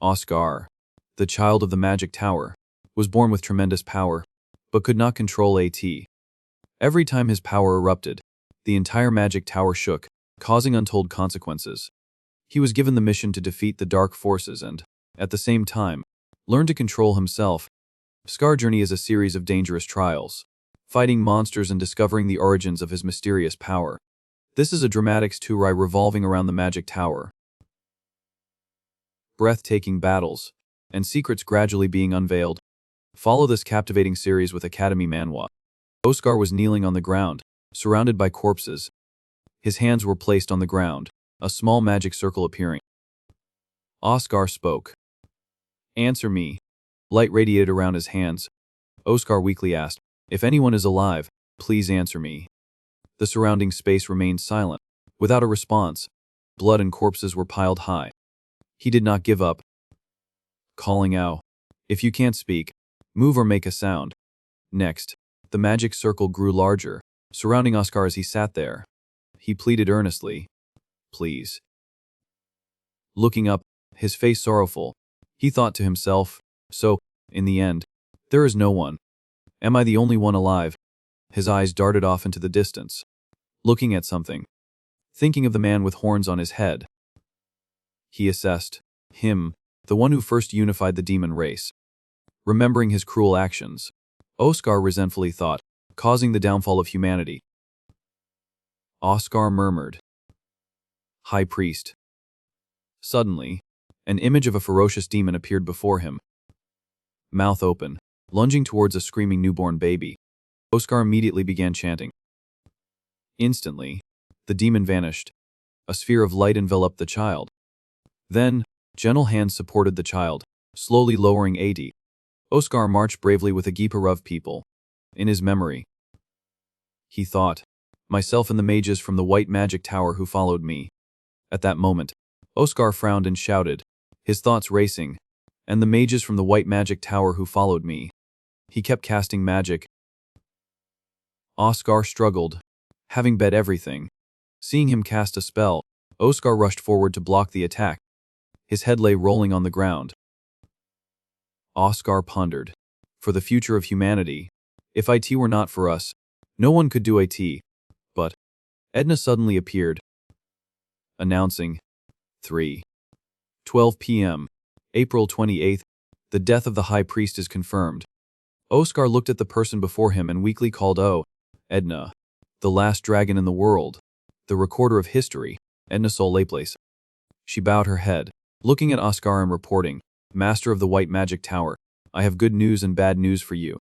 Oscar, the child of the magic tower, was born with tremendous power, but could not control AT. Every time his power erupted, the entire magic tower shook, causing untold consequences. He was given the mission to defeat the dark forces and, at the same time, learn to control himself. Scar Journey is a series of dangerous trials, fighting monsters and discovering the origins of his mysterious power. This is a dramatics story revolving around the magic tower. Breathtaking battles, and secrets gradually being unveiled. Follow this captivating series with Academy Manhwa. Oscar was kneeling on the ground, surrounded by corpses. His hands were placed on the ground, a small magic circle appearing. Oscar spoke. "Answer me." Light radiated around his hands. Oscar weakly asked, "If anyone is alive, please answer me." The surrounding space remained silent. Without a response, blood and corpses were piled high. He did not give up, calling out, "If you can't speak, move or make a sound." Next, the magic circle grew larger, surrounding Oscar as he sat there. He pleaded earnestly, "Please." Looking up, his face sorrowful, he thought to himself, "So, in the end, there is no one. Am I the only one alive?" His eyes darted off into the distance, looking at something, thinking of the man with horns on his head. He assessed him, the one who first unified the demon race. Remembering his cruel actions, Oscar resentfully thought, causing the downfall of humanity. Oscar murmured, "High Priest." Suddenly, an image of a ferocious demon appeared before him. Mouth open, lunging towards a screaming newborn baby. Oscar immediately began chanting. Instantly, the demon vanished. A sphere of light enveloped the child. Then, gentle hands supported the child, slowly lowering AD. Oscar marched bravely with a group of people. In his memory, he thought, "Myself and the mages from the White Magic Tower who followed me." At that moment, Oscar frowned and shouted, his thoughts racing, "And the mages from the White Magic Tower who followed me." He kept casting magic. Oscar struggled, having bet everything. Seeing him cast a spell, Oscar rushed forward to block the attack. His head lay rolling on the ground. Oscar pondered. For the future of humanity, if IT were not for us, no one could do IT. But Edna suddenly appeared, announcing 3:12 p.m., April 28th, the death of the High Priest is confirmed. Oscar looked at the person before him and weakly called, "Oh, Edna, the last dragon in the world, the recorder of history, Edna Sol Laplace." She bowed her head, looking at Oscar and reporting, "Master of the White Magic Tower, I have good news and bad news for you."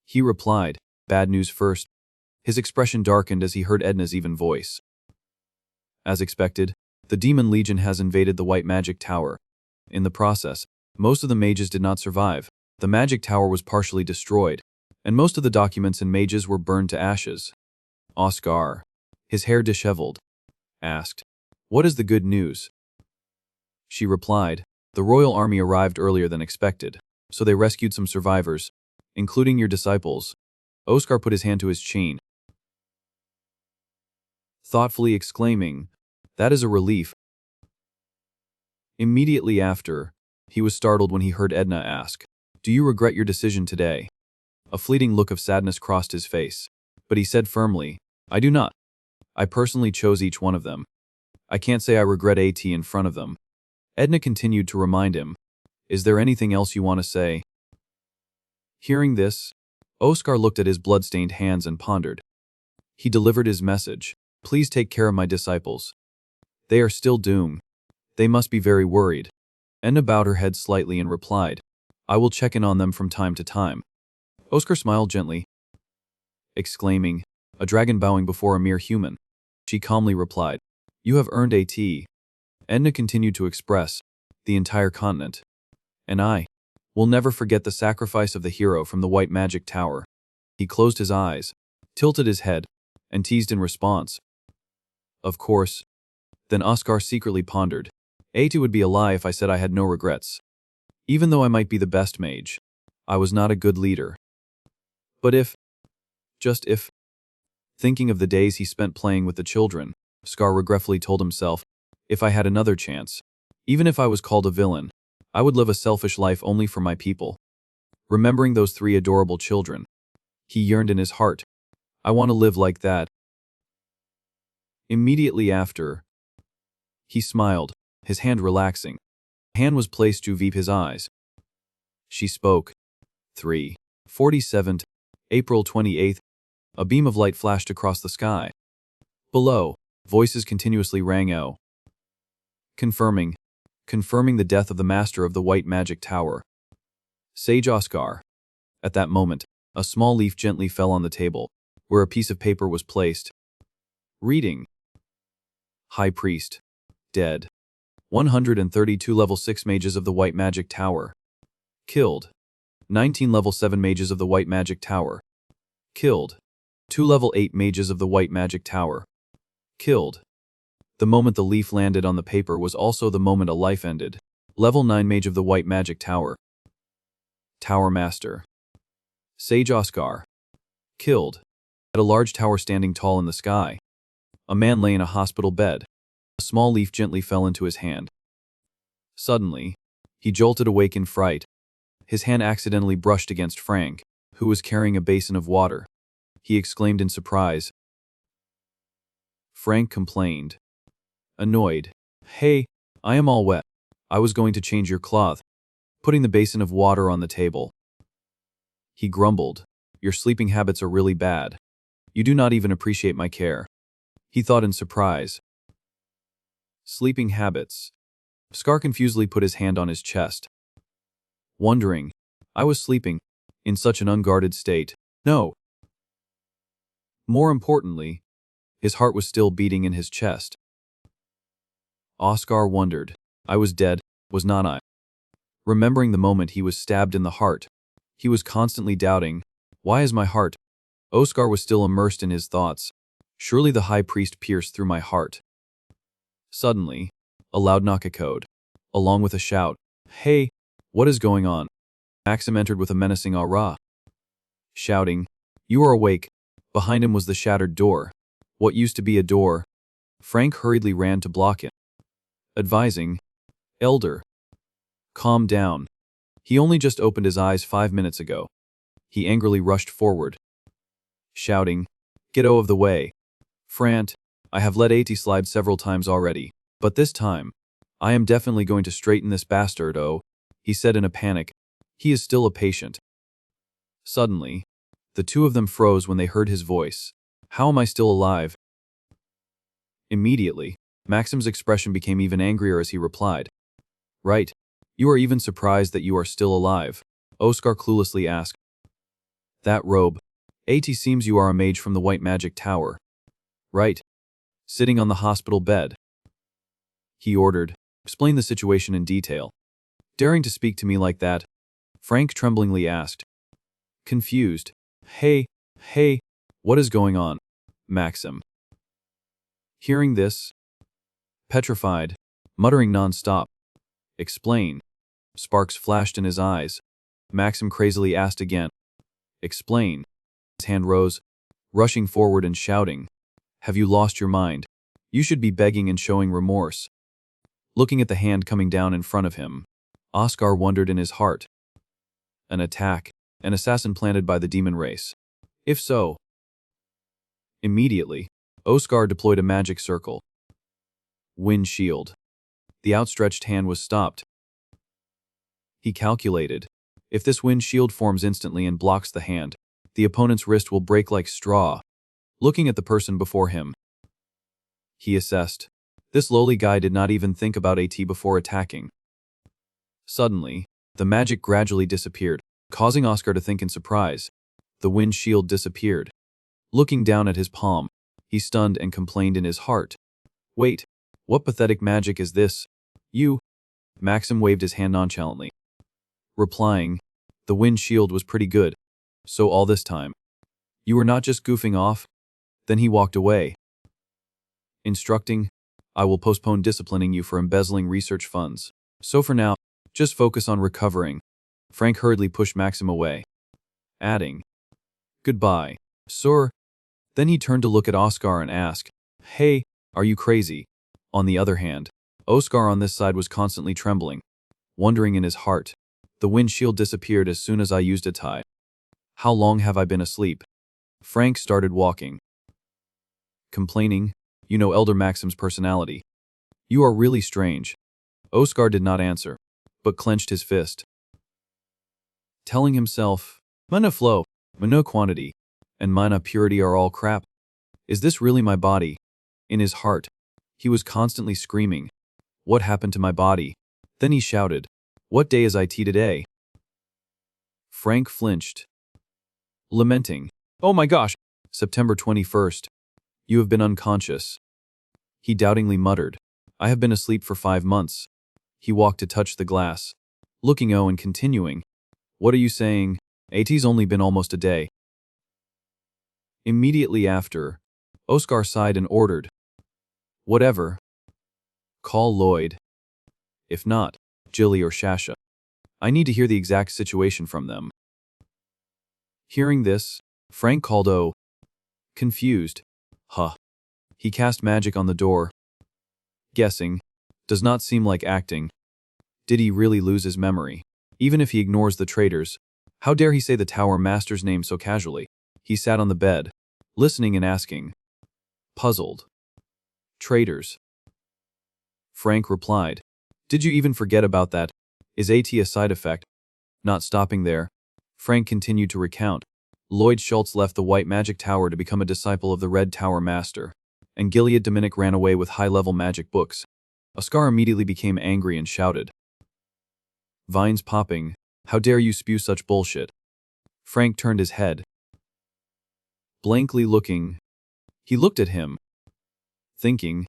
He replied, "Bad news first." His expression darkened as he heard Edna's even voice. As expected, the Demon Legion has invaded the White Magic Tower. In the process, most of the mages did not survive. The magic tower was partially destroyed, and most of the documents and mages were burned to ashes. Oscar, his hair disheveled, asked, "What is the good news?" She replied, "The royal army arrived earlier than expected, so they rescued some survivors, including your disciples." Oscar put his hand to his chin, thoughtfully exclaiming, "That is a relief." Immediately after, he was startled when he heard Edna ask, "Do you regret your decision today?" A fleeting look of sadness crossed his face, but he said firmly, "I do not. I personally chose each one of them. I can't say I regret AT in front of them." Edna continued to remind him, "Is there anything else you want to say?" Hearing this, Oscar looked at his blood-stained hands and pondered. He delivered his message, "Please take care of my disciples. They are still doomed. They must be very worried." Edna bowed her head slightly and replied, "I will check in on them from time to time." Oscar smiled gently, exclaiming, "A dragon bowing before a mere human." She calmly replied, "You have earned AT." Edna continued to express, "The entire continent, and I, will never forget the sacrifice of the hero from the White Magic Tower." He closed his eyes, tilted his head, and teased in response, "Of course." Then Oscar secretly pondered, "AT would be a lie if I said I had no regrets. Even though I might be the best mage, I was not a good leader. But if, just if..." Thinking of the days he spent playing with the children, Scar regretfully told himself, "If I had another chance, Even if I was called a villain, I would live a selfish life only for my people. Remembering those 3 adorable children, he yearned in his heart. I want to live like that. Immediately after, he smiled, his hand relaxing. Hand was placed to veep his eyes. She spoke. 3:47, April 28th. A beam of light flashed across the sky. Below, voices continuously rang out. Confirming the death of the master of the White Magic Tower. Sage Oscar. At that moment, a small leaf gently fell on the table, where a piece of paper was placed. Reading. High Priest. Dead. 132 level 6 mages of the White Magic Tower. Killed. 19 level 7 mages of the White Magic Tower. Killed. 2 level 8 mages of the White Magic Tower. Killed. The moment the leaf landed on the paper was also the moment a life ended. Level 9 mage of the White Magic Tower. Tower Master. Sage Oscar. Killed. At a large tower standing tall in the sky. A man lay in a hospital bed. A small leaf gently fell into his hand. Suddenly, he jolted awake in fright. His hand accidentally brushed against Frank, who was carrying a basin of water. He exclaimed in surprise. Frank complained. Annoyed. Hey, I am all wet. I was going to change your cloth. Putting the basin of water on the table. He grumbled. Your sleeping habits are really bad. You do not even appreciate my care. He thought in surprise. Sleeping habits. Scar confusedly put his hand on his chest. Wondering. I was sleeping. In such an unguarded state. No. More importantly, his heart was still beating in his chest. Oscar wondered. I was dead, was not I? Remembering the moment he was stabbed in the heart, he was constantly doubting, why is my heart? Oscar was still immersed in his thoughts. Surely the high priest pierced through my heart. Suddenly, a loud knock-a-code, along with a shout. Hey, what is going on? Maxim entered with a menacing aura. Shouting, you are awake. Behind him was the shattered door. What used to be a door. Frank hurriedly ran to block it. Advising, Elder. Calm down. He only just opened his eyes 5 minutes ago. He angrily rushed forward. Shouting, get out of the way. Frant, I have let AT slide several times already, but this time, I am definitely going to straighten this bastard, he said in a panic. He is still a patient. Suddenly, the 2 of them froze when they heard his voice. How am I still alive? Immediately, Maxim's expression became even angrier as he replied. Right. You are even surprised that you are still alive, Oscar cluelessly asked. That robe. AT seems you are a mage from the White Magic Tower. Right. Sitting on the hospital bed. He ordered. Explain the situation in detail. Daring to speak to me like that, Frank tremblingly asked. Confused. Hey, what is going on? Maxim. Hearing this, petrified, muttering non-stop. Explain. Sparks flashed in his eyes. Maxim crazily asked again. Explain. His hand rose, rushing forward and shouting. Have you lost your mind? You should be begging and showing remorse. Looking at the hand coming down in front of him, Oscar wondered in his heart. An attack, an assassin planted by the demon race. If so. Immediately, Oscar deployed a magic circle. Wind shield. The outstretched hand was stopped. He calculated. If this wind shield forms instantly and blocks the hand, the opponent's wrist will break like straw. Looking at the person before him, he assessed. This lowly guy did not even think about AT before attacking. Suddenly, the magic gradually disappeared, causing Oscar to think in surprise. The wind shield disappeared. Looking down at his palm, he stunned and complained in his heart. Wait, what pathetic magic is this? You? Maxim waved his hand nonchalantly. Replying, the wind shield was pretty good. So all this time, you were not just goofing off? Then he walked away. Instructing, I will postpone disciplining you for embezzling research funds. So for now, just focus on recovering. Frank hurriedly pushed Maxim away, adding, Goodbye, sir. Then he turned to look at Oscar and ask, Hey, are you crazy? On the other hand, Oscar on this side was constantly trembling, wondering in his heart. The windshield disappeared as soon as I used a tie. How long have I been asleep? Frank started walking. Complaining, you know Elder Maxim's personality. You are really strange. Oscar did not answer, but clenched his fist, telling himself, mana flow, mana quantity, and mana purity are all crap. Is this really my body? In his heart, he was constantly screaming, what happened to my body? Then he shouted, what day is it today? Frank flinched, lamenting, oh my gosh, September 21st. You have been unconscious. He doubtingly muttered, I have been asleep for 5 months. He walked to touch the glass, looking and continuing, what are you saying? It's only been almost a day. Immediately after, Oscar sighed and ordered, whatever. Call Lloyd. If not, Jilly or Shasha. I need to hear the exact situation from them. Hearing this, Frank called O. Confused. Huh. He cast magic on the door. Guessing. Does not seem like acting. Did he really lose his memory? Even if he ignores the traitors, how dare he say the Tower Master's name so casually? He sat on the bed, listening and asking. Puzzled. Traitors. Frank replied, did you even forget about that? Is AT a side effect? Not stopping there, Frank continued to recount. Lloyd Schultz left the White Magic Tower to become a disciple of the Red Tower Master, and Gilead Dominic ran away with high-level magic books. Oscar immediately became angry and shouted, Vines popping, how dare you spew such bullshit? Frank turned his head, blankly looking. He looked at him, thinking,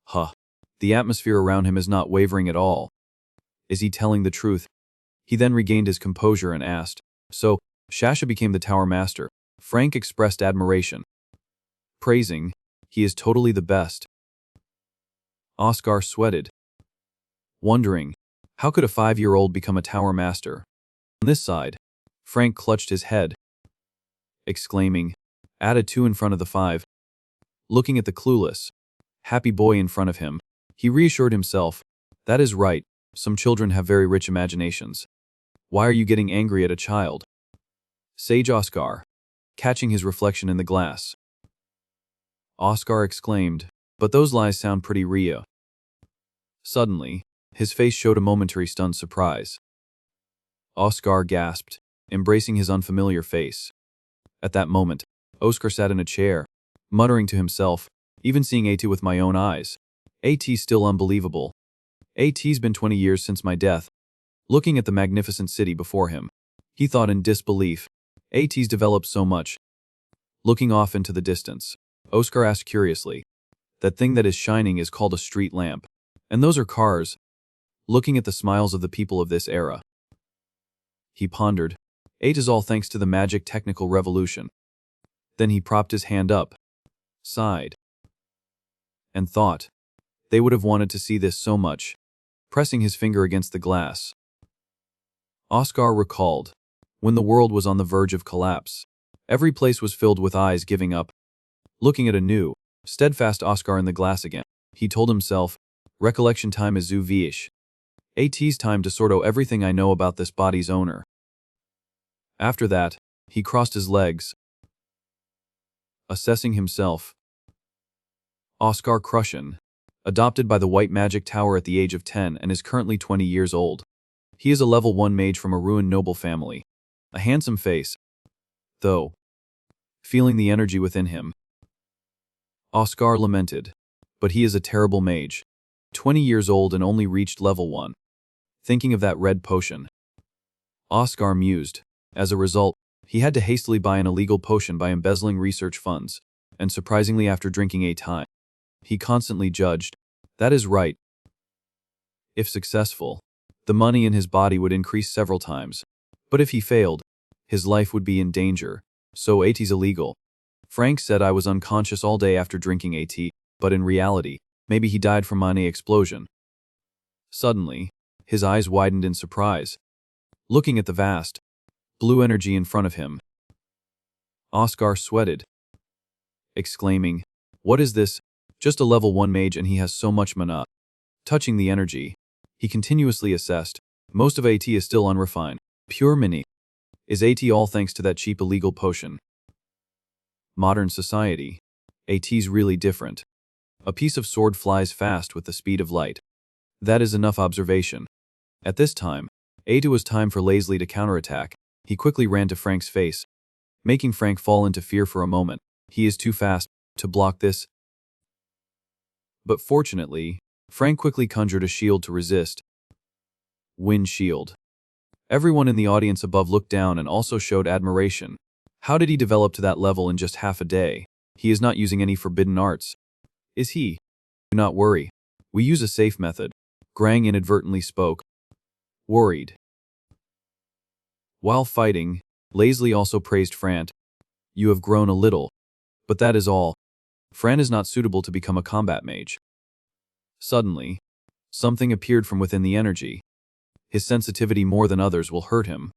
huh, the atmosphere around him is not wavering at all. Is he telling the truth? He then regained his composure and asked, so, Shasha became the Tower Master. Frank expressed admiration, praising, he is totally the best. Oscar sweated, wondering, how could a 5-year-old become a Tower Master? On this side, Frank clutched his head, exclaiming, add a 2 in front of the 5. Looking at the clueless, happy boy in front of him, he reassured himself, that is right, some children have very rich imaginations. Why are you getting angry at a child? Sage Oscar, catching his reflection in the glass. Oscar exclaimed, but those lies sound pretty real. Suddenly, his face showed a momentary stunned surprise. Oscar gasped, embracing his unfamiliar face. At that moment, Oscar sat in a chair, muttering to himself, even seeing AT with my own eyes. AT's still unbelievable. AT's been 20 years since my death. Looking at the magnificent city before him, he thought in disbelief. AT's developed so much. Looking off into the distance, Oscar asked curiously, that thing that is shining is called a street lamp. And those are cars. Looking at the smiles of the people of this era, he pondered, it is all thanks to the magic technical revolution. Then he propped his hand up, sighed, and thought, they would have wanted to see this so much, pressing his finger against the glass. Oscar recalled, when the world was on the verge of collapse, every place was filled with eyes giving up. Looking at a new, steadfast Oscar in the glass again, he told himself, recollection time is Zuvish. AT's time to sort out everything I know about this body's owner. After that, he crossed his legs, assessing himself. Oscar Crushen, adopted by the White Magic Tower at the age of 10 and is currently 20 years old. He is a level 1 mage from a ruined noble family. A handsome face, though. Feeling the energy within him, Oscar lamented, but he is a terrible mage. 20 years old and only reached level 1. Thinking of that red potion, Oscar mused. As a result, he had to hastily buy an illegal potion by embezzling research funds, and surprisingly after drinking a time, he constantly judged, that is right. If successful, the money in his body would increase several times, but if he failed, his life would be in danger, so AT's illegal. Frank said I was unconscious all day after drinking AT, but in reality, maybe he died from an explosion. Suddenly, his eyes widened in surprise, looking at the vast, blue energy in front of him. Oscar sweated, exclaiming, what is this? Just a level 1 mage and he has so much mana. Touching the energy, he continuously assessed. Most of AT is still unrefined. Pure mini. Is AT all thanks to that cheap illegal potion? Modern society. AT's really different. A piece of sword flies fast with the speed of light. That is enough observation. At this time, it was time for Lazily to counterattack. He quickly ran to Frank's face, making Frank fall into fear for a moment. He is too fast to block this. But fortunately, Frank quickly conjured a shield to resist. Wind shield. Everyone in the audience above looked down and also showed admiration. How did he develop to that level in just half a day? He is not using any forbidden arts. Is he? Do not worry. We use a safe method. Grang inadvertently spoke. Worried. While fighting, Lazily also praised Fran. You have grown a little. But that is all. Fran is not suitable to become a combat mage. Suddenly, something appeared from within the energy. His sensitivity more than others will hurt him.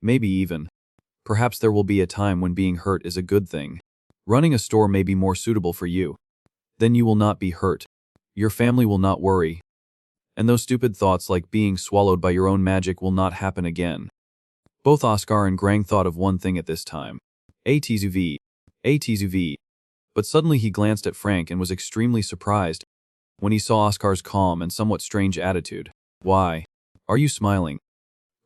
Maybe even. Perhaps there will be a time when being hurt is a good thing. Running a store may be more suitable for you. Then you will not be hurt. Your family will not worry. And those stupid thoughts like being swallowed by your own magic will not happen again. Both Oscar and Grang thought of one thing at this time. ATZUV. ATZUV. But suddenly he glanced at Frank and was extremely surprised when he saw Oscar's calm and somewhat strange attitude. Why? Are you smiling?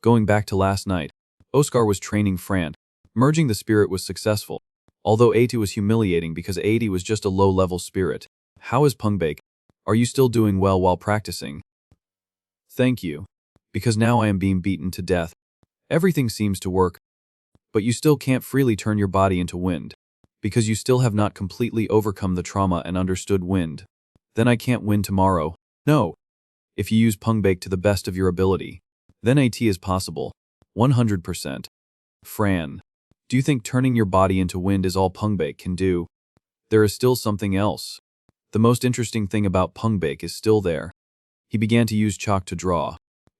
Going back to last night, Oscar was training Fran. Merging the spirit was successful, although AT was humiliating because AT was just a low-level spirit. How is Pungbake? Are you still doing well while practicing? Thank you. Because now I am being beaten to death. Everything seems to work. But you still can't freely turn your body into wind. Because you still have not completely overcome the trauma and understood wind. Then I can't win tomorrow. No. If you use Pungbake to the best of your ability, then AT is possible. 100%. Fran, do you think turning your body into wind is all Pungbake can do? There is still something else. The most interesting thing about Pungbake is still there. He began to use chalk to draw,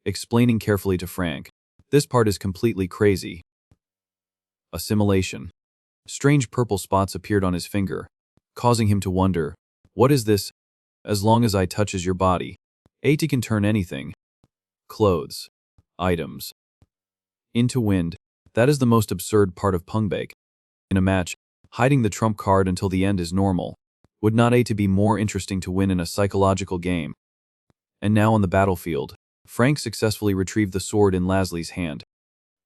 explaining carefully to Frank. This part is completely crazy. Assimilation. Strange purple spots appeared on his finger, causing him to wonder, what is this? As long as I touches your body, AT can turn anything. Clothes. Items. Into wind. That is the most absurd part of Pungbake. In a match, hiding the trump card until the end is normal. Would not AT be more interesting to win in a psychological game? And now on the battlefield, Frank successfully retrieved the sword in Lazily's hand,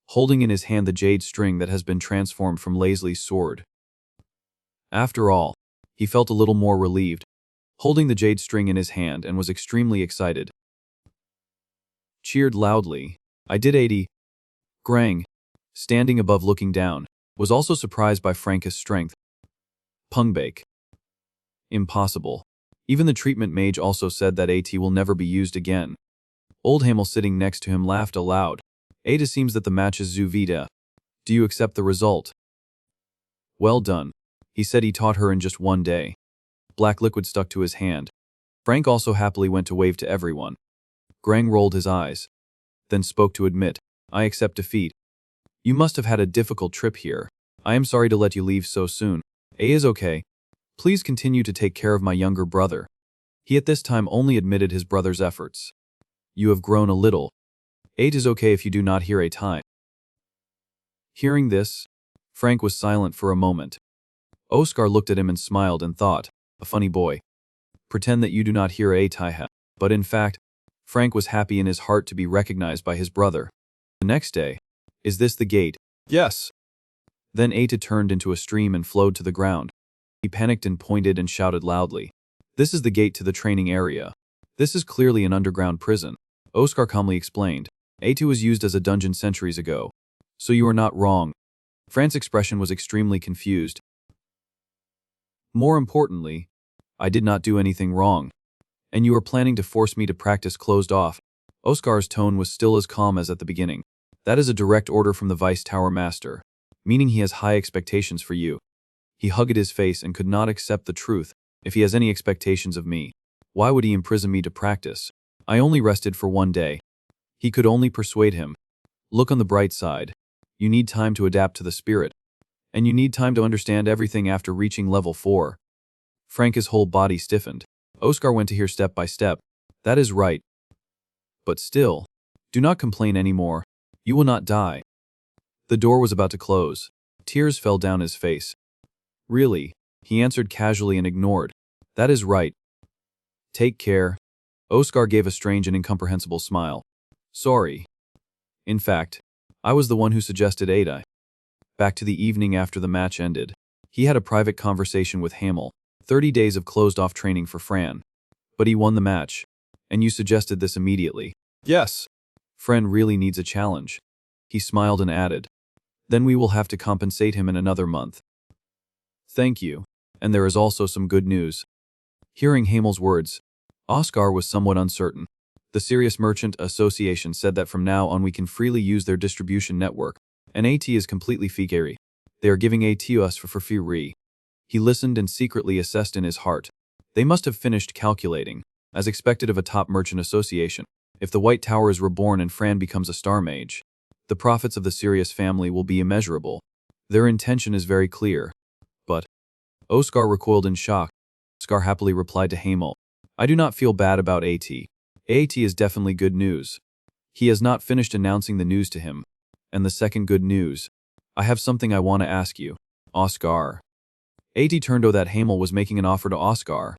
holding in his hand the jade string that has been transformed from Lazily's sword. After all, he felt a little more relieved, holding the jade string in his hand and was extremely excited. Cheered loudly. I did 80. Grang, standing above looking down, was also surprised by Frank's strength. Pungbake. Impossible. Even the treatment mage also said that AT will never be used again. Old Hamel sitting next to him laughed aloud. It seems that the match is Zuvita. Do you accept the result? Well done. He said he taught her in just one day. Black liquid stuck to his hand. Frank also happily went to wave to everyone. Grang rolled his eyes, then spoke to admit, I accept defeat. You must have had a difficult trip here. I am sorry to let you leave so soon. A is okay. Please continue to take care of my younger brother. He at this time only admitted his brother's efforts. You have grown a little. It is okay if you do not hear a time. Hearing this, Frank was silent for a moment. Oscar looked at him and smiled and thought, a funny boy. Pretend that you do not hear a taiha. But in fact, Frank was happy in his heart to be recognized by his brother. The next day, is this the gate? Yes. Then Eta turned into a stream and flowed to the ground. He panicked and pointed and shouted loudly. This is the gate to the training area. This is clearly an underground prison. Oscar calmly explained. A2 was used as a dungeon centuries ago. So you are not wrong. Fran's expression was extremely confused. More importantly, I did not do anything wrong. And you are planning to force me to practice closed off. Oscar's tone was still as calm as at the beginning. That is a direct order from the Vice Tower Master, meaning he has high expectations for you. He hugged his face and could not accept the truth. If he has any expectations of me, why would he imprison me to practice? I only rested for one day. He could only persuade him. Look on the bright side. You need time to adapt to the spirit. And you need time to understand everything after reaching level 4. Frank's whole body stiffened. Oscar went to hear step by step. That is right. But still, do not complain anymore. You will not die. The door was about to close. Tears fell down his face. Really, he answered casually and ignored. That is right. Take care. Oscar gave a strange and incomprehensible smile. Sorry. In fact, I was the one who suggested Ada. Back to the evening after the match ended. He had a private conversation with Hamel. 30 days of closed-off training for Fran. But he won the match. And you suggested this immediately. Yes. Fran really needs a challenge. He smiled and added. Then we will have to compensate him in another month. Thank you. And there is also some good news. Hearing Hamel's words, Oscar was somewhat uncertain. The Serious Merchant Association said that from now on we can freely use their distribution network, and AT is completely fee-free. They are giving AT to us for free. He listened and secretly assessed in his heart. They must have finished calculating, as expected of a top merchant association. If the White Tower is reborn and Fran becomes a star mage, the profits of the Sirius family will be immeasurable. Their intention is very clear. But Oscar recoiled in shock. Oscar happily replied to Hamel, I do not feel bad about AT. AT is definitely good news. He has not finished announcing the news to him. And the second good news. I have something I want to ask you. Oscar. AT turned out that Hamel was making an offer to Oscar.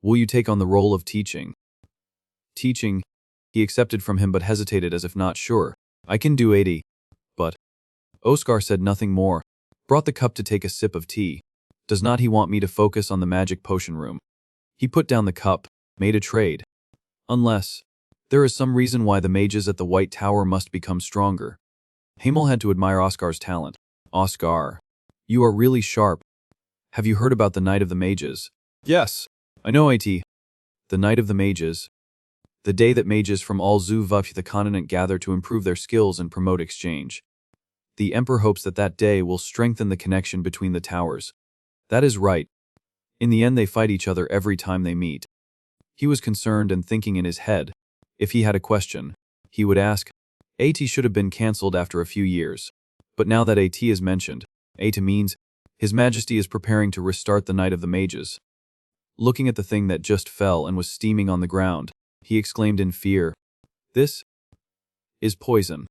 Will you take on the role of teaching? Teaching? He accepted from him but hesitated as if not sure. I can do 80. But Oscar said nothing more. Brought the cup to take a sip of tea. Does not he want me to focus on the magic potion room? He put down the cup, made a trade. Unless there is some reason why the mages at the White Tower must become stronger. Hamel had to admire Oscar's talent. Oscar, you are really sharp. Have you heard about the Night of the Mages? Yes, I know AT. The Night of the Mages. The day that mages from all the continent gather to improve their skills and promote exchange. The Emperor hopes that that day will strengthen the connection between the towers. That is right. In the end they fight each other every time they meet. He was concerned and thinking in his head. If he had a question, he would ask. AT should have been cancelled after a few years. But now that AT is mentioned, AT means His Majesty is preparing to restart the Night of the Mages. Looking at the thing that just fell and was steaming on the ground, he exclaimed in fear, This is poison.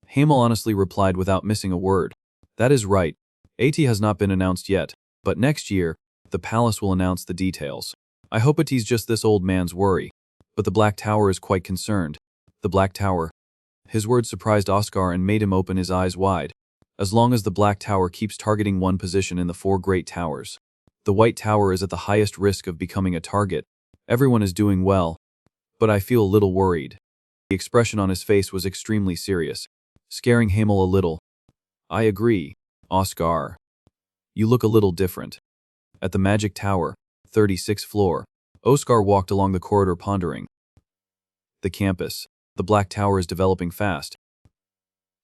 Hamel honestly replied without missing a word. That is right. AT has not been announced yet, but next year, the palace will announce the details. I hope it is just this old man's worry. But the Black Tower is quite concerned. The Black Tower. His words surprised Oscar and made him open his eyes wide. As long as the Black Tower keeps targeting one position in the 4 great towers, the White Tower is at the highest risk of becoming a target. Everyone is doing well, but I feel a little worried. The expression on his face was extremely serious, scaring Hamel a little. I agree, Oscar. You look a little different. At the Magic Tower, 36th floor, Oscar walked along the corridor pondering. The campus, the Black Tower is developing fast.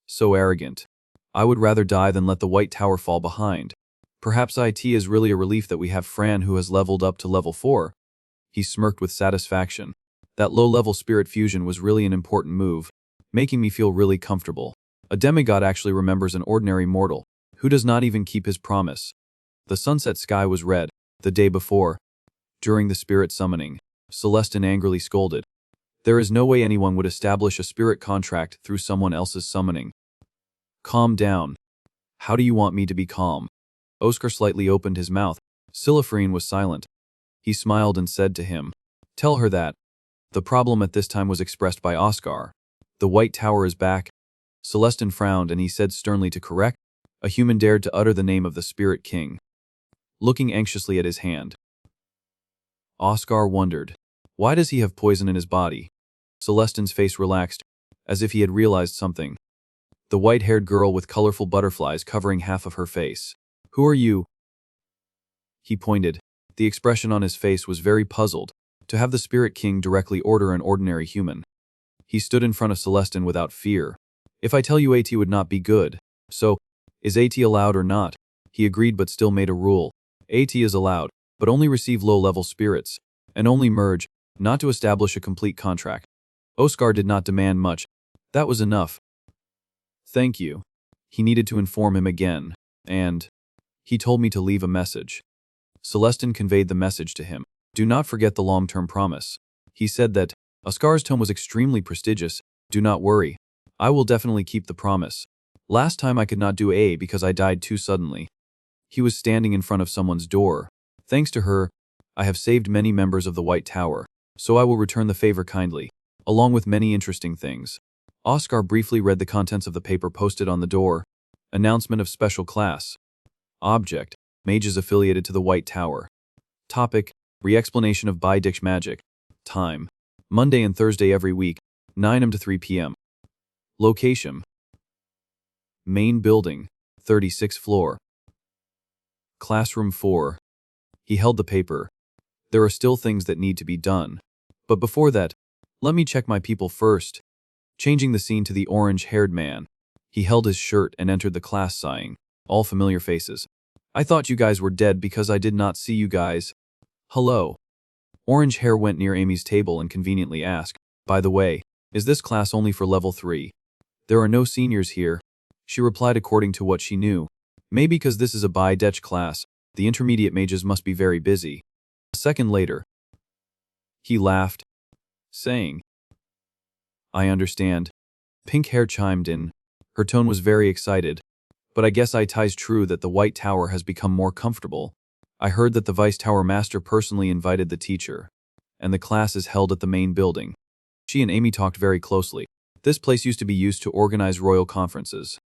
So arrogant. I would rather die than let the White Tower fall behind. Perhaps IT is really a relief that we have Fran who has leveled up to level 4. He smirked with satisfaction. That low-level spirit fusion was really an important move, making me feel really comfortable. A demigod actually remembers an ordinary mortal, who does not even keep his promise. The sunset sky was red, the day before. During the spirit summoning, Celestine angrily scolded. There is no way anyone would establish a spirit contract through someone else's summoning. Calm down. How do you want me to be calm? Oscar slightly opened his mouth. Silifrine was silent. He smiled and said to him, Tell her that. The problem at this time was expressed by Oscar. The White Tower is back. Celestine frowned and he said sternly to correct. A human dared to utter the name of the Spirit King. Looking anxiously at his hand. Oscar wondered. Why does he have poison in his body? Celestine's face relaxed, as if he had realized something. The white-haired girl with colorful butterflies covering half of her face. Who are you? He pointed. The expression on his face was very puzzled, to have the Spirit King directly order an ordinary human. He stood in front of Celestine without fear. If I tell you AT would not be good. So, is AT allowed or not? He agreed but still made a rule. AT is allowed, but only receive low-level spirits, and only merge, not to establish a complete contract. Oscar did not demand much. That was enough. Thank you. He needed to inform him again, and he told me to leave a message. Celestine conveyed the message to him. Do not forget the long-term promise. He said that Oscar's tone was extremely prestigious. Do not worry. I will definitely keep the promise. Last time I could not do A because I died too suddenly. He was standing in front of someone's door. Thanks to her, I have saved many members of the White Tower, so I will return the favor kindly, along with many interesting things. Oscar briefly read the contents of the paper posted on the door. Announcement of special class. Object: mages affiliated to the White Tower. Topic: re-explanation of Bi-Dish magic. Time: Monday and Thursday every week, 9 am to 3 p.m. Location: Main building, 36th floor. Classroom 4. He held the paper. There are still things that need to be done. But before that, let me check my people first. Changing the scene to the orange-haired man. He held his shirt and entered the class sighing. All familiar faces. I thought you guys were dead because I did not see you guys. Hello. Orange hair went near Amy's table and conveniently asked, by the way, is this class only for level 3? There are no seniors here. She replied according to what she knew. Maybe because this is a Bi-Dish class, the intermediate mages must be very busy. A second later, he laughed, saying, I understand. Pink hair chimed in. Her tone was very excited. But I guess it's true that the White Tower has become more comfortable. I heard that the Vice Tower Master personally invited the teacher, and the class is held at the main building. She and Amy talked very closely. This place used to be used to organize royal conferences.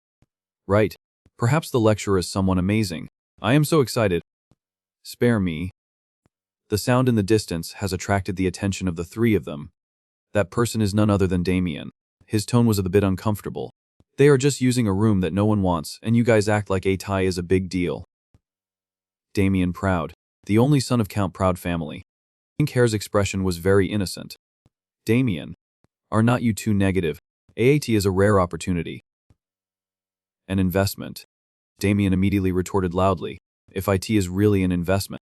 Right. Perhaps the lecturer is someone amazing. I am so excited. Spare me. The sound in the distance has attracted the attention of the three of them. That person is none other than Damien. His tone was a bit uncomfortable. They are just using a room that no one wants, and you guys act like a tie is a big deal. Damien Proud, the only son of Count Proud family. Pink hair's expression was very innocent. Damien, are not you too negative? AAT is a rare opportunity. An investment. Damien immediately retorted loudly. If IT is really an investment,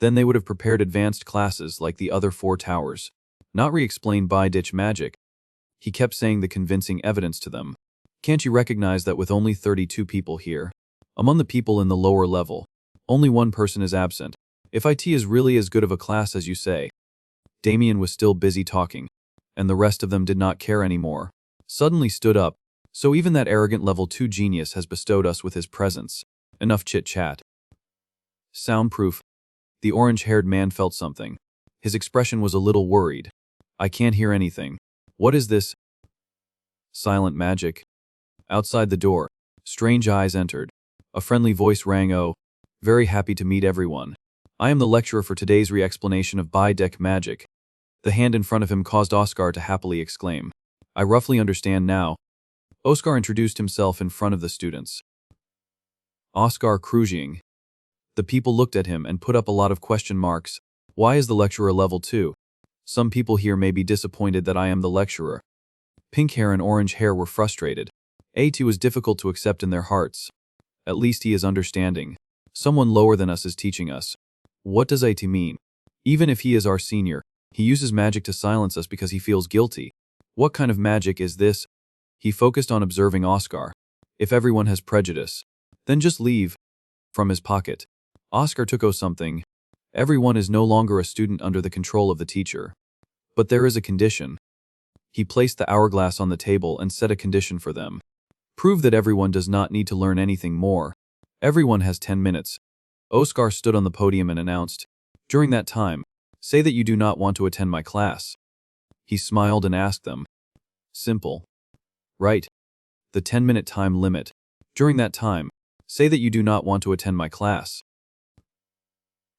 then they would have prepared advanced classes like the other 4 towers. Not re-explain Bi-Dish magic. He kept saying the convincing evidence to them. Can't you recognize that with only 32 people here? Among the people in the lower level, only one person is absent. If IT is really as good of a class as you say. Damien was still busy talking, and the rest of them did not care anymore. Suddenly stood up. So even that arrogant level 2 genius has bestowed us with his presence. Enough chit-chat. Soundproof. The orange-haired man felt something. His expression was a little worried. I can't hear anything. What is this? Silent magic. Outside the door, strange eyes entered. A friendly voice rang. Oh, very happy to meet everyone. I am the lecturer for today's re-explanation of Bi-Dish magic. The hand in front of him caused Oscar to happily exclaim. I roughly understand now. Oscar introduced himself in front of the students. Oscar Cruising. The people looked at him and put up a lot of question marks. Why is the lecturer level 2? Some people here may be disappointed that I am the lecturer. Pink hair and orange hair were frustrated. A2 was difficult to accept in their hearts. At least he is understanding. Someone lower than us is teaching us. What does A2 mean? Even if he is our senior, he uses magic to silence us because he feels guilty. What kind of magic is this? He focused on observing Oscar. If everyone has prejudice, then just leave. From his pocket, Oscar took something. Everyone is no longer a student under the control of the teacher. But there is a condition. He placed the hourglass on the table and set a condition for them. Prove that everyone does not need to learn anything more. Everyone has 10 minutes. Oscar stood on the podium and announced, during that time, say that you do not want to attend my class. He smiled and asked them. Simple. Right. The 10-minute time limit. During that time, say that you do not want to attend my class.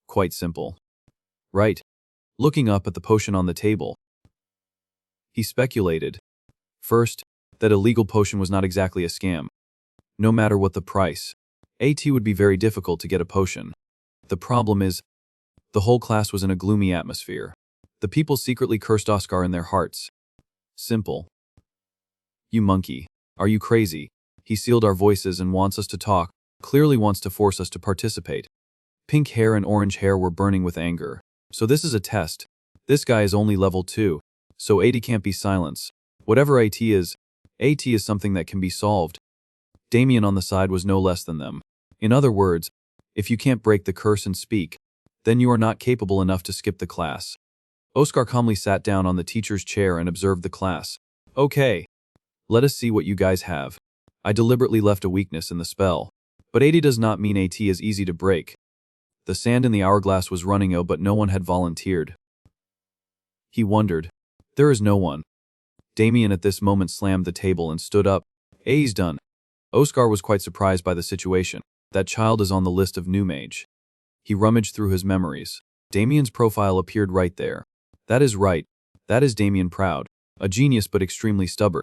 Quite simple. Right. Looking up at the potion on the table, he speculated. First, that a legal potion was not exactly a scam. No matter what the price, AT would be very difficult to get a potion. The problem is, the whole class was in a gloomy atmosphere. The people secretly cursed Oscar in their hearts. Simple. You monkey. Are you crazy? He sealed our voices and wants us to talk, clearly wants to force us to participate. Pink hair and orange hair were burning with anger. So this is a test. This guy is only level 2, so AT can't be silenced. Whatever AT is something that can be solved. Damien on the side was no less than them. In other words, if you can't break the curse and speak, then you are not capable enough to skip the class. Oscar calmly sat down on the teacher's chair and observed the class. Okay. Let us see what you guys have. I deliberately left a weakness in the spell. But 80 does not mean AT is easy to break. The sand in the hourglass was running out, but no one had volunteered. He wondered. There is no one. Damien at this moment slammed the table and stood up. He's done. Oscar was quite surprised by the situation. That child is on the list of new mage. He rummaged through his memories. Damien's profile appeared right there. That is right. That is Damien Proud. A genius but extremely stubborn.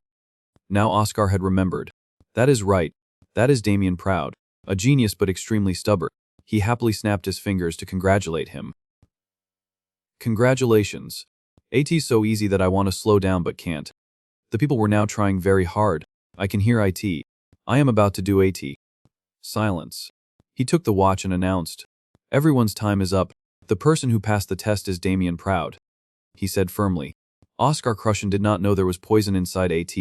Now Oscar had remembered. That is right. That is Damien Proud. A genius but extremely stubborn. He happily snapped his fingers to congratulate him. Congratulations. AT's so easy that I want to slow down but can't. The people were now trying very hard. I can hear IT. I am about to do AT. Silence. He took the watch and announced. Everyone's time is up. The person who passed the test is Damien Proud. He said firmly. Oscar Crushen did not know there was poison inside AT.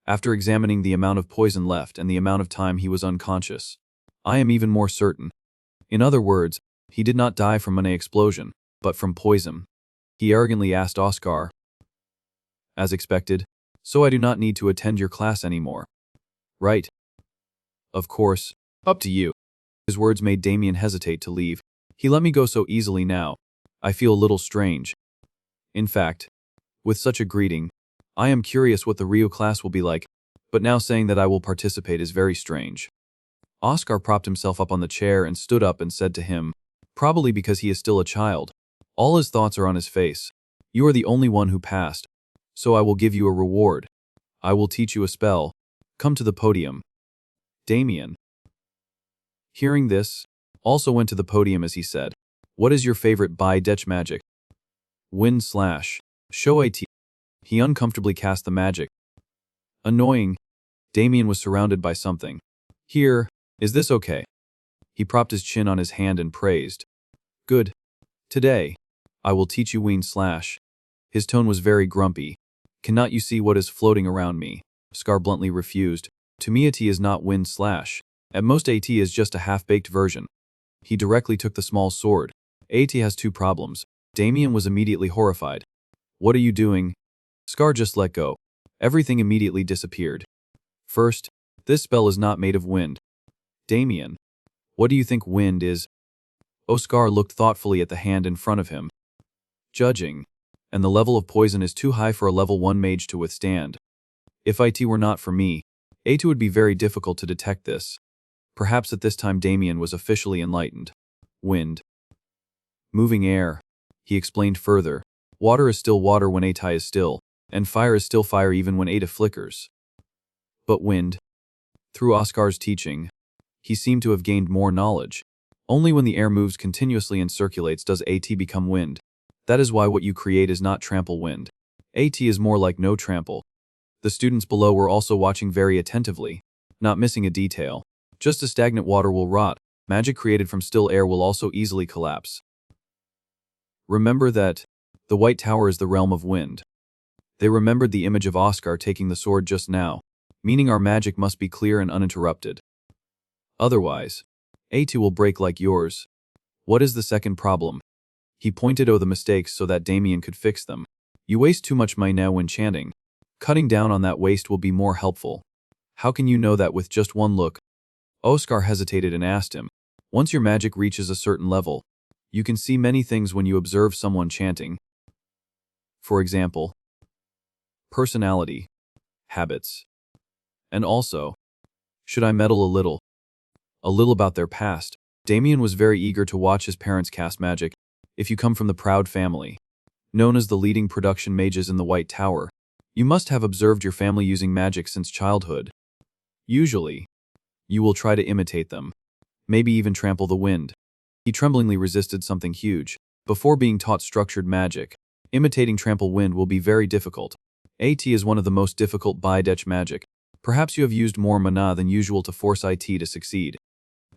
After examining the amount of poison left and the amount of time he was unconscious, I am even more certain. In other words, he did not die from an explosion, but from poison. He arrogantly asked Oscar. As expected, so I do not need to attend your class anymore. Right? Of course, up to you. His words made Damien hesitate to leave. He let me go so easily now. I feel a little strange. In fact, with such a greeting, I am curious what the Rio class will be like, but now saying that I will participate is very strange. Oscar propped himself up on the chair and stood up and said to him, probably because he is still a child. All his thoughts are on his face. You are the only one who passed, so I will give you a reward. I will teach you a spell. Come to the podium. Damien, hearing this, also went to the podium as he said, what is your favorite by-dech magic? Wind slash. Show AT. He uncomfortably cast the magic. Annoying. Damien was surrounded by something. Here, is this okay? He propped his chin on his hand and praised. Good. Today, I will teach you wind slash. His tone was very grumpy. Cannot you see what is floating around me? Scar bluntly refused. To me AT is not wind slash. At most AT is just a half-baked version. He directly took the small sword. AT has two problems. Damien was immediately horrified. What are you doing? Scar just let go. Everything immediately disappeared. First, this spell is not made of wind. Damien, what do you think wind is? Oscar looked thoughtfully at the hand in front of him. Judging, and the level of poison is too high for a level 1 mage to withstand. If IT were not for me, AT would be very difficult to detect this. Perhaps at this time Damien was officially enlightened. Wind. Moving air. He explained further. Water is still water when AT is still, and fire is still fire even when AT flickers. But wind. Through Oscar's teaching, he seemed to have gained more knowledge. Only when the air moves continuously and circulates does AT become wind. That is why what you create is not trample wind. AT is more like no trample. The students below were also watching very attentively, not missing a detail. Just as stagnant water will rot, magic created from still air will also easily collapse. Remember that the White Tower is the realm of wind. They remembered the image of Oscar taking the sword just now, meaning our magic must be clear and uninterrupted. Otherwise, AT will break like yours. What is the second problem? He pointed out the mistakes so that Damien could fix them. You waste too much mana when chanting. Cutting down on that waste will be more helpful. How can you know that with just one look? Oscar hesitated and asked him. Once your magic reaches a certain level, you can see many things when you observe someone chanting. For example, personality, habits, and also, should I meddle a little about their past? Damien was very eager to watch his parents cast magic. If you come from the Proud family, known as the leading production mages in the White Tower, you must have observed your family using magic since childhood. Usually, you will try to imitate them, maybe even trample the wind. He tremblingly resisted something huge. Before being taught structured magic, imitating trample wind will be very difficult. AT is one of the most difficult by-dech magic. Perhaps you have used more mana than usual to force IT to succeed.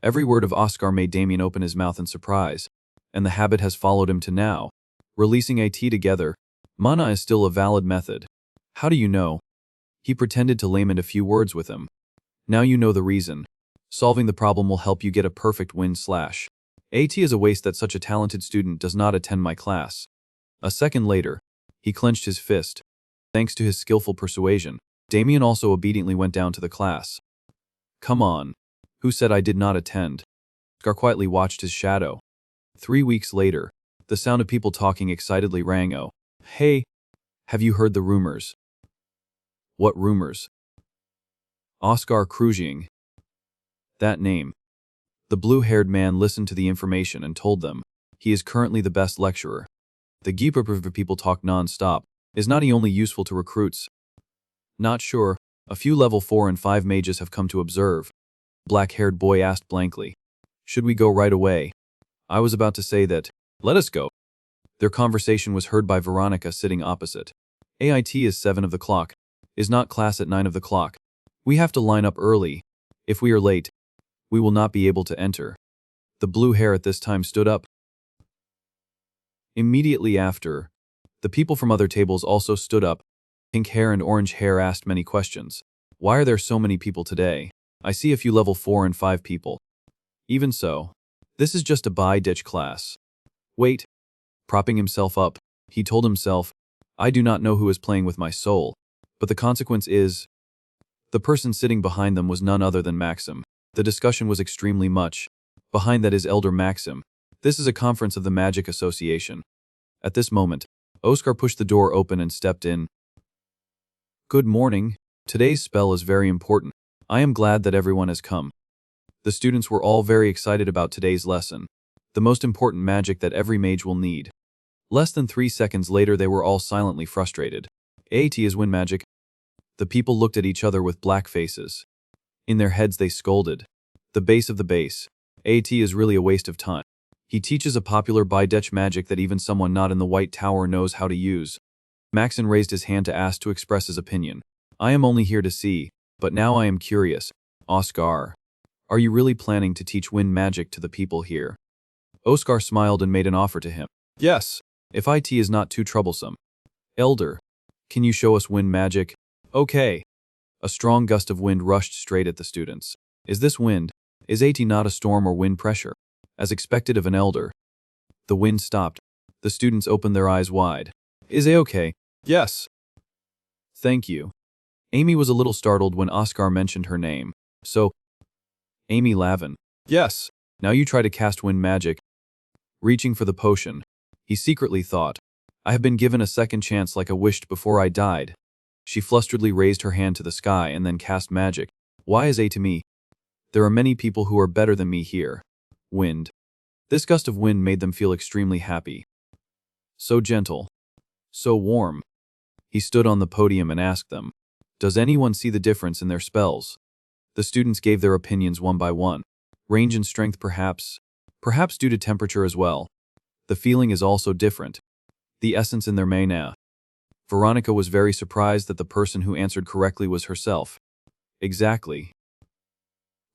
Every word of Oscar made Damien open his mouth in surprise, and the habit has followed him to now. Releasing AT together, mana is still a valid method. How do you know? He pretended to lament a few words with him. Now you know the reason. Solving the problem will help you get a perfect wind slash. AT is a waste that such a talented student does not attend my class. A second later, he clenched his fist. Thanks to his skillful persuasion, Damien also obediently went down to the class. Come on. Who said I did not attend? Oscar quietly watched his shadow. 3 weeks later, the sound of people talking excitedly rang. Oh, hey, have you heard the rumors? What rumors? Oscar Cruising. That name. The blue-haired man listened to the information and told them, he is currently the best lecturer. The group of people talk non-stop. Is not he only useful to recruits? Not sure. A few level 4 and 5 mages have come to observe. Black-haired boy asked blankly. Should we go right away? I was about to say that. Let us go. Their conversation was heard by Veronica sitting opposite. AIT is 7 of the clock. Is not class at 9 of the clock. We have to line up early. If we are late, we will not be able to enter. The blue hair at this time stood up. Immediately after, the people from other tables also stood up. Pink hair and orange hair asked many questions. Why are there so many people today? I see a few level 4 and 5 people. Even so, this is just a by-ditch class. Wait. Propping himself up, he told himself, I do not know who is playing with my soul, but the consequence is... The person sitting behind them was none other than Maxim. The discussion was extremely much. Behind that is Elder Maxim. This is a conference of the Magic Association. At this moment, Oscar pushed the door open and stepped in. Good morning. Today's spell is very important. I am glad that everyone has come. The students were all very excited about today's lesson, the most important magic that every mage will need. Less than 3 seconds later they were all silently frustrated. AT is wind magic. The people looked at each other with black faces. In their heads they scolded. The base of the base. AT is really a waste of time. He teaches a popular by-ditch magic that even someone not in the White Tower knows how to use. Maxon raised his hand to ask to express his opinion. I am only here to see, but now I am curious. Oscar, are you really planning to teach wind magic to the people here? Oscar smiled and made an offer to him. Yes, if it is not too troublesome. Elder, can you show us wind magic? Okay. A strong gust of wind rushed straight at the students. Is this wind? Is AT not a storm or wind pressure? As expected of an elder. The wind stopped. The students opened their eyes wide. Is it okay? Yes. Thank you. Amy was a little startled when Oscar mentioned her name. So, Amy Lavin. Yes. Now you try to cast wind magic. Reaching for the potion, he secretly thought, I have been given a second chance like I wished before I died. She flusteredly raised her hand to the sky and then cast magic. Why is A to me? There are many people who are better than me here. Wind. This gust of wind made them feel extremely happy. So gentle. So warm. He stood on the podium and asked them, does anyone see the difference in their spells? The students gave their opinions one by one. Range and strength perhaps. Perhaps due to temperature as well. The feeling is also different. The essence in their mana. Veronica was very surprised that the person who answered correctly was herself. Exactly.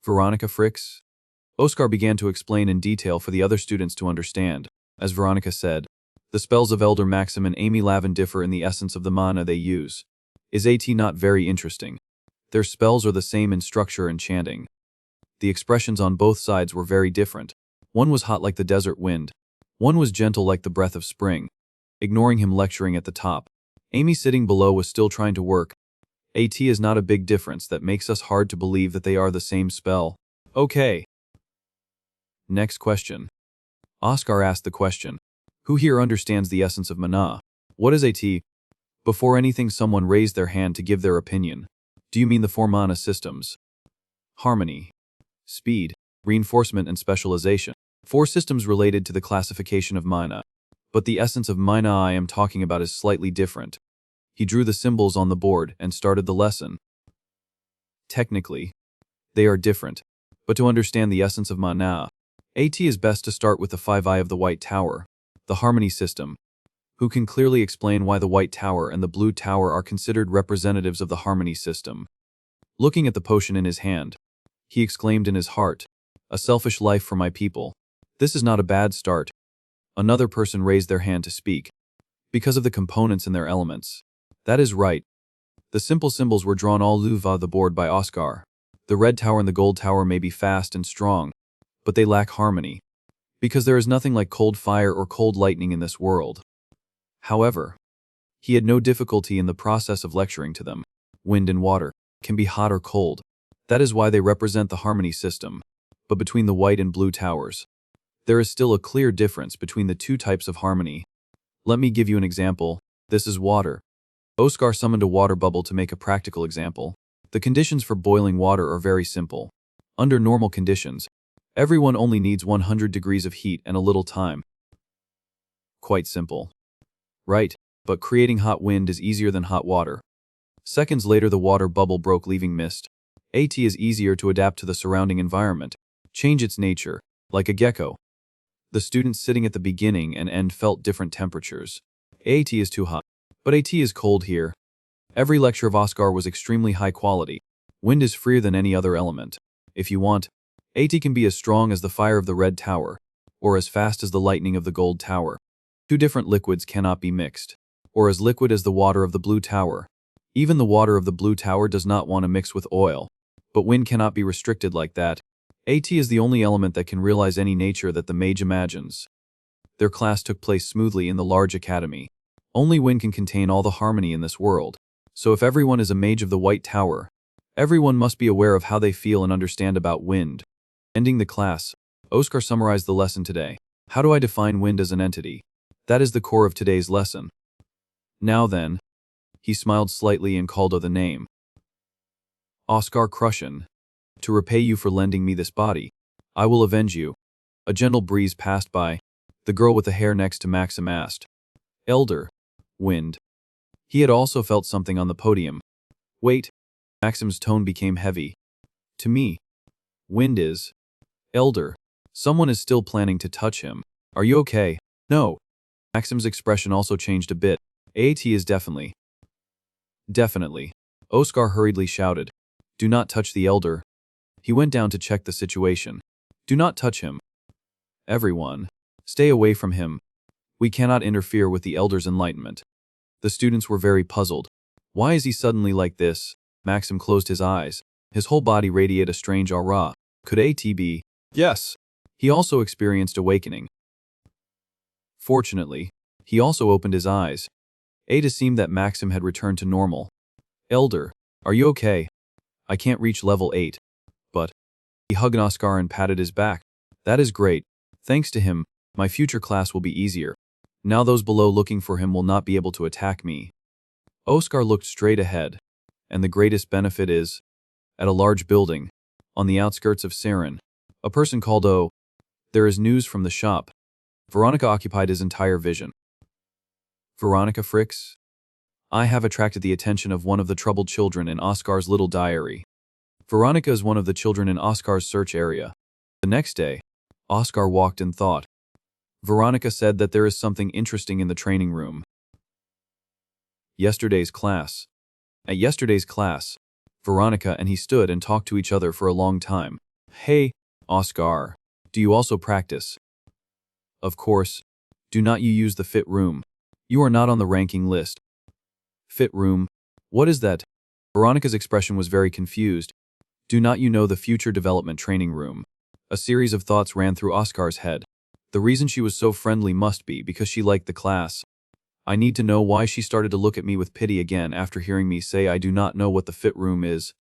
Veronica Fricks? Oscar began to explain in detail for the other students to understand. As Veronica said, the spells of Elder Maxim and Amy Lavin differ in the essence of the mana they use. Is AT not very interesting? Their spells are the same in structure and chanting. The expressions on both sides were very different. One was hot like the desert wind. One was gentle like the breath of spring. Ignoring him lecturing at the top, Amy sitting below was still trying to work. AT is not a big difference that makes us hard to believe that they are the same spell. Okay. Next question. Oscar asked the question. Who here understands the essence of mana? What is AT? Before anything someone raised their hand to give their opinion. Do you mean the 4 mana systems? Harmony. Speed. Reinforcement and specialization. 4 systems related to the classification of mana. But the essence of mana I am talking about is slightly different. He drew the symbols on the board and started the lesson. Technically, they are different. But to understand the essence of mana, AT is best to start with the 5 of the White Tower, the Harmony system, who can clearly explain why the White Tower and the Blue Tower are considered representatives of the Harmony system. Looking at the potion in his hand, he exclaimed in his heart, a selfish life for my people. This is not a bad start. Another person raised their hand to speak. Because of the components and their elements. That is right. The simple symbols were drawn all over the board by Oscar. The red tower and the gold tower may be fast and strong, but they lack harmony. Because there is nothing like cold fire or cold lightning in this world. However, he had no difficulty in the process of lecturing to them. Wind and water can be hot or cold. That is why they represent the harmony system. But between the white and blue towers, there is still a clear difference between the two types of harmony. Let me give you an example. This is water. Oscar summoned a water bubble to make a practical example. The conditions for boiling water are very simple. Under normal conditions, everyone only needs 100 degrees of heat and a little time. Quite simple. Right, but creating hot wind is easier than hot water. Seconds later the water bubble broke, leaving mist. It is easier to adapt to the surrounding environment, change its nature, like a gecko. The students sitting at the beginning and end felt different temperatures. It is too hot, but it is cold here. Every lecture of Oscar was extremely high quality. Wind is freer than any other element. If you want, it can be as strong as the fire of the red tower, or as fast as the lightning of the gold tower. Two different liquids cannot be mixed, or as liquid as the water of the blue tower. Even the water of the blue tower does not want to mix with oil, but wind cannot be restricted like that. It is the only element that can realize any nature that the mage imagines. Their class took place smoothly in the large academy. Only wind can contain all the harmony in this world. So if everyone is a mage of the white tower, everyone must be aware of how they feel and understand about wind. Ending the class, Oscar summarized the lesson today. How do I define wind as an entity? That is the core of today's lesson. Now then, he smiled slightly and called out the name. Oscar Crushin. To repay you for lending me this body, I will avenge you. A gentle breeze passed by. The girl with the hair next to Maxim asked, Elder, wind. He had also felt something on the podium. Wait. Maxim's tone became heavy. To me, wind is. Elder. Someone is still planning to touch him. Are you okay? No. Maxim's expression also changed a bit. At is definitely. Definitely. Oscar hurriedly shouted. Do not touch the elder. He went down to check the situation. Do not touch him. Everyone, stay away from him. We cannot interfere with the elder's enlightenment. The students were very puzzled. Why is he suddenly like this? Maxim closed his eyes. His whole body radiated a strange aura. Could AT be? Yes. He also experienced awakening. Fortunately, he also opened his eyes. It seemed that Maxim had returned to normal. Elder, are you okay? I can't reach level 8. But he hugged Oscar and patted his back. That is great. Thanks to him, my future class will be easier. Now those below looking for him will not be able to attack me. Oscar looked straight ahead. And the greatest benefit is, at a large building, on the outskirts of Sarin, a person called O. There is news from the shop. Veronica occupied his entire vision. Veronica Fricks? I have attracted the attention of one of the troubled children in Oscar's little diary. Veronica is one of the children in Oscar's search area. The next day, Oscar walked in thought. Veronica said that there is something interesting in the training room. Yesterday's class. At yesterday's class, Veronica and he stood and talked to each other for a long time. Hey, Oscar, do you also practice? Of course. Do not you use the fit room. You are not on the ranking list. Fit room? What is that? Veronica's expression was very confused. Do not you know the future development training room? A series of thoughts ran through Oscar's head. The reason she was so friendly must be because she liked the class. I need to know why she started to look at me with pity again after hearing me say I do not know what the fit room is.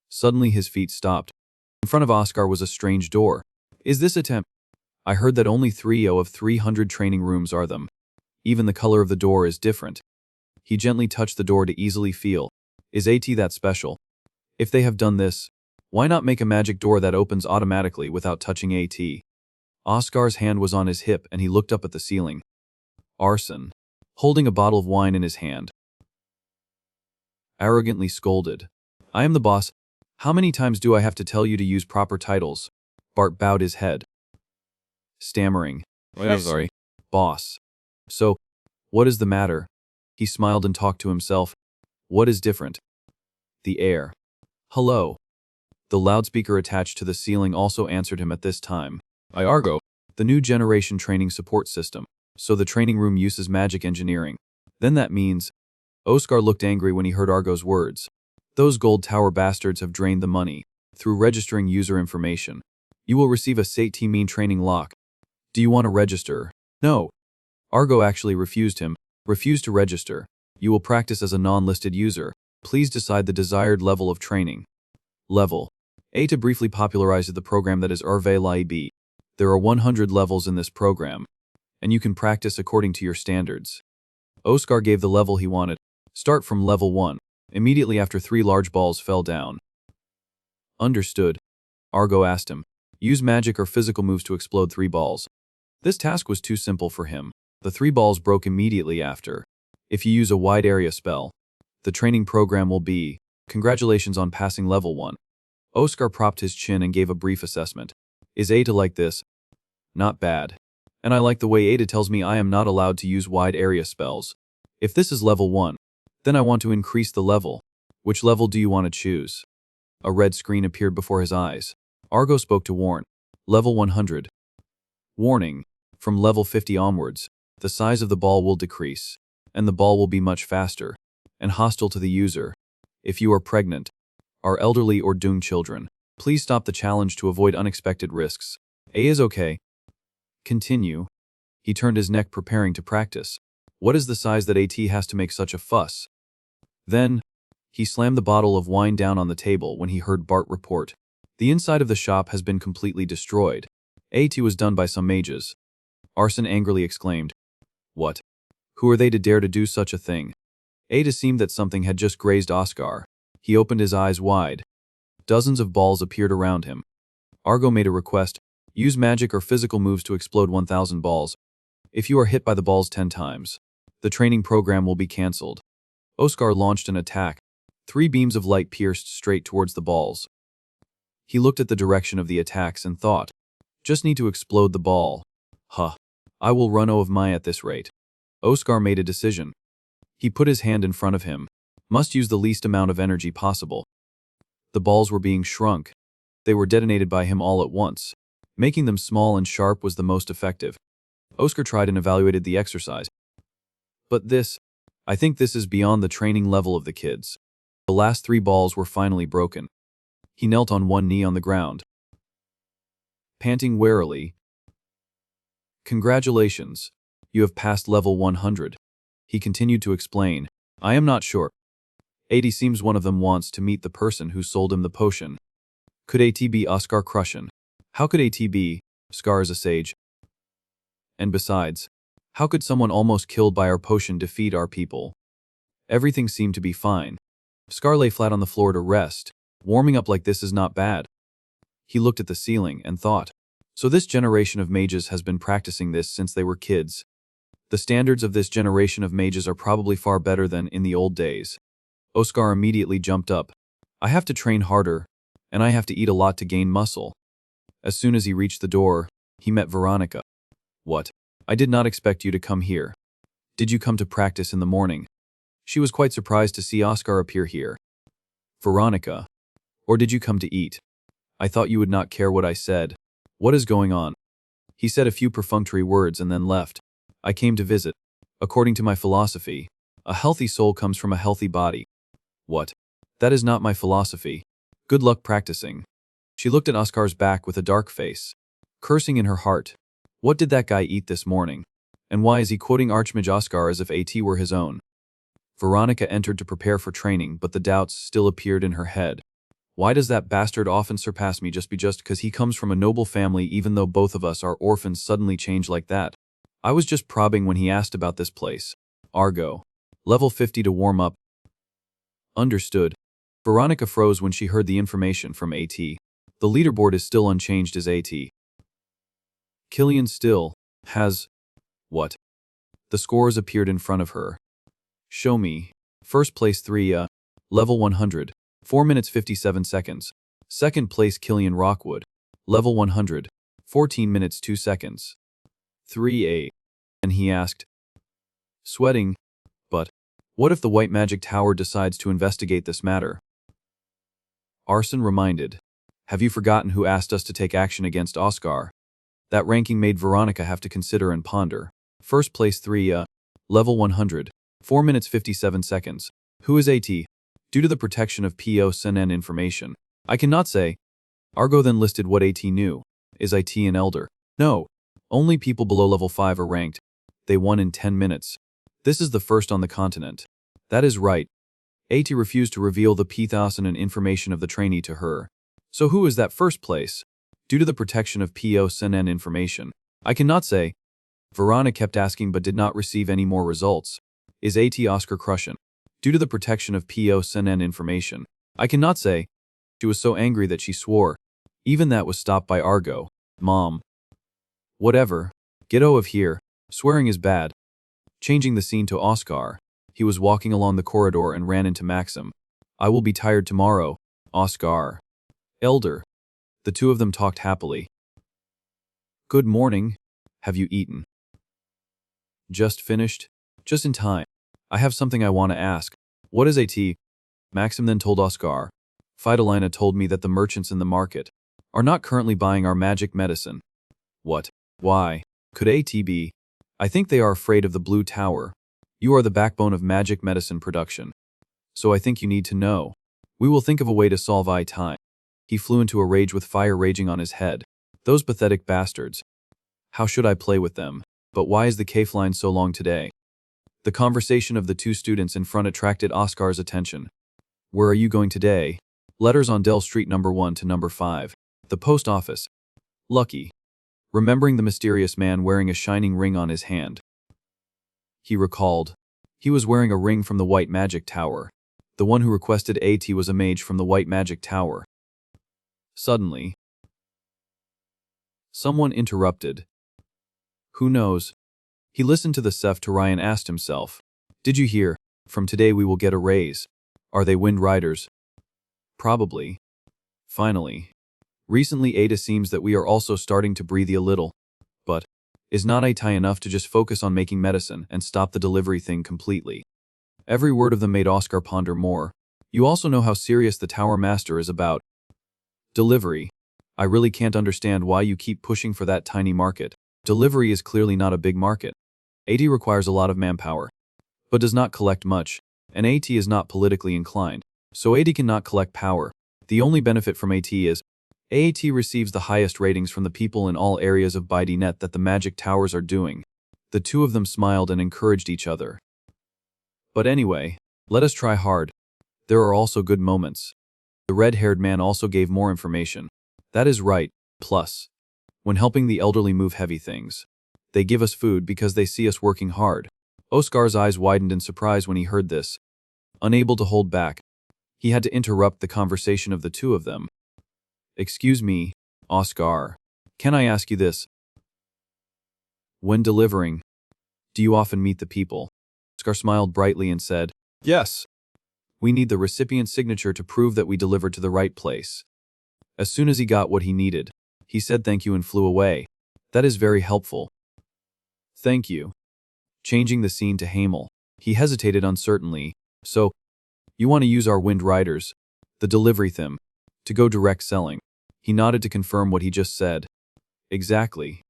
Suddenly his feet stopped. In front of Oscar was a strange door. Is this a temp? I heard that only 3 of 300 training rooms are them. Even the color of the door is different. He gently touched the door to easily feel. Is AT that special? If they have done this, why not make a magic door that opens automatically without touching AT? Oscar's hand was on his hip and he looked up at the ceiling. Arson, holding a bottle of wine in his hand, arrogantly scolded. I am the boss. How many times do I have to tell you to use proper titles? Bart bowed his head, stammering. I'm sorry. Boss. So, what is the matter? He smiled and talked to himself. What is different? The air. Hello. The loudspeaker attached to the ceiling also answered him at this time. Argo. The new generation training support system. So the training room uses magic engineering. Then that means... Oscar looked angry when he heard Argo's words. Those gold tower bastards have drained the money. Through registering user information, you will receive a SAT-mean training lock. Do you want to register? No. Argo actually refused him. Refuse to register. You will practice as a non-listed user. Please decide the desired level of training. Level. A to briefly popularized the program that is RV. There are 100 levels in this program, and you can practice according to your standards. Oscar gave the level he wanted. Start from level 1. Immediately after 3 large balls fell down. Understood. Argo asked him. Use magic or physical moves to explode 3 balls. This task was too simple for him. The 3 balls broke immediately after. If you use a wide area spell, the training program will be, congratulations on passing level 1. Oscar propped his chin and gave a brief assessment. Is Ada like this? Not bad. And I like the way Ada tells me I am not allowed to use wide area spells. If this is level 1, then I want to increase the level. Which level do you want to choose? A red screen appeared before his eyes. Argo spoke to Warn. Level 100. Warning. From level 50 onwards, the size of the ball will decrease, and the ball will be much faster and hostile to the user. If you are pregnant, are elderly or doomed children, please stop the challenge to avoid unexpected risks. A is okay. Continue. He turned his neck preparing to practice. What is the size that AT has to make such a fuss? Then, he slammed the bottle of wine down on the table when he heard Bart report. The inside of the shop has been completely destroyed. AT was done by some mages. Arson angrily exclaimed. What? Who are they to dare to do such a thing? Ada seemed that something had just grazed Oscar. He opened his eyes wide. Dozens of balls appeared around him. Argo made a request. Use magic or physical moves to explode 1,000 balls. If you are hit by the balls 10 times, the training program will be cancelled. Oscar launched an attack. 3 beams of light pierced straight towards the balls. He looked at the direction of the attacks and thought, just need to explode the ball. I will run of my at this rate. Oscar made a decision. He put his hand in front of him. Must use the least amount of energy possible. The balls were being shrunk. They were detonated by him all at once. Making them small and sharp was the most effective. Oscar tried and evaluated the exercise. But I think this is beyond the training level of the kids. The last 3 balls were finally broken. He knelt on one knee on the ground. Panting warily. Congratulations. You have passed level 100. He continued to explain. I am not sure. AT seems one of them wants to meet the person who sold him the potion. Could AT be Oscar Crushin? How could AT be? Scar is a sage. And besides, how could someone almost killed by our potion defeat our people? Everything seemed to be fine. Scar lay flat on the floor to rest. Warming up like this is not bad. He looked at the ceiling and thought, so this generation of mages has been practicing this since they were kids. The standards of this generation of mages are probably far better than in the old days. Oscar immediately jumped up. I have to train harder, and I have to eat a lot to gain muscle. As soon as he reached the door, he met Veronica. What? I did not expect you to come here. Did you come to practice in the morning? She was quite surprised to see Oscar appear here. Veronica. Or did you come to eat? I thought you would not care what I said. What is going on? He said a few perfunctory words and then left. I came to visit. According to my philosophy, a healthy soul comes from a healthy body. What? That is not my philosophy. Good luck practicing. She looked at Oscar's back with a dark face, cursing in her heart. What did that guy eat this morning? And why is he quoting Archmage Oscar as if AT were his own? Veronica entered to prepare for training, but the doubts still appeared in her head. Why does that bastard often surpass me just because he comes from a noble family even though both of us are orphans suddenly change like that? I was just probing when he asked about this place. Argo. Level 50 to warm up. Understood. Veronica froze when she heard the information from AT. The leaderboard is still unchanged as AT. Killian still has... What? The scores appeared in front of her. Show me. First place 3, level 100, 4 minutes 57 seconds. Second place Killian Rockwood, level 100, 14 minutes 2 seconds. 3A. And he asked, sweating, but what if the White Magic Tower decides to investigate this matter? Arson reminded, have you forgotten who asked us to take action against Oscar? That ranking made Veronica have to consider and ponder. First place 3, level 100, 4 minutes 57 seconds. Who is AT? Due to the protection of POSNN information, I cannot say. Argo then listed what AT knew. Is IT an elder? No. Only people below level 5 are ranked. They won in 10 minutes. This is the first on the continent. That is right. AT refused to reveal the P1000 and information of the trainee to her. So who is that first place? Due to the protection of P1000 information, I cannot say. Verona kept asking but did not receive any more results. Is AT Oscar Crushin? Due to the protection of P1000 information, I cannot say. She was so angry that she swore. Even that was stopped by Argo. Mom. Whatever. Get out of here. Swearing is bad. Changing the scene to Oscar. He was walking along the corridor and ran into Maxim. I will be tired tomorrow, Oscar. Elder. The two of them talked happily. Good morning. Have you eaten? Just finished? Just in time. I have something I want to ask. What is AT? Maxim then told Oscar. Fidalina told me that the merchants in the market are not currently buying our magic medicine. What? Why? Could AT be? I think they are afraid of the Blue Tower. You are the backbone of magic medicine production. So I think you need to know. We will think of a way to solve time. He flew into a rage with fire raging on his head. Those pathetic bastards. How should I play with them? But why is the cave line so long today? The conversation of the two students in front attracted Oscar's attention. Where are you going today? Letters on Dell Street number 1 to number 5. The post office. Lucky. Remembering the mysterious man wearing a shining ring on his hand. He recalled. He was wearing a ring from the White Magic Tower. The one who requested AT was a mage from the White Magic Tower. Suddenly, someone interrupted. Who knows? He listened to the Seth to Ryan asked himself. Did you hear? From today we will get a raise. Are they Wind Riders? Probably. Finally. Recently it seems that we are also starting to breathe a little. But, is not it enough to just focus on making medicine and stop the delivery thing completely? Every word of them made Oscar ponder more. You also know how serious the Tower Master is about delivery. I really can't understand why you keep pushing for that tiny market. Delivery is clearly not a big market. AT requires a lot of manpower, but does not collect much, and AT is not politically inclined, so AT cannot collect power. The only benefit from AT is AT receives the highest ratings from the people in all areas of BiDNet that the Magic Towers are doing. The two of them smiled and encouraged each other. But anyway, let us try hard. There are also good moments. The red-haired man also gave more information. That is right. Plus, when helping the elderly move heavy things, they give us food because they see us working hard. Oscar's eyes widened in surprise when he heard this. Unable to hold back, he had to interrupt the conversation of the two of them. Excuse me, Oscar. Can I ask you this? When delivering, do you often meet the people? Oscar smiled brightly and said, Yes. We need the recipient's signature to prove that we delivered to the right place. As soon as he got what he needed, he said thank you and flew away. That is very helpful. Thank you. Changing the scene to Hamel, he hesitated uncertainly. So, you want to use our Wind Riders, the delivery thing, to go direct selling? He nodded to confirm what he just said. Exactly.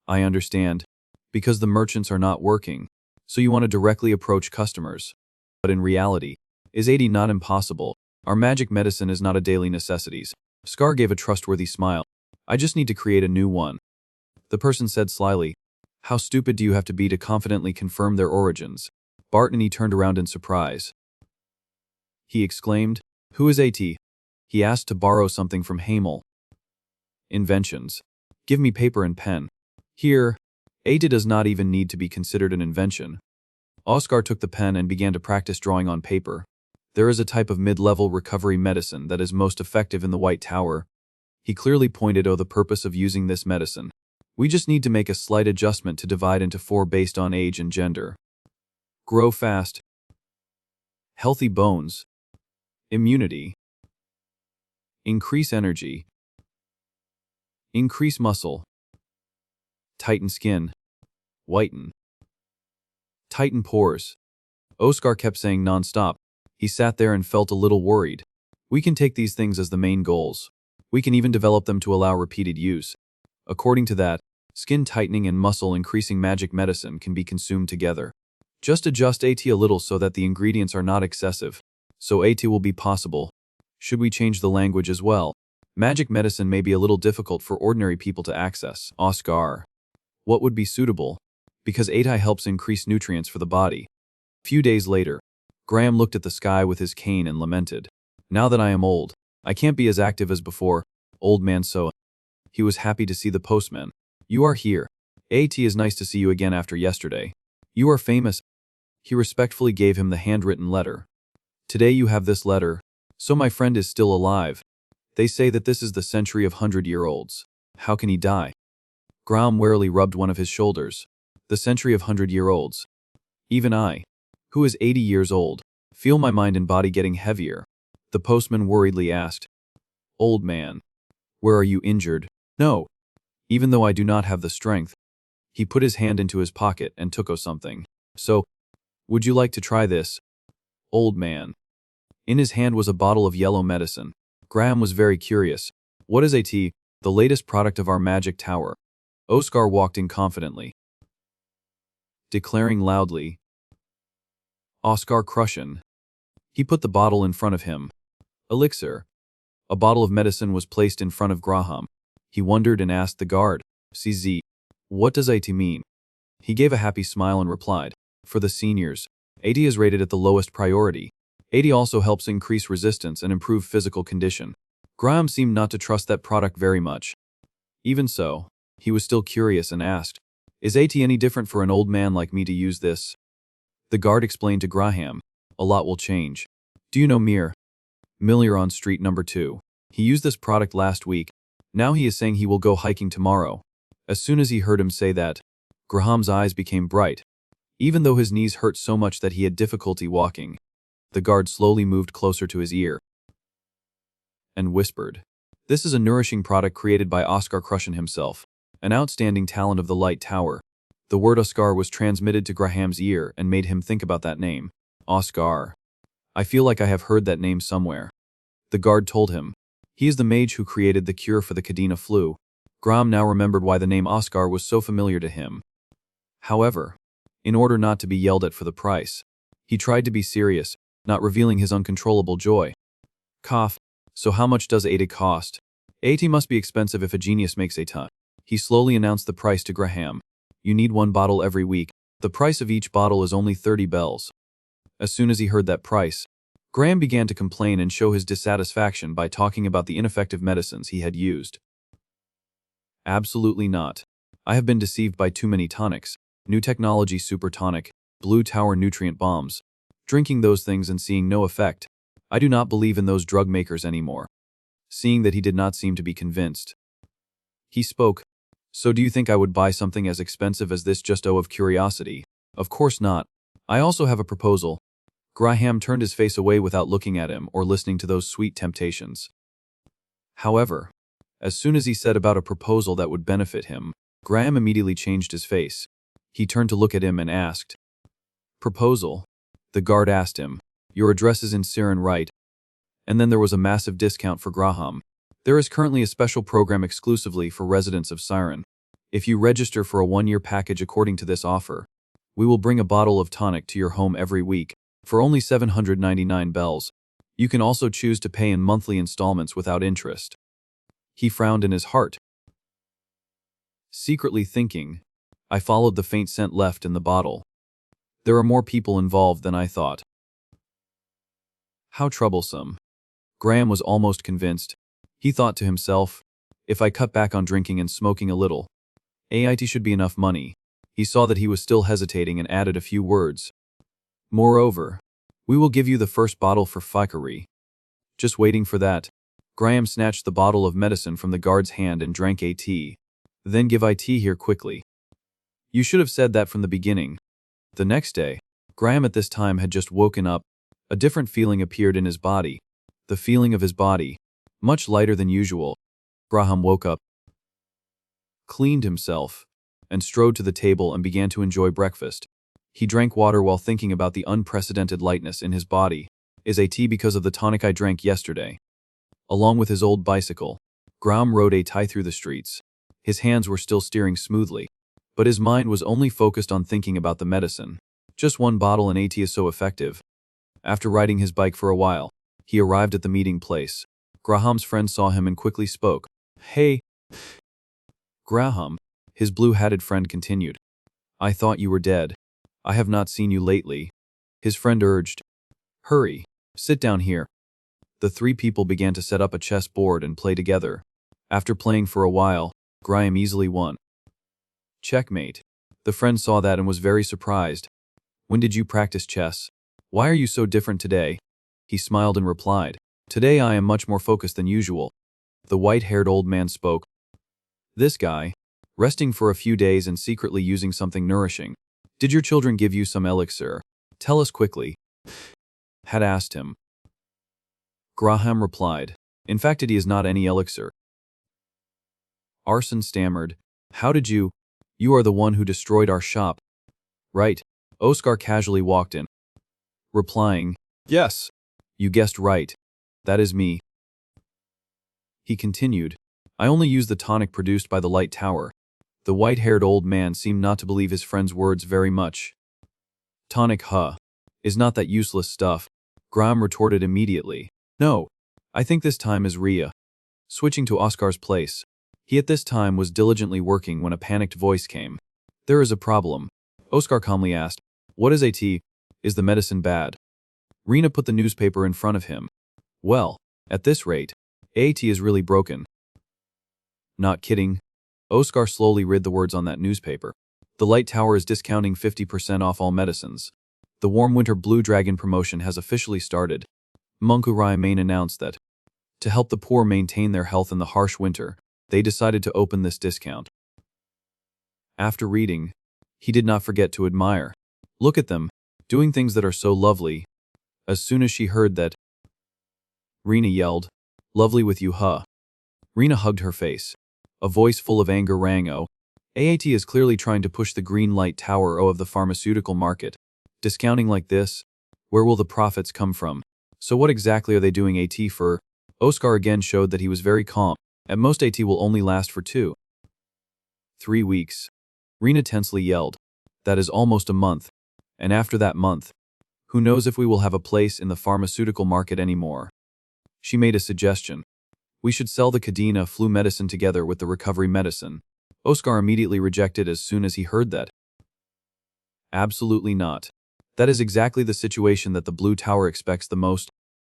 I understand. Because the merchants are not working, so you want to directly approach customers. But in reality, is AD not impossible? Our magic medicine is not a daily necessities. Scar gave a trustworthy smile. I just need to create a new one. The person said slyly, How stupid do you have to be to confidently confirm their origins? Bartney turned around in surprise. He exclaimed, Who is AT? He asked to borrow something from Hamel. Inventions. Give me paper and pen. Here, AT does not even need to be considered an invention. Oscar took the pen and began to practice drawing on paper. There is a type of mid-level recovery medicine that is most effective in the White Tower. He clearly pointed out the purpose of using this medicine. We just need to make a slight adjustment to divide into 4 based on age and gender. Grow fast. Healthy bones. Immunity. Increase energy. Increase muscle. Tighten skin. Whiten. Tighten pores. Oscar kept saying non-stop. He sat there and felt a little worried. We can take these things as the main goals. We can even develop them to allow repeated use. According to that, skin tightening and muscle increasing magic medicine can be consumed together. Just adjust AT a little so that the ingredients are not excessive. So AT will be possible. Should we change the language as well? Magic medicine may be a little difficult for ordinary people to access. Oscar. What would be suitable? because AT helps increase nutrients for the body. A few days later, Graham looked at the sky with his cane and lamented. Now that I am old, I can't be as active as before, old man so. He was happy to see the postman. You are here. AT is nice to see you again after yesterday. You are famous. He respectfully gave him the handwritten letter. Today you have this letter, so my friend is still alive. They say that this is the century of 100-year-olds. How can he die? Graham warily rubbed one of his shoulders. The century of 100-year-olds. Even I, who is 80 years old, feel my mind and body getting heavier. The postman worriedly asked, Old man, where are you injured? No. Even though I do not have the strength. He put his hand into his pocket and took something. So, would you like to try this? Old man. In his hand was a bottle of yellow medicine. Graham was very curious. What is AT, the latest product of our magic tower? Oscar walked in confidently, declaring loudly, Oscar Crushin. He put the bottle in front of him. Elixir. A bottle of medicine was placed in front of Graham. He wondered and asked the guard, CZ, what does AT mean? He gave a happy smile and replied, for the seniors, AT is rated at the lowest priority. AT also helps increase resistance and improve physical condition. Graham seemed not to trust that product very much. Even so, he was still curious and asked, is AT any different for an old man like me to use this? The guard explained to Graham, a lot will change. Do you know Miller on street number 2? He used this product last week. Now he is saying he will go hiking tomorrow. As soon as he heard him say that, Graham's eyes became bright. Even though his knees hurt so much that he had difficulty walking, the guard slowly moved closer to his ear and whispered, this is a nourishing product created by Oscar Crushin himself, an outstanding talent of the Light Tower. The word Oscar was transmitted to Graham's ear and made him think about that name. Oscar. I feel like I have heard that name somewhere. The guard told him. He is the mage who created the cure for the Cadena flu. Graham now remembered why the name Oscar was so familiar to him. However, in order not to be yelled at for the price, he tried to be serious, not revealing his uncontrollable joy. Cough. So how much does AT cost? AT must be expensive if a genius makes a ton. He slowly announced the price to Graham. You need 1 bottle every week. The price of each bottle is only 30 bells. As soon as he heard that price, Graham began to complain and show his dissatisfaction by talking about the ineffective medicines he had used. Absolutely not. I have been deceived by too many tonics. New technology super tonic, blue tower nutrient bombs. Drinking those things and seeing no effect. I do not believe in those drug makers anymore. Seeing that he did not seem to be convinced, he spoke. So do you think I would buy something as expensive as this just out of curiosity? Of course not. I also have a proposal. Graham turned his face away without looking at him or listening to those sweet temptations. However, as soon as he said about a proposal that would benefit him, Graham immediately changed his face. He turned to look at him and asked, Proposal? The guard asked him, Your address is in Siren, right? And then there was a massive discount for Graham. There is currently a special program exclusively for residents of Siren. If you register for a 1-year package according to this offer, we will bring a bottle of tonic to your home every week for only 799 bells. You can also choose to pay in monthly installments without interest. He frowned in his heart, secretly thinking, I followed the faint scent left in the bottle. There are more people involved than I thought. How troublesome. Graham was almost convinced. He thought to himself, if I cut back on drinking and smoking a little, it should be enough money. He saw that he was still hesitating and added a few words. Moreover, we will give you the first bottle for Fikari. Just waiting for that, Graham snatched the bottle of medicine from the guard's hand and drank AT. Then give IT here quickly. You should have said that from the beginning. The next day, Graham at this time had just woken up. A different feeling appeared in his body. The feeling of his body, much lighter than usual. Graham woke up, cleaned himself, and strode to the table and began to enjoy breakfast. He drank water while thinking about the unprecedented lightness in his body. Is AT because of the tonic I drank yesterday? Along with his old bicycle, Graham rode AT through the streets. His hands were still steering smoothly, but his mind was only focused on thinking about the medicine. Just 1 bottle and AT is so effective. After riding his bike for a while, he arrived at the meeting place. Graham's friend saw him and quickly spoke. Hey, Graham, his blue-hatted friend continued. I thought you were dead. I have not seen you lately. His friend urged. Hurry. Sit down here. The three people began to set up a chess board and play together. After playing for a while, Graham easily won. Checkmate. The friend saw that and was very surprised. When did you practice chess? Why are you so different today? He smiled and replied. Today I am much more focused than usual. The white-haired old man spoke. This guy, resting for a few days and secretly using something nourishing. Did your children give you some elixir? Tell us quickly. Had asked him. Graham replied. In fact, it is not any elixir. Arson stammered. How did you? You are the one who destroyed our shop. Right. Oscar casually walked in, replying, Yes. You guessed right. That is me. He continued, I only use the tonic produced by the light tower. The white-haired old man seemed not to believe his friend's words very much. Tonic, huh? Is not that useless stuff? Graham retorted immediately. No. I think this time is Rhea. Switching to Oscar's place. He at this time was diligently working when a panicked voice came. There is a problem. Oscar calmly asked, What is AT? Is the medicine bad? Rena put the newspaper in front of him. Well, at this rate, AT is really broken. Not kidding. Oscar slowly read the words on that newspaper. The Light Tower is discounting 50% off all medicines. The Warm Winter Blue Dragon promotion has officially started. Manga Main announced that, to help the poor maintain their health in the harsh winter, they decided to open this discount. After reading, he did not forget to admire. Look at them, doing things that are so lovely. As soon as she heard that, Rena yelled, Lovely with you, huh? Rena hugged her face. A voice full of anger rang. AAT is clearly trying to push the green light tower of the pharmaceutical market. Discounting like this? Where will the profits come from? So what exactly are they doing AT for? Oscar again showed that he was very calm. At most AT will only last for 2-3 weeks. Rena tensely yelled. That is almost a month. And after that month, who knows if we will have a place in the pharmaceutical market anymore. She made a suggestion. We should sell the Cadena flu medicine together with the recovery medicine. Oscar immediately rejected as soon as he heard that. Absolutely not. That is exactly the situation that the Blue Tower expects the most.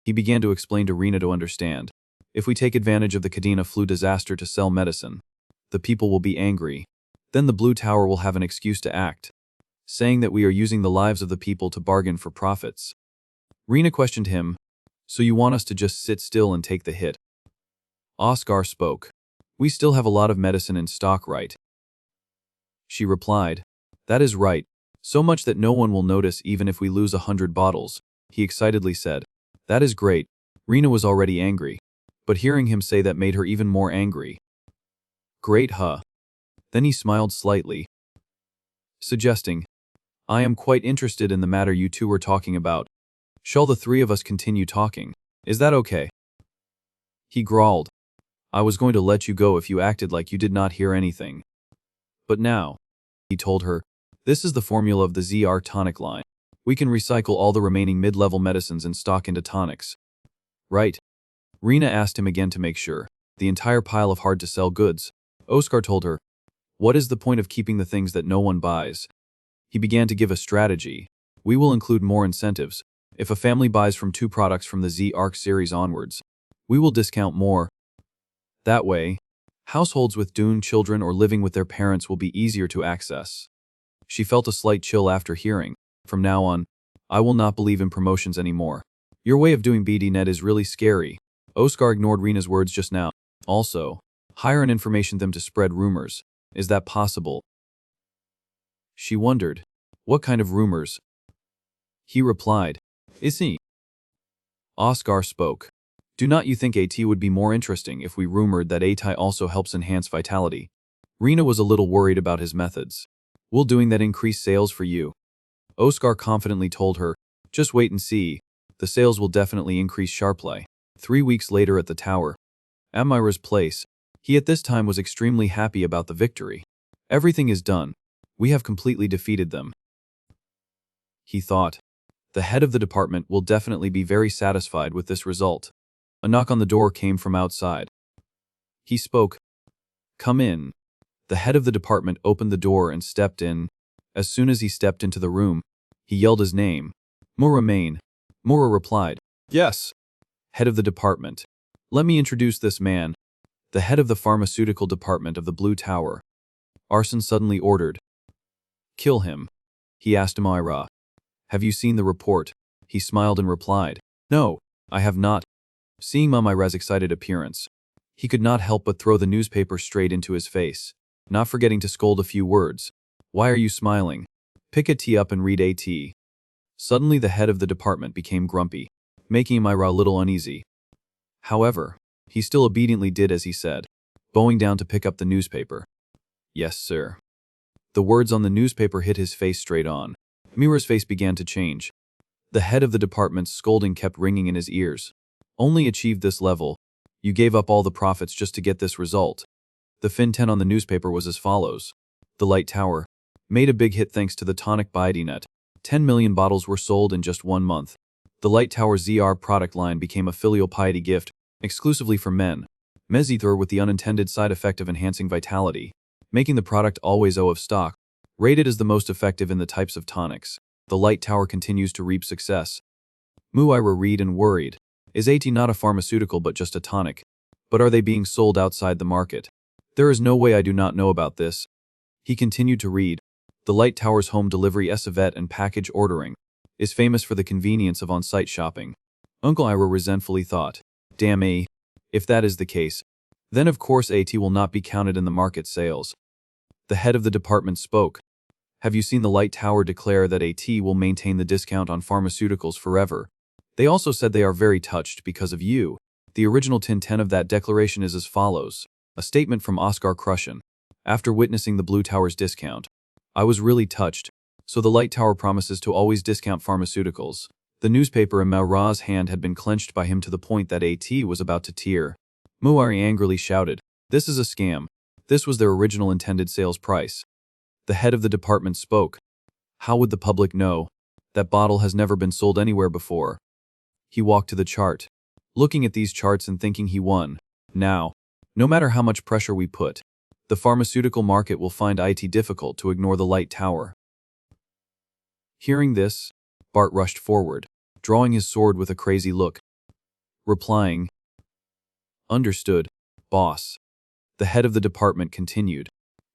He began to explain to Rena to understand. If we take advantage of the Cadena flu disaster to sell medicine, the people will be angry. Then the Blue Tower will have an excuse to act, saying that we are using the lives of the people to bargain for profits. Rena questioned him, So you want us to just sit still and take the hit? Oscar spoke. We still have a lot of medicine in stock, right? She replied. That is right. So much that no one will notice even if we lose 100 bottles, he excitedly said. That is great. Rena was already angry, but hearing him say that made her even more angry. Great, huh? Then he smiled slightly, suggesting, I am quite interested in the matter you two were talking about. Shall the three of us continue talking? Is that okay? He growled. I was going to let you go if you acted like you did not hear anything. But now, he told her, this is the formula of the ZR tonic line. We can recycle all the remaining mid-level medicines in stock into tonics. Right? Rena asked him again to make sure. The entire pile of hard-to-sell goods. Oscar told her, What is the point of keeping the things that no one buys? He began to give a strategy. We will include more incentives. If a family buys from 2 products from the Z Arc series onwards, we will discount more. That way, households with Dune children or living with their parents will be easier to access. She felt a slight chill after hearing. From now on, I will not believe in promotions anymore. Your way of doing BD-net is really scary. Oscar ignored Rena's words just now. Also, hire an information them to spread rumors. Is that possible? She wondered. What kind of rumors? He replied. Is he? Oscar spoke. Do not you think AT would be more interesting if we rumored that AT also helps enhance vitality? Rena was a little worried about his methods. Will doing that increase sales for you? Oscar confidently told her, just wait and see. The sales will definitely increase sharply. 3 weeks later at the tower, Amira's place, he at this time was extremely happy about the victory. Everything is done. We have completely defeated them. He thought. The head of the department will definitely be very satisfied with this result. A knock on the door came from outside. He spoke. Come in. The head of the department opened the door and stepped in. As soon as he stepped into the room, he yelled his name. Mura Main. Mura replied, "Yes, head of the department. Let me introduce this man, the head of the pharmaceutical department of the Blue Tower." Arson suddenly ordered, "Kill him." He asked Amira, "Have you seen the report?" He smiled and replied, "No, I have not." Seeing Amira's excited appearance, he could not help but throw the newspaper straight into his face, not forgetting to scold a few words. "Why are you smiling? Pick a tea up and read AT." Suddenly the head of the department became grumpy, making Amira a little uneasy. However, he still obediently did as he said, bowing down to pick up the newspaper. "Yes, sir." The words on the newspaper hit his face straight on. Mira's face began to change. The head of the department's scolding kept ringing in his ears. "Only achieved this level. You gave up all the profits just to get this result." The fin 10 on the newspaper was as follows. The Light Tower made a big hit thanks to the tonic Biotinet. 10 million bottles were sold in just 1 month. The Light Tower ZR product line became a filial piety gift, exclusively for men. Mesether with the unintended side effect of enhancing vitality, making the product always out of stock. Rated as the most effective in the types of tonics, the Light Tower continues to reap success. Muira read and worried. Is AT not a pharmaceutical but just a tonic? But are they being sold outside the market? There is no way I do not know about this. He continued to read. The Light Tower's home delivery SAVET and package ordering is famous for the convenience of on-site shopping. Uncle Ira resentfully thought, "Damn A. If that is the case, then of course AT will not be counted in the market sales." The head of the department spoke. "Have you seen the Light Tower declare that AT will maintain the discount on pharmaceuticals forever? They also said they are very touched because of you." The original 10 of that declaration is as follows. A statement from Oscar Crushen. "After witnessing the Blue Tower's discount, I was really touched. So the Light Tower promises to always discount pharmaceuticals." The newspaper in Maura's hand had been clenched by him to the point that AT was about to tear. Muari angrily shouted, "This is a scam. This was their original intended sales price." The head of the department spoke. "How would the public know? That bottle has never been sold anywhere before." He walked to the chart, looking at these charts and thinking he won. Now, no matter how much pressure we put, the pharmaceutical market will find it difficult to ignore the Light Tower. Hearing this, Bart rushed forward, drawing his sword with a crazy look, replying, "Understood, boss." The head of the department continued,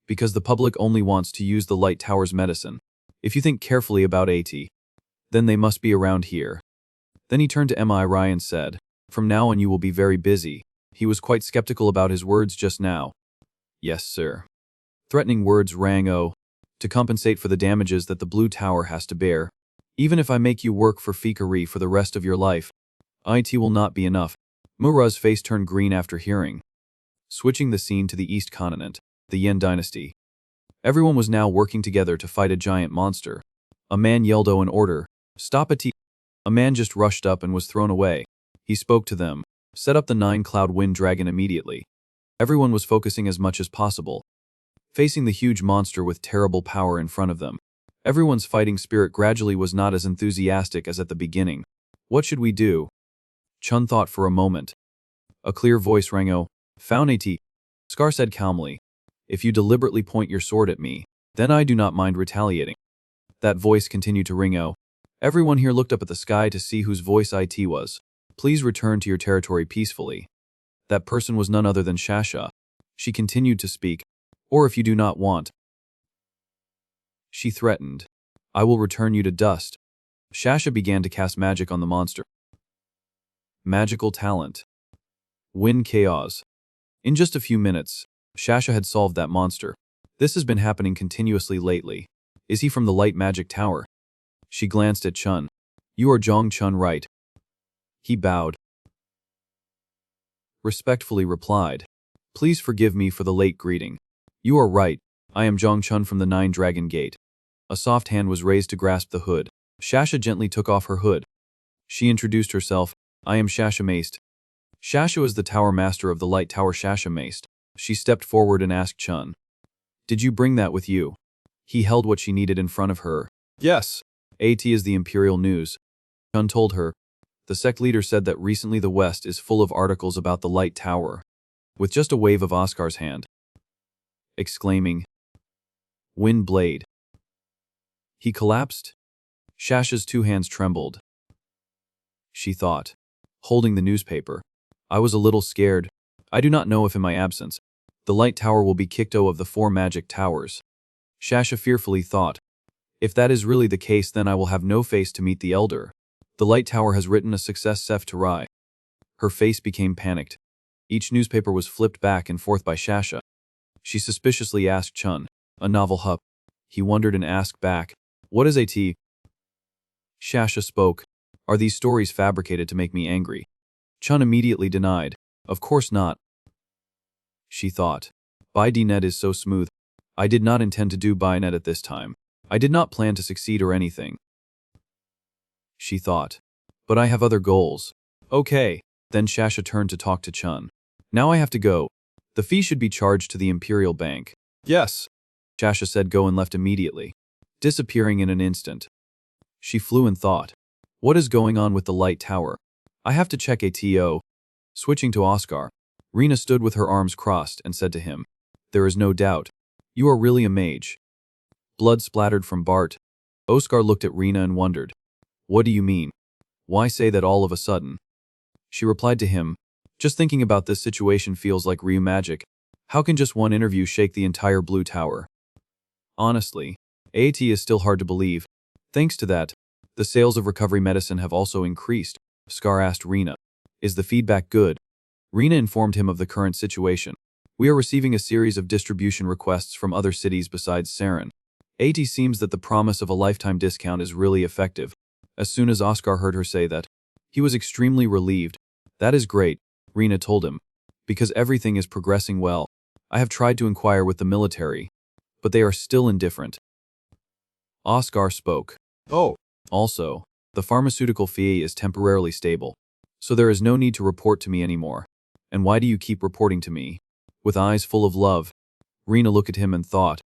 "Because the public only wants to use the Light Tower's medicine. If you think carefully about AT, then they must be around here." Then he turned to MI and said, "From now on you will be very busy." He was quite skeptical about his words just now. "Yes, sir." Threatening words rang to compensate for the damages that the Blue Tower has to bear. "Even if I make you work for Fikari for the rest of your life, it will not be enough." Mura's face turned green after hearing. Switching the scene to the East Continent, the Yen dynasty. Everyone was now working together to fight a giant monster. A man yelled an order, "Stop it!" A man just rushed up and was thrown away. He spoke to them, "Set up the 9-cloud wind dragon immediately." Everyone was focusing as much as possible, facing the huge monster with terrible power in front of them. Everyone's fighting spirit gradually was not as enthusiastic as at the beginning. "What should we do?" Chun thought for a moment. A clear voice rang "Found AT." Scar said calmly, "If you deliberately point your sword at me, then I do not mind retaliating." That voice continued to ring Everyone here looked up at the sky to see whose voice it was. "Please return to your territory peacefully." That person was none other than Shasha. She continued to speak. "Or if you do not want," she threatened, "I will return you to dust." Shasha began to cast magic on the monster. Magical talent. Wind chaos. In just a few minutes, Shasha had solved that monster. This has been happening continuously lately. Is he from the Light Magic Tower? She glanced at Chun. "You are Zhong Chun, right?" He bowed. Respectfully replied, "Please forgive me for the late greeting. You are right, I am Zhong Chun from the 9-Dragon Gate." A soft hand was raised to grasp the hood. Shasha gently took off her hood. She introduced herself, "I am Shasha Maest." Shasha was the tower master of the Light Tower. Shasha Maest. She stepped forward and asked Chun, "Did you bring that with you?" He held what she needed in front of her. "Yes. AT is the Imperial News." Chun told her. The sect leader said that recently the West is full of articles about the Light Tower. With just a wave of Oscar's hand, exclaiming, "Wind Blade." He collapsed? Shasha's two hands trembled. She thought, holding the newspaper. I was a little scared. I do not know if in my absence, the light tower will be kicked out of the 4 magic towers. Shasha fearfully thought, if that is really the case, then I will have no face to meet the elder. The light tower has written a success Sef to Rai. Her face became panicked. Each newspaper was flipped back and forth by Shasha. She suspiciously asked Chun, a novel hup. He wondered and asked back, what is AT? Shasha spoke, are these stories fabricated to make me angry? Chun immediately denied, of course not. She thought, Baidinet is so smooth. I did not intend to do Bainet at this time. I did not plan to succeed or anything. She thought, but I have other goals. Okay, then Shasha turned to talk to Chun. Now I have to go. The fee should be charged to the Imperial Bank. Yes. Shasha said go and left immediately, disappearing in an instant. She flew and thought, what is going on with the light tower? I have to check ATO. Switching to Oscar, Rena stood with her arms crossed and said to him, there is no doubt. You are really a mage. Blood splattered from Bart. Oscar looked at Rena and wondered, what do you mean? Why say that all of a sudden? She replied to him, just thinking about this situation feels like Ryu magic. How can just one interview shake the entire Blue Tower? Honestly, AT is still hard to believe. Thanks to that, the sales of recovery medicine have also increased. Scar asked Rena, is the feedback good? Rena informed him of the current situation. We are receiving a series of distribution requests from other cities besides Sarin. AT seems that the promise of a lifetime discount is really effective. As soon as Oscar heard her say that, he was extremely relieved. That is great, Rena told him, because everything is progressing well. I have tried to inquire with the military, but they are still indifferent. Oscar spoke. Oh. Also, the pharmaceutical fee is temporarily stable, so there is no need to report to me anymore. And why do you keep reporting to me? With eyes full of love, Rena looked at him and thought,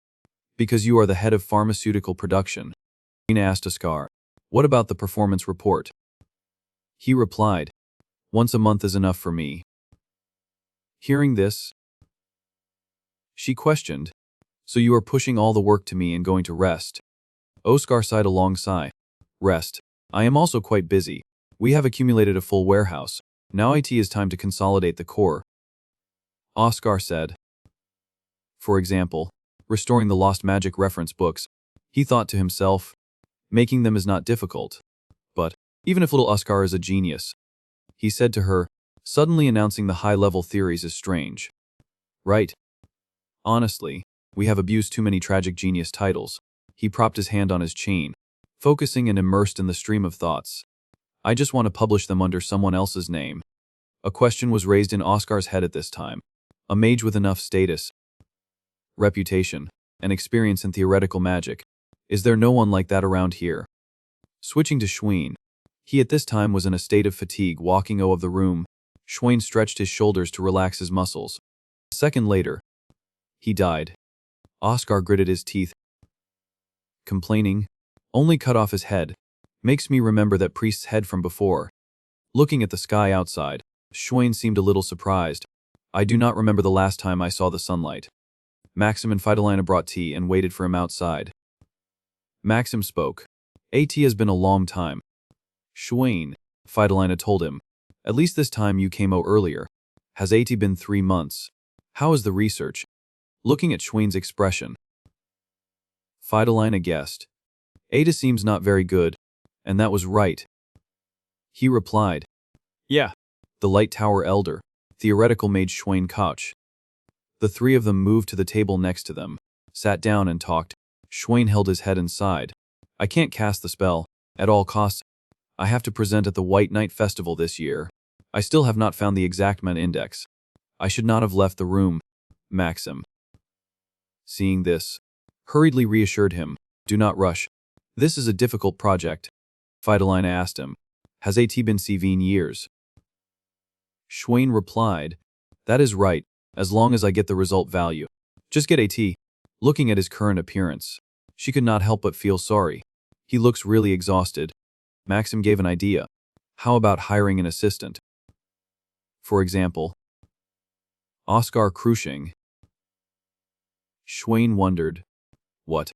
because you are the head of pharmaceutical production. Rena asked Oscar, what about the performance report? He replied, once a month is enough for me. Hearing this, she questioned, so you are pushing all the work to me and going to rest? Oscar sighed a long sigh. Rest. I am also quite busy. We have accumulated a full warehouse. Now it is time to consolidate the core. Oscar said. For example, restoring the lost magic reference books. He thought to himself, making them is not difficult. But, even if little Oscar is a genius, he said to her, suddenly announcing the high-level theories is strange. Right. Honestly, we have abused too many tragic genius titles. He propped his hand on his chain, focusing and immersed in the stream of thoughts. I just want to publish them under someone else's name. A question was raised in Oscar's head at this time. A mage with enough status, reputation, and experience in theoretical magic. Is there no one like that around here? Switching to Schween. He at this time was in a state of fatigue walking out of the room. Schween stretched his shoulders to relax his muscles. A second later, he died. Oscar gritted his teeth, complaining, only cut off his head. Makes me remember that priest's head from before. Looking at the sky outside, Schween seemed a little surprised. I do not remember the last time I saw the sunlight. Maxim and Fidelina brought tea and waited for him outside. Maxim spoke. AT has been a long time. Schween, Fidelina told him. At least this time you came out earlier. Has AT been 3 months? How is the research? Looking at Schween's expression, Fidelina guessed. Ada seems not very good, and that was right. He replied. Yeah. The Light Tower Elder, theoretical mage Schween Koch. The three of them moved to the table next to them, sat down and talked. Schween held his head and sighed. I can't cast the spell, at all costs. I have to present at the White Night Festival this year. I still have not found the exact man index. I should not have left the room. Maxim, seeing this, hurriedly reassured him. Do not rush. This is a difficult project. Fidelina asked him. Has AT been 7 years? Schween replied. That is right, as long as I get the result value. Just get AT. Looking at his current appearance, she could not help but feel sorry. He looks really exhausted. Maxim gave an idea. How about hiring an assistant? For example, Oscar Crushing. Schween wondered. What?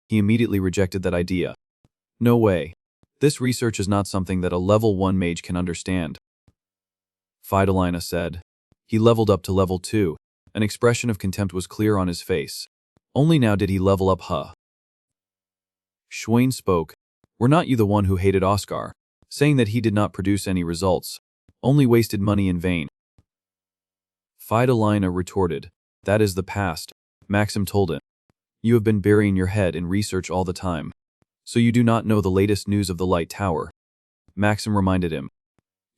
He immediately rejected that idea. No way. This research is not something that a level 1 mage can understand. Fidalina said. He leveled up to level 2. An expression of contempt was clear on his face. Only now did he level up, huh? Schwain spoke. Were not you the one who hated Oscar, saying that he did not produce any results, only wasted money in vain? Fidalina retorted. That is the past, Maxim told him. You have been burying your head in research all the time, so you do not know the latest news of the Light Tower. Maxim reminded him.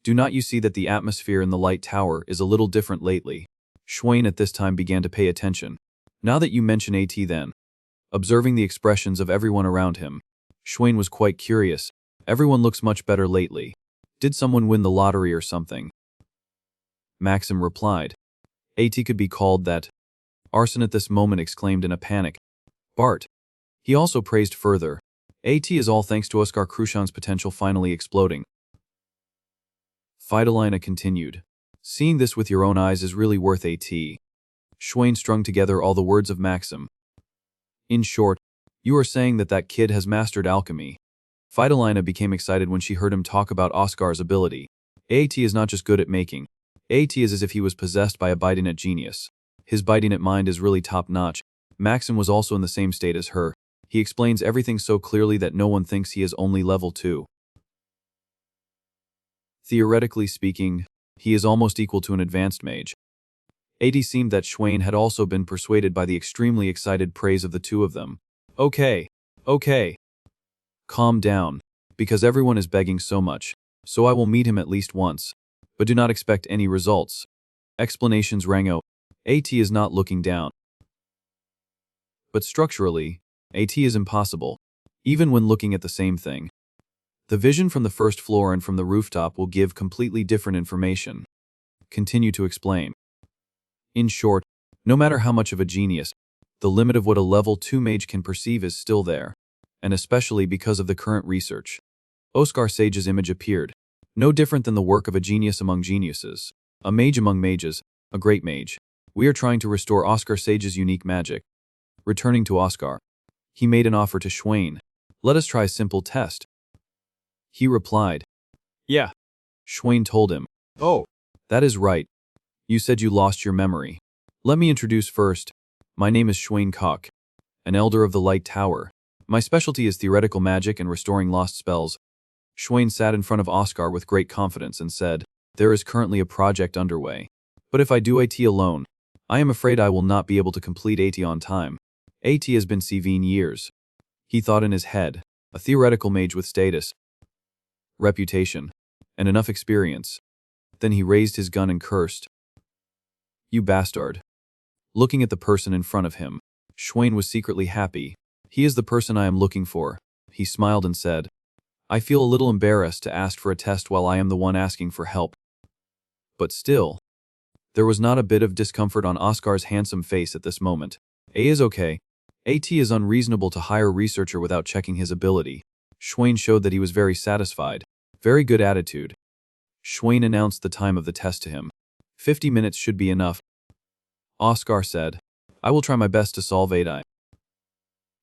Do not you see that the atmosphere in the Light Tower is a little different lately? Schwain at this time began to pay attention. Now that you mention AT then. Observing the expressions of everyone around him, Schwain was quite curious. Everyone looks much better lately. Did someone win the lottery or something? Maxim replied. AT could be called that. Arson at this moment exclaimed in a panic. Bart. He also praised further. AT is all thanks to Oscar Cruchon's potential finally exploding. Fidalina continued. Seeing this with your own eyes is really worth AT. Schwain strung together all the words of Maxim. In short, you are saying that that kid has mastered alchemy. Fidalina became excited when she heard him talk about Oscar's ability. AT is not just good at making. AT is as if he was possessed by a bitinate genius. His bitinate mind is really top-notch. Maxim was also in the same state as her. He explains everything so clearly that no one thinks he is only level 2. Theoretically speaking, he is almost equal to an advanced mage. AT seemed that Schwain had also been persuaded by the extremely excited praise of the two of them. Okay. Calm down, because everyone is begging so much, so I will meet him at least once, but do not expect any results. Explanations rang out. AT is not looking down. But structurally, AT is impossible, even when looking at the same thing. The vision from the first floor and from the rooftop will give completely different information. Continue to explain. In short, no matter how much of a genius, the limit of what a level 2 mage can perceive is still there, and especially because of the current research. Oscar Sage's image appeared, no different than the work of a genius among geniuses, a mage among mages, a great mage. We are trying to restore Oscar Sage's unique magic. Returning to Oscar, he made an offer to Schwain. Let us try a simple test. He replied. Yeah. Schwain told him. Oh, that is right. You said you lost your memory. Let me introduce first. My name is Schwain Koch, an elder of the Light Tower. My specialty is theoretical magic and restoring lost spells. Schwain sat in front of Oscar with great confidence and said, there is currently a project underway. But if I do AT alone, I am afraid I will not be able to complete AT on time. AT has been 7 years. He thought in his head, a theoretical mage with status, reputation, and enough experience. Then he raised his gun and cursed. You bastard. Looking at the person in front of him, Schwain was secretly happy. He is the person I am looking for. He smiled and said, I feel a little embarrassed to ask for a test while I am the one asking for help. But still, there was not a bit of discomfort on Oscar's handsome face at this moment. A is okay. AT is unreasonable to hire a researcher without checking his ability. Schwain showed that he was very satisfied. Very good attitude. Schwain announced the time of the test to him. 50 minutes should be enough. Oscar said, I will try my best to solve AT.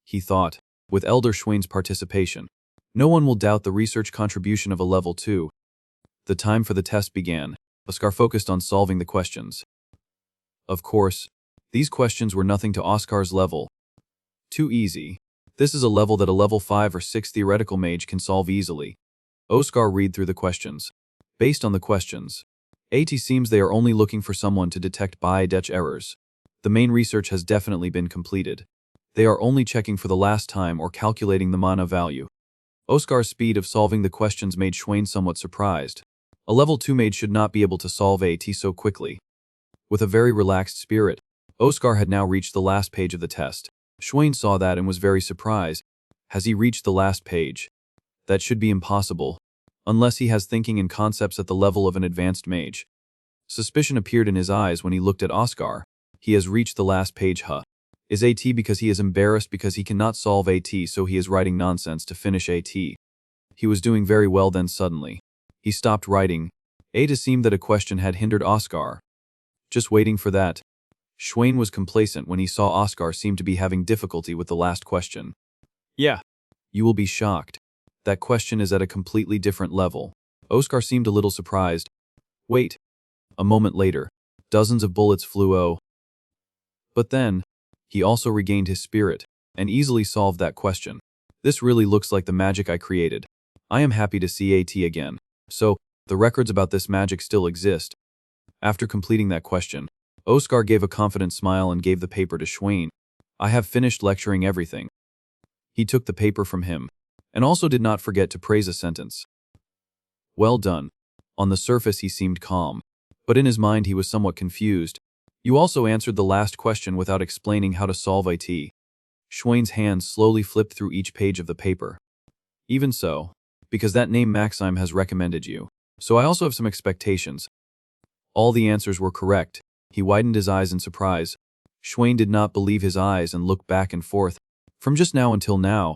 He thought, with Elder Schwain's participation, no one will doubt the research contribution of a level 2. The time for the test began. Oscar focused on solving the questions. Of course, these questions were nothing to Oscar's level. Too easy. This is a level that a level 5 or 6 theoretical mage can solve easily. Oscar read through the questions. Based on the questions, AT seems they are only looking for someone to detect Biodeck errors. The main research has definitely been completed. They are only checking for the last time or calculating the mana value. Oscar's speed of solving the questions made Schwain somewhat surprised. A level 2 mage should not be able to solve AT so quickly. With a very relaxed spirit, Oscar had now reached the last page of the test. Schwain saw that and was very surprised. Has he reached the last page? That should be impossible, unless he has thinking and concepts at the level of an advanced mage. Suspicion appeared in his eyes when he looked at Oscar. He has reached the last page, huh? Is AT because he is embarrassed because he cannot solve AT, so he is writing nonsense to finish AT? He was doing very well then suddenly. He stopped writing. It seemed that a question had hindered Oscar. Just waiting for that. Schwain was complacent when he saw Oscar seem to be having difficulty with the last question. Yeah. You will be shocked. That question is at a completely different level. Oscar seemed a little surprised. Wait. A moment later, dozens of bullets flew. But then, he also regained his spirit and easily solved that question. This really looks like the magic I created. I am happy to see AT again. So, the records about this magic still exist. After completing that question, Oscar gave a confident smile and gave the paper to Schwain. I have finished lecturing everything. He took the paper from him, and also did not forget to praise a sentence. Well done. On the surface he seemed calm, but in his mind he was somewhat confused. You also answered the last question without explaining how to solve it. Schwain's hands slowly flipped through each page of the paper. Even so, because that name Maxime has recommended you, so I also have some expectations. All the answers were correct. He widened his eyes in surprise. Schwain did not believe his eyes and looked back and forth. From just now until now,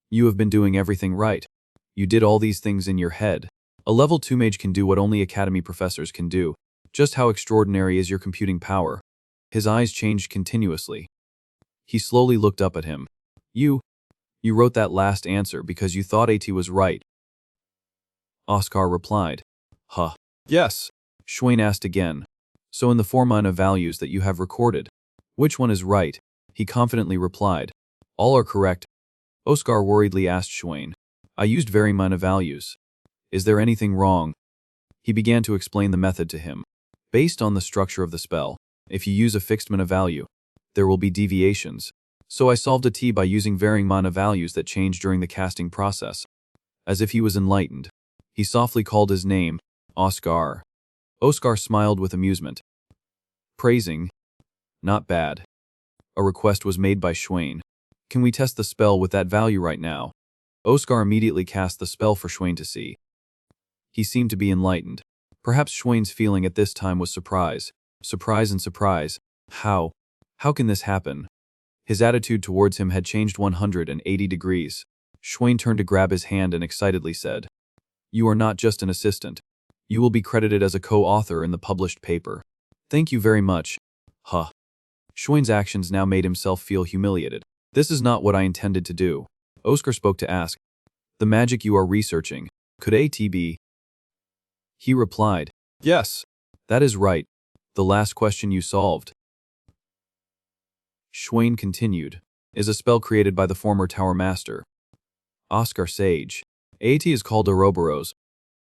you have been doing everything right. You did all these things in your head. A level 2 mage can do what only academy professors can do. Just how extraordinary is your computing power? His eyes changed continuously. He slowly looked up at him. You wrote that last answer because you thought AT was right. Oscar replied. Huh. Yes. Schwain asked again. So in the 4 mana values that you have recorded, which one is right? He confidently replied. All are correct. Oscar worriedly asked Schwain. I used very mana values. Is there anything wrong? He began to explain the method to him. Based on the structure of the spell, if you use a fixed mana value, there will be deviations. So I solved a T by using varying mana values that change during the casting process. As if he was enlightened, he softly called his name, Oscar. Oscar smiled with amusement. Praising. Not bad. A request was made by Schwain. Can we test the spell with that value right now? Oscar immediately cast the spell for Schwain to see. He seemed to be enlightened. Perhaps Schwain's feeling at this time was surprise. Surprise and surprise. How? How can this happen? His attitude towards him had changed 180 degrees. Schwain turned to grab his hand and excitedly said, You are not just an assistant. You will be credited as a co-author in the published paper. Thank you very much. Huh. Schwain's actions now made himself feel humiliated. This is not what I intended to do. Oscar spoke to ask, The magic you are researching, could AT be? He replied, Yes. That is right. The last question you solved. Schwain continued, Is a spell created by the former Tower Master. Oscar Sage. AT is called Ouroboros.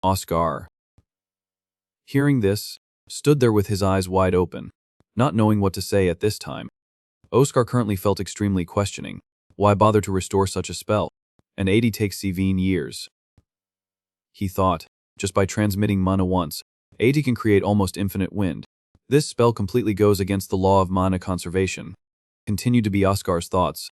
Oscar. Hearing this, stood there with his eyes wide open, not knowing what to say at this time. Oscar currently felt extremely questioning. Why bother to restore such a spell? And 80 takes 7 years. He thought, just by transmitting mana once, 80 can create almost infinite wind. This spell completely goes against the law of mana conservation. Continued to be Oscar's thoughts.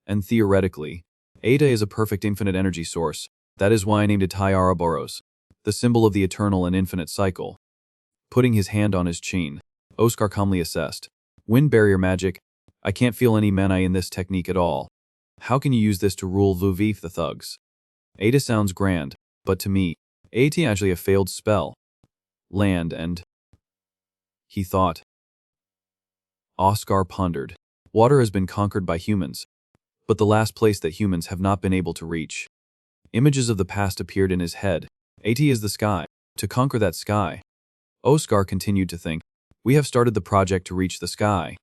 And theoretically, Ada is a perfect infinite energy source. That is why I named it Ouroboros, the symbol of the eternal and infinite cycle. Putting his hand on his chin, Oscar calmly assessed. Wind barrier magic. I can't feel any mana in this technique at all. How can you use this to rule Vuvif the thugs? Ada sounds grand, but to me, AT actually a failed spell. Land and... He thought. Oscar pondered. Water has been conquered by humans, but the last place that humans have not been able to reach. Images of the past appeared in his head. AT is the sky. To conquer that sky. Oscar continued to think. We have started the project to reach the sky.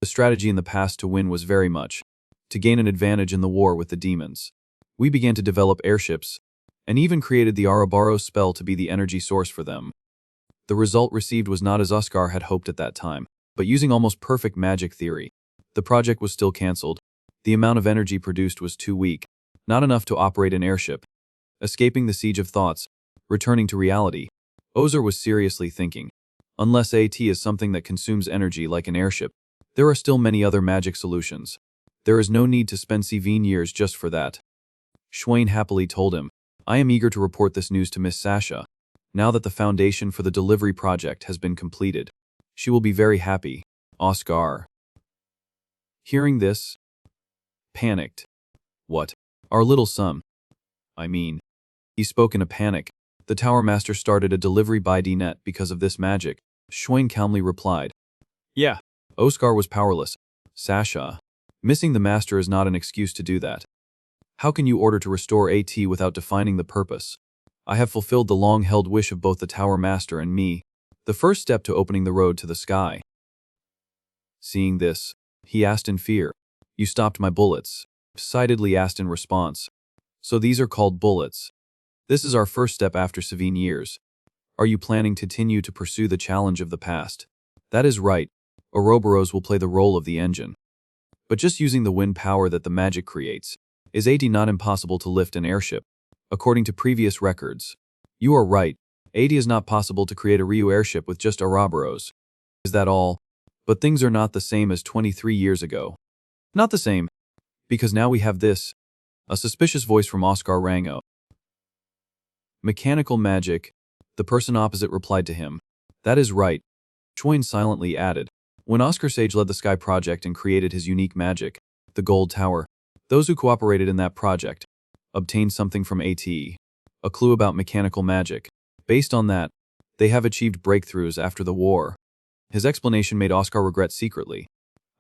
The strategy in the past to win was very much to gain an advantage in the war with the demons. We began to develop airships, and even created the Ouroboros spell to be the energy source for them. The result received was not as Oscar had hoped at that time, but using almost perfect magic theory. The project was still cancelled. The amount of energy produced was too weak, not enough to operate an airship. Escaping the siege of thoughts, returning to reality, Ozer was seriously thinking. Unless AT is something that consumes energy like an airship, there are still many other magic solutions. There is no need to spend 7 years just for that. Schwain happily told him, I am eager to report this news to Miss Sasha. Now that the foundation for the delivery project has been completed, she will be very happy. Oscar. Hearing this, panicked. What? Our little son. He spoke in a panic. The Tower Master started a delivery by DNet because of this magic. Schwain calmly replied. Yeah. Oscar was powerless. Sasha. Missing the master is not an excuse to do that. How can you order to restore AT without defining the purpose? I have fulfilled the long-held wish of both the tower master and me, the first step to opening the road to the sky. Seeing this, he asked in fear. You stopped my bullets, excitedly asked in response. So these are called bullets. This is our first step after 7 years. Are you planning to continue to pursue the challenge of the past? That is right. Ouroboros will play the role of the engine. But just using the wind power that the magic creates, is AT not impossible to lift an airship? According to previous records, you are right. AT is not possible to create a Ryu airship with just Ouroboros. Is that all? But things are not the same as 23 years ago. Not the same, because now we have this. A suspicious voice from Oscar rang out. Mechanical magic, the person opposite replied to him. That is right. Schwein silently added. When Oscar Sage led the Sky Project and created his unique magic, the Gold Tower, those who cooperated in that project obtained something from AT, a clue about mechanical magic. Based on that, they have achieved breakthroughs after the war. His explanation made Oscar regret secretly.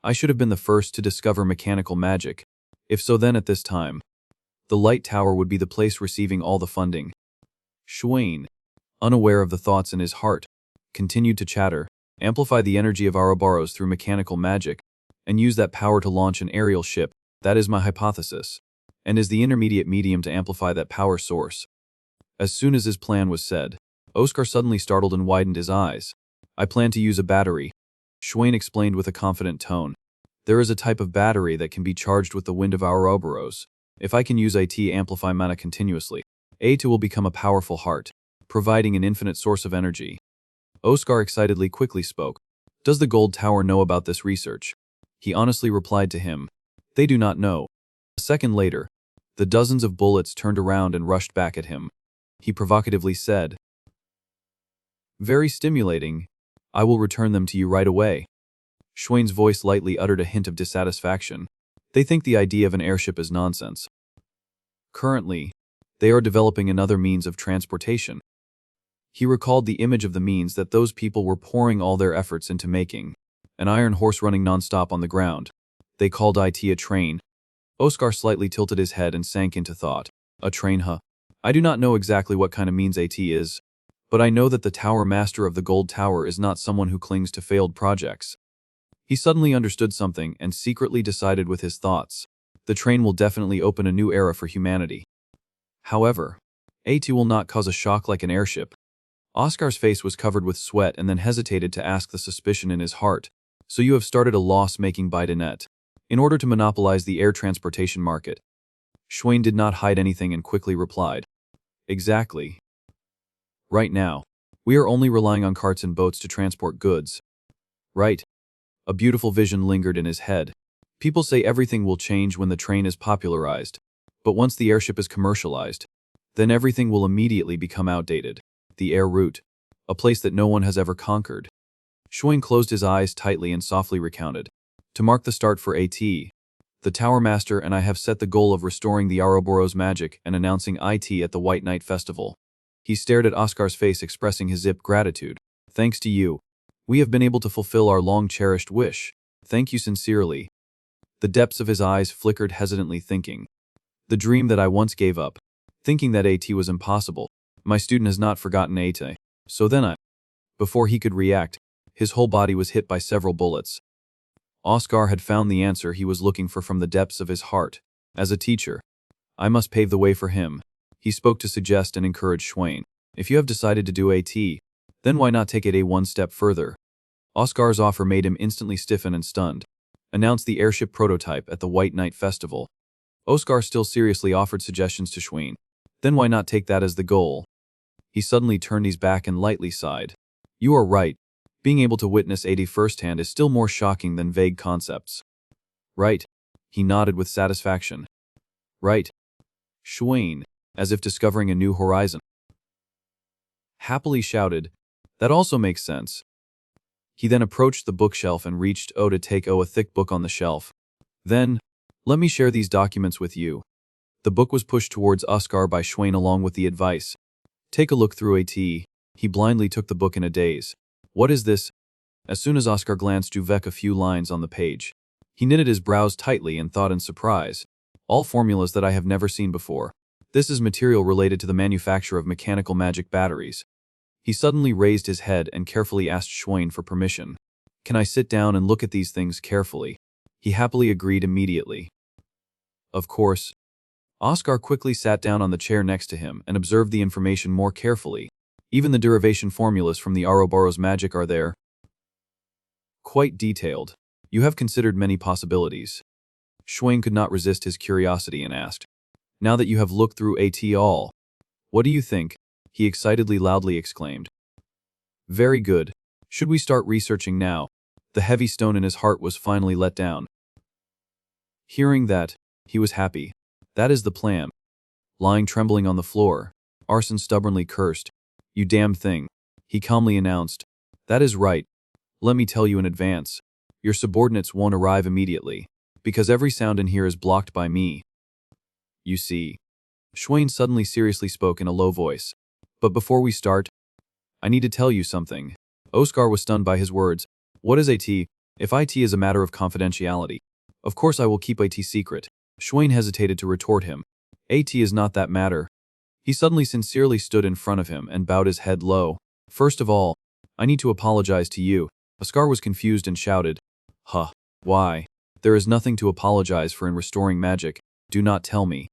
I should have been the first to discover mechanical magic. If so, then at this time, the Light Tower would be the place receiving all the funding. Schwein, unaware of the thoughts in his heart, continued to chatter, amplify the energy of Ouroboros through mechanical magic, and use that power to launch an aerial ship. That is my hypothesis, and is the intermediate medium to amplify that power source. As soon as his plan was said, Oscar suddenly startled and widened his eyes. I plan to use a battery, Schwein explained with a confident tone. There is a type of battery that can be charged with the wind of Ouroboros. If I can use IT amplify mana continuously, AT will become a powerful heart, providing an infinite source of energy. Oscar excitedly quickly spoke. Does the Gold Tower know about this research? He honestly replied to him. They do not know. A second later, the dozens of bullets turned around and rushed back at him. He provocatively said, very stimulating. I will return them to you right away. Schwein's voice lightly uttered a hint of dissatisfaction. They think the idea of an airship is nonsense. Currently, they are developing another means of transportation. He recalled the image of the means that those people were pouring all their efforts into making. An iron horse running non-stop on the ground. They called IT a train. Oscar slightly tilted his head and sank into thought. A train, huh? I do not know exactly what kind of means AT is, but I know that the Tower Master of the Gold Tower is not someone who clings to failed projects. He suddenly understood something and secretly decided with his thoughts. The train will definitely open a new era for humanity. However, AT will not cause a shock like an airship. Oscar's face was covered with sweat and then hesitated to ask the suspicion in his heart. So you have started a loss-making bidonette in order to monopolize the air transportation market. Schwein did not hide anything and quickly replied. Exactly. Right now, we are only relying on carts and boats to transport goods. Right. A beautiful vision lingered in his head. People say everything will change when the train is popularized, but once the airship is commercialized, then everything will immediately become outdated. The air route, a place that no one has ever conquered. Schwein closed his eyes tightly and softly recounted. To mark the start for AT, the Tower Master and I have set the goal of restoring the Ouroboros magic and announcing IT at the White Night Festival. He stared at Oscar's face, expressing his zip gratitude. Thanks to you, we have been able to fulfill our long-cherished wish. Thank you sincerely. The depths of his eyes flickered hesitantly, thinking. The dream that I once gave up, thinking that AT was impossible. My student has not forgotten AT. So then Before he could react, his whole body was hit by several bullets. Oscar had found the answer he was looking for from the depths of his heart. As a teacher, I must pave the way for him. He spoke to suggest and encourage Schwein. If you have decided to do AT, then why not take it one step further? Oscar's offer made him instantly stiffen and stunned. Announced the airship prototype at the White Night Festival. Oscar still seriously offered suggestions to Schwein. Then why not take that as the goal? He suddenly turned his back and lightly sighed. You are right. Being able to witness AT firsthand is still more shocking than vague concepts. Right. He nodded with satisfaction. Right. Schwein, as if discovering a new horizon, happily shouted, that also makes sense. He then approached the bookshelf and reached to take a thick book on the shelf. Then, let me share these documents with you. The book was pushed towards Oscar by Schwein along with the advice. Take a look through AT. He blindly took the book in a daze. What is this? As soon as Oscar glanced, Juvek a few lines on the page. He knitted his brows tightly and thought in surprise. All formulas that I have never seen before. This is material related to the manufacture of mechanical magic batteries. He suddenly raised his head and carefully asked Schwain for permission. Can I sit down and look at these things carefully? He happily agreed immediately. Of course. Oscar quickly sat down on the chair next to him and observed the information more carefully. Even the derivation formulas from the Ouroboros magic are there. Quite detailed. You have considered many possibilities. Schwain could not resist his curiosity and asked, now that you have looked through at all, what do you think? He excitedly loudly exclaimed. Very good. Should we start researching now? The heavy stone in his heart was finally let down. Hearing that, he was happy. That is the plan. Lying trembling on the floor, Arson stubbornly cursed. You damned thing. He calmly announced. That is right. Let me tell you in advance. Your subordinates won't arrive immediately, because every sound in here is blocked by me. You see. Schwain suddenly seriously spoke in a low voice. But before we start, I need to tell you something. Oscar was stunned by his words. What is AT? If IT is a matter of confidentiality, of course I will keep IT secret. Schwain hesitated to retort him. AT is not that matter. He suddenly sincerely stood in front of him and bowed his head low. First of all, I need to apologize to you. Oscar was confused and shouted. Huh. Why? There is nothing to apologize for in restoring magic. Do not tell me.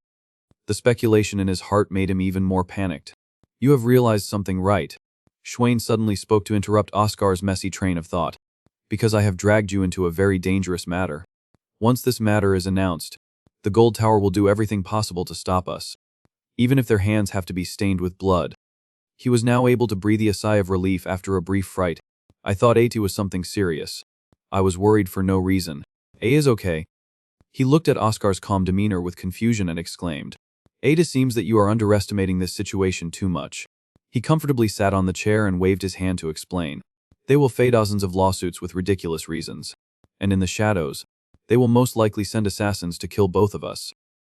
The speculation in his heart made him even more panicked. You have realized something, right? Schwain suddenly spoke to interrupt Oscar's messy train of thought. Because I have dragged you into a very dangerous matter. Once this matter is announced, the Gold Tower will do everything possible to stop us, even if their hands have to be stained with blood. He was now able to breathe a sigh of relief after a brief fright. I thought AT was something serious. I was worried for no reason. A is okay. He looked at Oscar's calm demeanor with confusion and exclaimed. Ada seems that you are underestimating this situation too much. He comfortably sat on the chair and waved his hand to explain. They will face dozens of lawsuits with ridiculous reasons. And in the shadows, they will most likely send assassins to kill both of us.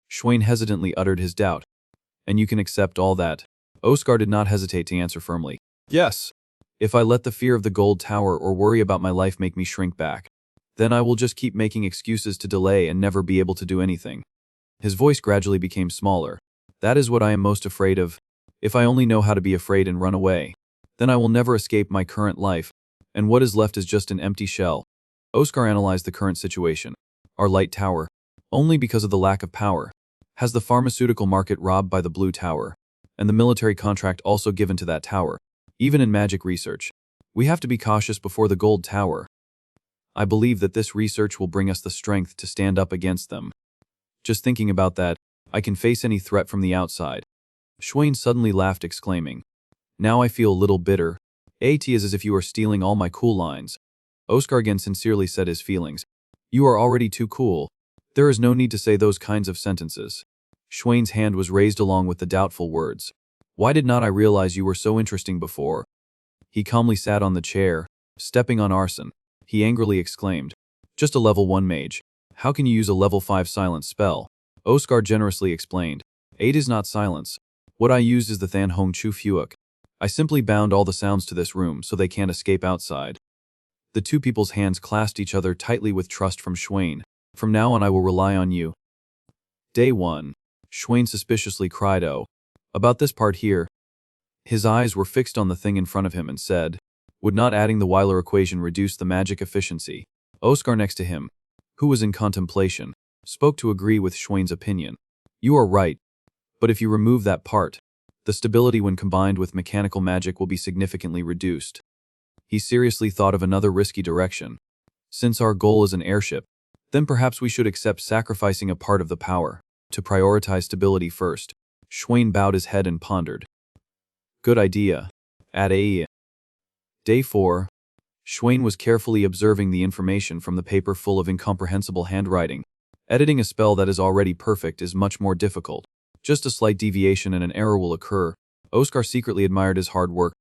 Schwain hesitantly uttered his doubt. And you can accept all that? Oscar did not hesitate to answer firmly. Yes. If I let the fear of the Gold Tower or worry about my life make me shrink back, then I will just keep making excuses to delay and never be able to do anything. His voice gradually became smaller. That is what I am most afraid of. If I only know how to be afraid and run away, then I will never escape my current life, and what is left is just an empty shell. Oscar analyzed the current situation. Our light tower, only because of the lack of power, has the pharmaceutical market robbed by the blue tower, and the military contract also given to that tower. Even in magic research, we have to be cautious before the Gold Tower. I believe that this research will bring us the strength to stand up against them. Just thinking about that, I can face any threat from the outside. Schwain suddenly laughed, exclaiming, Now I feel a little bitter. AT is as if you are stealing all my cool lines. Oscar again sincerely said his feelings. You are already too cool. There is no need to say those kinds of sentences. Schwain's hand was raised along with the doubtful words. Why did not I realize you were so interesting before? He calmly sat on the chair, stepping on Arson. He angrily exclaimed, Just a level 1 mage. How can you use a level 5 silence spell? Oscar generously explained. 8 is not silence. What I used is the Than Hong Chu Fuuk. I simply bound all the sounds to this room so they can't escape outside. The two people's hands clasped each other tightly with trust from Schwain. From now on I will rely on you. Day 1. Schwain suspiciously cried, Oh. About this part here. His eyes were fixed on the thing in front of him and said, Would not adding the Weiler equation reduce the magic efficiency? Oscar next to him, who was in contemplation, spoke to agree with Schwain's opinion. You are right. But if you remove that part, the stability when combined with mechanical magic will be significantly reduced. He seriously thought of another risky direction. Since our goal is an airship, then perhaps we should accept sacrificing a part of the power, to prioritize stability first. Schwain bowed his head and pondered. Good idea. At a. Day 4. Schwain was carefully observing the information from the paper full of incomprehensible handwriting. Editing a spell that is already perfect is much more difficult. Just a slight deviation and an error will occur. Oscar secretly admired his hard work.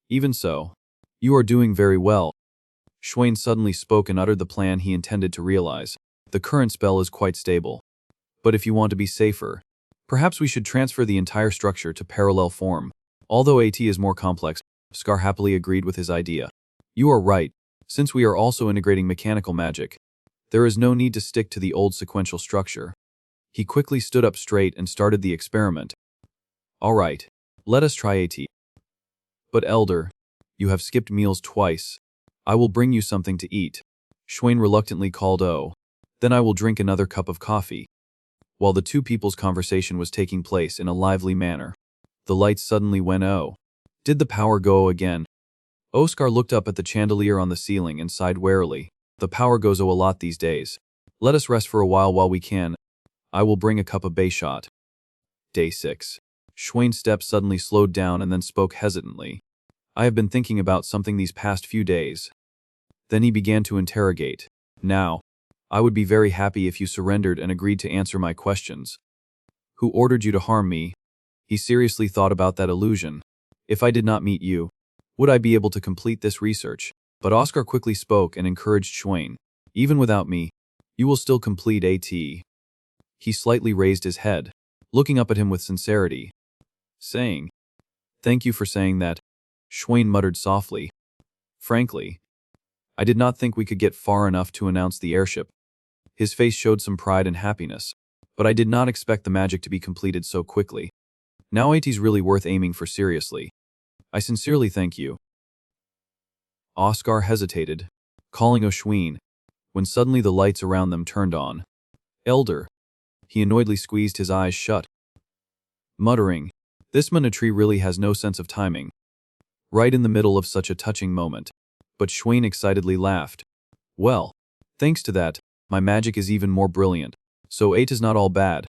Even so, you are doing very well. Schwain suddenly spoke and uttered the plan he intended to realize. The current spell is quite stable. But if you want to be safer, perhaps we should transfer the entire structure to parallel form. Although AT is more complex, Oscar happily agreed with his idea. You are right. Since we are also integrating mechanical magic, There is no need to stick to the old sequential structure. He quickly stood up straight and started the experiment. All right, let us try AT. But elder, you have skipped meals twice. I will bring you something to eat. Schwain reluctantly called. Oh, then I will drink another cup of coffee. While the two people's conversation was taking place in a lively manner, the lights suddenly went. Oh, did the power go again? Oscar looked up at the chandelier on the ceiling and sighed warily. The power goes a lot these days. Let us rest for a while we can. I will bring a cup of Bayshot. Day 6. Schwain's steps suddenly slowed down and then spoke hesitantly. I have been thinking about something these past few days. Then he began to interrogate. Now, I would be very happy if you surrendered and agreed to answer my questions. Who ordered you to harm me? He seriously thought about that illusion. If I did not meet you, would I be able to complete this research? But Oscar quickly spoke and encouraged Schwain. Even without me, you will still complete AT. He slightly raised his head, looking up at him with sincerity, saying, Thank you for saying that. Schwain muttered softly. Frankly, I did not think we could get far enough to announce the airship. His face showed some pride and happiness, but I did not expect the magic to be completed so quickly. Now AT's really worth aiming for seriously. I sincerely thank you. Oscar hesitated, calling Schwain, when suddenly the lights around them turned on. Elder. He annoyedly squeezed his eyes shut, muttering, This manatee really has no sense of timing. Right in the middle of such a touching moment. But Schwain excitedly laughed. Well, thanks to that, my magic is even more brilliant. So 8 is not all bad.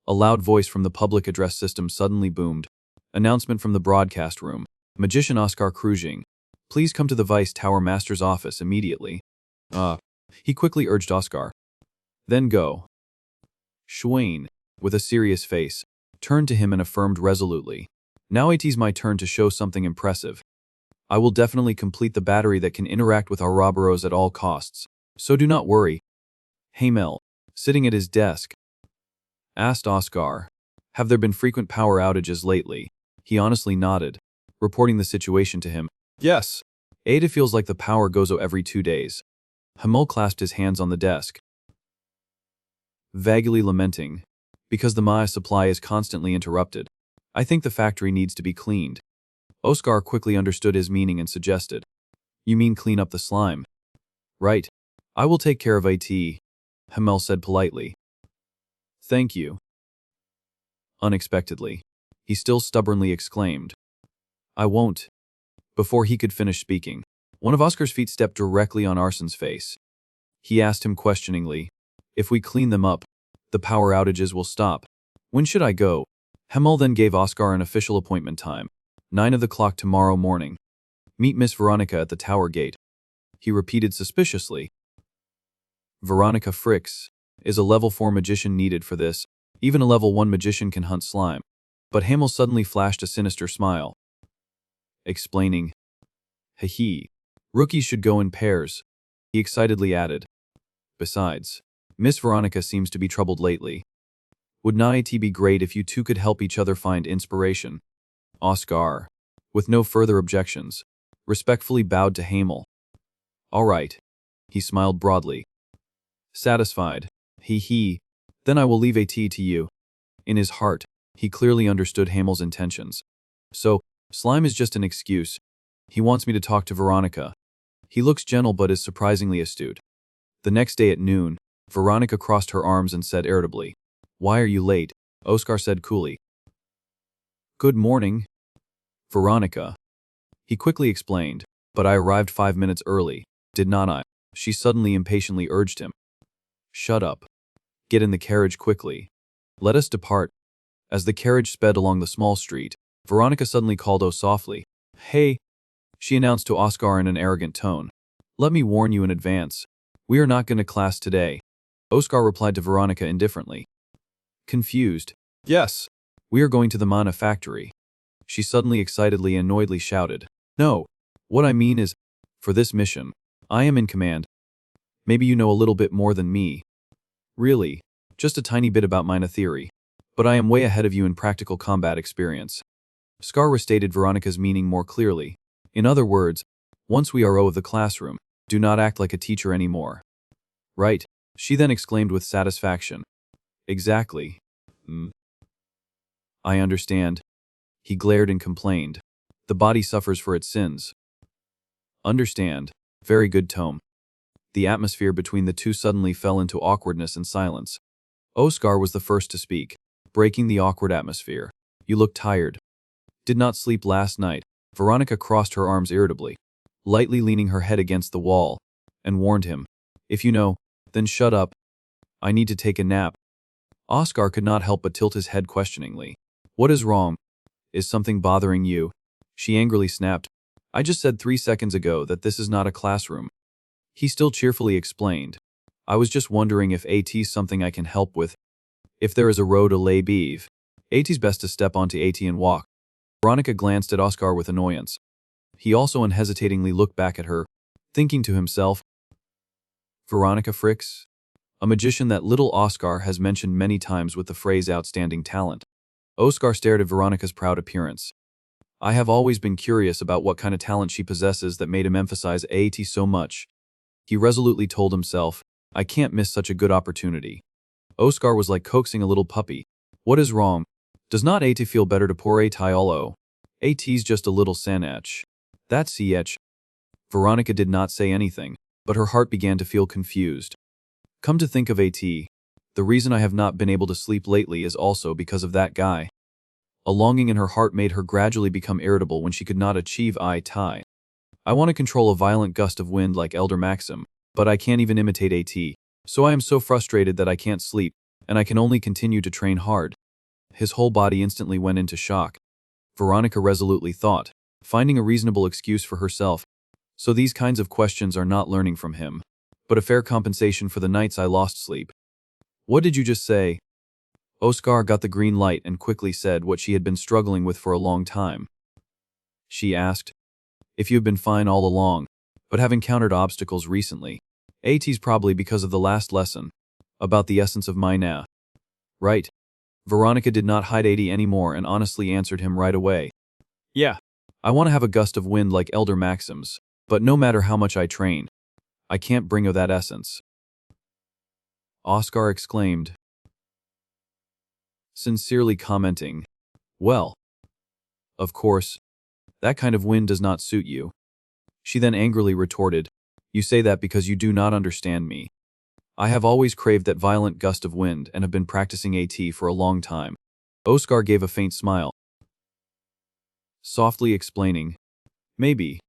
A loud voice from the public address system suddenly boomed. Announcement from the broadcast room. Magician Oscar Krujing. Please come to the Vice Tower Master's office immediately. He quickly urged Oscar. Then go. Schwain, with a serious face, turned to him and affirmed resolutely. Now it's my turn to show something impressive. I will definitely complete the battery that can interact with our Ouroboros at all costs. So do not worry. Hamel, sitting at his desk, asked Oscar, Have there been frequent power outages lately? He honestly nodded, reporting the situation to him. Yes. Ada feels like the power goes out every 2 days. Hamel clasped his hands on the desk, vaguely lamenting, because the Maya supply is constantly interrupted. I think the factory needs to be cleaned. Oscar quickly understood his meaning and suggested. You mean clean up the slime? Right. I will take care of it, Hamel said politely. Thank you. Unexpectedly, he still stubbornly exclaimed. I won't. Before he could finish speaking, one of Oscar's feet stepped directly on Arson's face. He asked him questioningly, If we clean them up, the power outages will stop. When should I go? Hamel then gave Oscar an official appointment time. 9 of the clock tomorrow morning. Meet Miss Veronica at the tower gate. He repeated suspiciously. Veronica Fricks is a level 4 magician needed for this. Even a level 1 magician can hunt slime. But Hamel suddenly flashed a sinister smile, explaining, Hee. Rookies should go in pairs. He excitedly added. Besides, Miss Veronica seems to be troubled lately. Would not it be great if you two could help each other find inspiration? Oscar, with no further objections, respectfully bowed to Hamel. All right. He smiled broadly. Satisfied. Then I will leave AT to you. In his heart, he clearly understood Hamel's intentions. So, slime is just an excuse. He wants me to talk to Veronica. He looks gentle but is surprisingly astute. The next day at noon, Veronica crossed her arms and said irritably, Why are you late? Oscar said coolly. Good morning, Veronica. He quickly explained, but I arrived 5 minutes early, did not I? She suddenly impatiently urged him. Shut up. Get in the carriage quickly. Let us depart. As the carriage sped along the small street, Veronica suddenly called softly. Hey, she announced to Oscar in an arrogant tone. Let me warn you in advance. We are not going to class today. Oscar replied to Veronica indifferently. Confused. Yes. We are going to the Mana factory. She suddenly excitedly and annoyedly shouted. No. What I mean is, for this mission, I am in command. Maybe you know a little bit more than me. Really, just a tiny bit about Mana theory. But I am way ahead of you in practical combat experience. Scar restated Veronica's meaning more clearly. In other words, once we are out of the classroom, do not act like a teacher anymore. Right. She then exclaimed with satisfaction. Exactly. I understand. He glared and complained. The body suffers for its sins. Understand. Very good, Tome. The atmosphere between the two suddenly fell into awkwardness and silence. Oscar was the first to speak, breaking the awkward atmosphere. You look tired. Did not sleep last night. Veronica crossed her arms irritably, lightly leaning her head against the wall, and warned him. If you know, then shut up. I need to take a nap. Oscar could not help but tilt his head questioningly. What is wrong? Is something bothering you? She angrily snapped. I just said 3 seconds ago that this is not a classroom. He still cheerfully explained. I was just wondering if AT's something I can help with. If there is a road to lay beef, AT's best to step onto AT and walk. Veronica glanced at Oscar with annoyance. He also unhesitatingly looked back at her, thinking to himself, Veronica Fricks? A magician that little Oscar has mentioned many times with the phrase outstanding talent. Oscar stared at Veronica's proud appearance. I have always been curious about what kind of talent she possesses that made him emphasize AT so much. He resolutely told himself, I can't miss such a good opportunity. Oscar was like coaxing a little puppy. What is wrong? Does not AT feel better to poor AT? AT's just a little sanach. That's CH. Veronica did not say anything, but her heart began to feel confused. Come to think of AT, the reason I have not been able to sleep lately is also because of that guy. A longing in her heart made her gradually become irritable when she could not achieve eye-tie. I want to control a violent gust of wind like Elder Maxim, but I can't even imitate AT, so I am so frustrated that I can't sleep, and I can only continue to train hard. His whole body instantly went into shock. Veronica resolutely thought, finding a reasonable excuse for herself. So these kinds of questions are not learning from him, but a fair compensation for the nights I lost sleep. What did you just say? Oscar got the green light and quickly said what she had been struggling with for a long time. She asked, if you have been fine all along, but have encountered obstacles recently, AT's probably because of the last lesson, about the essence of Manhwa. Right. Veronica did not hide AT anymore and honestly answered him right away. Yeah. I want to have a gust of wind like Elder Maxim's, but no matter how much I train, I can't bring of that essence. Oscar exclaimed, sincerely commenting, well, of course, that kind of wind does not suit you. She then angrily retorted, you say that because you do not understand me. I have always craved that violent gust of wind and have been practicing AT for a long time. Oscar gave a faint smile, softly explaining, maybe,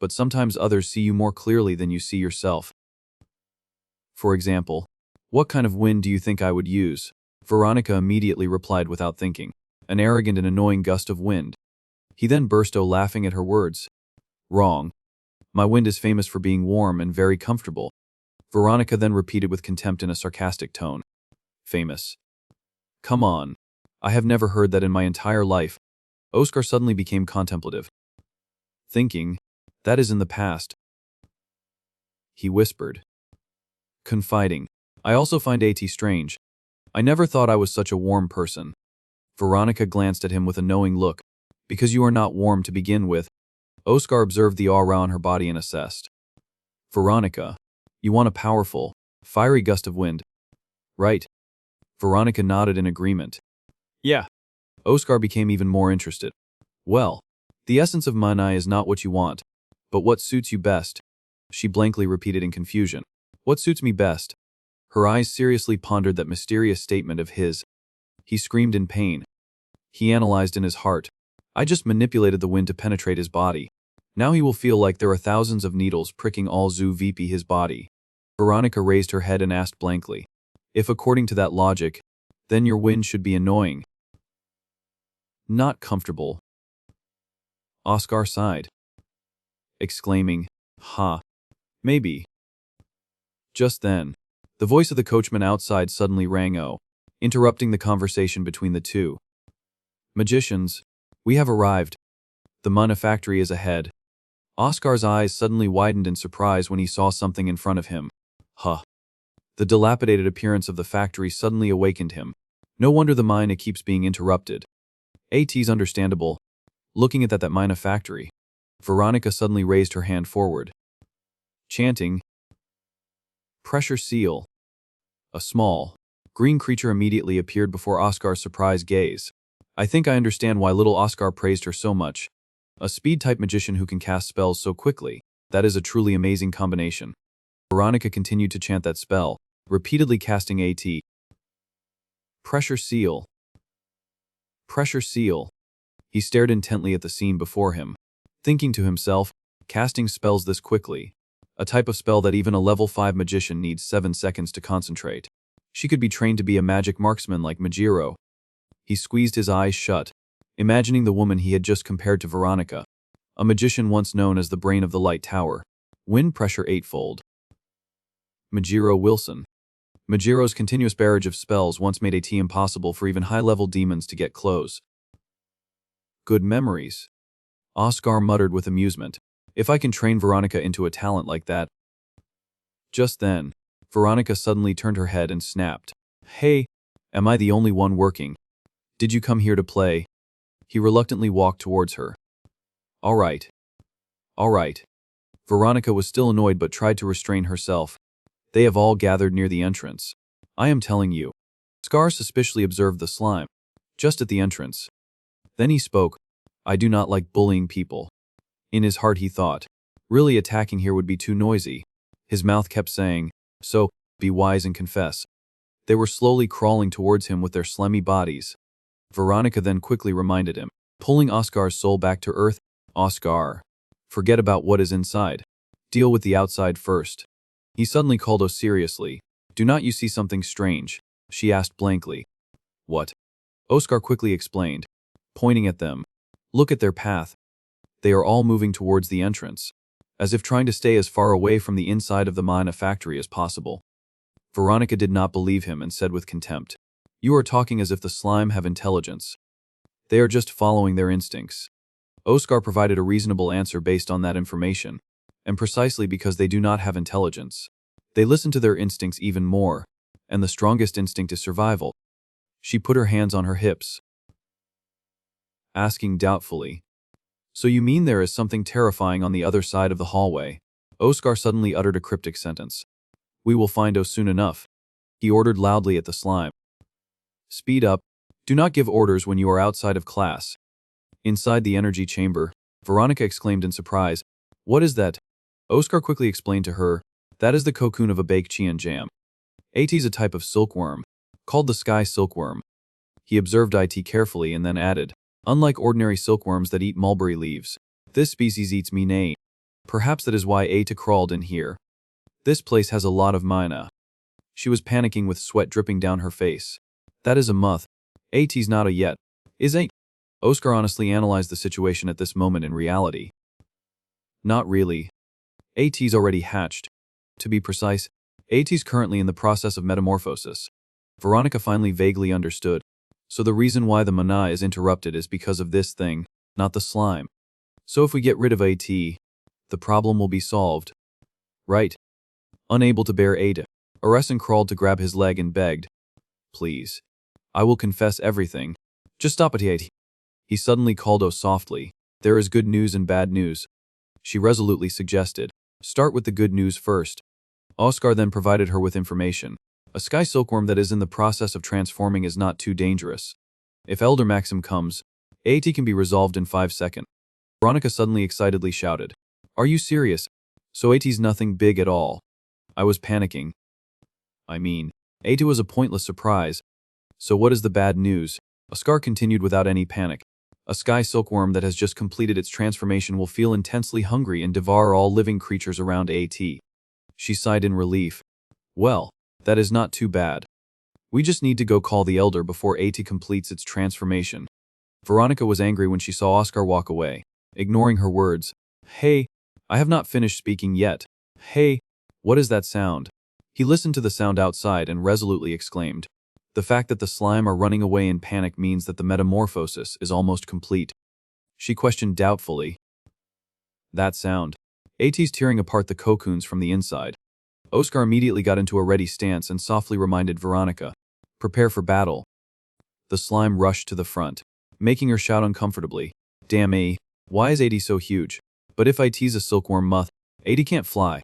but sometimes others see you more clearly than you see yourself. For example, what kind of wind do you think I would use? Veronica immediately replied without thinking, an arrogant and annoying gust of wind. He then burst out laughing at her words. Wrong. My wind is famous for being warm and very comfortable. Veronica then repeated with contempt in a sarcastic tone. Famous. Come on. I have never heard that in my entire life. Oscar suddenly became contemplative. Thinking, that is in the past. He whispered. Confiding. I also find AT strange. I never thought I was such a warm person. Veronica glanced at him with a knowing look. Because you are not warm to begin with. Oscar observed the aura on her body and assessed. Veronica, you want a powerful, fiery gust of wind. Right. Veronica nodded in agreement. Yeah. Oscar became even more interested. Well, the essence of Manhwa is not what you want, but what suits you best. She blankly repeated in confusion. What suits me best? Her eyes seriously pondered that mysterious statement of his. He screamed in pain. He analyzed in his heart. I just manipulated the wind to penetrate his body. Now he will feel like there are thousands of needles pricking all Zoo VP his body. Veronica raised her head and asked blankly. If according to that logic, then your wind should be annoying. Not comfortable. Oscar sighed, exclaiming, ha. Maybe. Just then, the voice of the coachman outside suddenly rang interrupting the conversation between the two. Magicians, we have arrived. The Manhwa factory is ahead. Oscar's eyes suddenly widened in surprise when he saw something in front of him. Huh. The dilapidated appearance of the factory suddenly awakened him. No wonder the mine keeps being interrupted. AT's understandable. Looking at that Manhwa factory. Veronica suddenly raised her hand forward, chanting, pressure seal. A small, green creature immediately appeared before Oscar's surprised gaze. I think I understand why little Oscar praised her so much. A speed-type magician who can cast spells so quickly. That is a truly amazing combination. Veronica continued to chant that spell, repeatedly casting AT. Pressure seal. Pressure seal. He stared intently at the scene before him, thinking to himself, casting spells this quickly. A type of spell that even a level 5 magician needs 7 seconds to concentrate. She could be trained to be a magic marksman like Majiro. He squeezed his eyes shut, imagining the woman he had just compared to Veronica, a magician once known as the brain of the Light Tower. Wind pressure eightfold. Majiro Wilson. Majiro's continuous barrage of spells once made it impossible for even high-level demons to get close. Good memories. Oscar muttered with amusement. If I can train Veronica into a talent like that. Just then, Veronica suddenly turned her head and snapped. Hey, am I the only one working? Did you come here to play? He reluctantly walked towards her. All right. All right. Veronica was still annoyed but tried to restrain herself. They have all gathered near the entrance. I am telling you. Scar suspiciously observed the slime, just at the entrance. Then he spoke. I do not like bullying people. In his heart he thought, really attacking here would be too noisy. His mouth kept saying, so, be wise and confess. They were slowly crawling towards him with their slimy bodies. Veronica then quickly reminded him, pulling Oscar's soul back to earth. Oscar, forget about what is inside. Deal with the outside first. He suddenly called O seriously. Do not you see something strange? She asked blankly. What? Oscar quickly explained, pointing at them. Look at their path. They are all moving towards the entrance, as if trying to stay as far away from the inside of the Mana factory as possible. Veronica did not believe him and said with contempt, You are talking as if the slime have intelligence. They are just following their instincts. Oscar provided a reasonable answer based on that information, and precisely because they do not have intelligence. They listen to their instincts even more, and the strongest instinct is survival. She put her hands on her hips, asking doubtfully, So you mean there is something terrifying on the other side of the hallway? Oscar suddenly uttered a cryptic sentence. We will find O soon enough. He ordered loudly at the slime. Speed up. Do not give orders when you are outside of class. Inside the energy chamber, Veronica exclaimed in surprise. What is that? Oscar quickly explained to her. That is the cocoon of a baked chian jam. It is a type of silkworm, called the sky silkworm. He observed it carefully and then added, Unlike ordinary silkworms that eat mulberry leaves, this species eats mina. Perhaps that is why Ata crawled in here. This place has a lot of mina. She was panicking with sweat dripping down her face. That is a muth. At's not a yet. Is a? Oscar honestly analyzed the situation at this moment in reality. Not really. At's already hatched. To be precise, At's currently in the process of metamorphosis. Veronica finally vaguely understood. So the reason why the mana is interrupted is because of this thing, not the slime. So if we get rid of AT, the problem will be solved. Right. Unable to bear Ada, Aresin crawled to grab his leg and begged, Please. I will confess everything. Just stop it, AT. He suddenly called O softly. There is good news and bad news. She resolutely suggested, Start with the good news first. Oscar then provided her with information. A sky silkworm that is in the process of transforming is not too dangerous. If Elder Maxim comes, AT can be resolved in 5 seconds. Veronica suddenly excitedly shouted, Are you serious? So AT's nothing big at all. I was panicking. I mean, AT was a pointless surprise. So what is the bad news? Oscar continued without any panic. A sky silkworm that has just completed its transformation will feel intensely hungry and devour all living creatures around AT. She sighed in relief. Well, that is not too bad. We just need to go call the Elder before AT completes its transformation. Veronica was angry when she saw Oscar walk away, ignoring her words. Hey, I have not finished speaking yet. Hey, what is that sound? He listened to the sound outside and resolutely exclaimed. The fact that the slime are running away in panic means that the metamorphosis is almost complete. She questioned doubtfully. That sound. AT's tearing apart the cocoons from the inside. Oscar immediately got into a ready stance and softly reminded Veronica, Prepare for battle. The slime rushed to the front, making her shout uncomfortably. Damn A, why is AT so huge? But if IT's a silkworm muth, AT can't fly.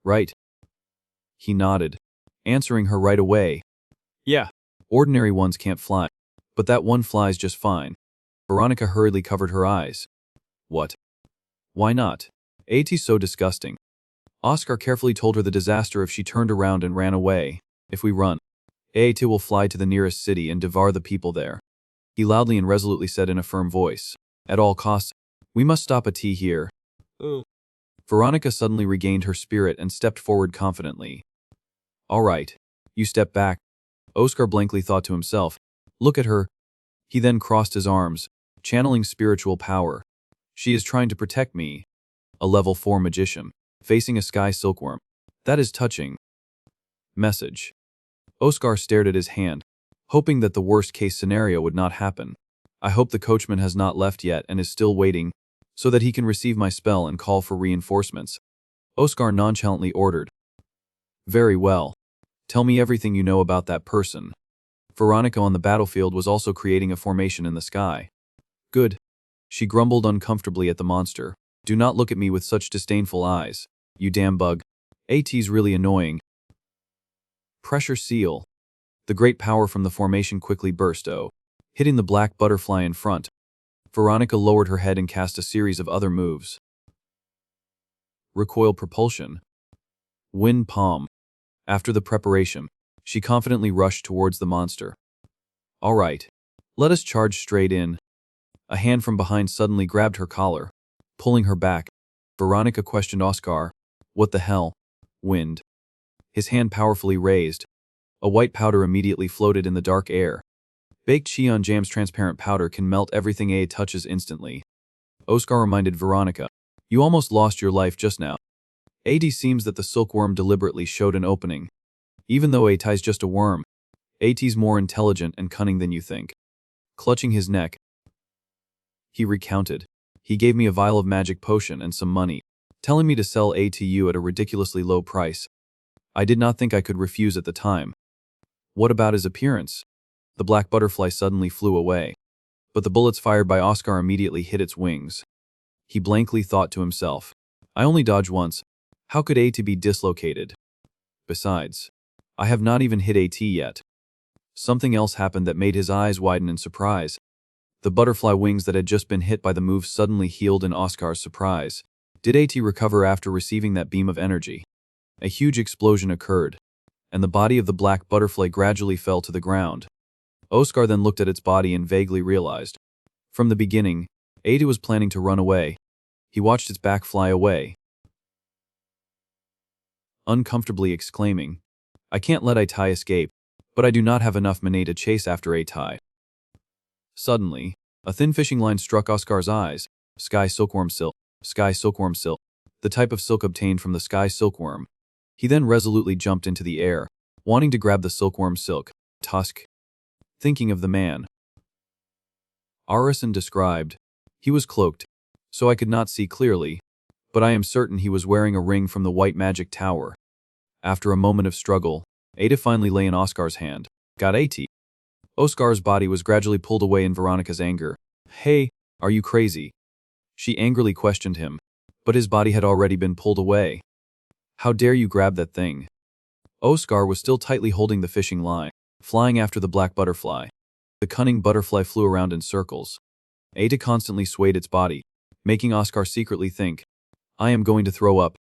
Right. He nodded. answering her right away. Yeah. Ordinary ones can't fly, but that one flies just fine. Veronica hurriedly covered her eyes. What? Why not? AT's so disgusting. Oscar carefully told her the disaster if she turned around and ran away. If we run, AT will fly to the nearest city and devour the people there. He loudly and resolutely said in a firm voice. At all costs, we must stop AT here. Veronica suddenly regained her spirit and stepped forward confidently. All right. You step back. Oscar blankly thought to himself. Look at her. He then crossed his arms, channeling spiritual power. She is trying to protect me. A level 4 magician, facing a sky silkworm. That is touching. Message. Oscar stared at his hand, hoping that the worst-case scenario would not happen. I hope the coachman has not left yet and is still waiting, so that he can receive my spell and call for reinforcements. Oscar nonchalantly ordered. Very well. Tell me everything you know about that person. Veronica on the battlefield was also creating a formation in the sky. Good. She grumbled uncomfortably at the monster. Do not look at me with such disdainful eyes. You damn bug. AT's really annoying. Pressure seal. The great power from the formation quickly burst, hitting the black butterfly in front. Veronica lowered her head and cast a series of other moves. Recoil propulsion. Wind palm. After the preparation, she confidently rushed towards the monster. All right. Let us charge straight in. A hand from behind suddenly grabbed her collar, pulling her back. Veronica questioned Oscar. What the hell? Wind. His hand powerfully raised. A white powder immediately floated in the dark air. Baked Cheon Jam's transparent powder can melt everything it touches instantly. Oscar reminded Veronica. You almost lost your life just now. AD seems that the silkworm deliberately showed an opening. Even though AT's just a worm, AT's more intelligent and cunning than you think. Clutching his neck, he recounted. He gave me a vial of magic potion and some money, telling me to sell A to you at a ridiculously low price. I did not think I could refuse at the time. What about his appearance? The black butterfly suddenly flew away, but the bullets fired by Oscar immediately hit its wings. He blankly thought to himself. I only dodged once. How could AT be dislocated? Besides, I have not even hit AT yet. Something else happened that made his eyes widen in surprise. The butterfly wings that had just been hit by the move suddenly healed in Oscar's surprise. Did AT recover after receiving that beam of energy? A huge explosion occurred, and the body of the black butterfly gradually fell to the ground. Oscar then looked at its body and vaguely realized. From the beginning, AT was planning to run away. He watched its back fly away, uncomfortably exclaiming, I can't let AT escape, but I do not have enough money to chase after AT. Suddenly, a thin fishing line struck Oscar's eyes. Sky silkworm silk. Sky silkworm silk. The type of silk obtained from the sky silkworm. He then resolutely jumped into the air, wanting to grab the silkworm silk tusk. Thinking of the man Arison described. He was cloaked, so I could not see clearly, but I am certain he was wearing a ring from the White Magic Tower. After a moment of struggle, Ada finally lay in Oscar's hand. Got AT. Oscar's body was gradually pulled away in Veronica's anger. Hey, are you crazy? She angrily questioned him, but his body had already been pulled away. How dare you grab that thing? Oscar was still tightly holding the fishing line, flying after the black butterfly. The cunning butterfly flew around in circles. Ada constantly swayed its body, making Oscar secretly think, I am going to throw up.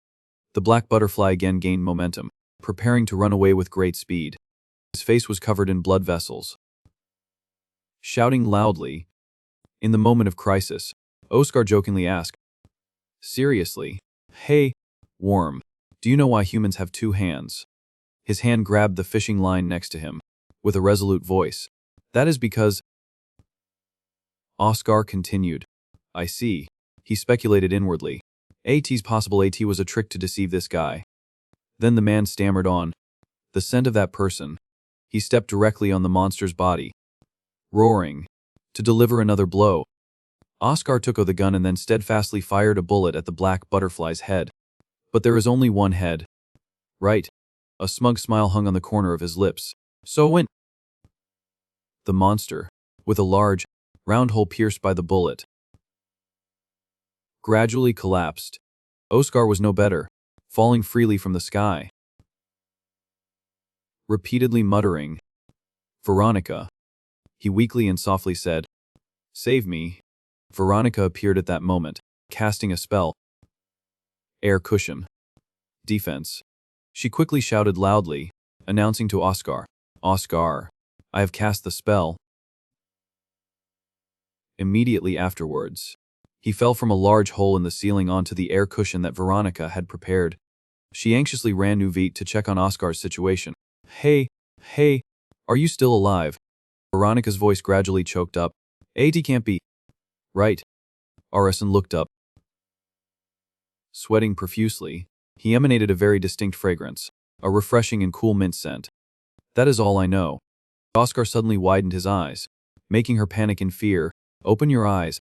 The black butterfly again gained momentum, preparing to run away with great speed. His face was covered in blood vessels. Shouting loudly, in the moment of crisis, Oscar jokingly asked, Seriously? Hey, worm, do you know why humans have 2 hands? His hand grabbed the fishing line next to him, with a resolute voice. That is because... Oscar continued. I see. He speculated inwardly. AT's possible AT was a trick to deceive this guy. Then the man stammered on. The scent of that person. He stepped directly on the monster's body, roaring, to deliver another blow. Oscar took the gun and then steadfastly fired a bullet at the black butterfly's head. But there is only one head. Right. A smug smile hung on the corner of his lips. So went the monster, with a large, round hole pierced by the bullet, gradually collapsed. Oscar was no better, falling freely from the sky. repeatedly muttering, "Veronica." He weakly and softly said, "Save me." Veronica appeared at that moment, casting a spell. Air cushion. Defense. She quickly shouted loudly, announcing to Oscar, "Oscar, I have cast the spell." Immediately afterwards, he fell from a large hole in the ceiling onto the air cushion that Veronica had prepared. She anxiously ran Nuvit to check on Oscar's situation. Hey, are you still alive?" Veronica's voice gradually choked up. "At can't be right." Arison looked up. Sweating profusely, he emanated a very distinct fragrance, a refreshing and cool mint scent. "That is all I know." Oscar suddenly widened his eyes, making her panic in fear. "Open your eyes."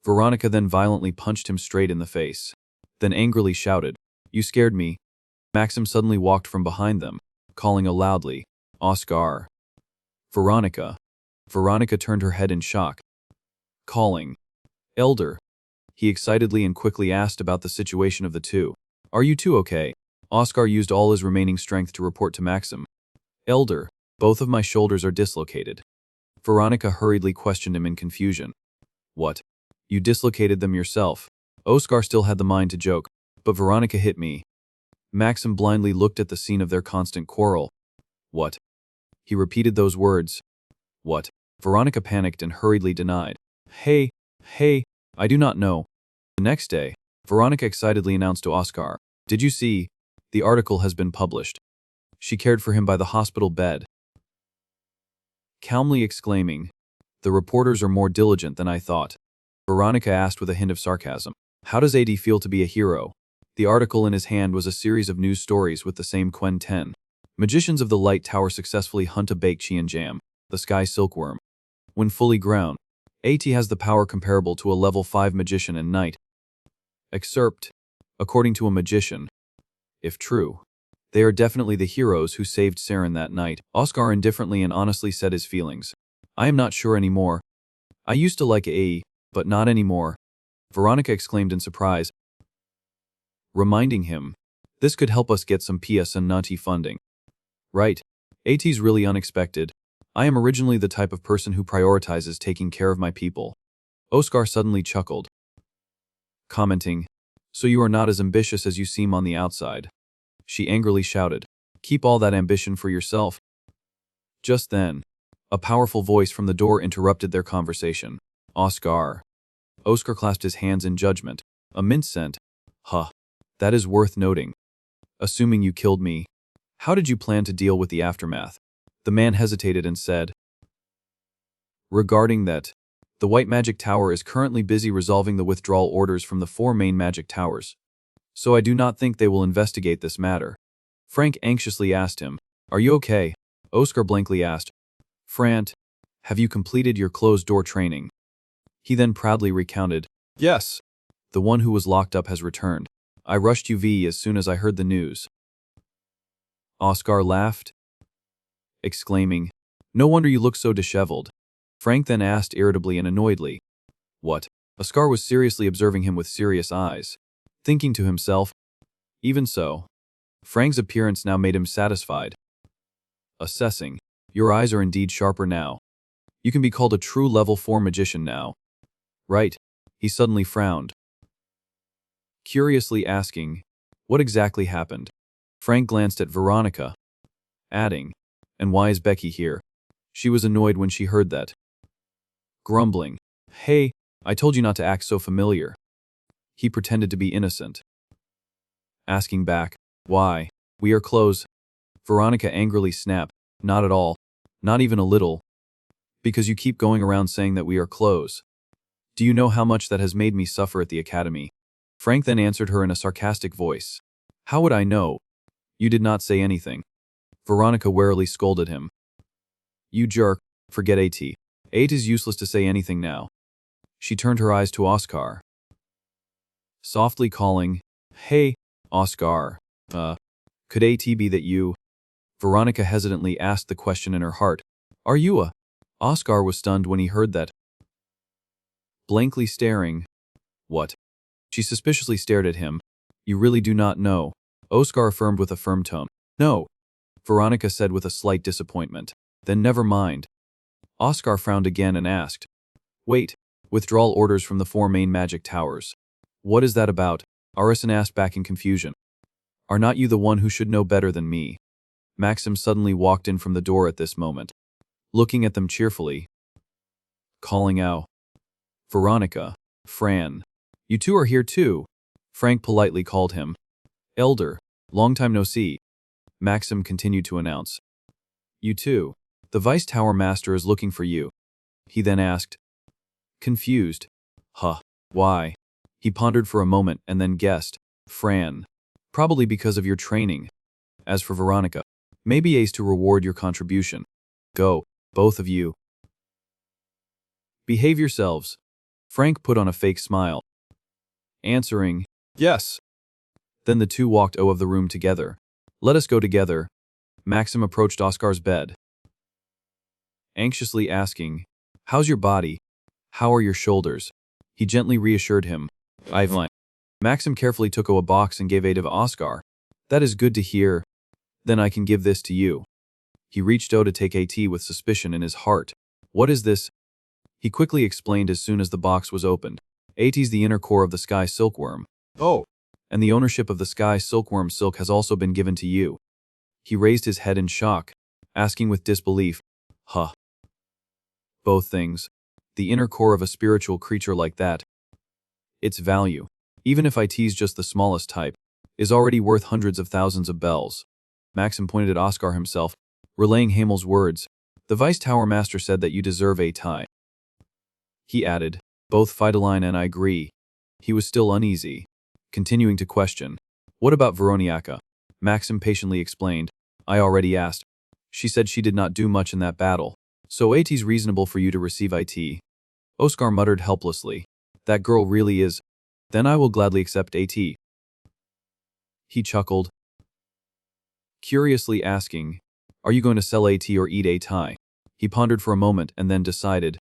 Veronica then violently punched him straight in the face, then angrily shouted, "You scared me." Maxim suddenly walked from behind them, calling loudly, "Oscar." Veronica. Veronica turned her head in shock. Calling, "Elder." He excitedly and quickly asked about the situation of the two. "Are you two okay?" Oscar used all his remaining strength to report to Maxim. "Elder, both of my shoulders are dislocated." Veronica hurriedly questioned him in confusion. "What? You dislocated them yourself?" Oscar still had the mind to joke, "But Veronica hit me." Maxim blindly looked at the scene of their constant quarrel. "What?" He repeated those words. "What?" Veronica panicked and hurriedly denied. Hey, I do not know." The next day, Veronica excitedly announced to Oscar, "Did you see? The article has been published." She cared for him by the hospital bed, calmly exclaiming, "The reporters are more diligent than I thought." Veronica asked with a hint of sarcasm, "How does AD feel to be a hero?" The article in his hand was a series of news stories with the same Quen 10. Magicians of the Light Tower successfully hunt a Baekchian jam, the sky silkworm. When fully grown, AT has the power comparable to a level 5 magician and knight. Excerpt. According to a magician, if true, they are definitely the heroes who saved Saren that night. Oscar indifferently and honestly said his feelings. "I am not sure anymore. I used to like AE, but not anymore." Veronica exclaimed in surprise, reminding him, "This could help us get some PS and Nati funding." "Right. AT's really unexpected. I am originally the type of person who prioritizes taking care of my people." Oscar suddenly chuckled, commenting, "So you are not as ambitious as you seem on the outside." She angrily shouted, "Keep all that ambition for yourself." Just then, a powerful voice from the door interrupted their conversation. "Oscar." Oscar clasped his hands in judgment. "A mint scent? Huh. That is worth noting. Assuming you killed me, how did you plan to deal with the aftermath?" The man hesitated and said, "Regarding that, the White Magic Tower is currently busy resolving the withdrawal orders from the 4 main magic towers. So I do not think they will investigate this matter." Frank anxiously asked him, "Are you okay?" Oscar blankly asked, "Frant, have you completed your closed-door training?" He then proudly recounted, "Yes. The one who was locked up has returned. I rushed UV as soon as I heard the news." Oscar laughed, exclaiming, "No wonder you look so disheveled." Frank then asked irritably and annoyedly, "What?" Oscar was seriously observing him with serious eyes, thinking to himself, "Even so." Frank's appearance now made him satisfied. Assessing, "Your eyes are indeed sharper now. You can be called a true level 4 magician now. Right?" He suddenly frowned, curiously asking, "What exactly happened?" Frank glanced at Veronica, adding, "And why is Becky here?" She was annoyed when she heard that, grumbling, "Hey, I told you not to act so familiar." He pretended to be innocent, asking back, "Why? We are close." Veronica angrily snapped, "Not at all. Not even a little. Because you keep going around saying that we are close. Do you know how much that has made me suffer at the academy?" Frank then answered her in a sarcastic voice, "How would I know? You did not say anything." Veronica warily scolded him, "You jerk, forget AT. AT is useless to say anything now." She turned her eyes to Oscar, softly calling, "Hey, Oscar, could AT be that you?" Veronica hesitantly asked the question in her heart, "Are you a?" Oscar was stunned when he heard that, blankly staring, "What?" She suspiciously stared at him. "You really do not know?" Oscar affirmed with a firm tone, "No." Veronica said with a slight disappointment. Then never mind. Oscar frowned again and asked, wait, withdrawal orders from the 4 main magic towers. What is that about? Arisen asked back in confusion. Are not you the one who should know better than me? Maxim suddenly walked in from the door at this moment, looking at them cheerfully, calling out, Veronica, Fran, you two are here too. Frank politely called him. Elder, long time no see. Maxim continued to announce. You too. The Vice Tower Master is looking for you. He then asked. Confused. Huh, why? He pondered for a moment and then guessed. Fran. Probably because of your training. As for Veronica, maybe Ace to reward your contribution. Go, both of you. Behave yourselves. Frank put on a fake smile, answering, yes. Then the two walked out of the room together. Let us go together. Maxim approached Oscar's bed, anxiously asking, how's your body? How are your shoulders? He gently reassured him. I've lied. Maxim carefully took a box and gave it to Oscar. That is good to hear. Then I can give this to you. He reached out to take AT with suspicion in his heart. What is this? He quickly explained as soon as the box was opened. AT's the inner core of the sky silkworm. Oh. And the ownership of the sky silkworm silk has also been given to you. He raised his head in shock, asking with disbelief, huh? Both things. The inner core of a spiritual creature like that. Its value, even if IT's just the smallest type, is already worth hundreds of thousands of bells. Maxim pointed at Oscar himself, relaying Hamel's words. The Vice Tower Master said that you deserve a tie. He added, both Fideline and I agree. He was still uneasy, continuing to question. What about Veronica? Maxim patiently explained. I already asked. She said she did not do much in that battle. So AT's reasonable for you to receive IT. Oscar muttered helplessly. That girl really is. Then I will gladly accept AT. He chuckled, curiously asking, are you going to sell AT or eat a tie? He pondered for a moment and then decided,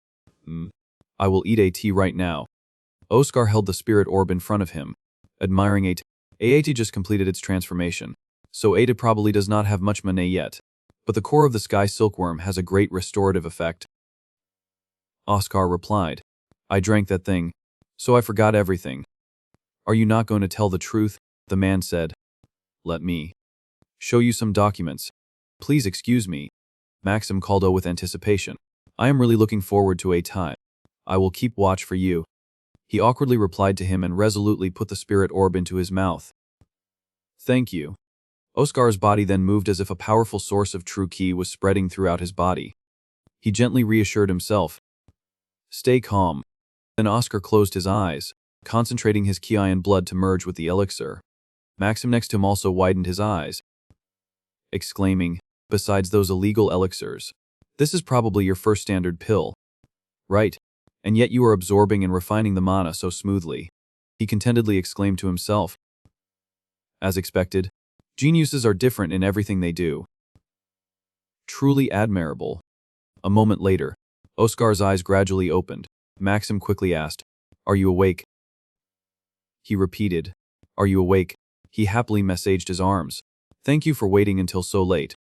I will eat AT right now. Oscar held the spirit orb in front of him, admiring AT. AT just completed its transformation, so AT probably does not have much mana yet, but the core of the sky silkworm has a great restorative effect. Oscar replied, I drank that thing, so I forgot everything. Are you not going to tell the truth? The man said. Let me show you some documents. Please excuse me. Maxim called out with anticipation. I am really looking forward to a time. I will keep watch for you. He awkwardly replied to him and resolutely put the spirit orb into his mouth. Thank you. Oscar's body then moved as if a powerful source of true ki was spreading throughout his body. He gently reassured himself. Stay calm. Then Oscar closed his eyes, concentrating his ki and blood to merge with the elixir. Maxim next to him also widened his eyes, exclaiming, besides those illegal elixirs, this is probably your first standard pill. Right, and yet you are absorbing and refining the mana so smoothly. He contentedly exclaimed to himself. As expected, geniuses are different in everything they do. Truly admirable. A moment later, Oscar's eyes gradually opened. Maxim quickly asked, Are you awake? He repeated, Are you awake? He happily massaged his arms. Thank you for waiting until so late.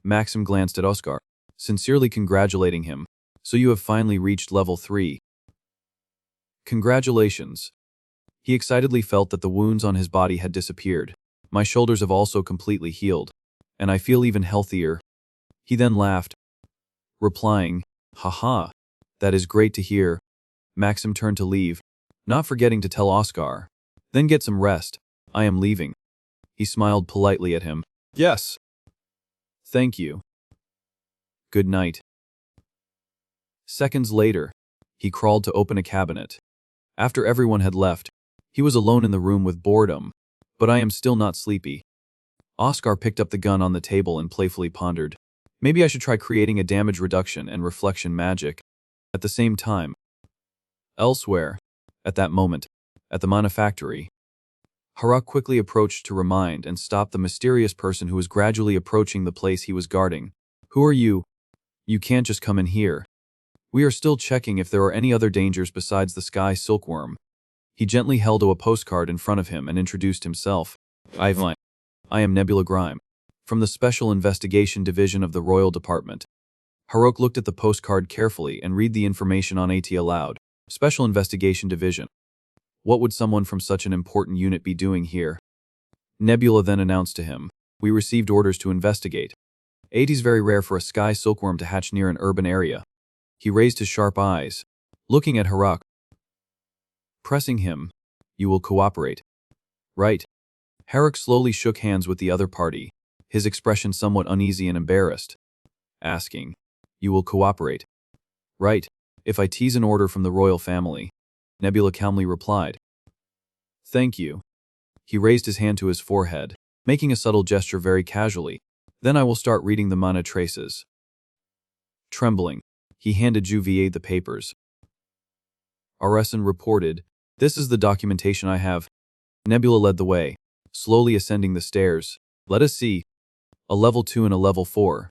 Maxim glanced at Oscar, sincerely congratulating him. So you have finally reached level 3. Congratulations. He excitedly felt that the wounds on his body had disappeared. My shoulders have also completely healed, and I feel even healthier. He then laughed, replying, Haha, that is great to hear. Maxim turned to leave, not forgetting to tell Oscar. Then get some rest. I am leaving. He smiled politely at him. Yes. Thank you. Good night. Seconds later, he crawled to open a cabinet. After everyone had left, he was alone in the room with boredom, but I am still not sleepy. Oscar picked up the gun on the table and playfully pondered. Maybe I should try creating a damage reduction and reflection magic. At the same time, elsewhere, at that moment, at the manufactory, Harak quickly approached to remind and stop the mysterious person who was gradually approaching the place he was guarding. Who are you? You can't just come in here. We are still checking if there are any other dangers besides the sky silkworm. He gently held a postcard in front of him and introduced himself. I am Nebula Grime, from the Special Investigation Division of the Royal Department. Harok looked at the postcard carefully and read the information on it aloud. Special Investigation Division. What would someone from such an important unit be doing here? Nebula then announced to him, "We received orders to investigate. It is very rare for a sky silkworm to hatch near an urban area." He raised his sharp eyes, looking at Harok, pressing him. "You will cooperate, right?" Harok slowly shook hands with the other party, his expression somewhat uneasy and embarrassed, asking, "You will cooperate, right, if I tease an order from the royal family?" Nebula calmly replied, "Thank you." He raised his hand to his forehead, making a subtle gesture very casually. "Then I will start reading the mana traces." Trembling, he handed Juvier the papers. Aresan reported, "This is the documentation I have." Nebula led the way, slowly ascending the stairs. "Let us see. A level 2 and a level 4.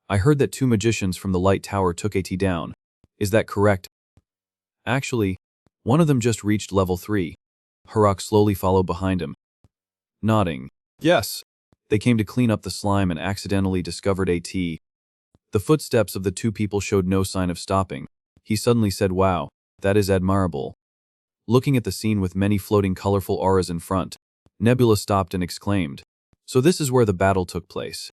I heard that 2 magicians from the Light Tower took AT down. Is that correct?" "Actually, one of them just reached level 3. Harok slowly followed behind him, nodding. "Yes. They came to clean up the slime and accidentally discovered AT." The footsteps of the 2 people showed no sign of stopping. He suddenly said, "Wow, that is admirable." Looking at the scene with many floating colorful auras in front, Nebula stopped and exclaimed, "So this is where the battle took place."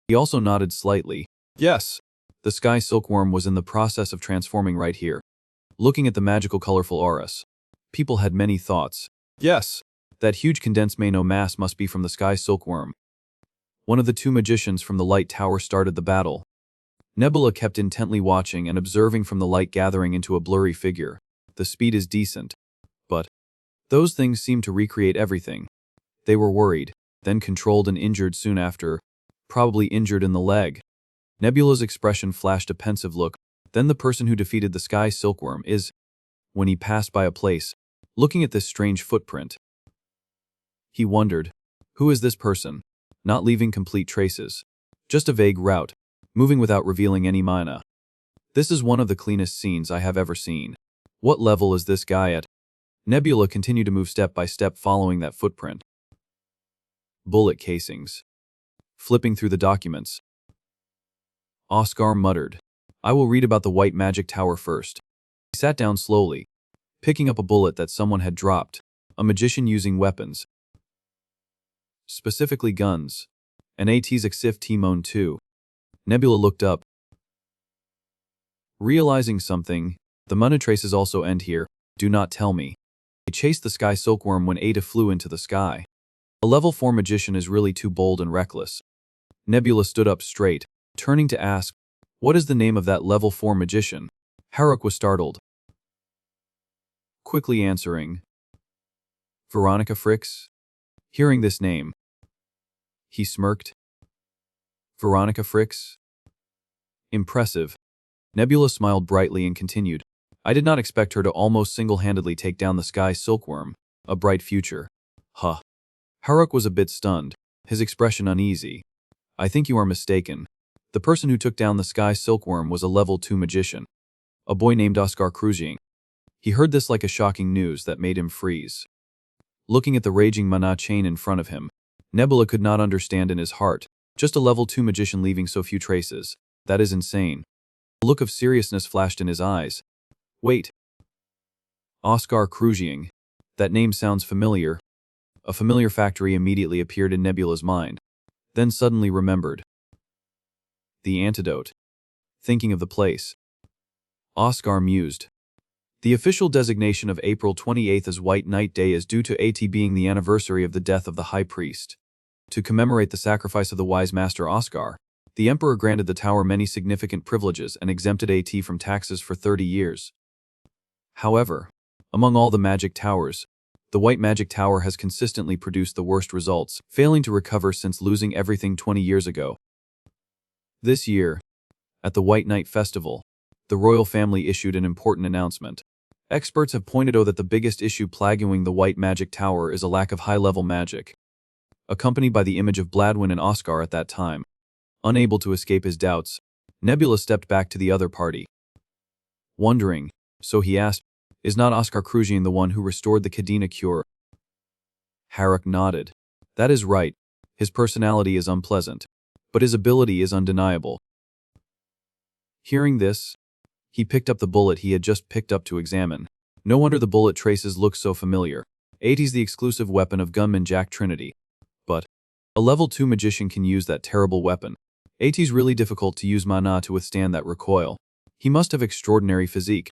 He also nodded slightly. "Yes. The sky silkworm was in the process of transforming right here." Looking at the magical colorful auras, people had many thoughts. "Yes, that huge condensed mano mass must be from the sky silkworm." One of the 2 magicians from the Light Tower started the battle. Nebula kept intently watching and observing from the light gathering into a blurry figure. The speed is decent, but those things seem to recreate everything. They were worried, then controlled and injured soon after, probably injured in the leg. Nebula's expression flashed a pensive look. Then the person who defeated the sky silkworm is, when he passed by a place, looking at this strange footprint, he wondered, who is this person? Not leaving complete traces. Just a vague route, moving without revealing any mana. This is one of the cleanest scenes I have ever seen. What level is this guy at? Nebula continued to move step by step following that footprint. Bullet casings. Flipping through the documents, Oscar muttered, "I will read about the White Magic Tower first." He sat down slowly, picking up a bullet that someone had dropped, a magician using weapons, specifically guns, and AT's Exif Timon too. Nebula looked up, realizing something. The mana traces also end here. Do not tell me. They chased the sky silkworm when Ada flew into the sky. A level 4 magician is really too bold and reckless. Nebula stood up straight, turning to ask, "What is the name of that level 4 magician?" Harok was startled, quickly answering, "Veronica Fricks." Hearing this name, he smirked. "Veronica Fricks? Impressive." Nebula smiled brightly and continued, "I did not expect her to almost single-handedly take down the sky silkworm. A bright future." Huh. Harok was a bit stunned, his expression uneasy. "I think you are mistaken. The person who took down the sky silkworm was a level 2 magician, a boy named Oscar Kruzing." He heard this like a shocking news that made him freeze. Looking at the raging mana chain in front of him, Nebula could not understand in his heart, just a level 2 magician leaving so few traces. That is insane. A look of seriousness flashed in his eyes. "Wait. Oscar Kruzing. That name sounds familiar." A familiar factory immediately appeared in Nebula's mind, then suddenly remembered. The antidote. Thinking of the place, Oscar mused. The official designation of April 28th as White Night Day is due to AT being the anniversary of the death of the High Priest. To commemorate the sacrifice of the wise master Oscar, the Emperor granted the tower many significant privileges and exempted AT from taxes for 30 years. However, among all the magic towers, the White Magic Tower has consistently produced the worst results, failing to recover since losing everything 20 years ago. This year, at the White Night Festival, the royal family issued an important announcement. Experts have pointed out that the biggest issue plaguing the White Magic Tower is a lack of high-level magic. Accompanied by the image of Bladwin and Oscar at that time, unable to escape his doubts, Nebula stepped back to the other party. Wondering, so he asked, "Is not Oscar Kruzing the one who restored the Kadena cure?" Harok nodded. "That is right. His personality is unpleasant, but his ability is undeniable. Hearing this, he picked up the bullet he had just picked up to examine. No wonder the bullet traces look so familiar. 80's the exclusive weapon of gunman Jack Trinity. But a level 2 magician can use that terrible weapon. 80's really difficult to use mana to withstand that recoil. He must have extraordinary physique.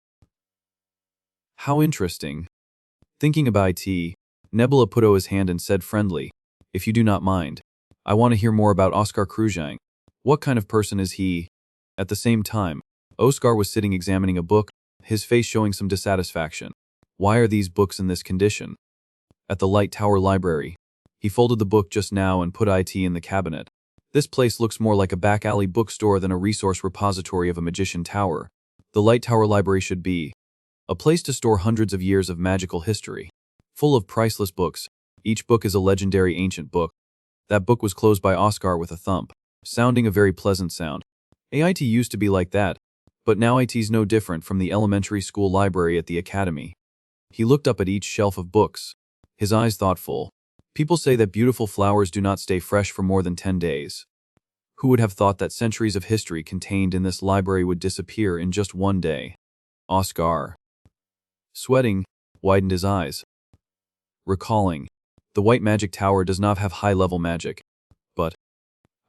How interesting. Thinking about it, Nebula put out his hand and said friendly, "If you do not mind, I want to hear more about Oscar Kruzhang. What kind of person is he?" At the same time, Oscar was sitting examining a book, his face showing some dissatisfaction. Why are these books in this condition? At the Light Tower Library, he folded the book just now and put it in the cabinet. This place looks more like a back alley bookstore than a resource repository of a magician tower. The Light Tower Library should be a place to store hundreds of years of magical history, full of priceless books. Each book is a legendary ancient book. That book was closed by Oscar with a thump, sounding a very pleasant sound. AIT used to be like that, but now IT's no different from the elementary school library at the academy. He looked up at each shelf of books, his eyes thoughtful. People say that beautiful flowers do not stay fresh for more than 10 days. Who would have thought that centuries of history contained in this library would disappear in just one day? Oscar, sweating, widened his eyes, recalling, the White Magic Tower does not have high-level magic, but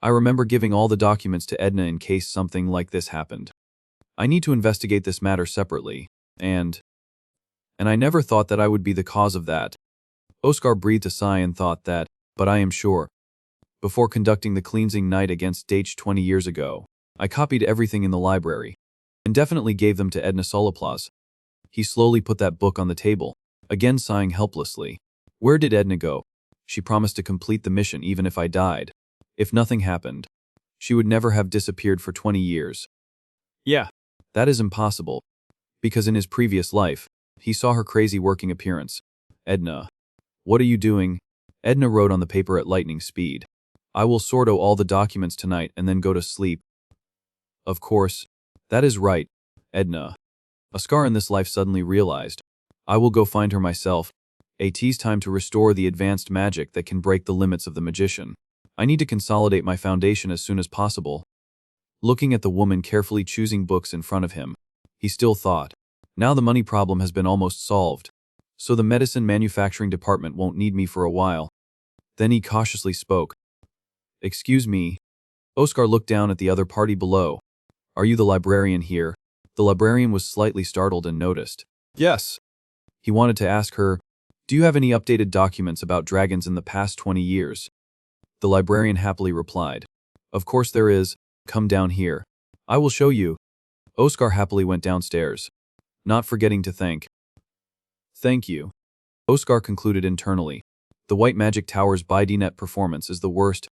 I remember giving all the documents to Edna in case something like this happened. I need to investigate this matter separately, and I never thought that I would be the cause of that. Oscar breathed a sigh and thought that, but I am sure. Before conducting the cleansing night against Daich 20 years ago, I copied everything in the library, and definitely gave them to Edna Soloplas. He slowly put that book on the table, again sighing helplessly. Where did Edna go? She promised to complete the mission even if I died. If nothing happened, she would never have disappeared for 20 years. Yeah, that is impossible, because in his previous life, he saw her crazy working appearance. Edna, what are you doing? Edna wrote on the paper at lightning speed. I will sort out all the documents tonight and then go to sleep. Of course, that is right, Edna. Oscar in this life suddenly realized. I will go find her myself. It's time to restore the advanced magic that can break the limits of the magician. I need to consolidate my foundation as soon as possible. Looking at the woman carefully choosing books in front of him, he still thought, now the money problem has been almost solved, so the medicine manufacturing department won't need me for a while. Then he cautiously spoke. Excuse me. Oscar looked down at the other party below. Are you the librarian here? The librarian was slightly startled and noticed. Yes. He wanted to ask her, do you have any updated documents about dragons in the past 20 years? The librarian happily replied. Of course there is. Come down here. I will show you. Oscar happily went downstairs, not forgetting to thank you. Oscar concluded internally. The White Magic Tower's BiDNet performance is the worst.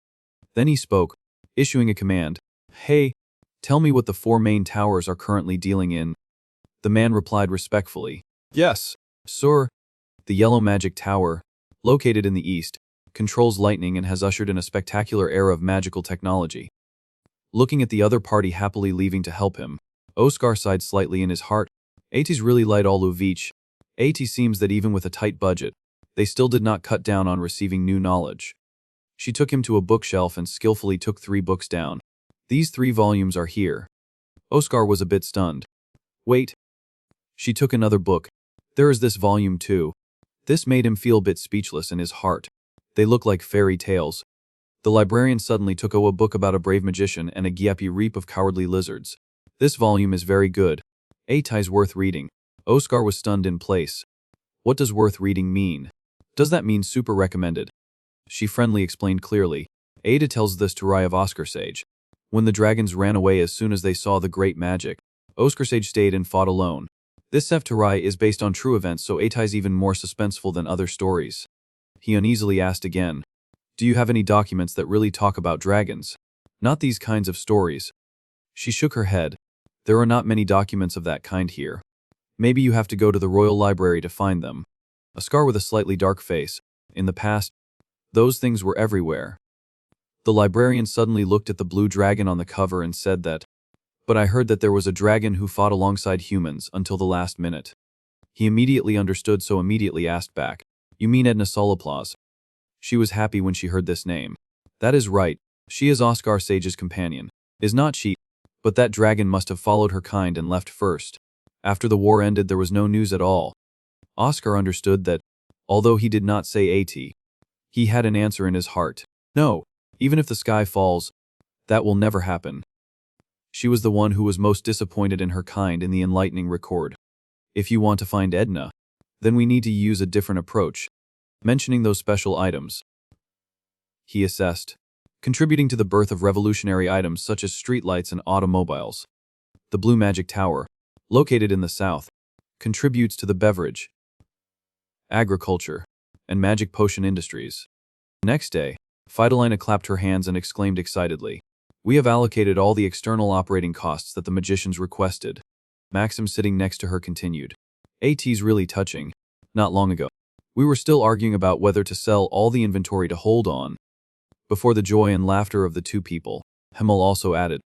Then he spoke, issuing a command. Hey, tell me what the 4 main towers are currently dealing in. The man replied respectfully. Yes, sir. The Yellow Magic Tower, located in the east, controls lightning and has ushered in a spectacular era of magical technology. Looking at the other party happily leaving to help him, Oscar sighed slightly in his heart. It's really light all Luvich. It seems that even with a tight budget, they still did not cut down on receiving new knowledge. She took him to a bookshelf and skillfully took 3 books down. These 3 volumes are here. Oscar was a bit stunned. Wait. She took another book. There is this volume too. This made him feel a bit speechless in his heart. They look like fairy tales. The librarian suddenly took a book about a brave magician and a gyappy reap of cowardly lizards. This volume is very good. It's worth reading. Oscar was stunned in place. What does worth reading mean? Does that mean super recommended? She friendly explained clearly. Ada tells this to Rai of Oscar Sage. When the dragons ran away as soon as they saw the great magic, Oscar Sage stayed and fought alone. This Sef to Rai is based on true events, so It's even more suspenseful than other stories. He uneasily asked again. Do you have any documents that really talk about dragons? Not these kinds of stories. She shook her head. There are not many documents of that kind here. Maybe you have to go to the Royal Library to find them. Oscar with a slightly dark face. In the past, those things were everywhere. The librarian suddenly looked at the blue dragon on the cover and said that, but I heard that there was a dragon who fought alongside humans until the last minute. He immediately understood, so immediately asked back, You mean Edna Soloplas? She was happy when she heard this name. That is right. She is Oscar Sage's companion. Is not she? But that dragon must have followed her kind and left first. After the war ended, there was no news at all. Oscar understood that, although he did not say AT, he had an answer in his heart. No, even if the sky falls, that will never happen. She was the one who was most disappointed in her kind in the enlightening record. If you want to find Edna, then we need to use a different approach, mentioning those special items. He assessed, contributing to the birth of revolutionary items such as streetlights and automobiles. The Blue Magic Tower, located in the south, contributes to the beverage, agriculture, and magic potion industries. Next day, Fidalina clapped her hands and exclaimed excitedly, "We have allocated all the external operating costs that the magicians requested." Maxim, sitting next to her, continued, "AT's really touching. Not long ago, we were still arguing about whether to sell all the inventory to hold on." Before the joy and laughter of the two people, Himmel also added,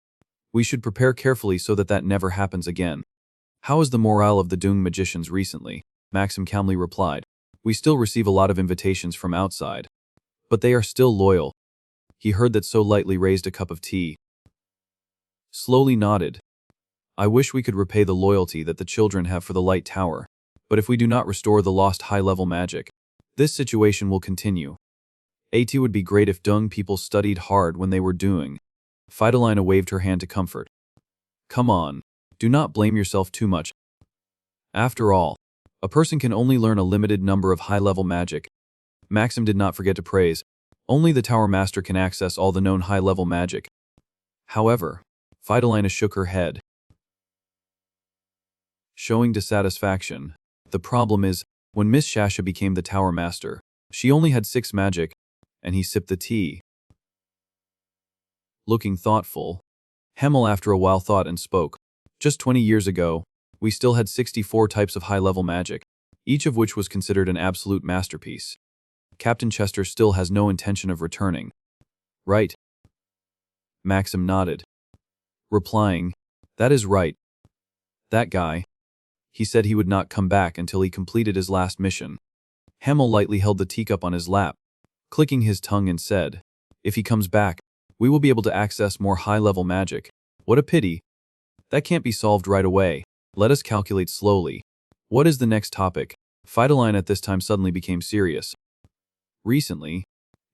"We should prepare carefully so that never happens again." "How is the morale of the Dung magicians recently?" Maxim calmly replied, "We still receive a lot of invitations from outside, but they are still loyal." He heard that so lightly, raised a cup of tea, slowly nodded. "I wish we could repay the loyalty that the children have for the Light Tower, but if we do not restore the lost high-level magic, this situation will continue. It would be great if Dung people studied hard when they were doing." Fidalina waved her hand to comfort. "Come on, do not blame yourself too much. After all, a person can only learn a limited number of high-level magic." Maxim did not forget to praise, "Only the Tower Master can access all the known high-level magic." However, Fidalina shook her head, showing dissatisfaction. "The problem is, when Miss Shasha became the Tower Master, she only had 6 magic," and he sipped the tea, looking thoughtful. Hemmel after a while thought and spoke. "Just 20 years ago, we still had 64 types of high-level magic, each of which was considered an absolute masterpiece. Captain Chester still has no intention of returning, right?" Maxim nodded, replying, "That is right. That guy. He said he would not come back until he completed his last mission." Hemmel lightly held the teacup on his lap, clicking his tongue, and said, "If he comes back, we will be able to access more high-level magic. What a pity. That can't be solved right away. Let us calculate slowly. What is the next topic?" Fidalina at this time suddenly became serious. "Recently,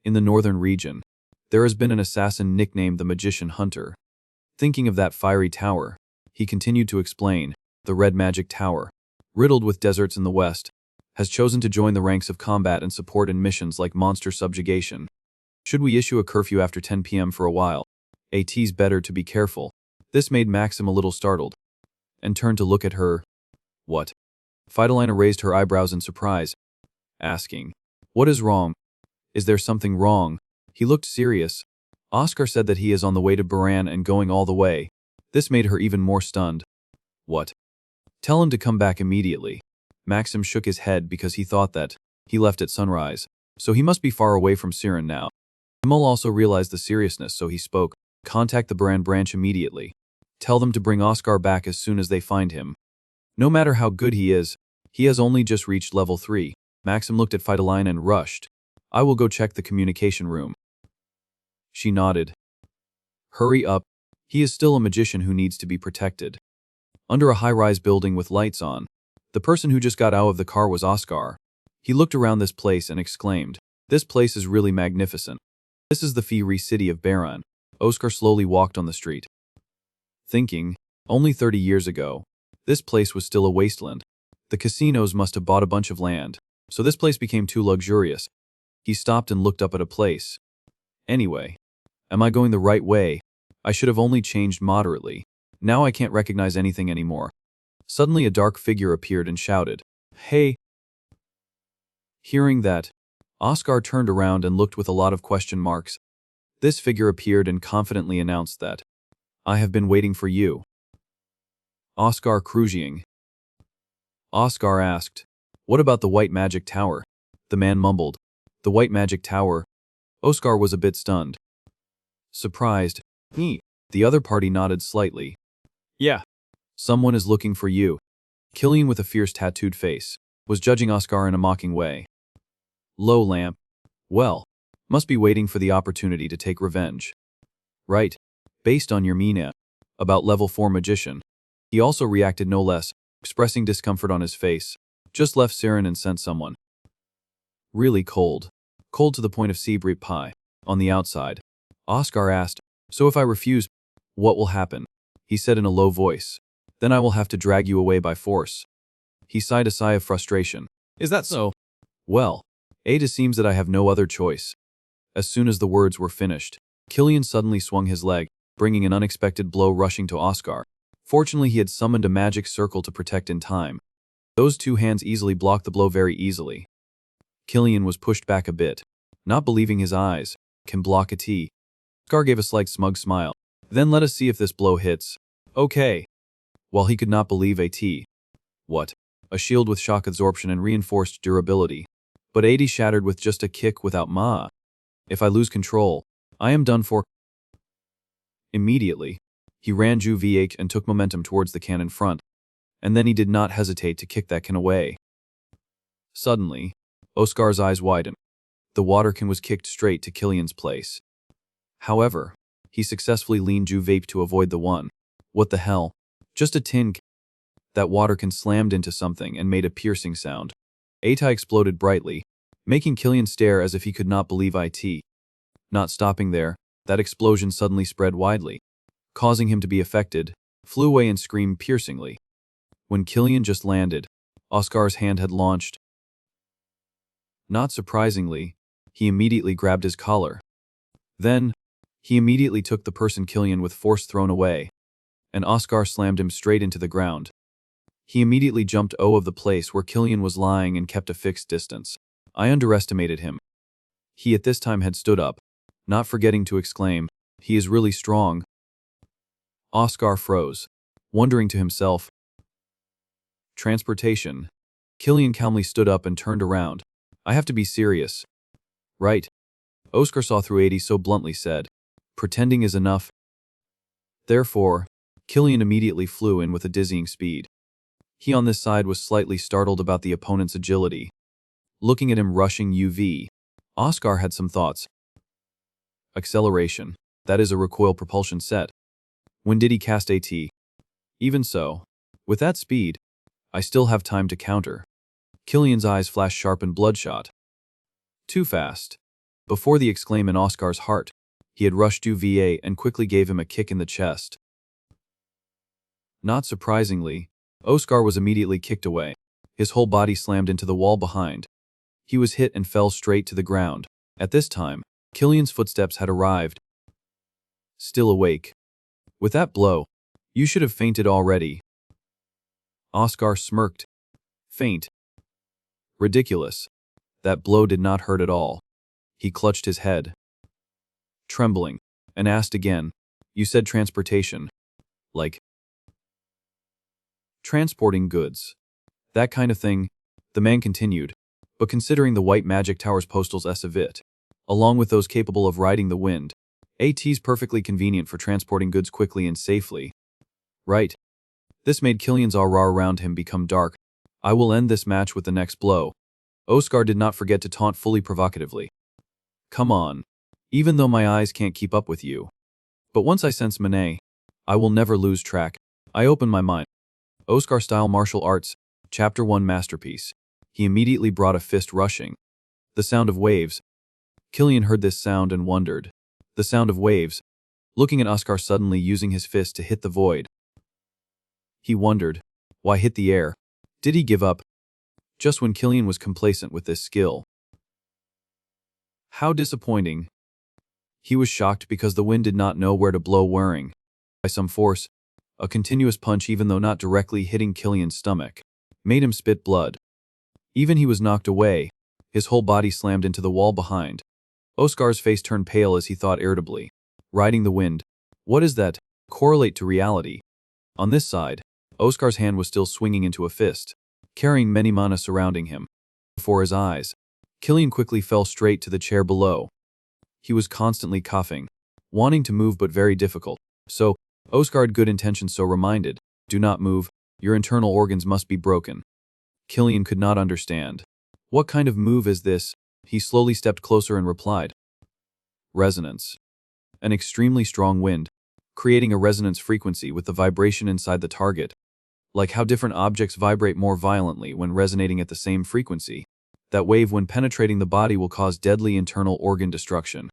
in the northern region, there has been an assassin nicknamed the Magician Hunter. Thinking of that fiery tower," he continued to explain, "the Red Magic Tower, riddled with deserts in the west, has chosen to join the ranks of combat and support in missions like monster subjugation. Should we issue a curfew after 10 p.m. for a while? It's better to be careful." This made Maxim a little startled, and turned to look at her. "What?" Fidalina raised her eyebrows in surprise, asking, "What is wrong? Is there something wrong?" He looked serious. "Oscar said that he is on the way to Baran and going all the way." This made her even more stunned. "What?" "Tell him to come back immediately." Maxim shook his head because he thought that he left at sunrise, so he must be far away from Siren now. Himmel also realized the seriousness, so he spoke, "Contact the Baran branch immediately. Tell them to bring Oscar back as soon as they find him. No matter how good he has only just reached level 3. Maxim looked at Fidalina and rushed, "I will go check the communication room." She nodded. "Hurry up. He is still a magician who needs to be protected." Under a high-rise building with lights on, the person who just got out of the car was Oscar. He looked around this place and exclaimed, "This place is really magnificent. This is the fiery city of Baran." Oscar slowly walked on the street, thinking, only 30 years ago, this place was still a wasteland. The casinos must have bought a bunch of land, so this place became too luxurious. He stopped and looked up at a place. "Anyway, am I going the right way? I should have only changed moderately. Now I can't recognize anything anymore." Suddenly a dark figure appeared and shouted, "Hey!" Hearing that, Oscar turned around and looked with a lot of question marks. This figure appeared and confidently announced that, "I have been waiting for you." Oscar Cruising. Oscar asked, "What about the White Magic Tower?" The man mumbled, "The White Magic Tower?" Oscar was a bit stunned. Surprised, the other party nodded slightly. "Yeah. Someone is looking for you." Killian, with a fierce tattooed face, was judging Oscar in a mocking way. "Low lamp. Well, Must be waiting for the opportunity to take revenge. Right. Based on your mina. About level 4 magician. He also reacted no less, expressing discomfort on his face. Just left Siren and sent someone. Really cold. Cold to the point of sea bread pie. On the outside. Oscar asked, so if I refuse, what will happen? He said in a low voice. Then I will have to drag you away by force. He sighed a sigh of frustration. Is that so? Well, it seems that I have no other choice. As soon as the words were finished, Killian suddenly swung his leg, bringing an unexpected blow rushing to Oscar. Fortunately, he had summoned a magic circle to protect in time. Those two hands easily blocked the blow very easily. Killian was pushed back a bit, not believing his eyes. Can block a T. Oscar gave a slight smug smile. Then let us see if this blow hits. Okay. While he could not believe a T. What? A shield with shock absorption and reinforced durability. But 80 shattered with just a kick without ma. If I lose control, I am done for. Immediately, he ran V8 and took momentum towards the can in front. And then he did not hesitate to kick that can away. Suddenly, Oscar's eyes widened. The water can was kicked straight to Killian's place. However, he successfully leaned Vape to avoid the one. What the hell? Just a tin can. That water can slammed into something and made a piercing sound. Atai exploded brightly, making Killian stare as if he could not believe it. Not stopping there, that explosion suddenly spread widely, causing him to be affected, flew away and screamed piercingly. When Killian just landed, Oscar's hand had launched. Not surprisingly, he immediately grabbed his collar. Then, he immediately took the person Killian with force thrown away, and Oscar slammed him straight into the ground. He immediately jumped of the place where Killian was lying and kept a fixed distance. I underestimated him. He at this time had stood up, not forgetting to exclaim, he is really strong. Oscar froze, wondering to himself. Transportation. Killian calmly stood up and turned around. I have to be serious. Right. Oscar saw through 80 so bluntly said. Pretending is enough. Therefore, Killian immediately flew in with a dizzying speed. He on this side was slightly startled about the opponent's agility. Looking at him rushing Oscar had some thoughts. Acceleration. That is a recoil propulsion set. When did he cast AT? Even so, with that speed, I still have time to counter. Killian's eyes flashed sharp and bloodshot. Too fast. Before the exclaim in Oscar's heart, he had rushed VA and quickly gave him a kick in the chest. Not surprisingly, Oscar was immediately kicked away. His whole body slammed into the wall behind. He was hit and fell straight to the ground. At this time, Killian's footsteps had arrived. Still awake. With that blow, you should have fainted already. Oscar smirked. Faint. Ridiculous. That blow did not hurt at all. He clutched his head, trembling, and asked again, you said transportation. Like transporting goods. That kind of thing, the man continued, but considering the White Magic Tower's postals s of it, along with those capable of riding the wind, AT's perfectly convenient for transporting goods quickly and safely. Right. This made Killian's aura around him become dark. I will end this match with the next blow. Oscar did not forget to taunt fully provocatively. Come on. Even though my eyes can't keep up with you. But once I sense Manet, I will never lose track. I open my mind. Oscar-style martial arts, Chapter 1 masterpiece. He immediately brought a fist rushing. The sound of waves. Killian heard this sound and wondered. The sound of waves. Looking at Oscar suddenly using his fist to hit the void. He wondered. Why hit the air? Did he give up? Just when Killian was complacent with this skill. How disappointing. He was shocked because the wind did not know where to blow whirring. By some force, a continuous punch even though not directly hitting Killian's stomach, made him spit blood. Even he was knocked away, his whole body slammed into the wall behind. Oscar's face turned pale as he thought irritably. Riding the wind. What is that? Correlate to reality. On this side, Oscar's hand was still swinging into a fist, carrying many mana surrounding him. Before his eyes, Killian quickly fell straight to the chair below. He was constantly coughing, wanting to move but very difficult. So, Oscar had good intentions so reminded, do not move, your internal organs must be broken. Killian could not understand. What kind of move is this? He slowly stepped closer and replied. Resonance. An extremely strong wind, creating a resonance frequency with the vibration inside the target. Like how different objects vibrate more violently when resonating at the same frequency. That wave when penetrating the body will cause deadly internal organ destruction.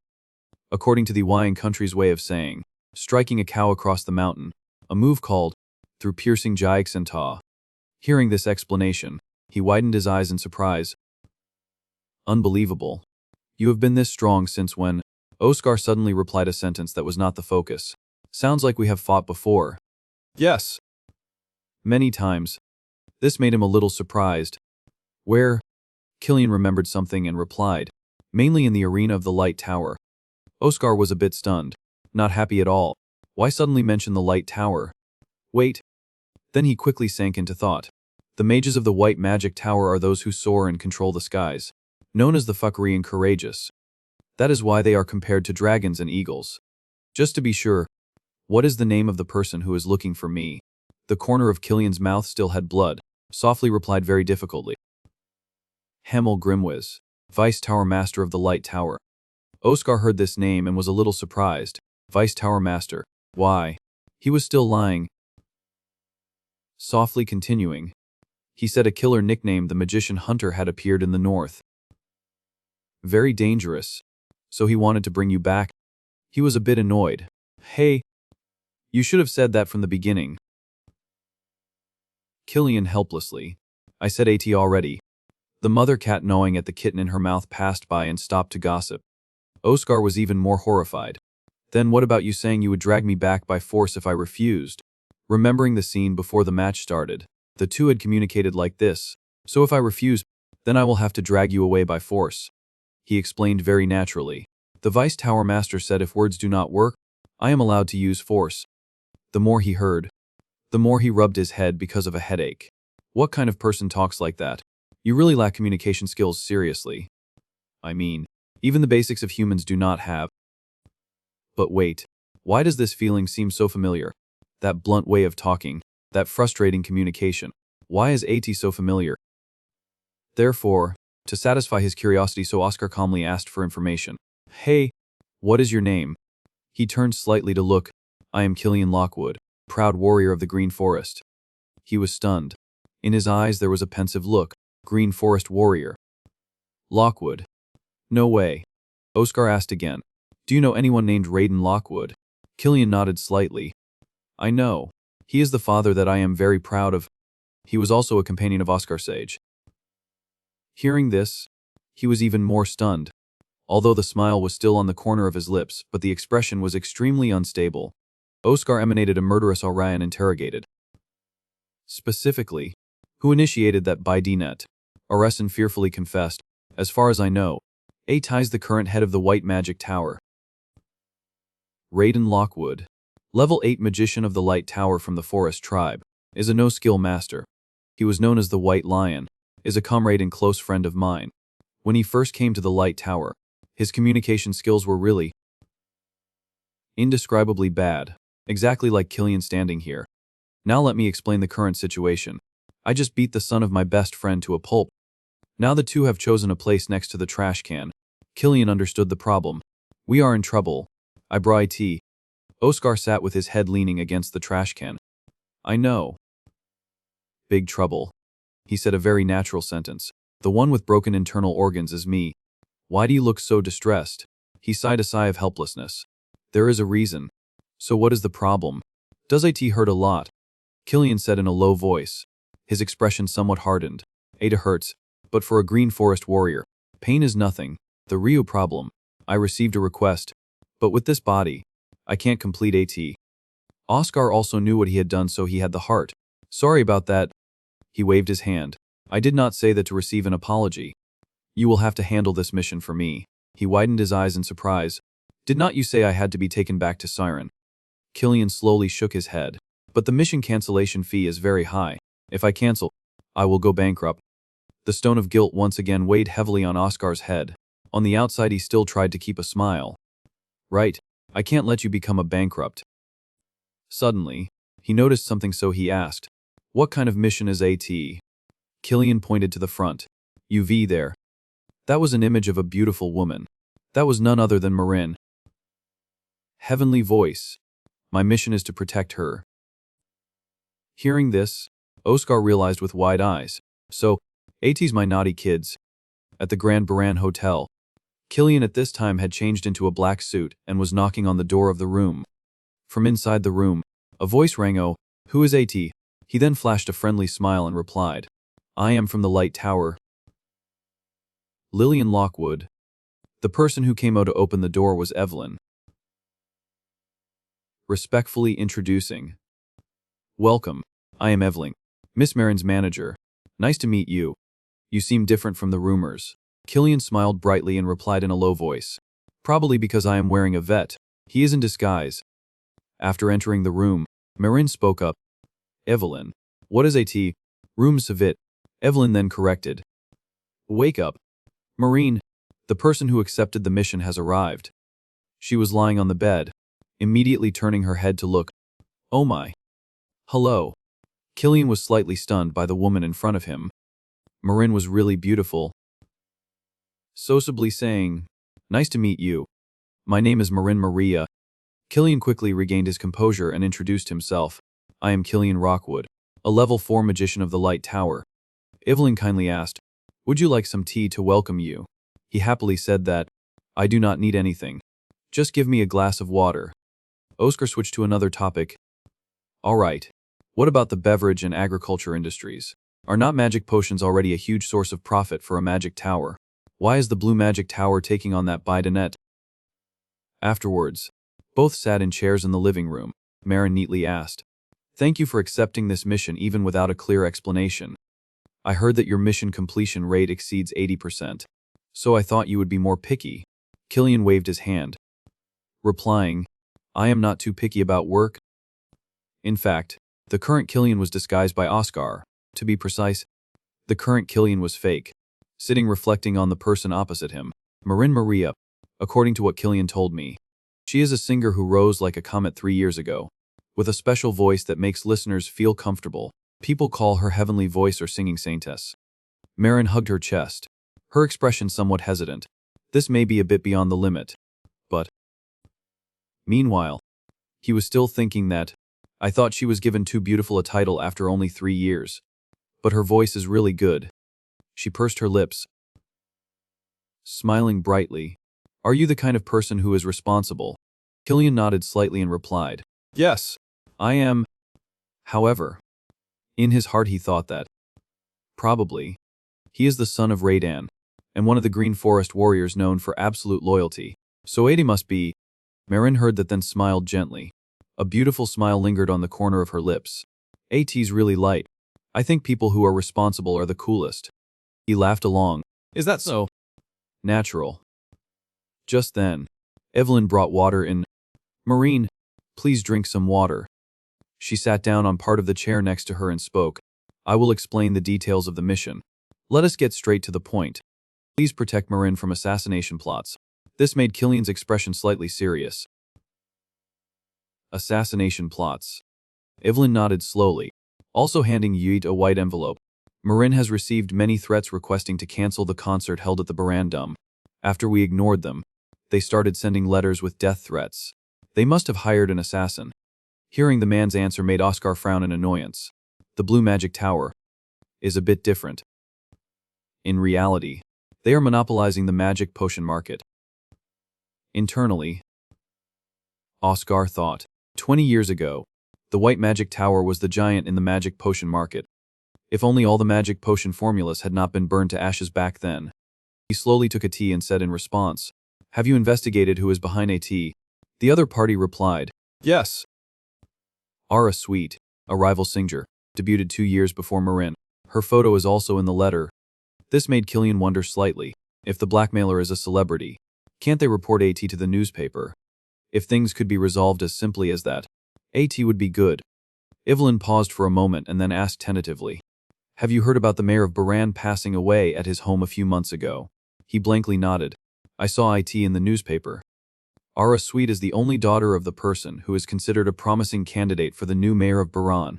According to the Hawaiian country's way of saying, striking a cow across the mountain, a move called, through piercing Jaixenta. Hearing this explanation, he widened his eyes in surprise. Unbelievable. You have been this strong since when? Oscar suddenly replied a sentence that was not the focus. Sounds like we have fought before. Yes. Many times. This made him a little surprised. Where? Killian remembered something and replied. Mainly in the arena of the Light Tower. Oscar was a bit stunned. Not happy at all. Why suddenly mention the Light Tower? Wait. Then he quickly sank into thought. The mages of the White Magic Tower are those who soar and control the skies. Known as the Fuckery and Courageous. That is why they are compared to dragons and eagles. Just to be sure, what is the name of the person who is looking for me? The corner of Killian's mouth still had blood, softly replied very difficultly. Hemel Grimwiz, Vice Tower Master of the Light Tower. Oscar heard this name and was a little surprised. Vice Tower Master. Why? He was still lying. Softly continuing. He said a killer nicknamed the Magician Hunter had appeared in the north. Very dangerous. So he wanted to bring you back. He was a bit annoyed. Hey, you should have said that from the beginning. Killian helplessly. I said AT already. The mother cat gnawing at the kitten in her mouth passed by and stopped to gossip. Oscar was even more horrified. Then what about you saying you would drag me back by force if I refused? Remembering the scene before the match started, the two had communicated like this. So if I refuse, then I will have to drag you away by force. He explained very naturally. The Vice Tower Master said if words do not work, I am allowed to use force. The more he heard, the more he rubbed his head because of a headache. What kind of person talks like that? You really lack communication skills seriously. I mean, even the basics of humans do not have. But wait, why does this feeling seem so familiar? That blunt way of talking, that frustrating communication. Why is AT so familiar? Therefore, to satisfy his curiosity, so Oscar calmly asked for information. Hey, what is your name? He turned slightly to look. I am Killian Lockwood, proud warrior of the Green Forest. He was stunned. In his eyes there was a pensive look. Green Forest warrior. Lockwood. No way. Oscar asked again. Do you know anyone named Raiden Lockwood? Killian nodded slightly. I know. He is the father that I am very proud of. He was also a companion of Oscar Sage. Hearing this, he was even more stunned. Although the smile was still on the corner of his lips, but the expression was extremely unstable. Oscar emanated a murderous aura and interrogated. Specifically, who initiated that by DNet? Oreson fearfully confessed, as far as I know, A-Tai is the current head of the White Magic Tower. Raiden Lockwood, level 8 magician of the Light Tower from the Forest Tribe, is a no-skill master. He was known as the White Lion, is a comrade and close friend of mine. When he first came to the Light Tower, his communication skills were really indescribably bad, exactly like Killian standing here. Now let me explain the current situation. I just beat the son of my best friend to a pulp. Now the two have chosen a place next to the trash can. Killian understood the problem. We are in trouble. I brought it. Oscar sat with his head leaning against the trash can. I know. Big trouble. He said a very natural sentence. The one with broken internal organs is me. Why do you look so distressed? He sighed a sigh of helplessness. There is a reason. So what is the problem? Does it hurt a lot? Killian said in a low voice. His expression somewhat hardened. It hurts, but for a Green Forest warrior, pain is nothing. The real problem. I received a request, but with this body, I can't complete AT. Oscar also knew what he had done, so he had the heart. Sorry about that. He waved his hand. I did not say that to receive an apology. You will have to handle this mission for me. He widened his eyes in surprise. Did not you say I had to be taken back to Siren? Killian slowly shook his head. But the mission cancellation fee is very high. If I cancel, I will go bankrupt. The stone of guilt once again weighed heavily on Oscar's head. On the outside he still tried to keep a smile. Right, I can't let you become a bankrupt. Suddenly, he noticed something, so he asked, what kind of mission is AT? Killian pointed to the front. UV there. That was an image of a beautiful woman. That was none other than Marin. Heavenly voice. My mission is to protect her. Hearing this, Oscar realized with wide eyes. So, AT's my naughty kids. At the Grand Baran Hotel, Killian at this time had changed into a black suit and was knocking on the door of the room. From inside the room, a voice rang. "Oh, who is AT?" He then flashed a friendly smile and replied, "I am from the Light Tower." Lillian Lockwood. The person who came out to open the door was Evelyn. Respectfully introducing. "Welcome, I am Evelyn, Miss Marin's manager. Nice to meet you. You seem different from the rumors." Killian smiled brightly and replied in a low voice, "Probably because I am wearing a vet." He is in disguise. After entering the room, Marin spoke up. "Evelyn, what is AT? Room Savit." Evelyn then corrected. "Wake up. Marin, the person who accepted the mission has arrived." She was lying on the bed, immediately turning her head to look. "Oh my. Hello." Killian was slightly stunned by the woman in front of him. Marin was really beautiful. Sociably saying, "Nice to meet you. My name is Marin Maria." Killian quickly regained his composure and introduced himself. "I am Killian Rockwood, a level 4 magician of the Light Tower." Evelyn kindly asked, "Would you like some tea to welcome you?" He happily said that, "I do not need anything. Just give me a glass of water." Oscar switched to another topic. "All right. What about the beverage and agriculture industries? Are not magic potions already a huge source of profit for a magic tower? Why is the Blue Magic Tower taking on that Bidenet?" Afterwards, both sat in chairs in the living room. Marin neatly asked, "Thank you for accepting this mission even without a clear explanation. I heard that your mission completion rate exceeds 80%, so I thought you would be more picky." Killian waved his hand, replying, "I am not too picky about work." In fact, the current Killian was disguised by Oscar. To be precise, the current Killian was fake, sitting reflecting on the person opposite him, Marin Maria, according to what Killian told me. She is a singer who rose like a comet 3 years ago, with a special voice that makes listeners feel comfortable. People call her heavenly voice or singing saintess. Marin hugged her chest, her expression somewhat hesitant. This may be a bit beyond the limit, but... Meanwhile, he was still thinking that, I thought she was given too beautiful a title after only 3 years. But her voice is really good. She pursed her lips, smiling brightly. "Are you the kind of person who is responsible?" Killian nodded slightly and replied, "Yes, I am." However, in his heart he thought that, probably, he is the son of Raydan, and one of the Green Forest warriors known for absolute loyalty. So Adi must be. Marin heard that then smiled gently. A beautiful smile lingered on the corner of her lips. "AT's really light. I think people who are responsible are the coolest." He laughed along. "Is that so?" "Natural." Just then, Evelyn brought water in. "Marin, please drink some water." She sat down on part of the chair next to her and spoke. "I will explain the details of the mission. Let us get straight to the point. Please protect Marin from assassination plots." This made Killian's expression slightly serious. "Assassination plots." Evelyn nodded slowly, also handing Yeet a white envelope. "Marin has received many threats requesting to cancel the concert held at the Barandum. After we ignored them, they started sending letters with death threats. They must have hired an assassin." Hearing the man's answer made Oscar frown in annoyance. The Blue Magic Tower is a bit different. In reality, they are monopolizing the magic potion market. Internally, Oscar thought, 20 years ago, the White Magic Tower was the giant in the magic potion market. If only all the magic potion formulas had not been burned to ashes back then. He slowly took a tea and said in response, "Have you investigated who is behind AT?" The other party replied, "Yes." Ara Sweet, a rival singer, debuted 2 years before Marin. Her photo is also in the letter. This made Killian wonder slightly. If the blackmailer is a celebrity, can't they report AT to the newspaper? If things could be resolved as simply as that, AT would be good. Evelyn paused for a moment and then asked tentatively, "Have you heard about the mayor of Baran passing away at his home a few months ago?" He blankly nodded. "I saw IT in the newspaper." Ara Sweet is the only daughter of the person who is considered a promising candidate for the new mayor of Baran.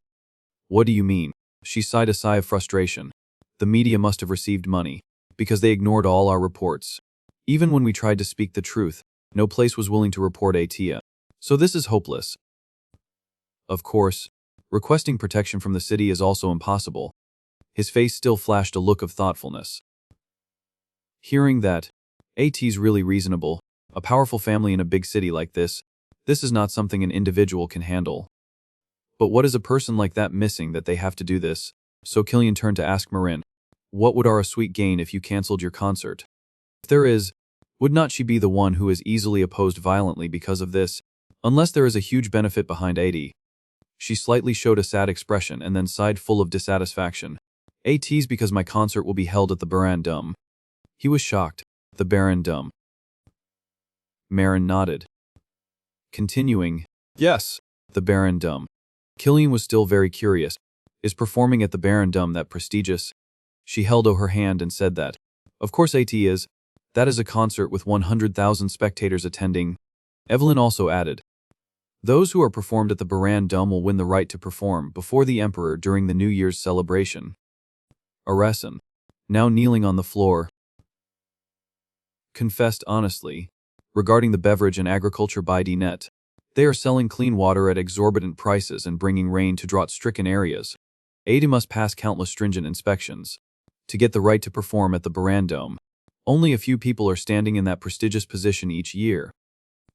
"What do you mean?" She sighed a sigh of frustration. "The media must have received money, because they ignored all our reports. Even when we tried to speak the truth, no place was willing to report AT. So this is hopeless. Of course, requesting protection from the city is also impossible. His face still flashed a look of thoughtfulness. Hearing that, AT's really reasonable. A powerful family in a big city like this is not something an individual can handle. But what is a person like that missing that they have to do this? So Killian turned to ask Marin, what would our sweet gain if you cancelled your concert? If there is, would not she be the one who is easily opposed violently because of this, unless there is a huge benefit behind AT? She slightly showed a sad expression and then sighed full of dissatisfaction. AT's because my concert will be held at the Baran Dum. He was shocked. The Baran Dum. Marin nodded. Continuing, yes, the Baran Dum. Killian was still very curious. Is performing at the Baran Dum that prestigious? She held out her hand and said that. Of course AT is. That is a concert with 100,000 spectators attending. Evelyn also added. Those who are performed at the Baran Dum will win the right to perform before the Emperor during the New Year's celebration. Aresin, now kneeling on the floor, confessed honestly, regarding the beverage and agriculture by DNet. They are selling clean water at exorbitant prices and bringing rain to drought-stricken areas. AT must pass countless stringent inspections to get the right to perform at the Baran Dome. Only a few people are standing in that prestigious position each year.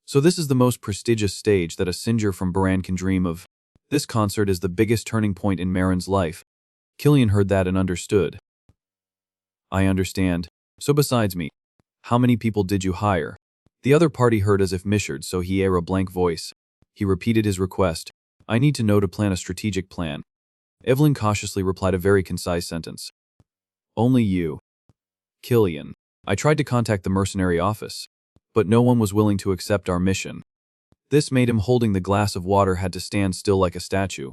So this is the most prestigious stage that a singer from Baran can dream of. This concert is the biggest turning point in Marin's life. Killian heard that and understood. I understand. So besides me, how many people did you hire? The other party heard as if measured, so he aired a blank voice. He repeated his request. I need to know to plan a strategic plan. Evelyn cautiously replied a very concise sentence. Only you. Killian. I tried to contact the mercenary office, but no one was willing to accept our mission. This made him holding the glass of water had to stand still like a statue.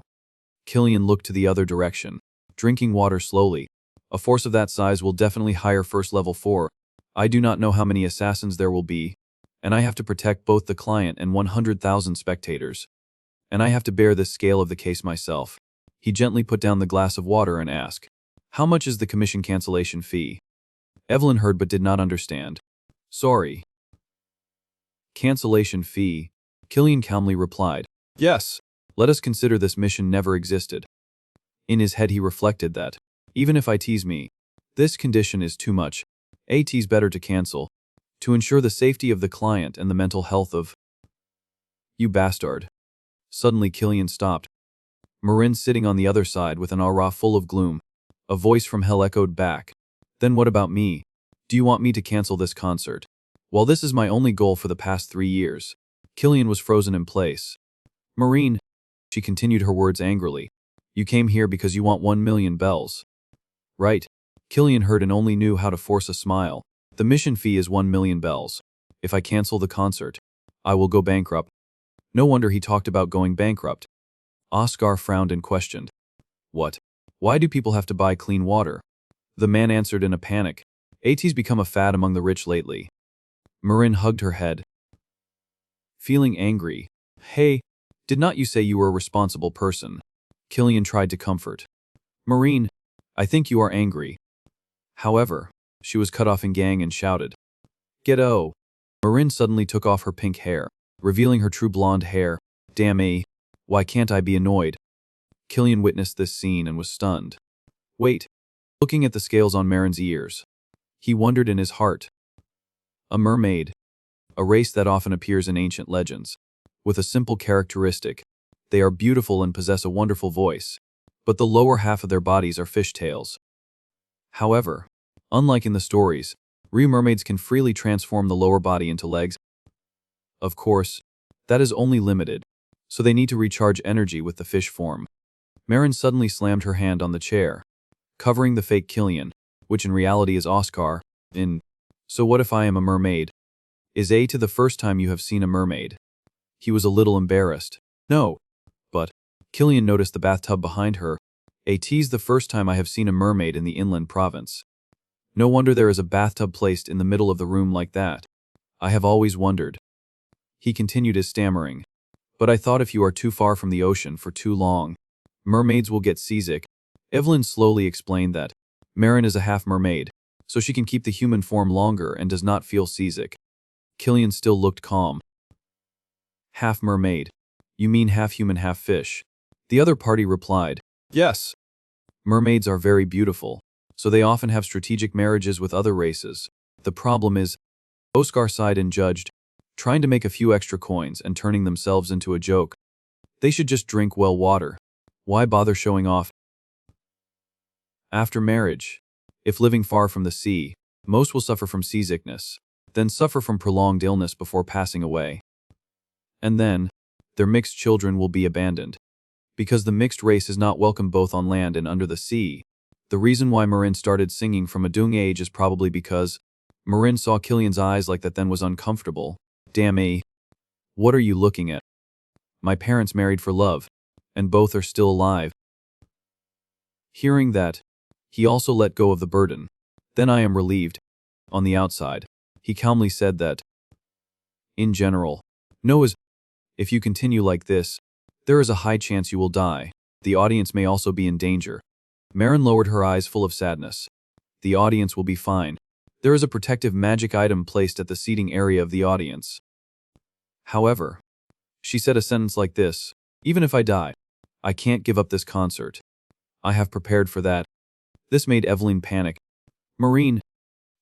Killian looked to the other direction, drinking water slowly. A force of that size will definitely hire first level 4. I do not know how many assassins there will be, and I have to protect both the client and 100,000 spectators. And I have to bear this scale of the case myself. He gently put down the glass of water and asked, how much is the commission cancellation fee? Evelyn heard but did not understand. Sorry. Cancellation fee, Killian calmly replied. Yes. Let us consider this mission never existed. In his head he reflected that, even if I tease me, this condition is too much. AT's better to cancel, to ensure the safety of the client and the mental health of... You bastard. Suddenly Killian stopped. Marin sitting on the other side with an aura full of gloom. A voice from hell echoed back. Then what about me? Do you want me to cancel this concert? Well, this is my only goal for the past 3 years. Killian was frozen in place. Marin, she continued her words angrily. You came here because you want 1 million bells. Right. Killian heard and only knew how to force a smile. The mission fee is 1 million bells. If I cancel the concert, I will go bankrupt. No wonder he talked about going bankrupt. Oscar frowned and questioned. What? Why do people have to buy clean water? The man answered in a panic. AT's become a fad among the rich lately. Marin hugged her head, feeling angry. Hey, did not you say you were a responsible person? Killian tried to comfort. Marin, I think you are angry. However, she was cut off in gang and shouted. Get-o! Marin suddenly took off her pink hair, revealing her true blonde hair. Damn me, why can't I be annoyed? Killian witnessed this scene and was stunned. Wait. Looking at the scales on Marin's ears, he wondered in his heart. A mermaid, a race that often appears in ancient legends, with a simple characteristic. They are beautiful and possess a wonderful voice, but the lower half of their bodies are fishtails. However, unlike in the stories, real mermaids can freely transform the lower body into legs. Of course, that is only limited, so they need to recharge energy with the fish form. Marin suddenly slammed her hand on the chair, covering the fake Killian, which in reality is Oscar, in So what if I am a mermaid? Is A to the first time you have seen a mermaid? He was a little embarrassed. No. But, Killian noticed the bathtub behind her. AT's the first time I have seen a mermaid in the inland province. No wonder there is a bathtub placed in the middle of the room like that. I have always wondered. He continued his stammering. But I thought if you are too far from the ocean for too long, mermaids will get seasick. Evelyn slowly explained that Marin is a half-mermaid, so she can keep the human form longer and does not feel seasick. Killian still looked calm. Half mermaid. You mean half human, half fish? The other party replied, yes. Mermaids are very beautiful, so they often have strategic marriages with other races. The problem is, Oscar sighed and judged, trying to make a few extra coins and turning themselves into a joke. They should just drink well water. Why bother showing off? After marriage, if living far from the sea, most will suffer from seasickness, then suffer from prolonged illness before passing away. And then, their mixed children will be abandoned. Because the mixed race is not welcome both on land and under the sea. The reason why Marin started singing from a young age is probably because Marin saw Killian's eyes like that then was uncomfortable. Damn me. What are you looking at? My parents married for love, and both are still alive. Hearing that, he also let go of the burden. Then I am relieved. On the outside, he calmly said that, in general, no is, if you continue like this, there is a high chance you will die. The audience may also be in danger. Marin lowered her eyes full of sadness. The audience will be fine. There is a protective magic item placed at the seating area of the audience. However, she said a sentence like this, even if I die, I can't give up this concert. I have prepared for that. This made Evelyn panic. Maureen,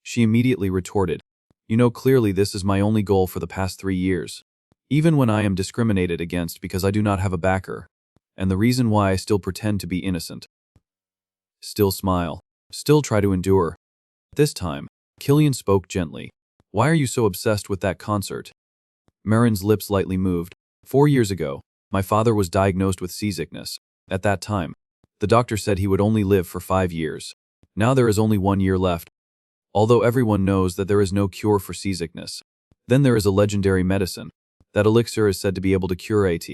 she immediately retorted, you know clearly this is my only goal for the past 3 years. Even when I am discriminated against because I do not have a backer. And the reason why I still pretend to be innocent. Still smile. Still try to endure. This time, Killian spoke gently. Why are you so obsessed with that concert? Marin's lips lightly moved. 4 years ago, my father was diagnosed with seasickness. At that time, the doctor said he would only live for 5 years. Now there is only 1 year left. Although everyone knows that there is no cure for seasickness, then there is a legendary medicine. That elixir is said to be able to cure it.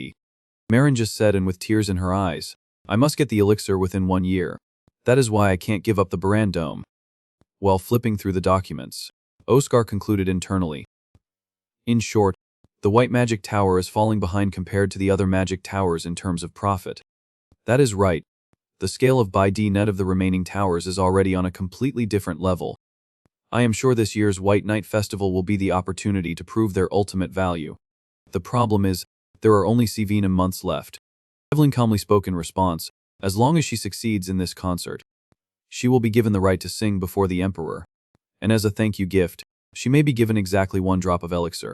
Marin just said, and with tears in her eyes, I must get the elixir within 1 year. That is why I can't give up the Baran Dome. While flipping through the documents, Oscar concluded internally. In short, the White Magic Tower is falling behind compared to the other magic towers in terms of profit. That is right. The scale of by D net of the remaining towers is already on a completely different level. I am sure this year's White Night Festival will be the opportunity to prove their ultimate value. The problem is, there are only 7 months left. Evelyn calmly spoke in response, as long as she succeeds in this concert, she will be given the right to sing before the Emperor. And as a thank you gift, she may be given exactly 1 drop of elixir.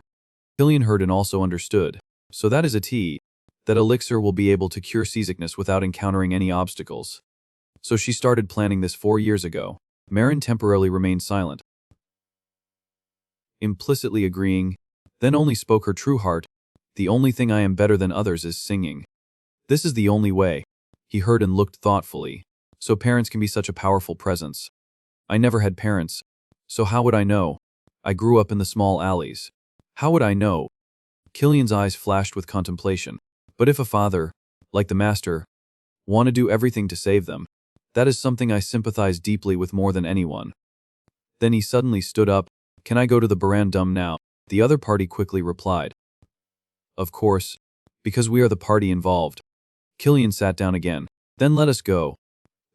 Killian heard and also understood. So that is a T. That elixir will be able to cure seasickness without encountering any obstacles. So she started planning this 4 years ago. Marin temporarily remained silent, implicitly agreeing, then only spoke her true heart. The only thing I am better than others is singing. This is the only way. He heard and looked thoughtfully. So parents can be such a powerful presence. I never had parents. So how would I know? I grew up in the small alleys. How would I know? Killian's eyes flashed with contemplation. But if a father, like the master, want to do everything to save them, that is something I sympathize deeply with more than anyone. Then he suddenly stood up. Can I go to the Baran Dome now? The other party quickly replied. Of course, because we are the party involved. Killian sat down again. Then let us go.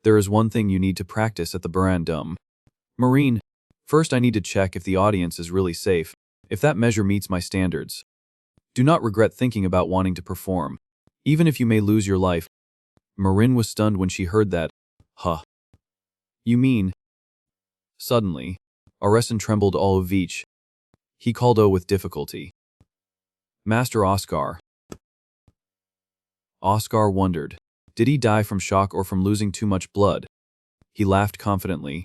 There is one thing you need to practice at the Baran Dome. Marine, first I need to check if the audience is really safe, if that measure meets my standards. Do not regret thinking about wanting to perform, even if you may lose your life. Marin was stunned when she heard that. Huh. You mean? Suddenly, Aresin trembled all of each. He called O with difficulty. Master Oscar. Oscar wondered. Did he die from shock or from losing too much blood? He laughed confidently.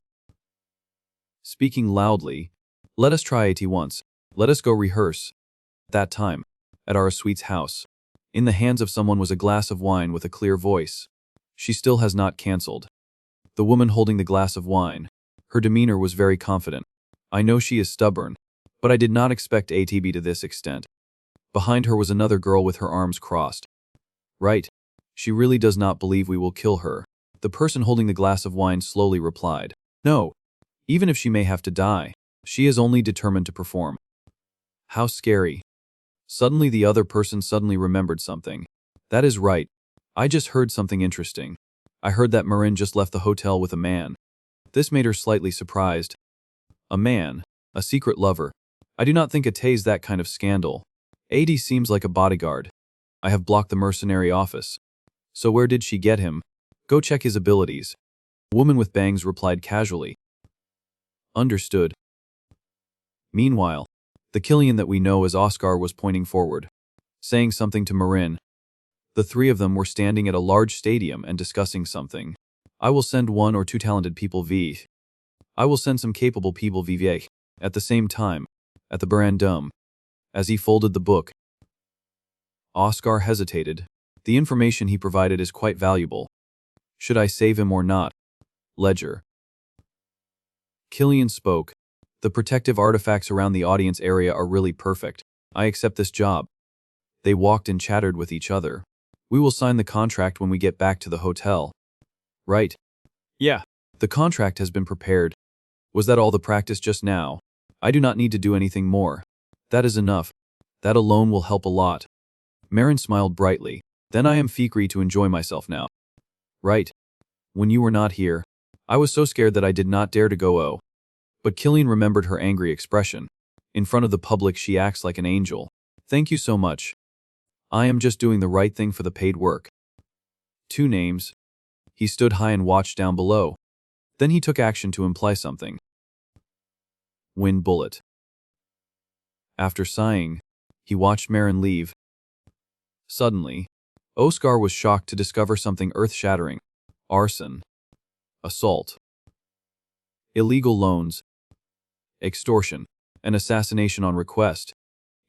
Speaking loudly, let us try it once. Let us go rehearse. That time, at our sweet's house, in the hands of someone was a glass of wine with a clear voice. She still has not cancelled. The woman holding the glass of wine. Her demeanor was very confident. I know she is stubborn, but I did not expect ATB to this extent. Behind her was another girl with her arms crossed. Right. She really does not believe we will kill her. The person holding the glass of wine slowly replied. No. Even if she may have to die, she is only determined to perform. How scary. Suddenly the other person suddenly remembered something. That is right. I just heard something interesting. I heard that Marin just left the hotel with a man. This made her slightly surprised. A man, a secret lover. I do not think it is that kind of scandal. AD seems like a bodyguard. I have blocked the mercenary office. So where did she get him? Go check his abilities. Woman with bangs replied casually. Understood. Meanwhile, the Killian that we know as Oscar was pointing forward, saying something to Marin. The three of them were standing at a large stadium and discussing something. I will send 1 or 2 talented people I will send some capable people VVA. At the same time, at the Barandum, as he folded the book, Oscar hesitated. The information he provided is quite valuable. Should I save him or not? Ledger. Killian spoke. The protective artifacts around the audience area are really perfect. I accept this job. They walked and chattered with each other. We will sign the contract when we get back to the hotel. Right. Yeah. The contract has been prepared. Was that all the practice just now? I do not need to do anything more. That is enough. That alone will help a lot. Marin smiled brightly. Then I am free to enjoy myself now. Right. When you were not here, I was so scared that I did not dare to go. But Killian remembered her angry expression. In front of the public she acts like an angel. Thank you so much. I am just doing the right thing for the paid work. 2 names. He stood high and watched down below. Then he took action to imply something. Wind bullet. After sighing, he watched Marin leave. Suddenly, Oscar was shocked to discover something earth-shattering. Arson. Assault. Illegal loans. Extortion. And assassination on request.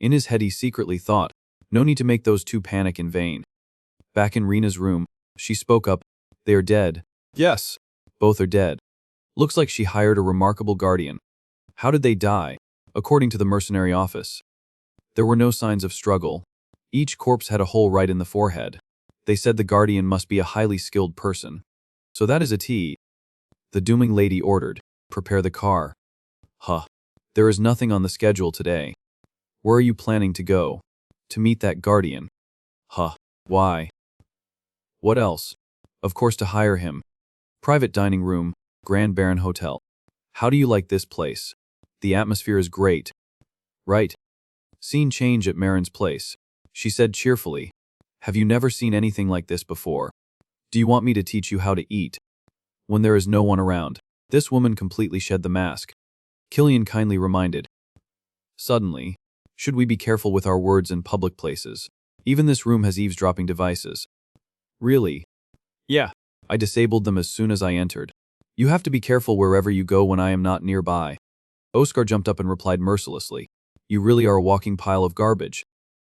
In his head he secretly thought, no need to make those 2 panic in vain. Back in Rena's room, she spoke up. They are dead. Yes. Both are dead. Looks like she hired a remarkable guardian. How did they die? According to the mercenary office, there were no signs of struggle. Each corpse had a hole right in the forehead. They said the guardian must be a highly skilled person. So that is a T. The dooming lady ordered, prepare the car. Huh. There is nothing on the schedule today. Where are you planning to go? To meet that guardian. Huh. Why? What else? Of course to hire him. Private dining room, Grand Baron Hotel. How do you like this place? The atmosphere is great. Right. Scene change at Marin's place. She said cheerfully, have you never seen anything like this before? Do you want me to teach you how to eat? When there is no one around, this woman completely shed the mask. Killian kindly reminded. Suddenly, should we be careful with our words in public places? Even this room has eavesdropping devices. Really? Yeah. I disabled them as soon as I entered. You have to be careful wherever you go when I am not nearby. Oscar jumped up and replied mercilessly. You really are a walking pile of garbage.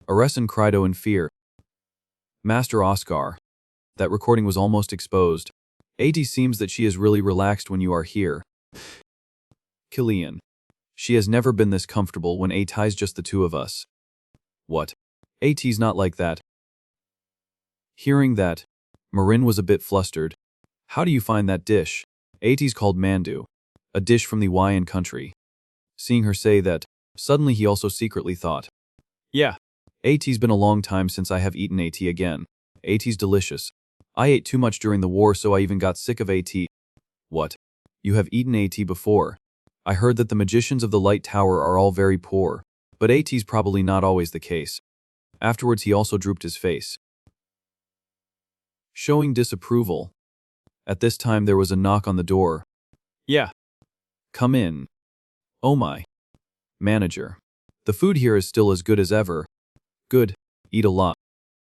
Aresin cried in fear. Master Oscar. That recording was almost exposed. It seems that she is really relaxed when you are here. Killian. She has never been this comfortable when AT's just the 2 of us. What? AT's not like that. Hearing that, Marin was a bit flustered. How do you find that dish? AT's called mandu, a dish from the Hawaiian country. Seeing her say that, suddenly he also secretly thought. Yeah. AT's been a long time since I have eaten AT again. AT's delicious. I ate too much during the war so I even got sick of AT. What? You have eaten AT before? I heard that the magicians of the Light Tower are all very poor, but AT's probably not always the case. Afterwards he also drooped his face, showing disapproval. At this time there was a knock on the door. Yeah. Come in. Oh my. Manager. The food here is still as good as ever. Good. Eat a lot.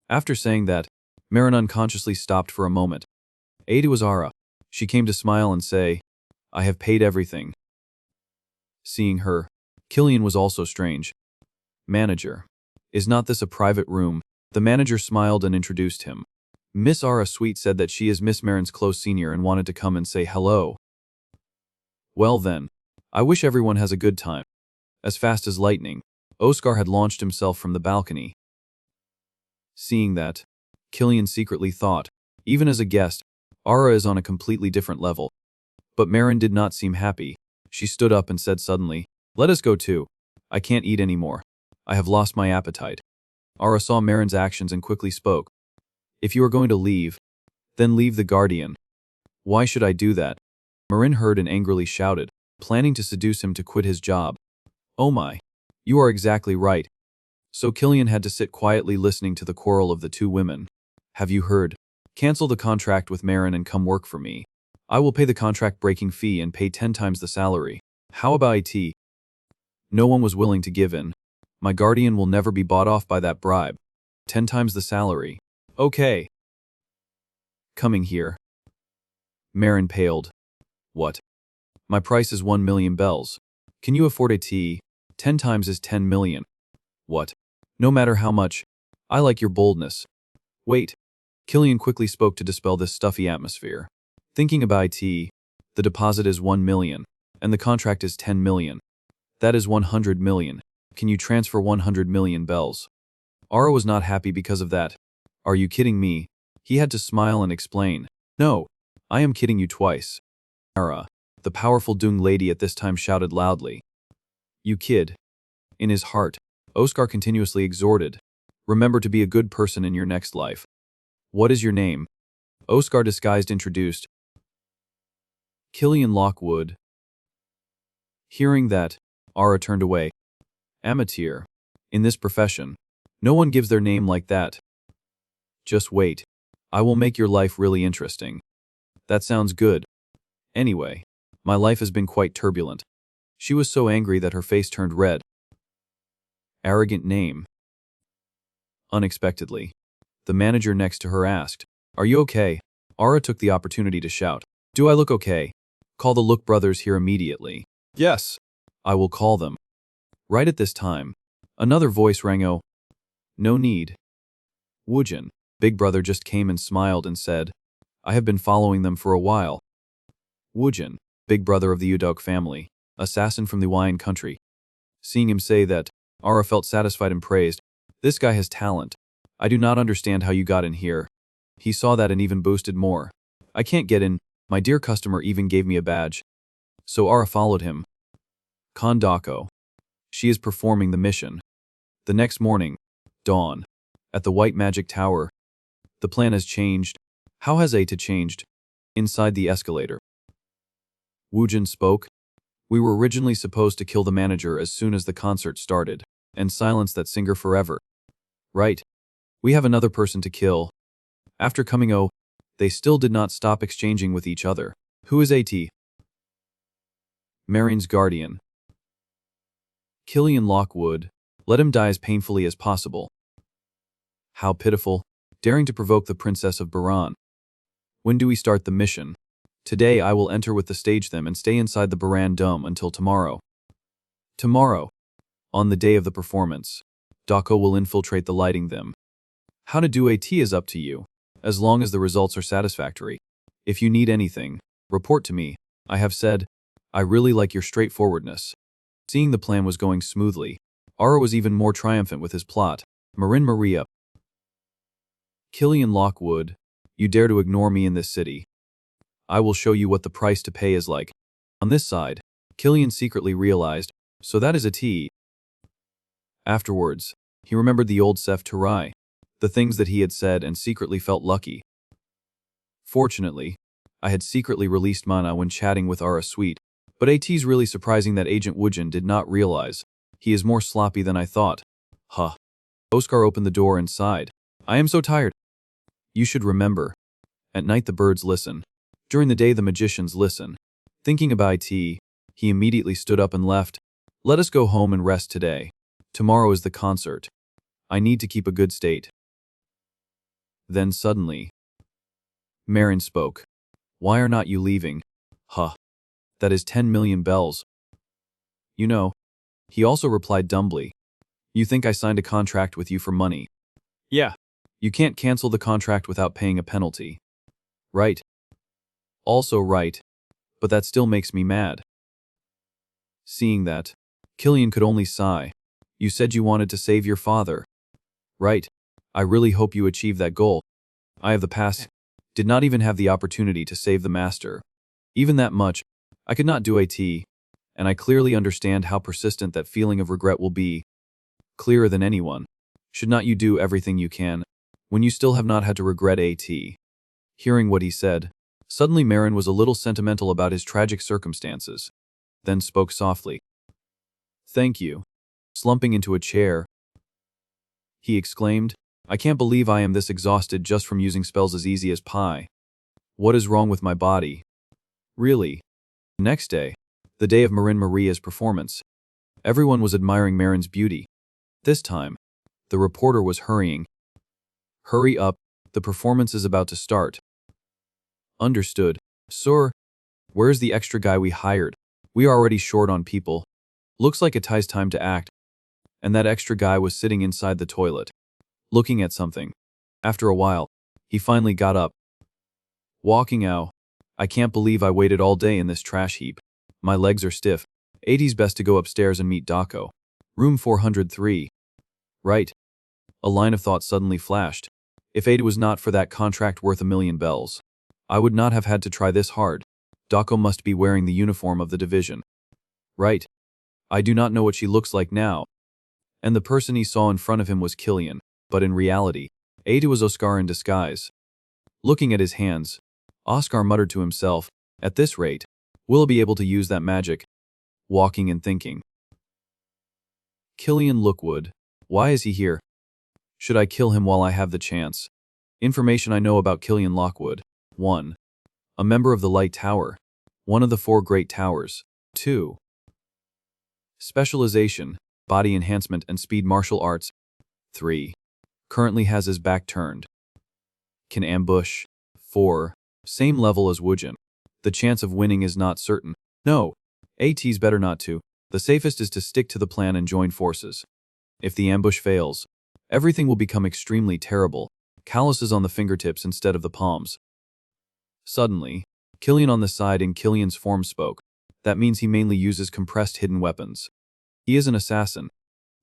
After saying that, Marin unconsciously stopped for a moment. Ada was Ara. She came to smile and say, I have paid everything. Seeing her, Killian was also strange. Manager. Is not this a private room? The manager smiled and introduced him. Miss Ara Sweet said that she is Miss Marin's close senior and wanted to come and say hello. Well then, I wish everyone has a good time. As fast as lightning, Oscar had launched himself from the balcony. Seeing that, Killian secretly thought, even as a guest, Ara is on a completely different level. But Marin did not seem happy. She stood up and said suddenly, let us go too. I can't eat anymore. I have lost my appetite. Ara saw Marin's actions and quickly spoke. If you are going to leave, then leave the guardian. Why should I do that? Marin heard and angrily shouted, planning to seduce him to quit his job. Oh my. You are exactly right. So Killian had to sit quietly listening to the quarrel of the two women. Have you heard? Cancel the contract with Marin and come work for me. I will pay the contract breaking fee and pay 10 times the salary. How about it? No one was willing to give in. My guardian will never be bought off by that bribe. 10 times the salary. Okay. Coming here. Marin paled. What? My price is 1 million bells. Can you afford it? 10 times is 10 million. What? No matter how much. I like your boldness. Wait. Killian quickly spoke to dispel this stuffy atmosphere. Thinking about it, the deposit is 1 million, and the contract is 10 million. That is 100 million. Can you transfer 100 million bells? Ara was not happy because of that. Are you kidding me? He had to smile and explain. No, I am kidding you twice. Ara, the powerful Dung lady at this time shouted loudly. You kid. In his heart, Oscar continuously exhorted. Remember to be a good person in your next life. What is your name? Oscar disguised introduced. Killian Lockwood. Hearing that, Ara turned away. Amateur. In this profession, no one gives their name like that. Just wait. I will make your life really interesting. That sounds good. Anyway, my life has been quite turbulent. She was so angry that her face turned red. Arrogant name. Unexpectedly, the manager next to her asked, Are you okay? Ara took the opportunity to shout, Do I look okay? Call the Look brothers here immediately. Yes. I will call them. Right at this time, another voice rang out. No need. Woojin, Big Brother just came and smiled and said, I have been following them for a while. Woojin, Big Brother of the Udok family, assassin from the Wine country. Seeing him say that, Ara felt satisfied and praised. This guy has talent. I do not understand how you got in here. He saw that and even boosted more. I can't get in. My dear customer even gave me a badge. So Ara followed him. Kondako. She is performing the mission. The next morning, dawn. At the White Magic Tower. The plan has changed. How has Eta changed? Inside the escalator. Woojin spoke. We were originally supposed to kill the manager as soon as the concert started, and silence that singer forever. Right. We have another person to kill. After coming they still did not stop exchanging with each other. Who is At? Marin's guardian. Killian Lockwood. Let him die as painfully as possible. How pitiful, daring to provoke the Princess of Baran. When do we start the mission? Today I will enter with the stage them and stay inside the Baran Dome until tomorrow. Tomorrow, on the day of the performance, Dako will infiltrate the lighting them. How to do AT is up to you, as long as the results are satisfactory. If you need anything, report to me. I have said, I really like your straightforwardness. Seeing the plan was going smoothly, Ara was even more triumphant with his plot. Marin Maria. Killian Lockwood, you dare to ignore me in this city. I will show you what the price to pay is like. On this side, Killian secretly realized, so that is a T. Afterwards, he remembered the old Sef Turai, the things that he had said and secretly felt lucky. Fortunately, I had secretly released Mana when chatting with Ara Sweet, but AT's really surprising that Agent Woojin did not realize. He is more sloppy than I thought. Huh. Oscar opened the door and sighed. I am so tired. You should remember. At night the birds listen. During the day the magicians listen. Thinking about IT, he immediately stood up and left. Let us go home and rest today. Tomorrow is the concert. I need to keep a good state. Then suddenly, Marin spoke. Why are not you leaving? Huh. That is 10 million bells. You know. He also replied dumbly. You think I signed a contract with you for money? Yeah. You can't cancel the contract without paying a penalty. Right. Also right. But that still makes me mad. Seeing that, Killian could only sigh. You said you wanted to save your father. Right. I really hope you achieve that goal. I have the past, did not even have the opportunity to save the master. Even that much, I could not do AT, and I clearly understand how persistent that feeling of regret will be. Clearer than anyone. Should not you do everything you can, when you still have not had to regret AT? Hearing what he said, suddenly Marin was a little sentimental about his tragic circumstances, then spoke softly. Thank you. Slumping into a chair, he exclaimed. I can't believe I am this exhausted just from using spells as easy as pie. What is wrong with my body? Really? Next day, the day of Marin Maria's performance, everyone was admiring Marin's beauty. This time, the reporter was hurrying. Hurry up, the performance is about to start. Understood. Sir, where's the extra guy we hired? We are already short on people. Looks like it's time to act. And that extra guy was sitting inside the toilet, looking at something. After a while, he finally got up. Walking out. I can't believe I waited all day in this trash heap. My legs are stiff. 80's best to go upstairs and meet Dako. Room 403. Right. A line of thought suddenly flashed. If 80 was not for that contract worth $1 million, I would not have had to try this hard. Dako must be wearing the uniform of the division. Right. I do not know what she looks like now. And the person he saw in front of him was Killian, but in reality, 80 was Oscar in disguise. Looking at his hands, Oscar muttered to himself, at this rate, we'll be able to use that magic. Walking and thinking. Killian Lookwood. Why is he here? Should I kill him while I have the chance? Information I know about Killian Lockwood. 1. A member of the Light Tower. One of the 4 Great Towers. 2. Specialization, body enhancement and speed martial arts. 3. Currently has his back turned. Can ambush. 4. Same level as Woojin. The chance of winning is not certain. No, AT's better not to. The safest is to stick to the plan and join forces. If the ambush fails, everything will become extremely terrible. Calluses on the fingertips instead of the palms. Suddenly, Killian on the side in Killian's form spoke. That means he mainly uses compressed hidden weapons. He is an assassin.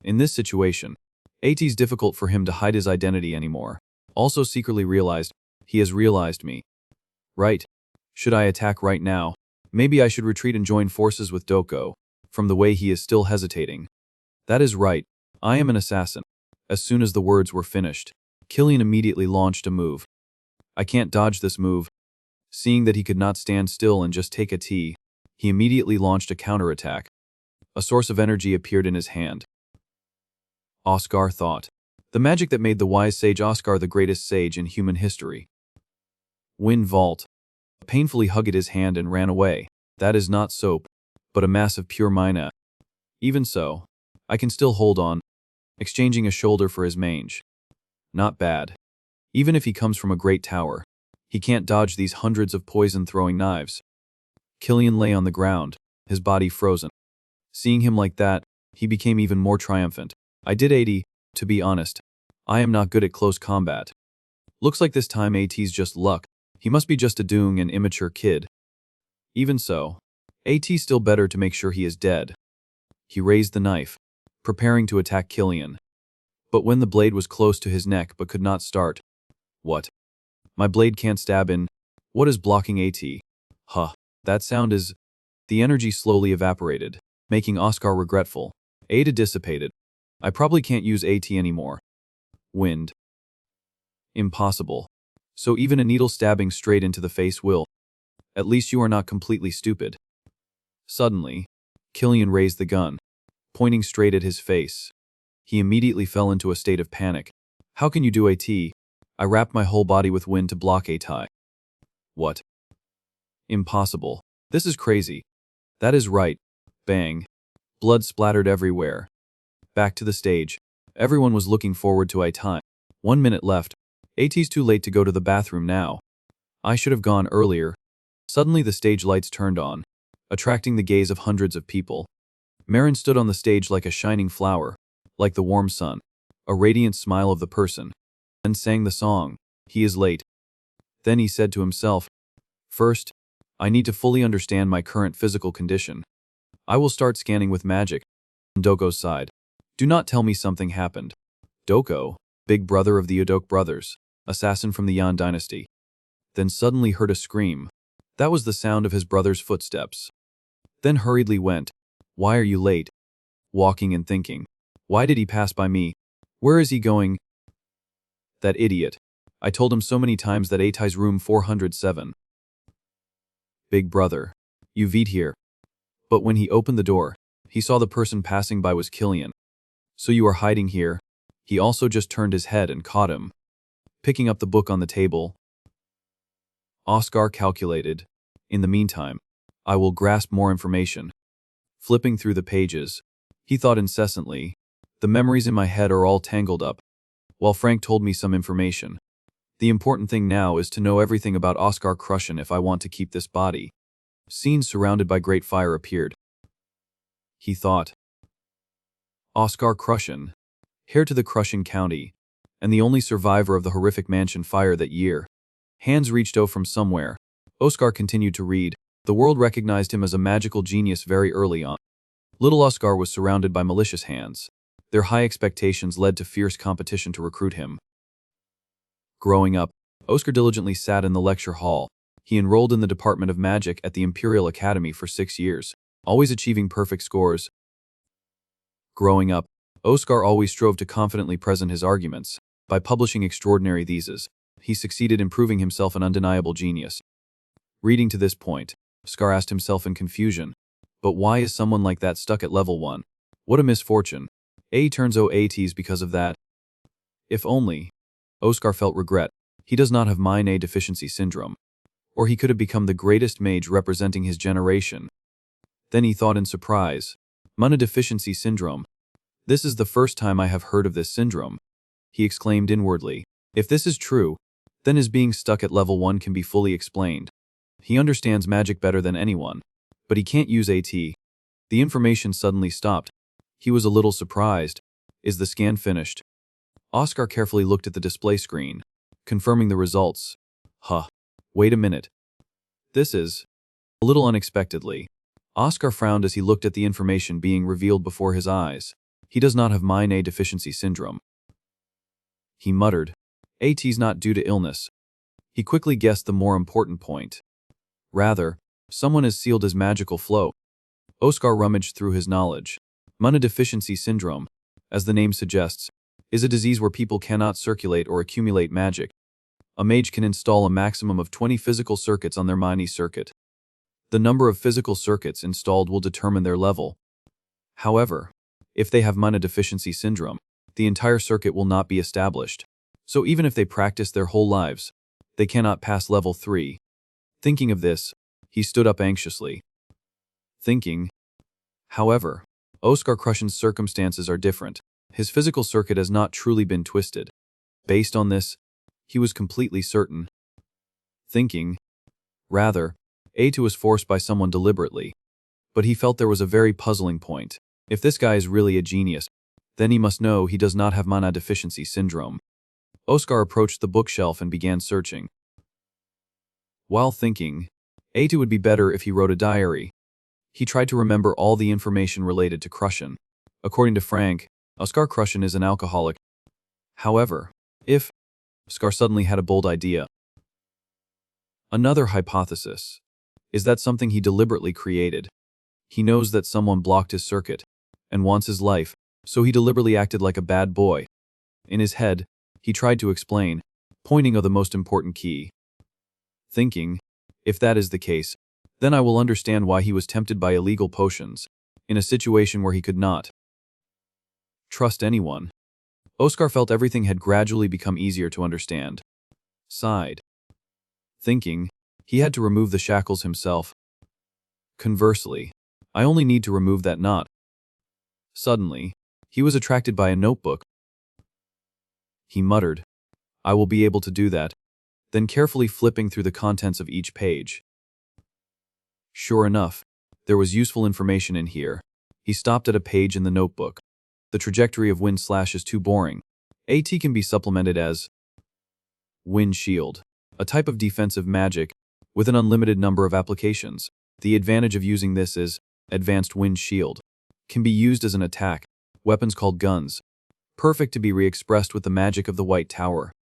In this situation, AT's difficult for him to hide his identity anymore. Also secretly realized, he has realized me. Right. Should I attack right now? Maybe I should retreat and join forces with Doko, from the way he is still hesitating. That is right. I am an assassin. As soon as the words were finished, Killian immediately launched a move. I can't dodge this move. Seeing that he could not stand still and just take a T, he immediately launched a counterattack. A source of energy appeared in his hand. Oscar thought. The magic that made the wise sage Oscar the greatest sage in human history. Wind Vault. Painfully hugged his hand and ran away. That is not soap, but a mass of pure mana. Even so, I can still hold on, exchanging a shoulder for his mange. Not bad. Even if he comes from a great tower, he can't dodge these hundreds of poison-throwing knives. Killian lay on the ground, his body frozen. Seeing him like that, he became even more triumphant. I did 80, to be honest. I am not good at close combat. Looks like this time AT's just luck. He must be just a doing an immature kid. Even so, AT's still better to make sure he is dead. He raised the knife, preparing to attack Killian. But when the blade was close to his neck but could not start. What? My blade can't stab in. What is blocking AT? Huh. That sound is... The energy slowly evaporated, making Oscar regretful. Ada dissipated. I probably can't use AT anymore. Wind. Impossible. So even a needle stabbing straight into the face will. At least you are not completely stupid. Suddenly, Killian raised the gun, pointing straight at his face. He immediately fell into a state of panic. How can you do AT? I wrapped my whole body with wind to block AT. What? Impossible. This is crazy. That is right. Bang. Blood splattered everywhere. Back to the stage. Everyone was looking forward to AT. 1 minute left. AT's too late to go to the bathroom now. I should have gone earlier. Suddenly the stage lights turned on, attracting the gaze of hundreds of people. Marin stood on the stage like a shining flower, like the warm sun, a radiant smile of the person, and sang the song, He is Late. Then he said to himself, First, I need to fully understand my current physical condition. I will start scanning with magic. Doko sighed. Do not tell me something happened. Doko, big brother of the Udok brothers, assassin from the Yan dynasty. Then suddenly heard a scream. That was the sound of his brother's footsteps. Then hurriedly went. Why are you late? Walking and thinking. Why did he pass by me? Where is he going? That idiot. I told him so many times that AT's room 407. Big brother. You veet here. But when he opened the door, he saw the person passing by was Killian. So you are hiding here? He also just turned his head and caught him. Picking up the book on the table, Oscar calculated. In the meantime, I will grasp more information. Flipping through the pages, he thought incessantly. The memories in my head are all tangled up. While Frank told me some information, the important thing now is to know everything about Oscar Crushen if I want to keep this body. Scenes surrounded by great fire appeared. He thought. Oscar Crushen, heir to the Crushen County, and the only survivor of the horrific mansion fire that year. Hands reached out from somewhere. Oscar continued to read. The world recognized him as a magical genius very early on. Little Oscar was surrounded by malicious hands. Their high expectations led to fierce competition to recruit him. Growing up, Oscar diligently sat in the lecture hall. He enrolled in the Department of Magic at the Imperial Academy for 6 years, always achieving perfect scores. Growing up, Oscar always strove to confidently present his arguments. By publishing extraordinary theses, he succeeded in proving himself an undeniable genius. Reading to this point, Oscar asked himself in confusion, but why is someone like that stuck at level 1? What a misfortune. Turns out ATs because of that. If only. Oscar felt regret. He does not have mana deficiency syndrome. Or he could have become the greatest mage representing his generation. Then he thought in surprise. Mana deficiency syndrome. This is the first time I have heard of this syndrome. He exclaimed inwardly. If this is true, then his being stuck at level 1 can be fully explained. He understands magic better than anyone, but he can't use AT. The information suddenly stopped. He was a little surprised. Is the scan finished? Oscar carefully looked at the display screen, confirming the results. Wait a minute. This is... A little unexpectedly, Oscar frowned as he looked at the information being revealed before his eyes. He does not have mana deficiency syndrome. He muttered. AT's not due to illness. He quickly guessed the more important point. Rather, someone has sealed his magical flow. Oscar rummaged through his knowledge. Mana deficiency syndrome, as the name suggests, is a disease where people cannot circulate or accumulate magic. A mage can install a maximum of 20 physical circuits on their mana circuit. The number of physical circuits installed will determine their level. However, if they have mana deficiency syndrome, the entire circuit will not be established. So even if they practice their whole lives, they cannot pass level 3. Thinking of this, he stood up anxiously. However, Oscar Crushen's circumstances are different. His physical circuit has not truly been twisted. Based on this, he was completely certain. Rather, A2 was forced by someone deliberately. But he felt there was a very puzzling point. If this guy is really a genius, then he must know he does not have mana deficiency syndrome. Oscar approached the bookshelf and began searching. While thinking, A2 would be better if he wrote a diary. He tried to remember all the information related to Crushen. According to Frank, Oscar Crushen is an alcoholic. However, if Oscar suddenly had a bold idea. Another hypothesis is that something he deliberately created. He knows that someone blocked his circuit and wants his life, so he deliberately acted like a bad boy. In his head, he tried to explain, pointing to the most important key. If that is the case, then I will understand why he was tempted by illegal potions, in a situation where he could not trust anyone. Oscar felt everything had gradually become easier to understand. Sighed. He had to remove the shackles himself. Conversely, I only need to remove that knot. Suddenly, he was attracted by a notebook. He muttered, I will be able to do that, then carefully flipping through the contents of each page. Sure enough, there was useful information in here. He stopped at a page in the notebook. The trajectory of wind slash is too boring. AT can be supplemented as Wind Shield, a type of defensive magic with an unlimited number of applications. The advantage of using this is Advanced Wind Shield. Can be used as an attack, weapons called guns. Perfect to be re-expressed with the magic of the White Tower.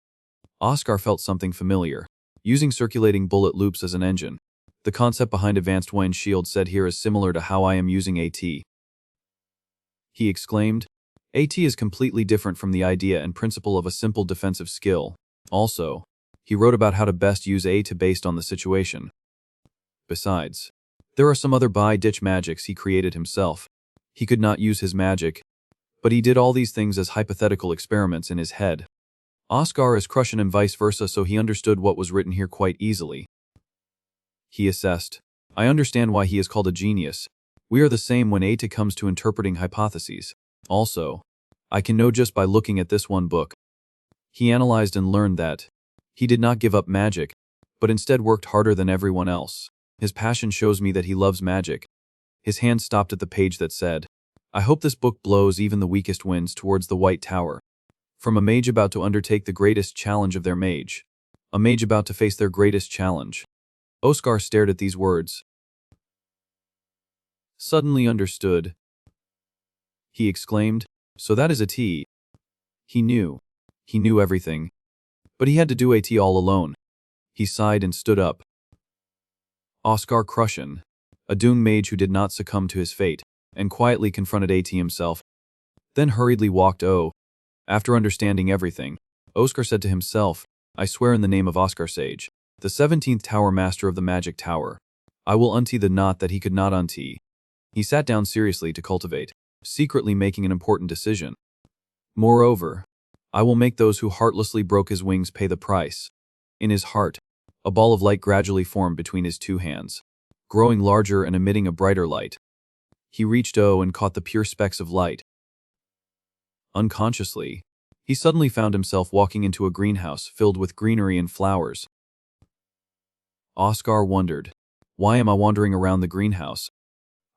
Oscar felt something familiar. Using circulating bullet loops as an engine. The concept behind Advanced Wind Shield said here is similar to how I am using AT. He exclaimed. AT is completely different from the idea and principle of a simple defensive skill. Also, he wrote about how to best use AT based on the situation. Besides, there are some other buy-ditch magics he created himself. He could not use his magic, But he did all these things as hypothetical experiments in his head. Oscar is Crucian and vice versa, so he understood what was written here quite easily. He assessed. I understand why he is called a genius. We are the same when it comes to interpreting hypotheses. Also, I can know just by looking at this one book. He analyzed and learned that he did not give up magic, but instead worked harder than everyone else. His passion shows me that he loves magic. His hand stopped at the page that said, I hope this book blows even the weakest winds towards the White Tower. From a mage about to undertake the greatest challenge of their mage. A mage about to face their greatest challenge. Oscar stared at these words. Suddenly understood. He exclaimed, so that is a T. He knew everything. But he had to do a T all alone. He sighed and stood up. Oscar Crucian, a doomed mage who did not succumb to his fate, and quietly confronted AT himself, then hurriedly walked After understanding everything, Oscar said to himself, I swear in the name of Oscar Sage, the 17th Tower Master of the Magic Tower, I will untee the knot that he could not untee. He sat down seriously to cultivate, secretly making an important decision. Moreover, I will make those who heartlessly broke his wings pay the price. In his heart, a ball of light gradually formed between his two hands, growing larger and emitting a brighter light. He reached and caught the pure specks of light. Unconsciously, he suddenly found himself walking into a greenhouse filled with greenery and flowers. Oscar wondered, why am I wandering around the greenhouse?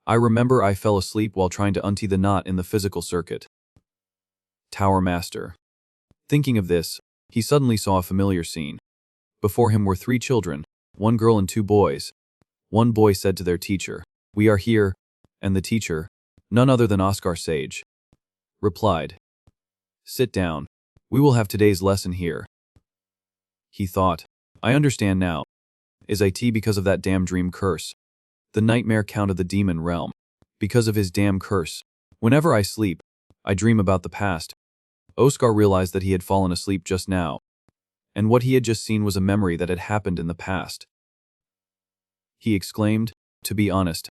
I remember I fell asleep while trying to untee the knot in the physical circuit. Tower Master. Thinking of this, he suddenly saw a familiar scene. Before him were 3 children, 1 girl and 2 boys. One boy said to their teacher, we are here, and the teacher, none other than Oscar Sage, replied, sit down, we will have today's lesson here. He thought, I understand now. Is it because of that damn dream curse? The nightmare count of the demon realm. Because of his damn curse. Whenever I sleep, I dream about the past. Oscar realized that he had fallen asleep just now, and what he had just seen was a memory that had happened in the past. He exclaimed, to be honest,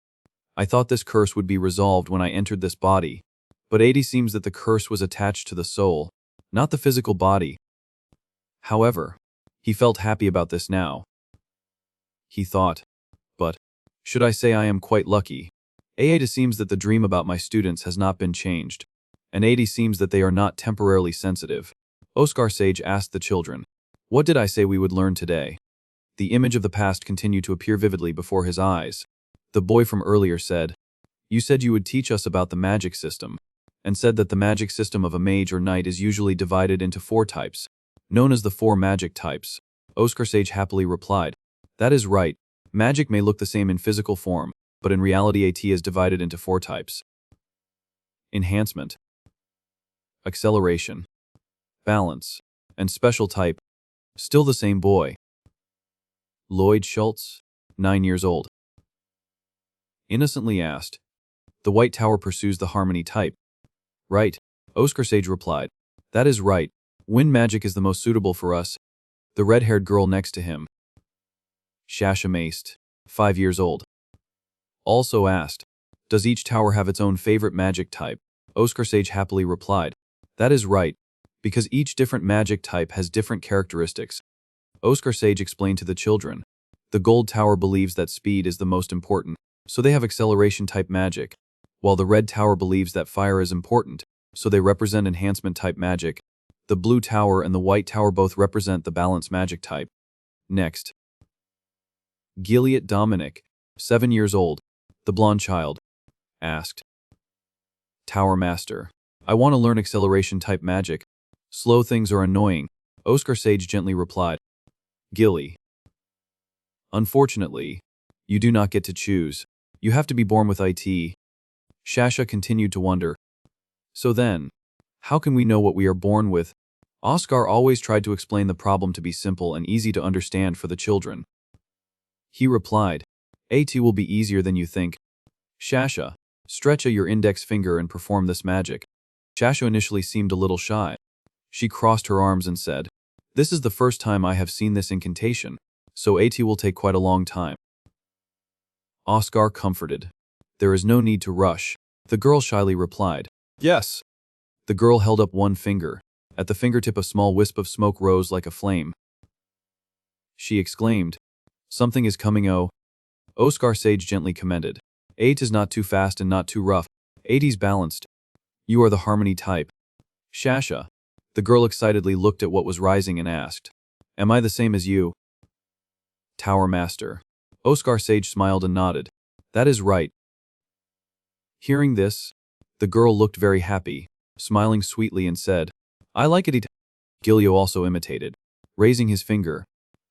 I thought this curse would be resolved when I entered this body, but it seems that the curse was attached to the soul, not the physical body. However, he felt happy about this now. He thought, but, should I say I am quite lucky? It seems that the dream about my students has not been changed, and it seems that they are not temporarily sensitive. Oscar Sage asked the children, what did I say we would learn today? The image of the past continued to appear vividly before his eyes. The boy from earlier said, you said you would teach us about the magic system, and said that the magic system of a mage or knight is usually divided into 4 types, known as the 4 magic types. Oscar Sage happily replied, that is right, magic may look the same in physical form, but in reality it is divided into 4 types. Enhancement, acceleration, balance, and special type. Still the same boy. Lloyd Schultz, 9 years old, innocently asked, the White Tower pursues the harmony type. Right, Oscar Sage replied, that is right, wind magic is the most suitable for us. The red-haired girl next to him, Shasha Maced, 5 years old, also asked, does each tower have its own favorite magic type? Oscar Sage happily replied, that is right, because each different magic type has different characteristics. Oscar Sage explained to the children, the Gold Tower believes that speed is the most important, so they have acceleration type magic, while the Red Tower believes that fire is important, so they represent enhancement type magic. The Blue Tower and the White Tower both represent the balance magic type. Next, Gilead Dominic, 7 years old, the blonde child, asked, Tower Master, I want to learn acceleration type magic. Slow things are annoying, Oscar Sage gently replied. Gilly, unfortunately, you do not get to choose. You have to be born with it. Shasha continued to wonder. So then, how can we know what we are born with? Oscar always tried to explain the problem to be simple and easy to understand for the children. He replied, It will be easier than you think. Shasha, stretch your index finger and perform this magic. Shasha initially seemed a little shy. She crossed her arms and said, This is the first time I have seen this incantation, so it will take quite a long time. Oscar comforted. There is no need to rush, the girl shyly replied. Yes, The girl held up one finger. At the fingertip a small wisp of smoke rose like a flame. She exclaimed, "Something is coming, oh." Oscar Sage gently commended. 8 is not too fast and not too rough. 80's balanced. You are the harmony type. Shasha. The girl excitedly looked at what was rising and asked, "Am I the same as you?" Tower Master. Oscar Sage smiled and nodded. That is right. Hearing this, the girl looked very happy, smiling sweetly and said, "I like it." Gilio also imitated, raising his finger.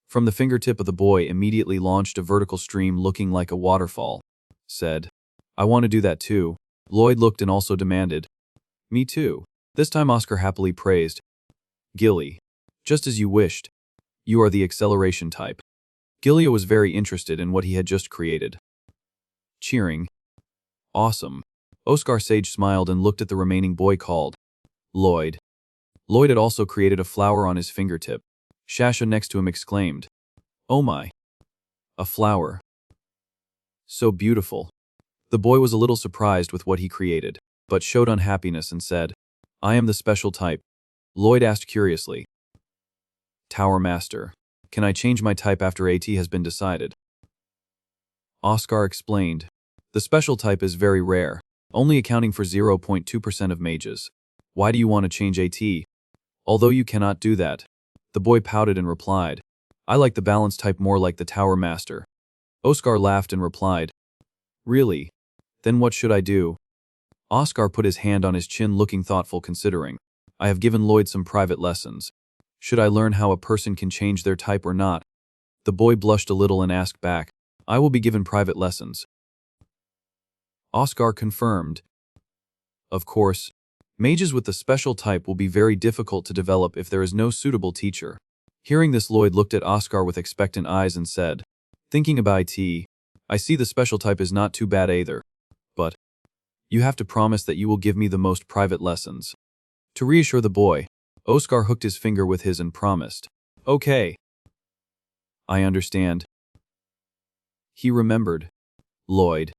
From the fingertip of the boy immediately launched a vertical stream looking like a waterfall. Said, "I want to do that too." Lloyd looked and also demanded, "Me too." This time Oscar happily praised, "Gilly, just as you wished. You are the acceleration type." Gilio was very interested in what he had just created. Cheering. Awesome. Oscar Sage smiled and looked at the remaining boy called Lloyd. Lloyd had also created a flower on his fingertip. Shasha next to him exclaimed, "Oh my. A flower. So beautiful." The boy was a little surprised with what he created, but showed unhappiness and said, "I am the special type." Lloyd asked curiously, "Tower Master, can I change my type after AT has been decided?" Oscar explained, "The special type is very rare, only accounting for 0.2% of mages. Why do you want to change AT? Although you cannot do that." The boy pouted and replied, "I like the balance type more like the Tower Master." Oscar laughed and replied, "Really? Then what should I do?" Oscar put his hand on his chin looking thoughtful considering, "I have given Lloyd some private lessons. Should I learn how a person can change their type or not?" The boy blushed a little and asked back, "I will be given private lessons." Oscar confirmed. Of course, mages with the special type will be very difficult to develop if there is no suitable teacher. Hearing this, Lloyd looked at Oscar with expectant eyes and said, "Thinking about it, I see the special type is not too bad either. But you have to promise that you will give me the most private lessons." To reassure the boy, Oscar hooked his finger with his and promised, "Okay. I understand." He remembered. Lloyd.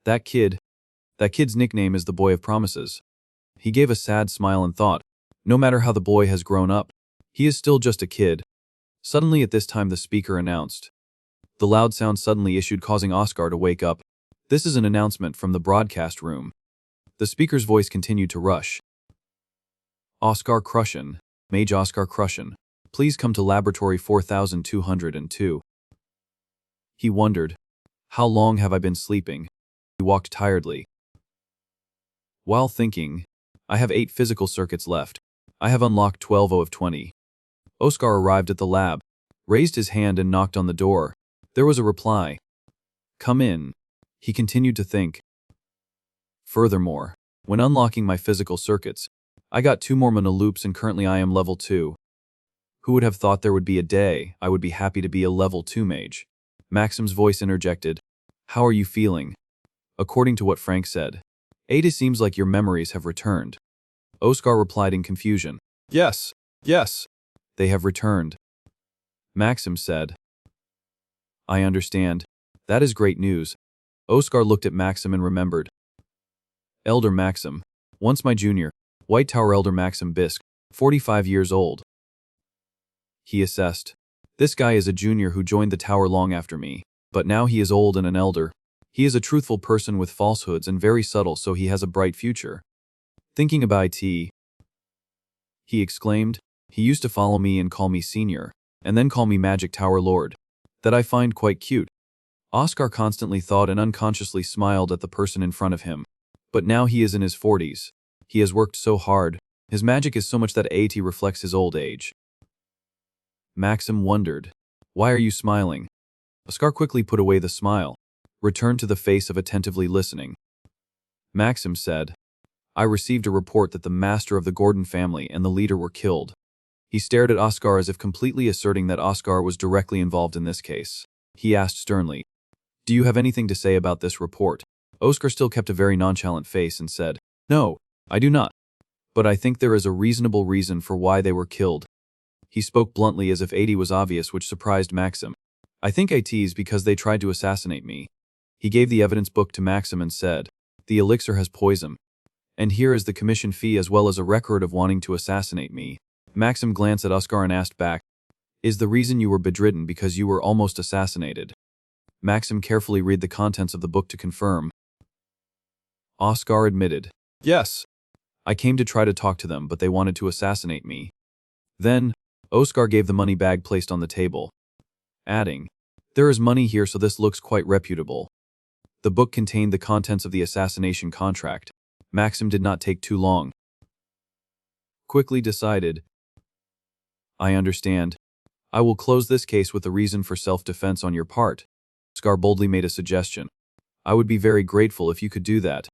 That kid's nickname is the Boy of Promises. He gave a sad smile and thought, no matter how the boy has grown up, he is still just a kid. Suddenly at this time the speaker announced. The loud sound suddenly issued causing Oscar to wake up. This is an announcement from the broadcast room. The speaker's voice continued to rush. Oscar Crushen, Mage Oscar Crushen, please come to Laboratory 4202. He wondered, how long have I been sleeping? He walked tiredly. While thinking, I have 8 physical circuits left. I have unlocked 12 of 20. Oscar arrived at the lab, raised his hand and knocked on the door. There was a reply. Come in. He continued to think. Furthermore, when unlocking my physical circuits, I got 2 more mana loops and currently I am level 2. Who would have thought there would be a day I would be happy to be a level 2 mage? Maxim's voice interjected. How are you feeling? According to what Frank said, Ada seems like your memories have returned. Oscar replied in confusion. Yes. They have returned. Maxim said. I understand. That is great news. Oscar looked at Maxim and remembered. Elder Maxim, once my junior, White Tower Elder Maxim Bisk, 45 years old. He assessed. This guy is a junior who joined the tower long after me, but now he is old and an elder. He is a truthful person with falsehoods and very subtle, so he has a bright future. Thinking about it, he exclaimed, he used to follow me and call me senior, and then call me Magic Tower Lord. That I find quite cute. Oscar constantly thought and unconsciously smiled at the person in front of him. But now he is in his 40s. He has worked so hard. His magic is so much that AT reflects his old age. Maxim wondered. Why are you smiling? Oscar quickly put away the smile, returned to the face of attentively listening. Maxim said, I received a report that the master of the Gordon family and the leader were killed. He stared at Oscar as if completely asserting that Oscar was directly involved in this case. He asked sternly, Do you have anything to say about this report? Oscar still kept a very nonchalant face and said, No, I do not. But I think there is a reasonable reason for why they were killed. He spoke bluntly as if AT was obvious, which surprised Maxim. I think AT is because they tried to assassinate me. He gave the evidence book to Maxim and said, The elixir has poison. And here is the commission fee as well as a record of wanting to assassinate me. Maxim glanced at Oscar and asked back, is the reason you were bedridden because you were almost assassinated? Maxim carefully read the contents of the book to confirm. Oscar admitted, yes. I came to try to talk to them, but they wanted to assassinate me. Then, Oscar gave the money bag placed on the table, adding, there is money here, so this looks quite reputable. The book contained the contents of the assassination contract. Maxim did not take too long. Quickly decided, I understand. I will close this case with the reason for self-defense on your part. Oscar boldly made a suggestion. I would be very grateful if you could do that.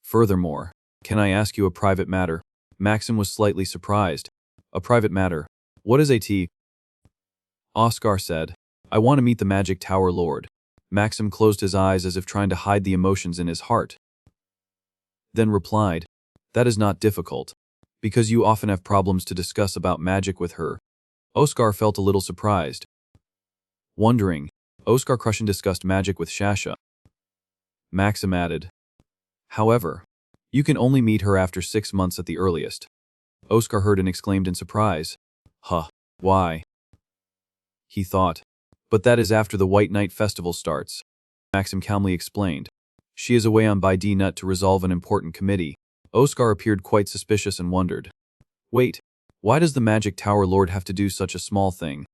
Furthermore, can I ask you a private matter? Maxim was slightly surprised. A private matter? What is AT? Oscar said, I want to meet the Magic Tower Lord. Maxim closed his eyes as if trying to hide the emotions in his heart. Then replied, that is not difficult, because you often have problems to discuss about magic with her. Oscar felt a little surprised. Wondering, Oscar Crushin discussed magic with Shasha. Maxim added, however, you can only meet her after 6 months at the earliest. Oscar heard and exclaimed in surprise. Huh, why? He thought, but that is after the White Night Festival starts. Maxim calmly explained. She is away on Bidi Nut to resolve an important committee. Oscar appeared quite suspicious and wondered. Wait, why does the Magic Tower Lord have to do such a small thing?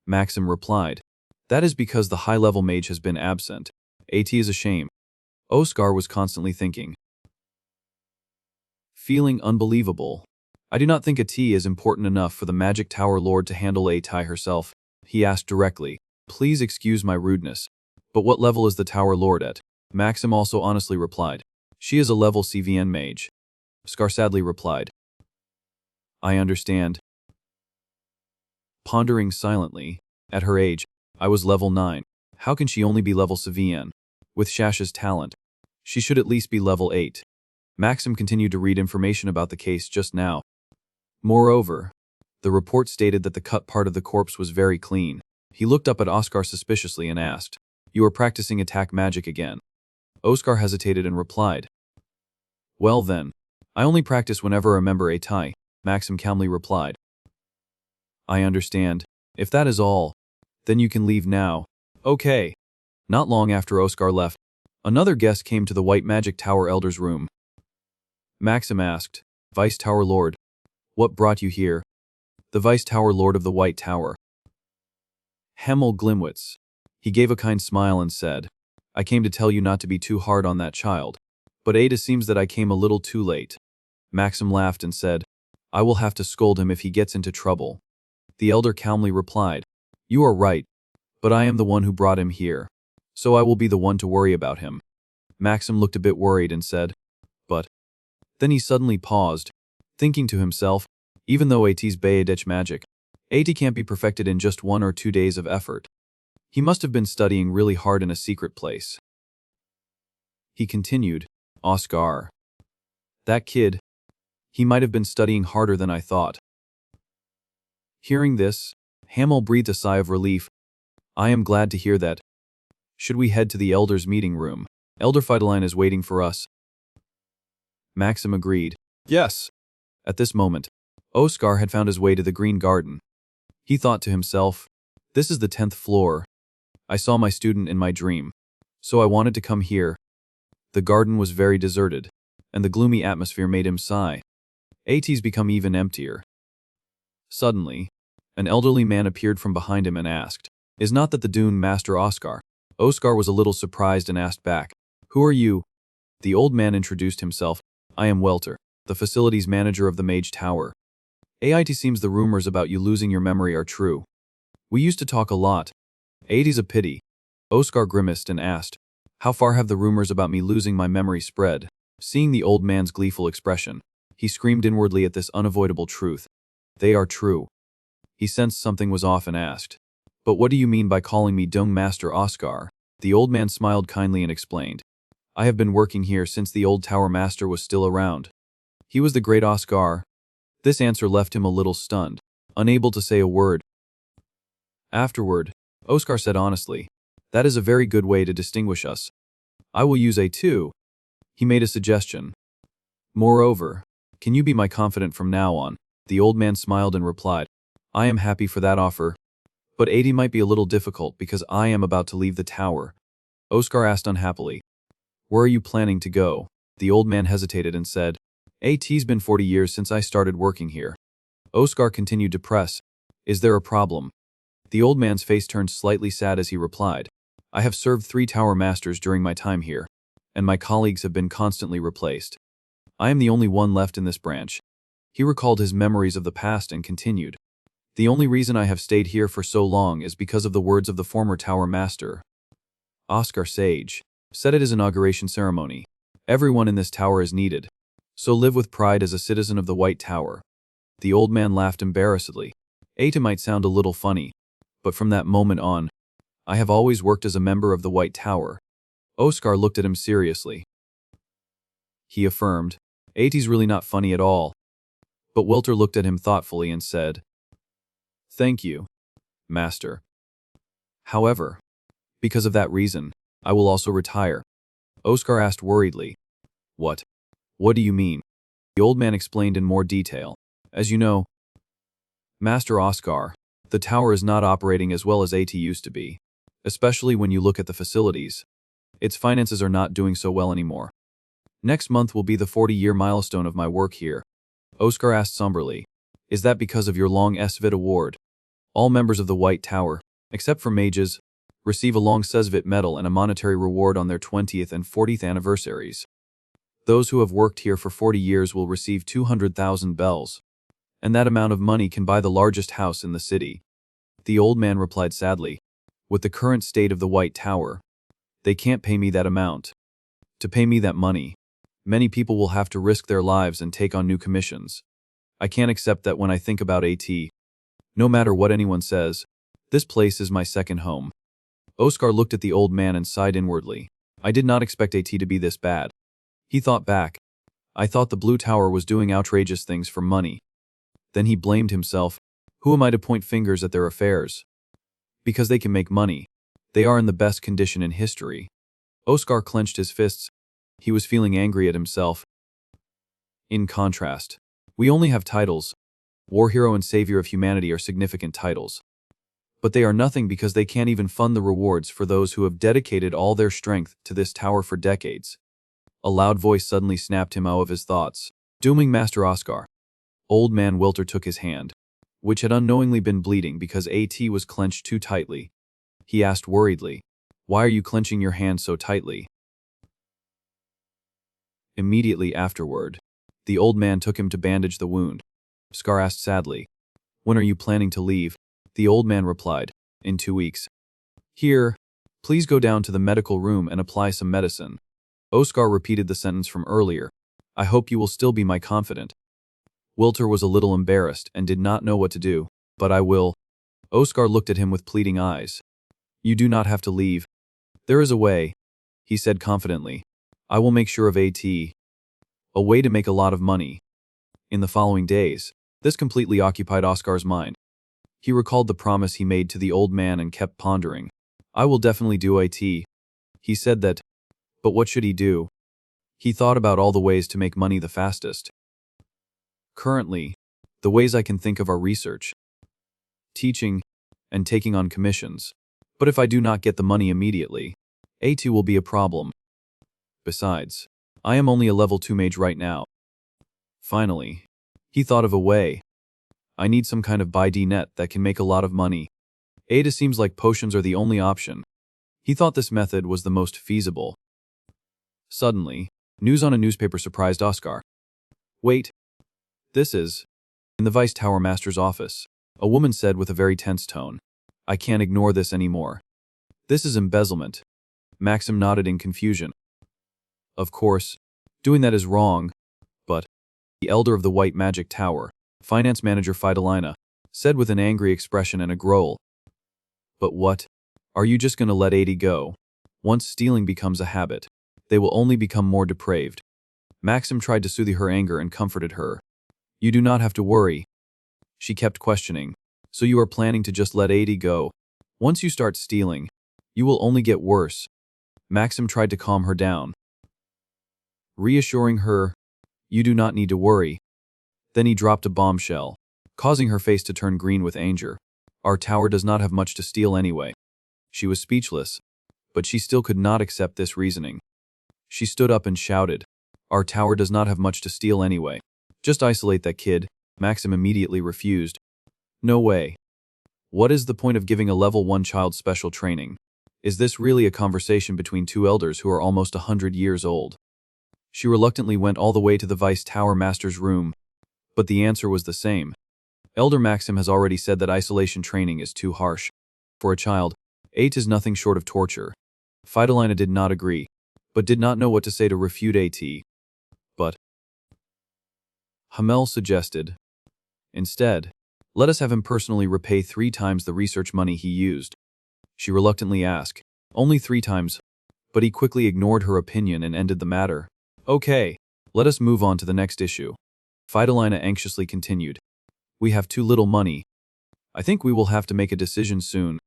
Maxim replied, that is because the high-level mage has been absent. AT is a shame. Oscar was constantly thinking. Feeling unbelievable. I do not think AT is important enough for the Magic Tower Lord to handle AT herself. He asked directly, please excuse my rudeness, but what level is the Tower Lord at? Maxim also honestly replied, she is a level CVN mage. Oscar sadly replied, I understand. Pondering silently, at her age, I was level 9. How can she only be level CVN? With Shasha's talent, she should at least be level 8. Maxim continued to read information about the case just now. Moreover, the report stated that the cut part of the corpse was very clean. He looked up at Oscar suspiciously and asked, you are practicing attack magic again? Oscar hesitated and replied, well then, I only practice whenever I remember a tie. Maxim calmly replied, I understand. If that is all, then you can leave now. Okay. Not long after Oscar left, another guest came to the White Magic Tower Elder's room. Maxim asked, Vice Tower Lord, what brought you here? The Vice Tower Lord of the White Tower. Hemel Glimwitz. He gave a kind smile and said, I came to tell you not to be too hard on that child, but it seems that I came a little too late. Maxim laughed and said, I will have to scold him if he gets into trouble. The elder calmly replied, you are right, but I am the one who brought him here, so I will be the one to worry about him. Maxim looked a bit worried and said, but. Then he suddenly paused, thinking to himself, even though AT's Bayadech magic, AT can't be perfected in just 1 or 2 days of effort. He must have been studying really hard in a secret place. He continued, Oscar. That kid. He might have been studying harder than I thought. Hearing this, Hamel breathed a sigh of relief. I am glad to hear that. Should we head to the Elder's meeting room? Elder Fideline is waiting for us. Maxim agreed. Yes. At this moment, Oscar had found his way to the Green Garden. He thought to himself, this is the 10th floor. I saw my student in my dream, so I wanted to come here. The garden was very deserted, and the gloomy atmosphere made him sigh. AT's become even emptier. Suddenly, an elderly man appeared from behind him and asked, is not that the Dune Master Oscar? Oscar was a little surprised and asked back, who are you? The old man introduced himself, I am Welter, the facilities manager of the Mage Tower. It seems the rumors about you losing your memory are true. We used to talk a lot. It's a pity. Oscar grimaced and asked, how far have the rumors about me losing my memory spread? Seeing the old man's gleeful expression, he screamed inwardly at this unavoidable truth. They are true. He sensed something was off and asked, but what do you mean by calling me Dung Master Oscar? The old man smiled kindly and explained, I have been working here since the old Tower Master was still around. He was the great Oscar. This answer left him a little stunned, unable to say a word. Afterward, Oscar said honestly, that is a very good way to distinguish us. I will use a 2. He made a suggestion. Moreover, can you be my confidant from now on? The old man smiled and replied, I am happy for that offer, but 80 might be a little difficult because I am about to leave the tower. Oscar asked unhappily, where are you planning to go? The old man hesitated and said, It's been 40 years since I started working here. Oscar continued to press, is there a problem? The old man's face turned slightly sad as he replied, I have served 3 tower masters during my time here, and my colleagues have been constantly replaced. I am the only one left in this branch. He recalled his memories of the past and continued, the only reason I have stayed here for so long is because of the words of the former tower master, Oscar Sage, said at his inauguration ceremony, everyone in this tower is needed, so live with pride as a citizen of the White Tower. The old man laughed embarrassedly. It might sound a little funny, but from that moment on, I have always worked as a member of the White Tower. Oscar looked at him seriously. He affirmed, It's really not funny at all. But Wilter looked at him thoughtfully and said, Thank you, Master. However, because of that reason, I will also retire. Oscar asked worriedly, What? What do you mean? The old man explained in more detail. As you know, Master Oscar, the tower is not operating as well as AT used to be, especially when you look at the facilities. Its finances are not doing so well anymore. Next month will be the 40-year milestone of my work here. Oscar asked somberly, Is that because of your long SVIT award? All members of the White Tower, except for mages, receive a long SVIT medal and a monetary reward on their 20th and 40th anniversaries. Those who have worked here for 40 years will receive 200,000 bells, and that amount of money can buy the largest house in the city. The old man replied sadly, With the current state of the White Tower, they can't pay me that amount. To pay me that money, many people will have to risk their lives and take on new commissions. I can't accept that when I think about AT. No matter what anyone says, this place is my second home. Oscar looked at the old man and sighed inwardly. I did not expect AT to be this bad. He thought back. I thought the Blue Tower was doing outrageous things for money. Then he blamed himself. Who am I to point fingers at their affairs? Because they can make money. They are in the best condition in history. Oscar clenched his fists. He was feeling angry at himself. In contrast, we only have titles. War Hero and Savior of Humanity are significant titles. But they are nothing because they can't even fund the rewards for those who have dedicated all their strength to this tower for decades. A loud voice suddenly snapped him out of his thoughts, dooming Master Oscar. Old man Wilter took his hand, which had unknowingly been bleeding because AT was clenched too tightly. He asked worriedly, Why are you clenching your hand so tightly? Immediately afterward, the old man took him to bandage the wound. Scar asked sadly, When are you planning to leave? The old man replied, In 2 weeks. Here, please go down to the medical room and apply some medicine. Oscar repeated the sentence from earlier. I hope you will still be my confidant. Wilter was a little embarrassed and did not know what to do, but I will. Oscar looked at him with pleading eyes. You do not have to leave. There is a way, he said confidently. I will make sure of AT. A way to make a lot of money. In the following days, this completely occupied Oscar's mind. He recalled the promise he made to the old man and kept pondering. I will definitely do AT. He said that, but what should he do? He thought about all the ways to make money the fastest. Currently, the ways I can think of are research, teaching, and taking on commissions. But if I do not get the money immediately, AT will be a problem. Besides, I am only a level 2 mage right now. Finally, he thought of a way. I need some kind of buy D net that can make a lot of money. Ada seems like potions are the only option. He thought this method was the most feasible. Suddenly, news on a newspaper surprised Oscar. Wait. This is... In the Vice Tower Master's office, a woman said with a very tense tone. I can't ignore this anymore. This is embezzlement. Maxim nodded in confusion. Of course, doing that is wrong, but... The elder of the White Magic Tower, finance manager Fidalina, said with an angry expression and a growl. But what? Are you just gonna let 80 go? Once stealing becomes a habit, they will only become more depraved. Maxim tried to soothe her anger and comforted her. You do not have to worry. She kept questioning. So you are planning to just let 80 go? Once you start stealing, you will only get worse. Maxim tried to calm her down. reassuring her, "You do not need to worry." Then he dropped a bombshell, causing her face to turn green with anger. "Our tower does not have much to steal anyway." She was speechless, but she still could not accept this reasoning. She stood up and shouted, "Our tower does not have much to steal anyway. Just isolate that kid." Maxim immediately refused. "No way. What is the point of giving a level 1 child special training? Is this really a conversation between two elders who are almost 100 years old?" She reluctantly went all the way to the Vice Tower Master's room, but the answer was the same. Elder Maxim has already said that isolation training is too harsh. For a child, 8 is nothing short of torture. Fidolina did not agree, but did not know what to say to refute AT. But Hamel suggested, "Instead, let us have him personally repay 3 times the research money he used." She reluctantly asked, "Only 3 times?" But he quickly ignored her opinion and ended the matter. "Okay, let us move on to the next issue." Fidolina anxiously continued, "We have too little money. I think we will have to make a decision soon."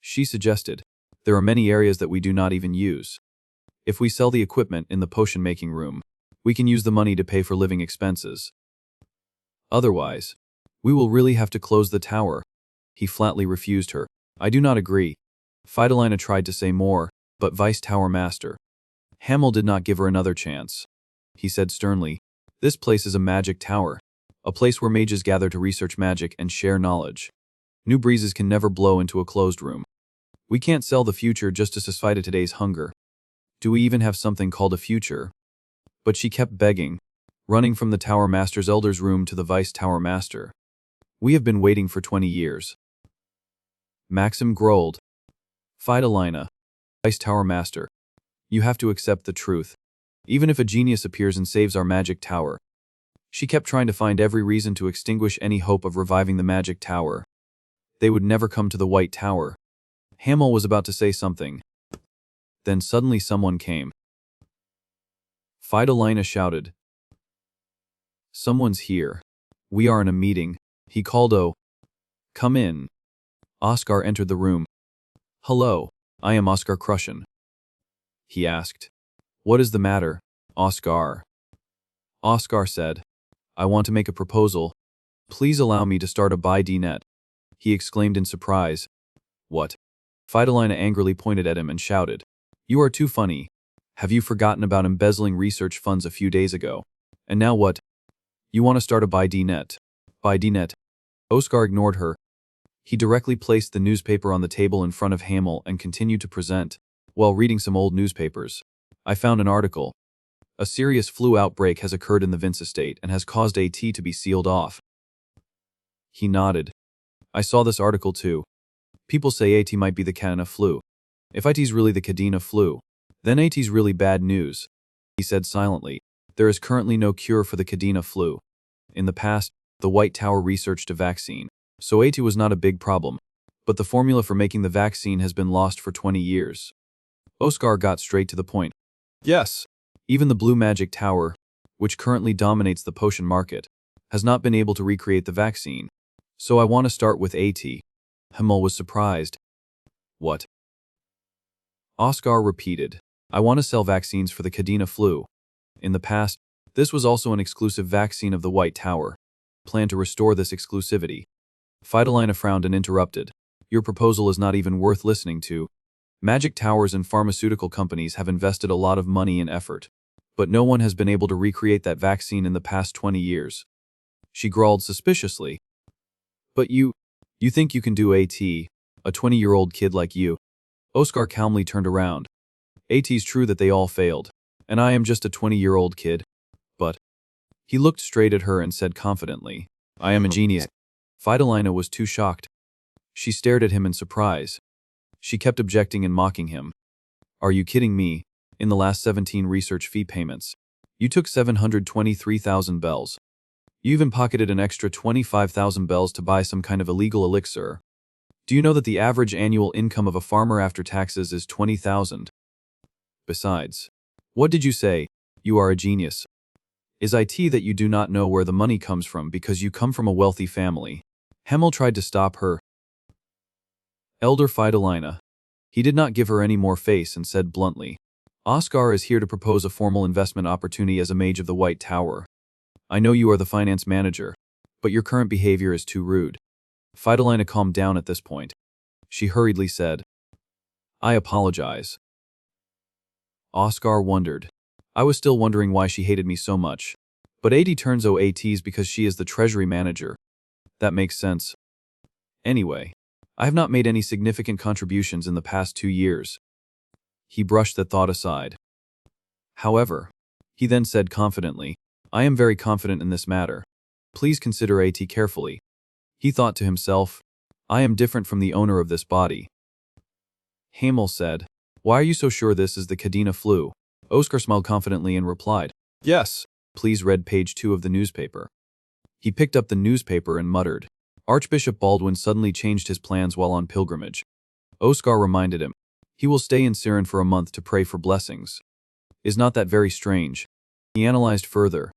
She suggested, "There are many areas that we do not even use. If we sell the equipment in the potion-making room, we can use the money to pay for living expenses. Otherwise, we will really have to close the tower." He flatly refused her. "I do not agree." Fidolina tried to say more, but Vice Tower Master Hamel did not give her another chance. He said sternly, "This place is a magic tower, a place where mages gather to research magic and share knowledge. New breezes can never blow into a closed room. We can't sell the future just to satisfy today's hunger. Do we even have something called a future?" But she kept begging, running from the Tower Master's Elder's room to the Vice Tower Master. "We have been waiting for 20 years. Maxim growled. "Fidolina, Vice Tower Master, you have to accept the truth. Even if a genius appears and saves our magic tower." She kept trying to find every reason to extinguish any hope of reviving the magic tower. They would never come to the White Tower. Hamel was about to say something. Then suddenly someone came. Fidolina shouted, "Someone's here. We are in a meeting." He called, "Oh, come in." Oscar entered the room. "Hello, I am Oscar Crushen." He asked, "What is the matter, Oscar?" Oscar said, "I want to make a proposal. Please allow me to start a buy-D-net." He exclaimed in surprise. "What?" Fidolina angrily pointed at him and shouted, "You are too funny. Have you forgotten about embezzling research funds a few days ago? And now what? You want to start a buy-D-net? Buy-D-net?" Oscar ignored her. He directly placed the newspaper on the table in front of Hamel and continued to present, while reading some old newspapers. "I found an article. A serious flu outbreak has occurred in the Vince estate and has caused AT to be sealed off." He nodded. "I saw this article too. People say AT might be the Cadena flu. If IT's really the Cadena flu, then AT's really bad news." He said silently, "There is currently no cure for the Cadena flu. In the past, the White Tower researched a vaccine, so AT was not a big problem, but the formula for making the vaccine has been lost for 20 years. Oscar got straight to the point. "Yes, even the Blue Magic Tower, which currently dominates the potion market, has not been able to recreate the vaccine. So I want to start with AT." Hamel was surprised. "What?" Oscar repeated, "I want to sell vaccines for the Cadena flu. In the past, this was also an exclusive vaccine of the White Tower. Plan to restore this exclusivity." Fidolina frowned and interrupted. "Your proposal is not even worth listening to. Magic towers and pharmaceutical companies have invested a lot of money and effort, but no one has been able to recreate that vaccine in the past 20 years. She growled suspiciously. "But you think you can do AT, a 20-year-old kid like you?" Oscar calmly turned around. "AT's true that they all failed, and I am just a 20-year-old kid, but..." He looked straight at her and said confidently, "I am a genius." Fidolina was too shocked. She stared at him in surprise. She kept objecting and mocking him. "Are you kidding me? In the last 17 research fee payments, you took 723,000 bells. You even pocketed an extra 25,000 bells to buy some kind of illegal elixir. Do you know that the average annual income of a farmer after taxes is 20,000? Besides, what did you say? You are a genius. Is it that you do not know where the money comes from because you come from a wealthy family?" Hamel tried to stop her. "Elder Fidolina." He did not give her any more face and said bluntly, Oscar is here to propose a formal investment opportunity as a mage of the White Tower. I know you are the finance manager, but your current behavior is too rude. Fidelina calmed down at this point. She hurriedly said, I apologize. Oscar wondered. I was still wondering why she hated me so much. But AD turns OATs because she is the treasury manager. That makes sense. Anyway, I have not made any significant contributions in the past 2 years. He brushed that thought aside. However, he then said confidently, I am very confident in this matter. Please consider AT carefully. He thought to himself, I am different from the owner of this body. Hamel said, Why are you so sure this is the Cadena flu? Oscar smiled confidently and replied, Yes. Please read page 2 of the newspaper. He picked up the newspaper and muttered. Archbishop Baldwin suddenly changed his plans while on pilgrimage. Oscar reminded him, he will stay in Siren for a month to pray for blessings. Is not that very strange? He analyzed further.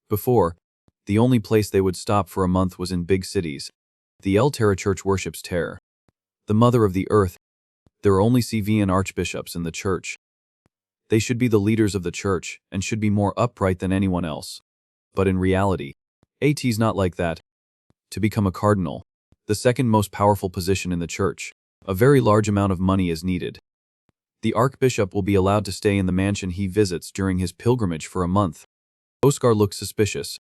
Before, the only place they would stop for a month was in big cities. The El Terra Church worships Terra, the mother of the earth. There are only CVN archbishops in the church. They should be the leaders of the church and should be more upright than anyone else. But in reality, AT's not like that. To become a cardinal, the second most powerful position in the church, a very large amount of money is needed. The archbishop will be allowed to stay in the mansion he visits during his pilgrimage for a month. Oscar looked suspicious.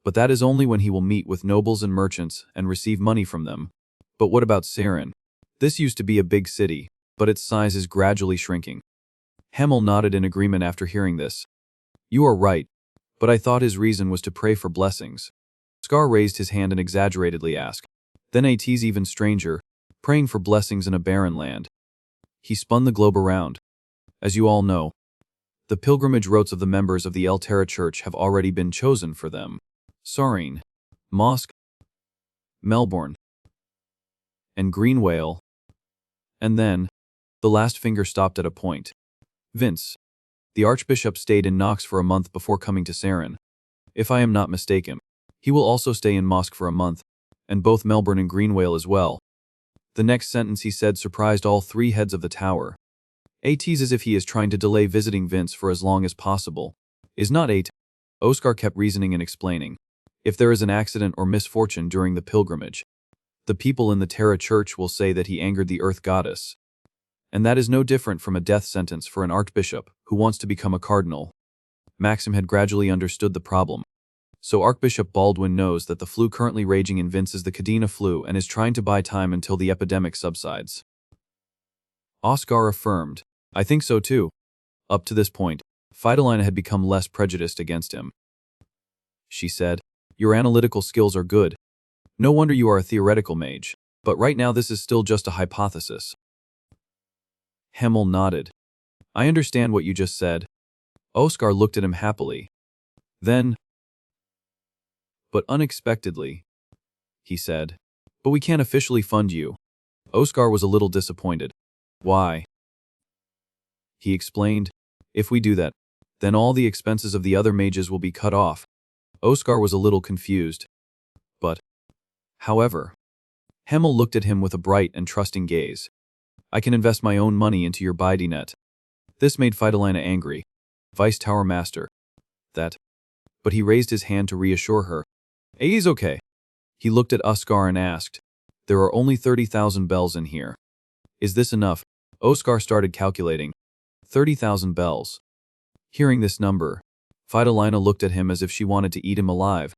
But that is only when he will meet with nobles and merchants and receive money from them. But what about Siren? This used to be a big city, but its size is gradually shrinking. Hamel nodded in agreement after hearing this. You are right, but I thought his reason was to pray for blessings. Scar raised his hand and exaggeratedly asked. Then AT's even stranger, praying for blessings in a barren land. He spun the globe around. As you all know, the pilgrimage routes of the members of the El Terra Church have already been chosen for them. Sarine, Mosque, Melbourne, and Greenwale. And then, the last finger stopped at a point. Vince. The Archbishop stayed in Knox for a month before coming to Siren. If I am not mistaken, he will also stay in Mosque for a month, and both Melbourne and Greenwale as well. The next sentence he said surprised all 3 heads of the tower. AT's as if he is trying to delay visiting Vince for as long as possible. Is not 8. Oscar kept reasoning and explaining. If there is an accident or misfortune during the pilgrimage, the people in the Terra Church will say that he angered the Earth Goddess. And that is no different from a death sentence for an archbishop who wants to become a cardinal. Maxim had gradually understood the problem. So Archbishop Baldwin knows that the flu currently raging in Vince is the Cadena flu and is trying to buy time until the epidemic subsides. Oscar affirmed, I think so too. Up to this point, Fidelina had become less prejudiced against him. She said, Your analytical skills are good. No wonder you are a theoretical mage, but right now this is still just a hypothesis. Hamel nodded. I understand what you just said. Oscar looked at him happily. Then, but unexpectedly, he said, But we can't officially fund you. Oscar was a little disappointed. Why? He explained, If we do that, then all the expenses of the other mages will be cut off. Oscar was a little confused. But, however, Hamel looked at him with a bright and trusting gaze. I can invest my own money into your body net. This made Fidelina angry. Vice Tower Master. That. But he raised his hand to reassure her. He's okay. He looked at Oscar and asked, There are only 30,000 bells in here. Is this enough? Oscar started calculating. 30,000 bells. Hearing this number, Fidelina looked at him as if she wanted to eat him alive.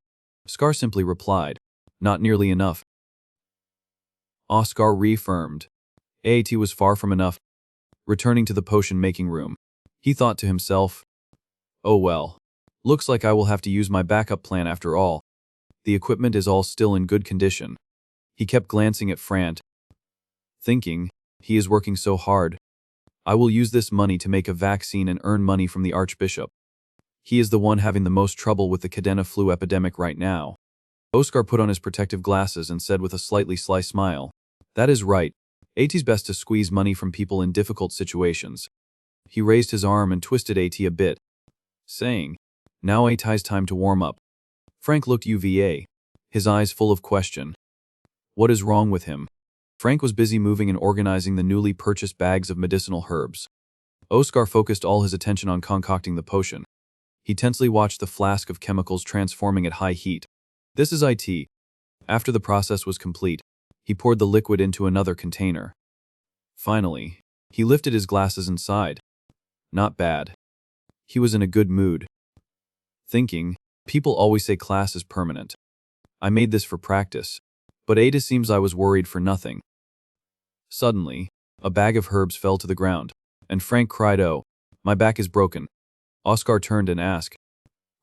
Oscar simply replied, Not nearly enough. Oscar reaffirmed. AAT was far from enough. Returning to the potion-making room, he thought to himself, Oh well, looks like I will have to use my backup plan after all. The equipment is all still in good condition. He kept glancing at Frant, thinking, he is working so hard. I will use this money to make a vaccine and earn money from the Archbishop. He is the one having the most trouble with the Cadena flu epidemic right now. Oscar put on his protective glasses and said with a slightly sly smile, That is right. AT's best to squeeze money from people in difficult situations. He raised his arm and twisted AT a bit, saying, Now AT's time to warm up. Frank looked UVA, his eyes full of question. What is wrong with him? Frank was busy moving and organizing the newly purchased bags of medicinal herbs. Oscar focused all his attention on concocting the potion. He tensely watched the flask of chemicals transforming at high heat. This is it. After the process was complete, he poured the liquid into another container. Finally, he lifted his glasses and sighed. Not bad. He was in a good mood. Thinking, people always say class is permanent. I made this for practice, but it seems I was worried for nothing. Suddenly, a bag of herbs fell to the ground, and Frank cried, "Oh, my back is broken." Oscar turned and asked,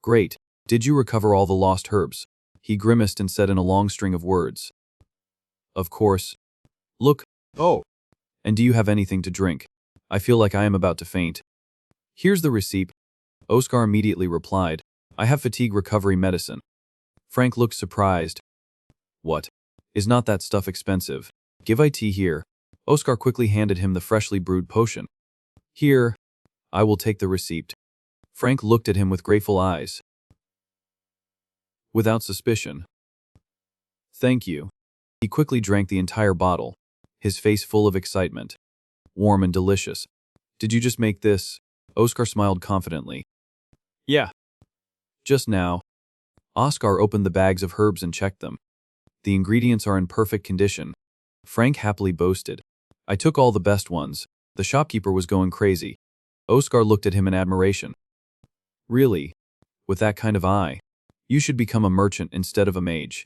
"Great, did you recover all the lost herbs?" He grimaced and said in a long string of words, "Of course. Look, oh, and do you have anything to drink? I feel like I am about to faint." "Here's the receipt." Oscar immediately replied, "I have fatigue recovery medicine." Frank looked surprised. "What? Is not that stuff expensive? Give it here." Oscar quickly handed him the freshly brewed potion. "Here, I will take the receipt." Frank looked at him with grateful eyes. Without suspicion. "Thank you." He quickly drank the entire bottle, his face full of excitement. "Warm and delicious. Did you just make this?" Oscar smiled confidently. "Yeah. Just now." Oscar opened the bags of herbs and checked them. "The ingredients are in perfect condition." Frank happily boasted. "I took all the best ones." The shopkeeper was going crazy. Oscar looked at him in admiration. "Really? With that kind of eye? You should become a merchant instead of a mage."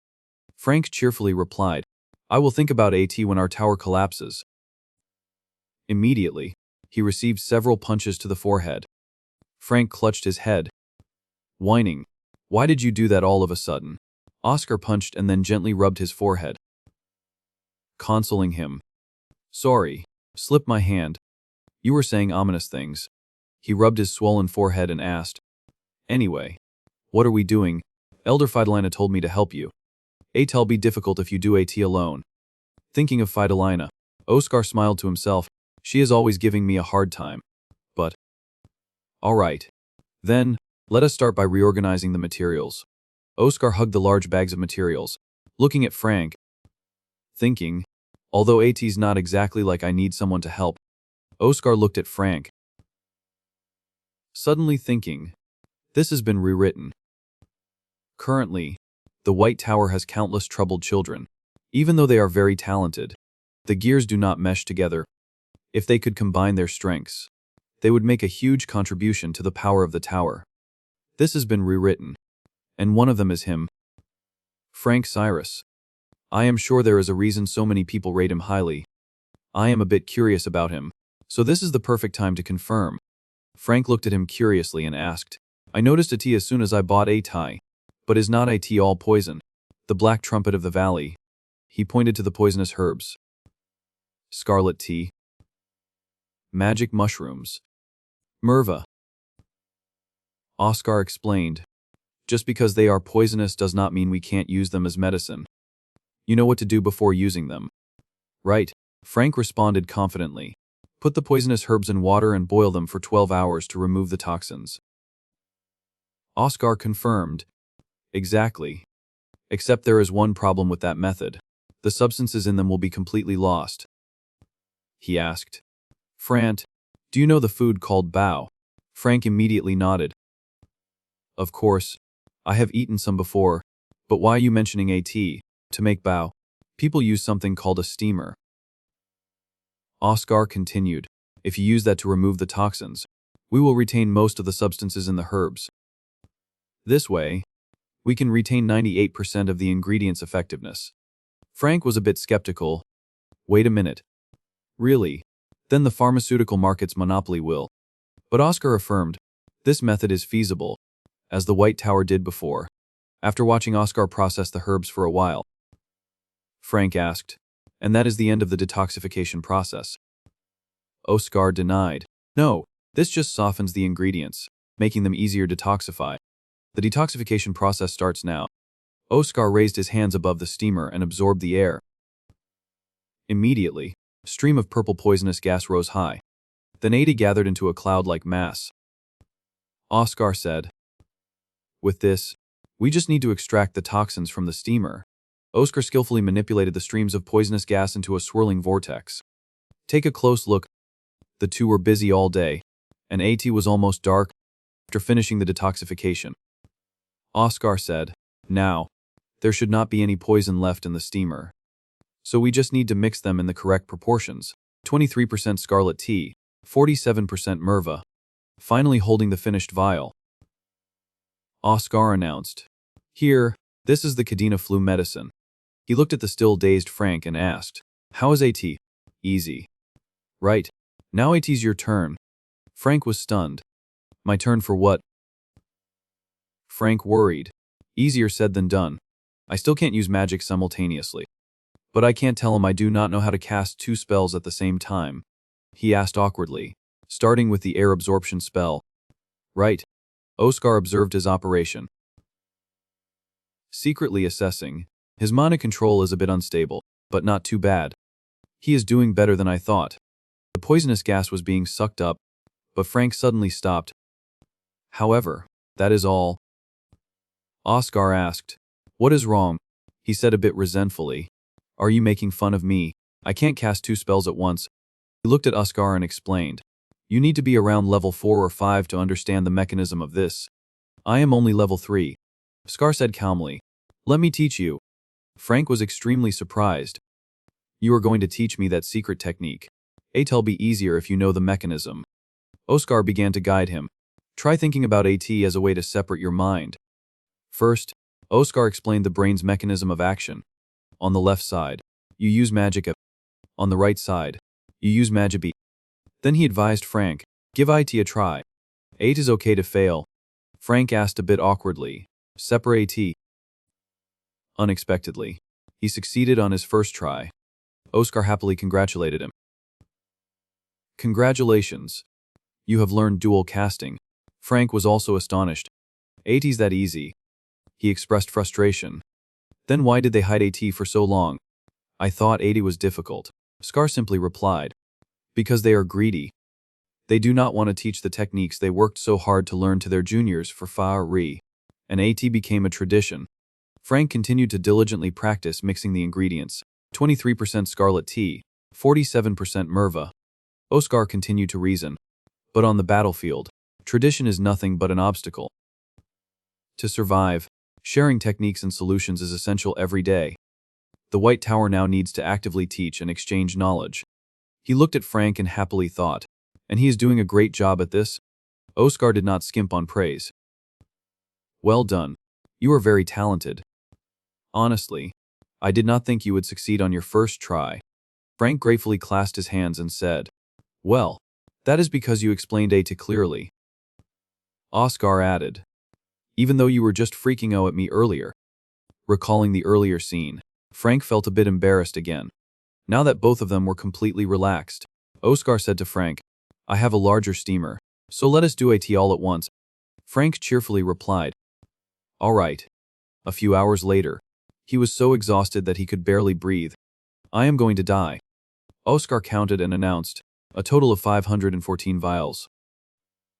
Frank cheerfully replied, "I will think about it when our tower collapses." Immediately, he received several punches to the forehead. Frank clutched his head, whining, "Why did you do that all of a sudden?" Oscar punched and then gently rubbed his forehead, consoling him. "Sorry, slipped my hand. You were saying ominous things." He rubbed his swollen forehead and asked, "Anyway, what are we doing? Elder Fidelina told me to help you. It'll be difficult if you do it alone." Thinking of Fidelina, Oscar smiled to himself. She is always giving me a hard time. But, all right. Then, let us start by reorganizing the materials. Oscar hugged the large bags of materials, looking at Frank, thinking, although it's not exactly like I need someone to help. Oscar looked at Frank, suddenly thinking, this has been rewritten. Currently, the White Tower has countless troubled children. Even though they are very talented, the gears do not mesh together. If they could combine their strengths, they would make a huge contribution to the power of the tower. This has been rewritten, and one of them is him, Frank Cyrus. I am sure there is a reason so many people rate him highly. I am a bit curious about him, so this is the perfect time to confirm. Frank looked at him curiously and asked, I noticed a tea as soon as I bought a tie, but is not a tea all poison? The black trumpet of the valley. He pointed to the poisonous herbs. Scarlet tea. Magic mushrooms. Merva. Oscar explained, just because they are poisonous does not mean we can't use them as medicine. You know what to do before using them. Right, Frank responded confidently. Put the poisonous herbs in water and boil them for 12 hours to remove the toxins. Oscar confirmed. Exactly. Except there is one problem with that method. The substances in them will be completely lost. He asked. Frant, do you know the food called bao? Frank immediately nodded. Of course. I have eaten some before, but why are you mentioning a tea? To make bao, people use something called a steamer. Oscar continued, if you use that to remove the toxins, we will retain most of the substances in the herbs. This way, we can retain 98% of the ingredients' effectiveness. Frank was a bit skeptical. Wait a minute. Really? Then the pharmaceutical market's monopoly will. But Oscar affirmed, this method is feasible, as the White Tower did before. After watching Oscar process the herbs for a while, Frank asked, and that is the end of the detoxification process? Oscar denied. No, this just softens the ingredients, making them easier to detoxify. The detoxification process starts now. Oscar raised his hands above the steamer and absorbed the air. Immediately, a stream of purple poisonous gas rose high. Then it gathered into a cloud-like mass. Oscar said, with this, we just need to extract the toxins from the steamer. Oscar skillfully manipulated the streams of poisonous gas into a swirling vortex. Take a close look. The two were busy all day, and AT was almost dark after finishing the detoxification. Oscar said, "Now, there should not be any poison left in the steamer. So we just need to mix them in the correct proportions. 23% scarlet tea, 47% merva. Finally holding the finished vial." Oscar announced, "Here, this is the Cadena flu medicine." He looked at the still dazed Frank and asked, "How is AT?" "Easy." "Right. Now AT's your turn." Frank was stunned. "My turn for what?" Frank worried. "Easier said than done. I still can't use magic simultaneously. But I can't tell him I do not know how to cast 2 spells at the same time." He asked awkwardly, starting with the air absorption spell. "Right." Oscar observed his operation, secretly assessing. His mana control is a bit unstable, but not too bad. He is doing better than I thought. The poisonous gas was being sucked up, but Frank suddenly stopped. "However, that is all." Oscar asked, "What is wrong?" He said a bit resentfully, "Are you making fun of me? I can't cast 2 spells at once." He looked at Oscar and explained, "You need to be around level 4 or 5 to understand the mechanism of this. I am only level 3. Oscar said calmly, "Let me teach you." Frank was extremely surprised. "You are going to teach me that secret technique. It'll be easier if you know the mechanism." Oscar began to guide him. "Try thinking about AT as a way to separate your mind." First, Oscar explained the brain's mechanism of action. On the left side, you use magicap. On the right side, you use magicap. Then he advised Frank, "Give IT a try. It is okay to fail." Frank asked a bit awkwardly, "Separate AT?" Unexpectedly, he succeeded on his first try. Oscar happily congratulated him. "Congratulations. You have learned dual casting." Frank was also astonished. "AT's that easy." He expressed frustration. "Then why did they hide AT for so long?" "I thought AT was difficult." Scar simply replied, "Because they are greedy. They do not want to teach the techniques they worked so hard to learn to their juniors for free. And AT became a tradition." Frank continued to diligently practice mixing the ingredients. 23% scarlet tea, 47% merva. Oscar continued to reason. "But on the battlefield, tradition is nothing but an obstacle. To survive, sharing techniques and solutions is essential every day. The White Tower now needs to actively teach and exchange knowledge." He looked at Frank and happily thought, "And he is doing a great job at this?" Oscar did not skimp on praise. "Well done. You are very talented. Honestly, I did not think you would succeed on your first try." Frank gratefully clasped his hands and said, "Well, that is because you explained AT clearly." Oscar added, "Even though you were just freaking out at me earlier." Recalling the earlier scene, Frank felt a bit embarrassed again. Now that both of them were completely relaxed, Oscar said to Frank, "I have a larger steamer, so let us do AT all at once." Frank cheerfully replied, "All right." A few hours later, he was so exhausted that he could barely breathe. "I am going to die." Oscar counted and announced, "A total of 514 vials."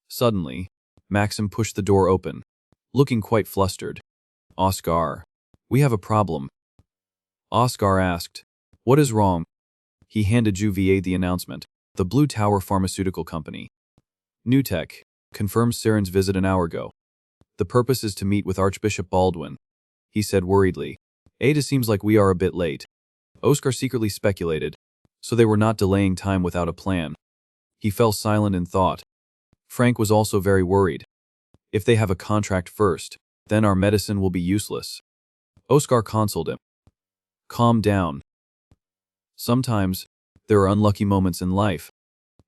Suddenly, Maxim pushed the door open, looking quite flustered. "Oscar, we have a problem." Oscar asked, "What is wrong?" He handed Juvier the announcement. "The Blue Tower Pharmaceutical Company. New tech. Confirmed Saren's visit an hour ago. The purpose is to meet with Archbishop Baldwin." He said worriedly, "It seems like we are a bit late." Oscar secretly speculated, so they were not delaying time without a plan. He fell silent in thought. Frank was also very worried. If they have a contract first, then our medicine will be useless. Oscar consoled him. "Calm down. Sometimes, there are unlucky moments in life.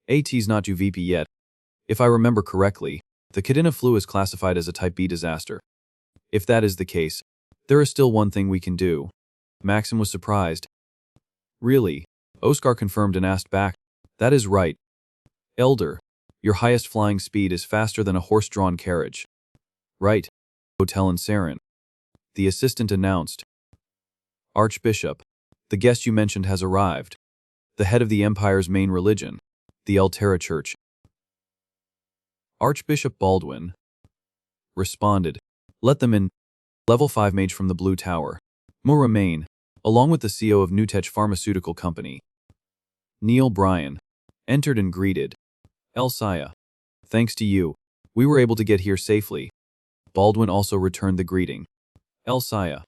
AT's not UVP yet. If I remember correctly, the Cadena flu is classified as a Type B disaster. If that is the case, there is still one thing we can do." Maxim was surprised. "Really?" Oscar confirmed and asked back, "That is right. Elder, your highest flying speed is faster than a horse-drawn carriage." "Right. Hotel in Saren." The assistant announced. "Archbishop, the guest you mentioned has arrived. The head of the Empire's main religion, the Altera Church." Archbishop Baldwin responded, "Let them in." Level 5 mage from the Blue Tower, Remain, along with the CEO of Newtech Pharmaceutical Company, Neil Bryan, entered and greeted. "El Saya, Thanks to you, we were able to get here safely. Baldwin also returned the greeting. Elsaya.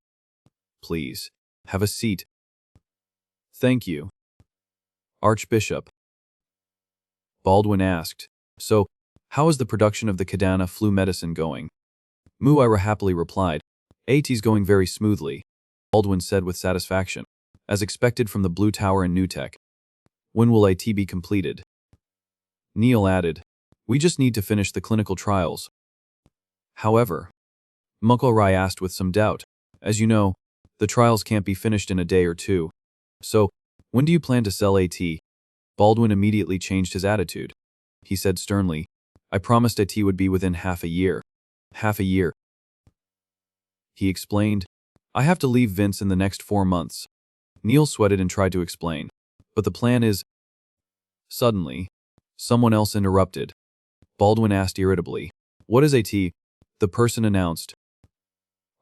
Please, have a seat. Thank you. Archbishop. Baldwin asked, so, how is the production of the Kadana flu medicine going? Muira happily replied, AT's going very smoothly. Baldwin said with satisfaction, as expected from the Blue Tower and New Tech. When will AT be completed? Neil added, we just need to finish the clinical trials. However, Mukorai asked with some doubt, as you know, the trials can't be finished in a day or two. So, when do you plan to sell AT? Baldwin immediately changed his attitude. He said sternly, I promised AT would be within half a year. Half a year. He explained, I have to leave Vince in the next 4 months. Neil sweated and tried to explain, but the plan is... Suddenly, someone else interrupted. Baldwin asked irritably, what is AT? The person announced.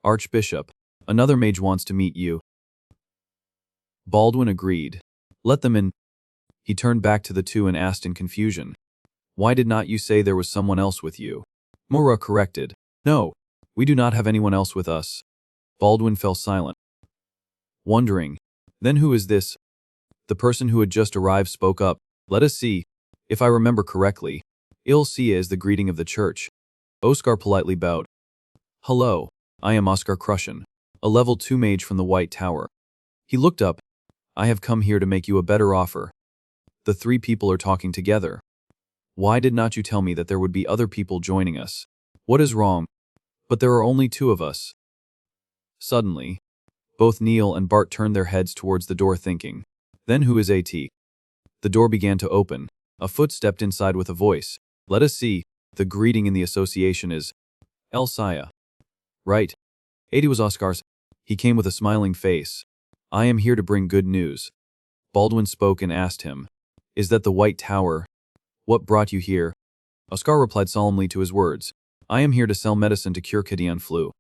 Archbishop, another mage wants to meet you. Baldwin agreed. Let them in. He turned back to the two and asked in confusion, why did not you say there was someone else with you? Mura corrected, no, we do not have anyone else with us. Baldwin fell silent. Wondering, then who is this? The person who had just arrived spoke up, let us see. If I remember correctly, Il Sia is the greeting of the church. Oscar politely bowed. Hello, I am Oscar Crushen, a level 2 mage from the White Tower. He looked up. I have come here to make you a better offer. The 3 people are talking together. Why did not you tell me that there would be other people joining us? What is wrong? But there are only 2 of us. Suddenly, both Neil and Bart turned their heads towards the door thinking, then who is AT? The door began to open. A foot stepped inside with a voice. Let us see. The greeting in the association is Elsaya. Right. AT was Oscar's. He came with a smiling face. I am here to bring good news. Baldwin spoke and asked him, is that the White Tower? What brought you here? Oscar replied solemnly to his words. I am here to sell medicine to cure Kadian flu.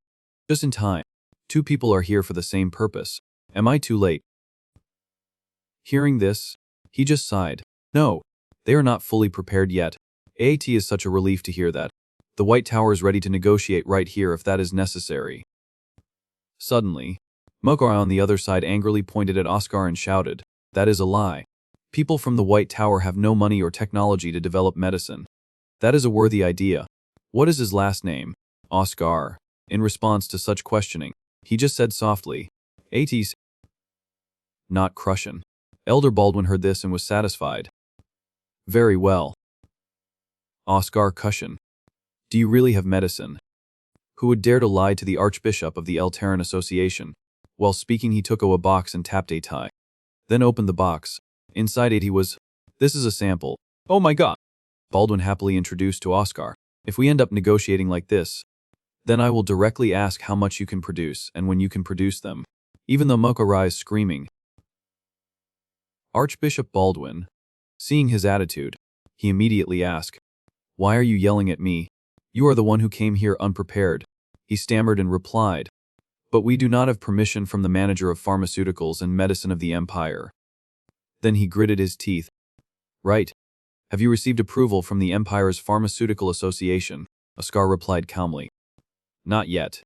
Just in time. 2 people are here for the same purpose. Am I too late? Hearing this, he just sighed. No, they are not fully prepared yet. AT is such a relief to hear that. The White Tower is ready to negotiate right here if that is necessary. Suddenly, Mokai on the other side angrily pointed at Oscar and shouted, that is a lie. People from the White Tower have no money or technology to develop medicine. That is a worthy idea. What is his last name? Oscar. In response to such questioning, he just said softly, AT's. Not Crushen. Elder Baldwin heard this and was satisfied. Very well. Oscar Cushion. Do you really have medicine? Who would dare to lie to the Archbishop of the El Terran Association? While speaking, he took a box and tapped a tie. Then opened the box. Inside it he was, this is a sample. Oh my god. Baldwin happily introduced to Oscar. If we end up negotiating like this, then I will directly ask how much you can produce and when you can produce them. Even though Mokai is screaming. Archbishop Baldwin, seeing his attitude, he immediately asked, why are you yelling at me? You are the one who came here unprepared. He stammered and replied, but we do not have permission from the manager of pharmaceuticals and medicine of the Empire. Then he gritted his teeth. Right. Have you received approval from the Empire's Pharmaceutical Association? Oscar replied calmly. Not yet.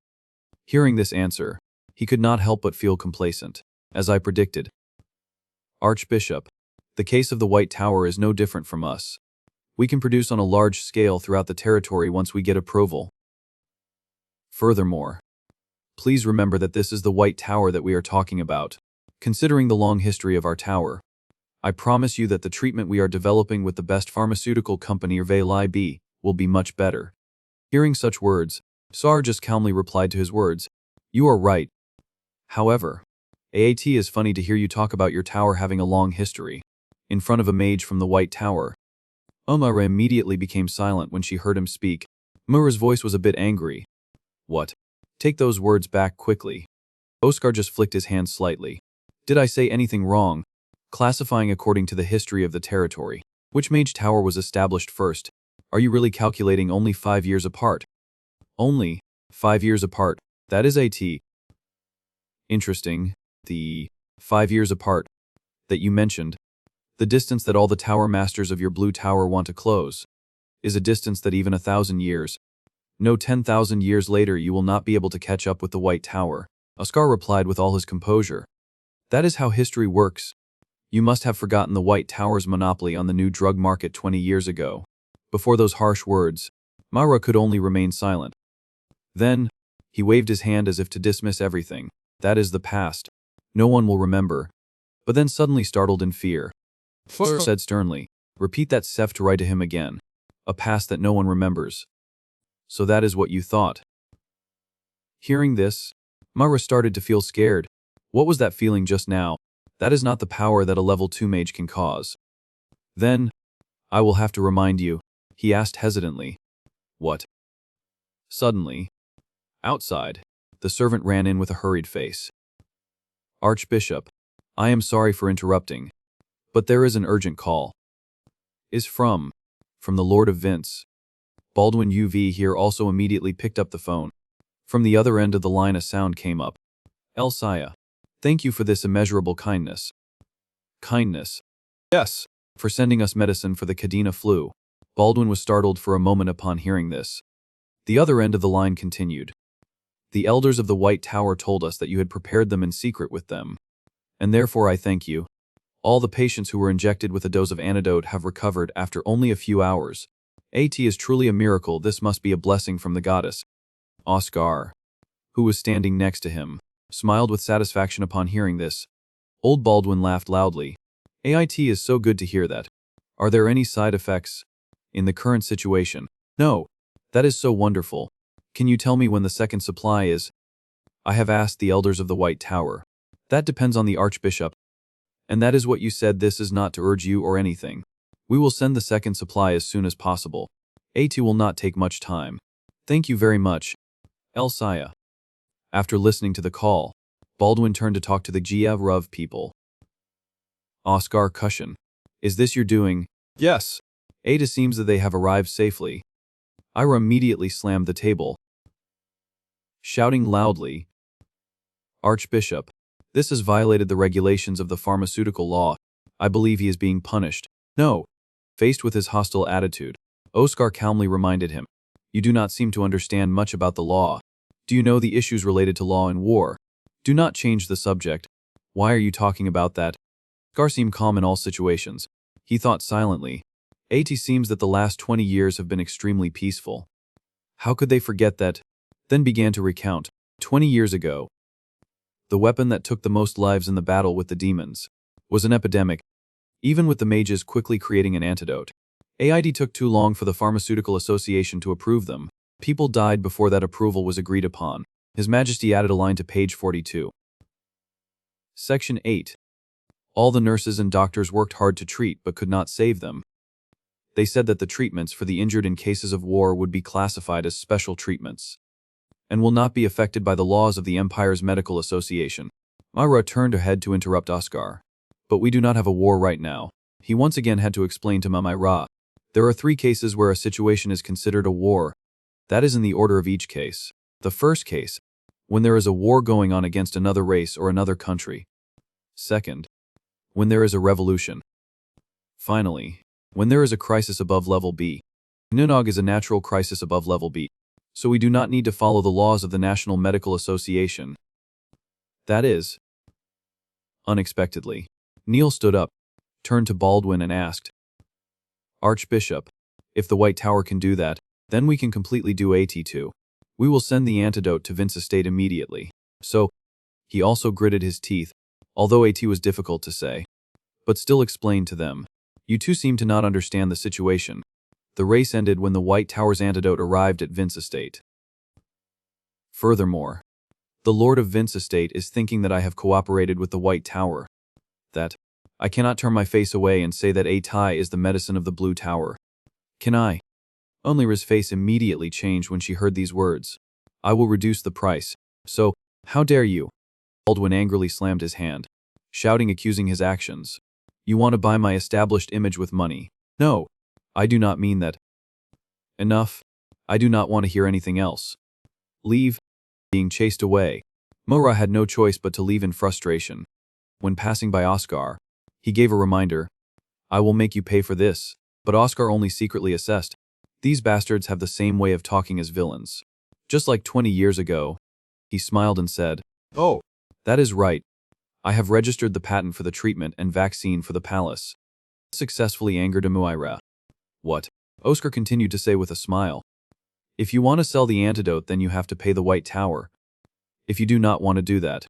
Hearing this answer, he could not help but feel complacent, as I predicted. Archbishop, the case of the White Tower is no different from us. We can produce on a large scale throughout the territory once we get approval. Furthermore, please remember that this is the White Tower that we are talking about. Considering the long history of our tower, I promise you that the treatment we are developing with the best pharmaceutical company will be much better. Hearing such words, Sar just calmly replied to his words, you are right. However, AAT is funny to hear you talk about your tower having a long history, in front of a mage from the White Tower. Omara immediately became silent when she heard him speak. Mura's voice was a bit angry. What? Take those words back quickly. Oscar just flicked his hand slightly. Did I say anything wrong? Classifying according to the history of the territory. Which mage tower was established first? Are you really calculating only 5 years apart? Only 5 years apart. That is AT. Interesting. The 5 years apart that you mentioned. The distance that all the tower masters of your blue tower want to close. is a distance that even 1,000 years, no 10,000 years later you will not be able to catch up with the White Tower. Asura replied with all his composure. That is how history works. You must have forgotten the White Tower's monopoly on the new drug market 20 years ago. Before those harsh words, Manhwa could only remain silent. Then, he waved his hand as if to dismiss everything. That is the past. No one will remember. But then suddenly startled in fear, said sternly, repeat that Seft right to him again. A past that no one remembers. So that is what you thought. Hearing this, Manhwa started to feel scared. What was that feeling just now? That is not the power that a level 2 mage can cause. Then, I will have to remind you, he asked hesitantly. What? Suddenly, outside, the servant ran in with a hurried face. Archbishop, I am sorry for interrupting, but there is an urgent call. Is from the Lord of Vince. Baldwin UV here also immediately picked up the phone. From the other end of the line a sound came up. Elsaya, thank you for this immeasurable kindness. Kindness? Yes, for sending us medicine for the Kadena flu. Baldwin was startled for a moment upon hearing this. The other end of the line continued. The elders of the White Tower told us that you had prepared them in secret with them. And therefore I thank you. All the patients who were injected with a dose of antidote have recovered after only a few hours. At is truly a miracle. This must be a blessing from the goddess. Oscar, who was standing next to him, smiled with satisfaction upon hearing this. Old Baldwin laughed loudly. It is so good to hear that. Are there any side effects in the current situation? No. That is so wonderful. Can you tell me when the second supply is? I have asked the elders of the White Tower. That depends on the Archbishop. And that is what you said. This is not to urge you or anything. We will send the second supply as soon as possible. At will not take much time. Thank you very much. Elsaya. After listening to the call, Baldwin turned to talk to the Yahello people. Oscar Cushion. Is this your doing? Yes. It seems that they have arrived safely. Ira immediately slammed the table, shouting loudly, Archbishop, this has violated the regulations of the pharmaceutical law. I believe he is being punished. No. Faced with his hostile attitude, Oscar calmly reminded him, you do not seem to understand much about the law. Do you know the issues related to law and war? Do not change the subject. Why are you talking about that? Oscar seemed calm in all situations. He thought silently. It seems that the last 20 years have been extremely peaceful. How could they forget that? Then began to recount. 20 years ago, the weapon that took the most lives in the battle with the demons was an epidemic, even with the mages quickly creating an antidote. It took too long for the Pharmaceutical Association to approve them. People died before that approval was agreed upon. His Majesty added a line to page 42. Section 8. All the nurses and doctors worked hard to treat but could not save them. They said that the treatments for the injured in cases of war would be classified as special treatments and will not be affected by the laws of the Empire's Medical Association. Manhwa turned ahead to interrupt Oscar. But we do not have a war right now. He once again had to explain to Manhwa. There are 3 cases where a situation is considered a war. That is in the order of each case. The first case, when there is a war going on against another race or another country. Second, when there is a revolution. Finally, when there is a crisis above level B. Nunog is a natural crisis above level B. So we do not need to follow the laws of the National Medical Association. That is. Unexpectedly, Neil stood up, turned to Baldwin and asked, Archbishop, if the White Tower can do that, then we can completely do AT too. We will send the antidote to Vince Estate immediately. So, he also gritted his teeth, although AT was difficult to say, but still explained to them. You two seem to not understand the situation. The race ended when the White Tower's antidote arrived at Vince Estate. Furthermore, the Lord of Vince Estate is thinking that I have cooperated with the White Tower. That I cannot turn my face away and say that Atai is the medicine of the Blue Tower. Can I? Only Ri's face immediately changed when she heard these words. I will reduce the price. So, how dare you? Baldwin angrily slammed his hand, shouting, accusing his actions. You want to buy my established image with money? No. I do not mean that. Enough. I do not want to hear anything else. Leave. Being chased away, Manhwa had no choice but to leave in frustration. When passing by Oscar, he gave a reminder. I will make you pay for this. But Oscar only secretly assessed. These bastards have the same way of talking as villains. Just like 20 years ago. He smiled and said, "Oh, that is right. I have registered the patent for the treatment and vaccine for the palace." Successfully angered Amuira. What? Oscar continued to say with a smile. If you want to sell the antidote, then you have to pay the White Tower. If you do not want to do that,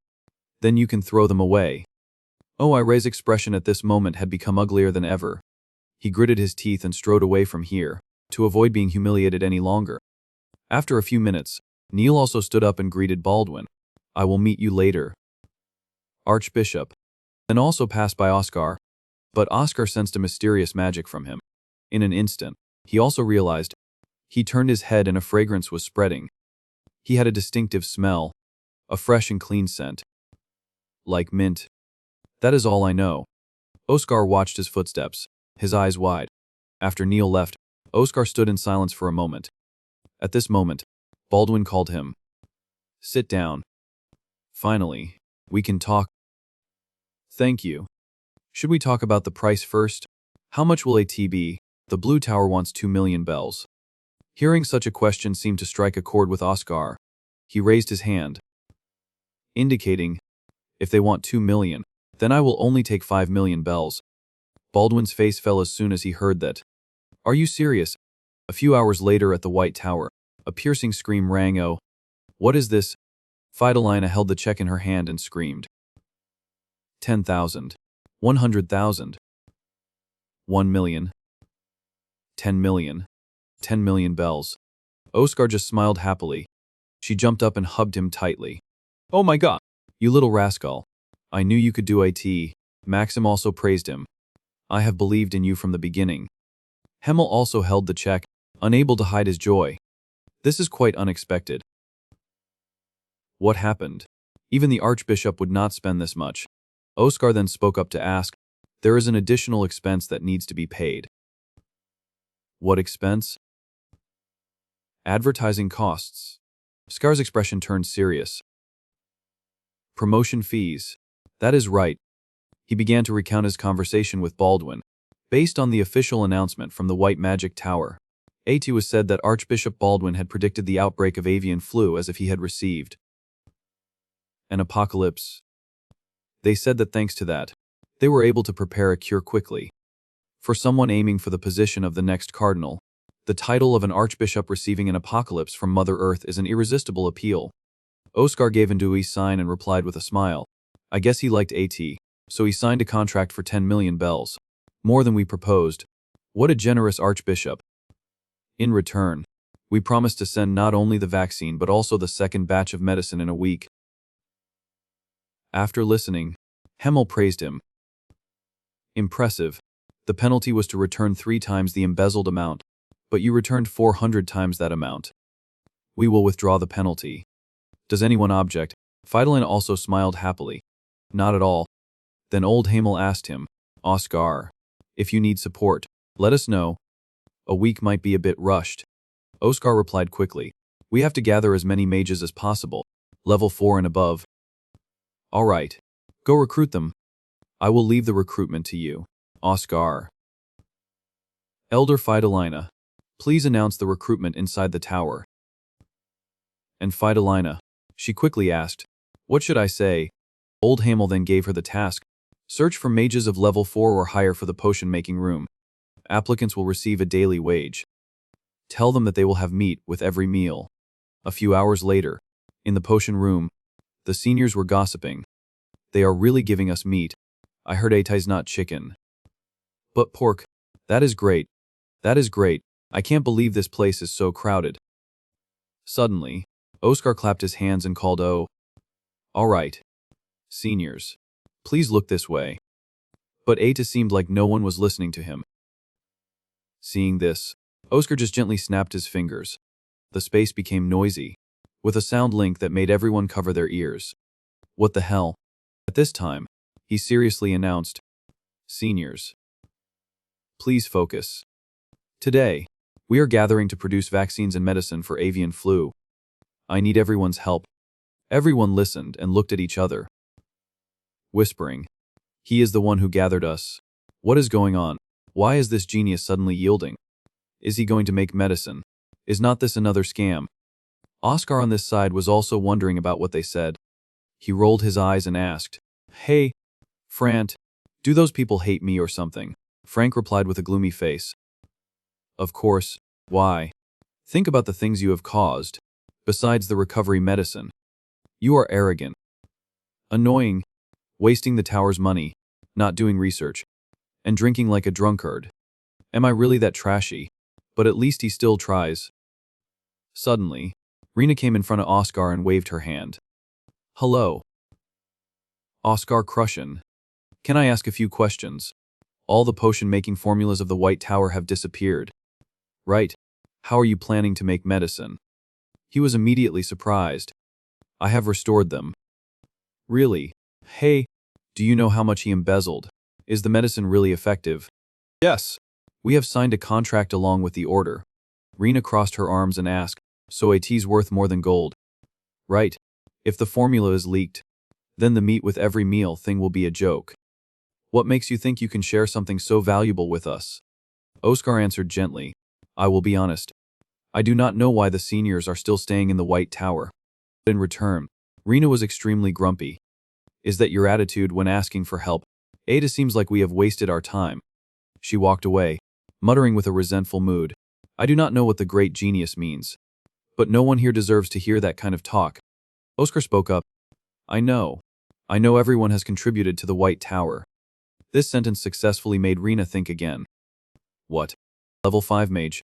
then you can throw them away. Oire's expression at this moment had become uglier than ever. He gritted his teeth and strode away from here, to avoid being humiliated any longer. After a few minutes, Neil also stood up and greeted Baldwin. "I will meet you later, Archbishop." Then also passed by Oscar. But Oscar sensed a mysterious magic from him. In an instant, he also realized. He turned his head and a fragrance was spreading. He had a distinctive smell, a fresh and clean scent. Like mint. That is all I know. Oscar watched his footsteps, his eyes wide. After Neil left, Oscar stood in silence for a moment. At this moment, Baldwin called him. "Sit down. Finally, we can talk." "Thank you. Should we talk about the price first? How much will it be? The Blue Tower wants 2 million bells." Hearing such a question seemed to strike a chord with Oscar. He raised his hand, indicating, "If they want 2 million, then I will only take 5 million bells." Baldwin's face fell as soon as he heard that. "Are you serious?" A few hours later at the White Tower, a piercing scream rang. "Oh, what is this?" Fidalina held the check in her hand and screamed. 10,000. 100,000. 1 million. 10 million. 10 million bells. Oscar just smiled happily. She jumped up and hugged him tightly. "Oh my God, you little rascal. I knew you could do it." Maxim also praised him. "I have believed in you from the beginning." Hemmel also held the check, unable to hide his joy. "This is quite unexpected." What happened? Even the Archbishop would not spend this much. Oscar then spoke up to ask, "There is an additional expense that needs to be paid." "What expense?" "Advertising costs." Scar's expression turned serious. "Promotion fees. That is right." He began to recount his conversation with Baldwin. Based on the official announcement from the White Magic Tower, it was said that Archbishop Baldwin had predicted the outbreak of avian flu as if he had received an apocalypse. They said that thanks to that, they were able to prepare a cure quickly. For someone aiming for the position of the next cardinal, the title of an archbishop receiving an apocalypse from Mother Earth is an irresistible appeal. Oscar gave a sign and replied with a smile. I guess he liked AT, so he signed a contract for 10 million bells. More than we proposed. What a generous archbishop. In return, we promised to send not only the vaccine but also the second batch of medicine in a week. After listening, Hemmel praised him. Impressive. The penalty was to return 3 times the embezzled amount, but you returned 400 times that amount. We will withdraw the penalty. Does anyone object? Fidalin also smiled happily. Not at all. Then old Hamel asked him, Oscar, if you need support, let us know. A week might be a bit rushed. Oscar replied quickly. We have to gather as many mages as possible, level 4 and above. All right. Go recruit them. I will leave the recruitment to you, Oscar. Elder Fidalina, please announce the recruitment inside the tower. And Fidalina, she quickly asked, what should I say? Old Hamel then gave her the task. Search for mages of level 4 or higher for the potion-making room. Applicants will receive a daily wage. Tell them that they will have meat with every meal. A few hours later, in the potion room, the seniors were gossiping. They are really giving us meat. I heard Atai's not chicken. But pork. That is great. That is great. I can't believe this place is so crowded. Suddenly, Oscar clapped his hands and called, Oh. All right. Seniors. Please look this way. But Ata seemed like no one was listening to him. Seeing this, Oscar just gently snapped his fingers. The space became noisy, with a sound link that made everyone cover their ears. What the hell? At this time, he seriously announced, Seniors, please focus. Today, we are gathering to produce vaccines and medicine for avian flu. I need everyone's help. Everyone listened and looked at each other, whispering, He is the one who gathered us. What is going on? Why is this genius suddenly yielding? Is he going to make medicine? Is not this another scam? Oscar on this side was also wondering about what they said. He rolled his eyes and asked, "Hey, Frant, do those people hate me or something?" Frank replied with a gloomy face. "Of course, why? Think about the things you have caused, besides the recovery medicine. You are arrogant, annoying, wasting the tower's money, not doing research, and drinking like a drunkard. Am I really that trashy? But at least he still tries." Suddenly, Rena came in front of Oscar and waved her hand. "Hello. Oscar Crushin. Can I ask a few questions? All the potion-making formulas of the White Tower have disappeared. Right. How are you planning to make medicine?" He was immediately surprised. "I have restored them." "Really? Hey, do you know how much he embezzled? Is the medicine really effective?" "Yes. We have signed a contract along with the order." Rena crossed her arms and asked, "So AT's worth more than gold?" "Right. If the formula is leaked, then the meat with every meal thing will be a joke. What makes you think you can share something so valuable with us?" Oscar answered gently, "I will be honest. I do not know why the seniors are still staying in the White Tower." In return, Rena was extremely grumpy. "Is that your attitude when asking for help? Ada seems like we have wasted our time." She walked away, muttering with a resentful mood, "I do not know what the great genius means. But no one here deserves to hear that kind of talk." Oscar spoke up, I know everyone has contributed to the White Tower." This sentence successfully made Rena think again. What? Level 5 mage.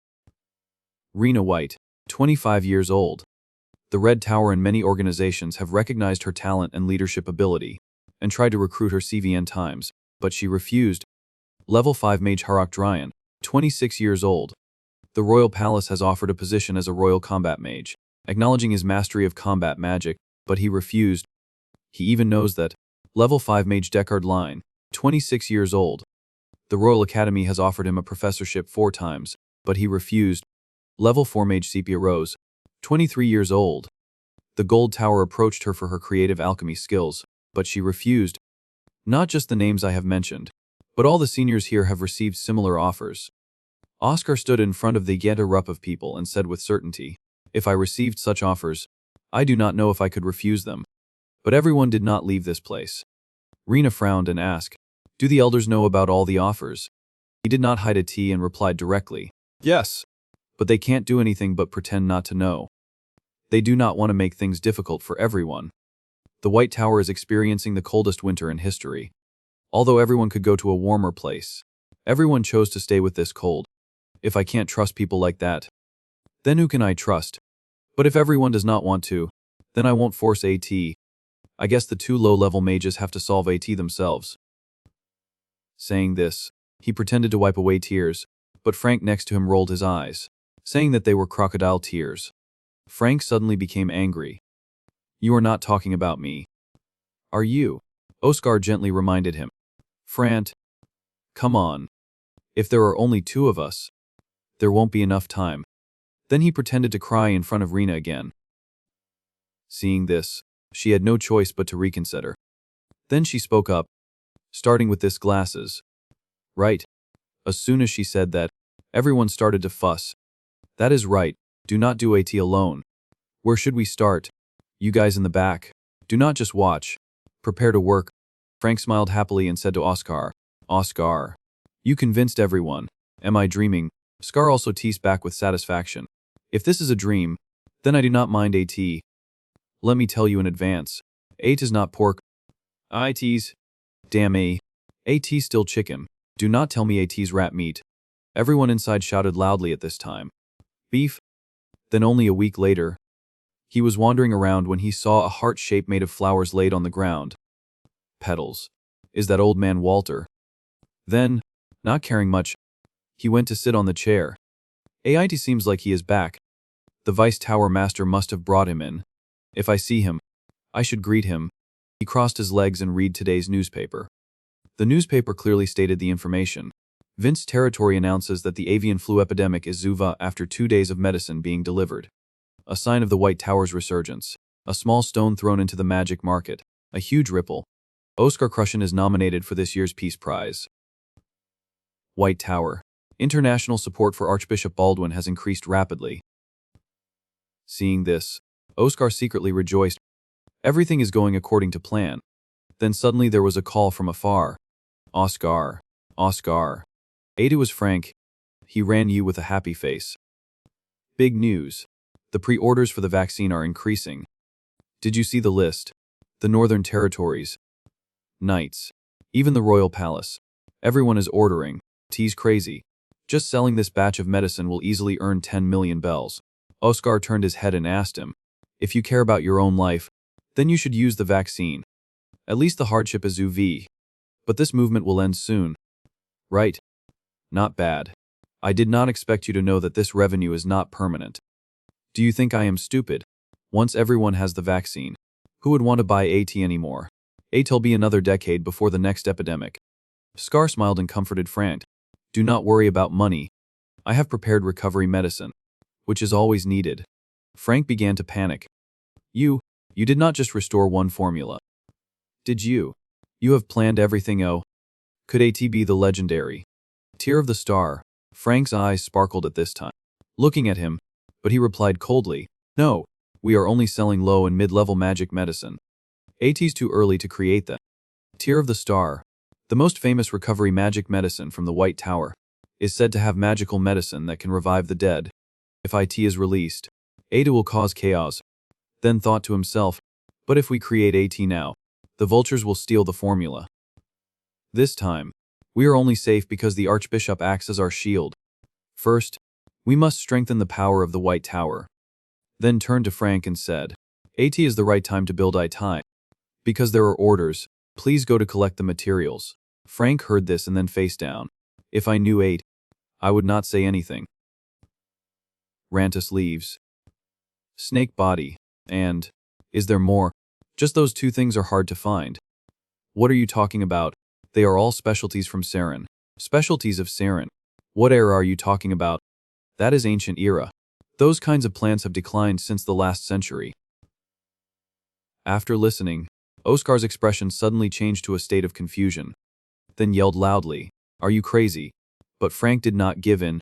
Rena White, 25 years old. The Red Tower and many organizations have recognized her talent and leadership ability, and tried to recruit her CVN times, but she refused. Level 5 mage Harok Dryan, 26 years old. The Royal Palace has offered a position as a Royal Combat Mage, acknowledging his mastery of combat magic, but he refused. He even knows that. Level 5 mage Deckard Line, 26 years old. The Royal Academy has offered him a professorship 4 times, but he refused. Level 4 mage Sepia Rose, 23 years old. The Gold Tower approached her for her creative alchemy skills, but she refused. Not just the names I have mentioned, but all the seniors here have received similar offers. Oscar stood in front of the Yeta-rup of people and said with certainty, "If I received such offers, I do not know if I could refuse them." But everyone did not leave this place. Rena frowned and asked, "Do the elders know about all the offers?" He did not hide a tea and replied directly, "Yes. But they can't do anything but pretend not to know. They do not want to make things difficult for everyone. The White Tower is experiencing the coldest winter in history. Although everyone could go to a warmer place, everyone chose to stay with this cold. If I can't trust people like that, then who can I trust? But if everyone does not want to, then I won't force AT. I guess the 2 low-level mages have to solve AT themselves." Saying this, he pretended to wipe away tears, but Frank next to him rolled his eyes, saying that they were crocodile tears. Frank suddenly became angry. "You are not talking about me, are you?" Oscar gently reminded him. "Frant, come on. If there are only 2 of us, there won't be enough time." Then he pretended to cry in front of Rena again. Seeing this, she had no choice but to reconsider. Then she spoke up, starting with this glasses. Right. As soon as she said that, everyone started to fuss. "That is right, do not do AT alone. Where should we start? You guys in the back. Do not just watch. Prepare to work." Frank smiled happily and said to Oscar, "Oscar, you convinced everyone. Am I dreaming?" Oscar also teased back with satisfaction. "If this is a dream, then I do not mind AT. Let me tell you in advance, AT is not pork. I tease. Damn AT still chicken. Do not tell me AT's rat meat." Everyone inside shouted loudly at this time. "Beef?" Then only a week later, he was wandering around when he saw a heart shape made of flowers laid on the ground. Petals. Is that old man Walter? Then, not caring much, he went to sit on the chair. "It seems like he is back. The Vice Tower Master must have brought him in. If I see him, I should greet him." He crossed his legs and read today's newspaper. The newspaper clearly stated the information. Vince Territory announces that the avian flu epidemic is Zuva after 2 days of medicine being delivered. A sign of the White Tower's resurgence. A small stone thrown into the magic market. A huge ripple. Oscar Crushin is nominated for this year's Peace Prize. White Tower. International support for Archbishop Baldwin has increased rapidly. Seeing this, Oscar secretly rejoiced. Everything is going according to plan. Then suddenly there was a call from afar. Oscar. Oscar. Ada was frank. He ran you with a happy face. Big news. The pre-orders for the vaccine are increasing. Did you see the list? The Northern Territories. Knights. Even the Royal Palace. Everyone is ordering. T's crazy. Just selling this batch of medicine will easily earn 10 million bells. Oscar turned his head and asked him, if you care about your own life, then you should use the vaccine. At least the hardship is UV. But this movement will end soon. Right? Not bad. I did not expect you to know that this revenue is not permanent. Do you think I am stupid? Once everyone has the vaccine, who would want to buy AT anymore? It'll be another decade before the next epidemic. Scar smiled and comforted Frank. Do not worry about money. I have prepared recovery medicine, which is always needed. Frank began to panic. You did not just restore one formula. Did you? You have planned everything. Oh. Could AT be the legendary Tear of the Star? Frank's eyes sparkled at this time, looking at him, but he replied coldly, no, we are only selling low and mid-level magic medicine. AT's too early to create that. Tear of the Star, the most famous recovery magic medicine from the White Tower, is said to have magical medicine that can revive the dead. If IT is released, Ada will cause chaos. Then thought to himself, but if we create AT now, the vultures will steal the formula. This time, we are only safe because the Archbishop acts as our shield. First, we must strengthen the power of the White Tower. Then turned to Frank and said, AT is the right time to build IT. Because there are orders, please go to collect the materials. Frank heard this and then face down. If I knew AT, I would not say anything. Rantus leaves. Snake body. And, is there more? Just those two things are hard to find. What are you talking about? They are all specialties from Saren. Specialties of Saren. What era are you talking about? That is ancient era. Those kinds of plants have declined since the last century. After listening, Oscar's expression suddenly changed to a state of confusion. Then yelled loudly, are you crazy? But Frank did not give in.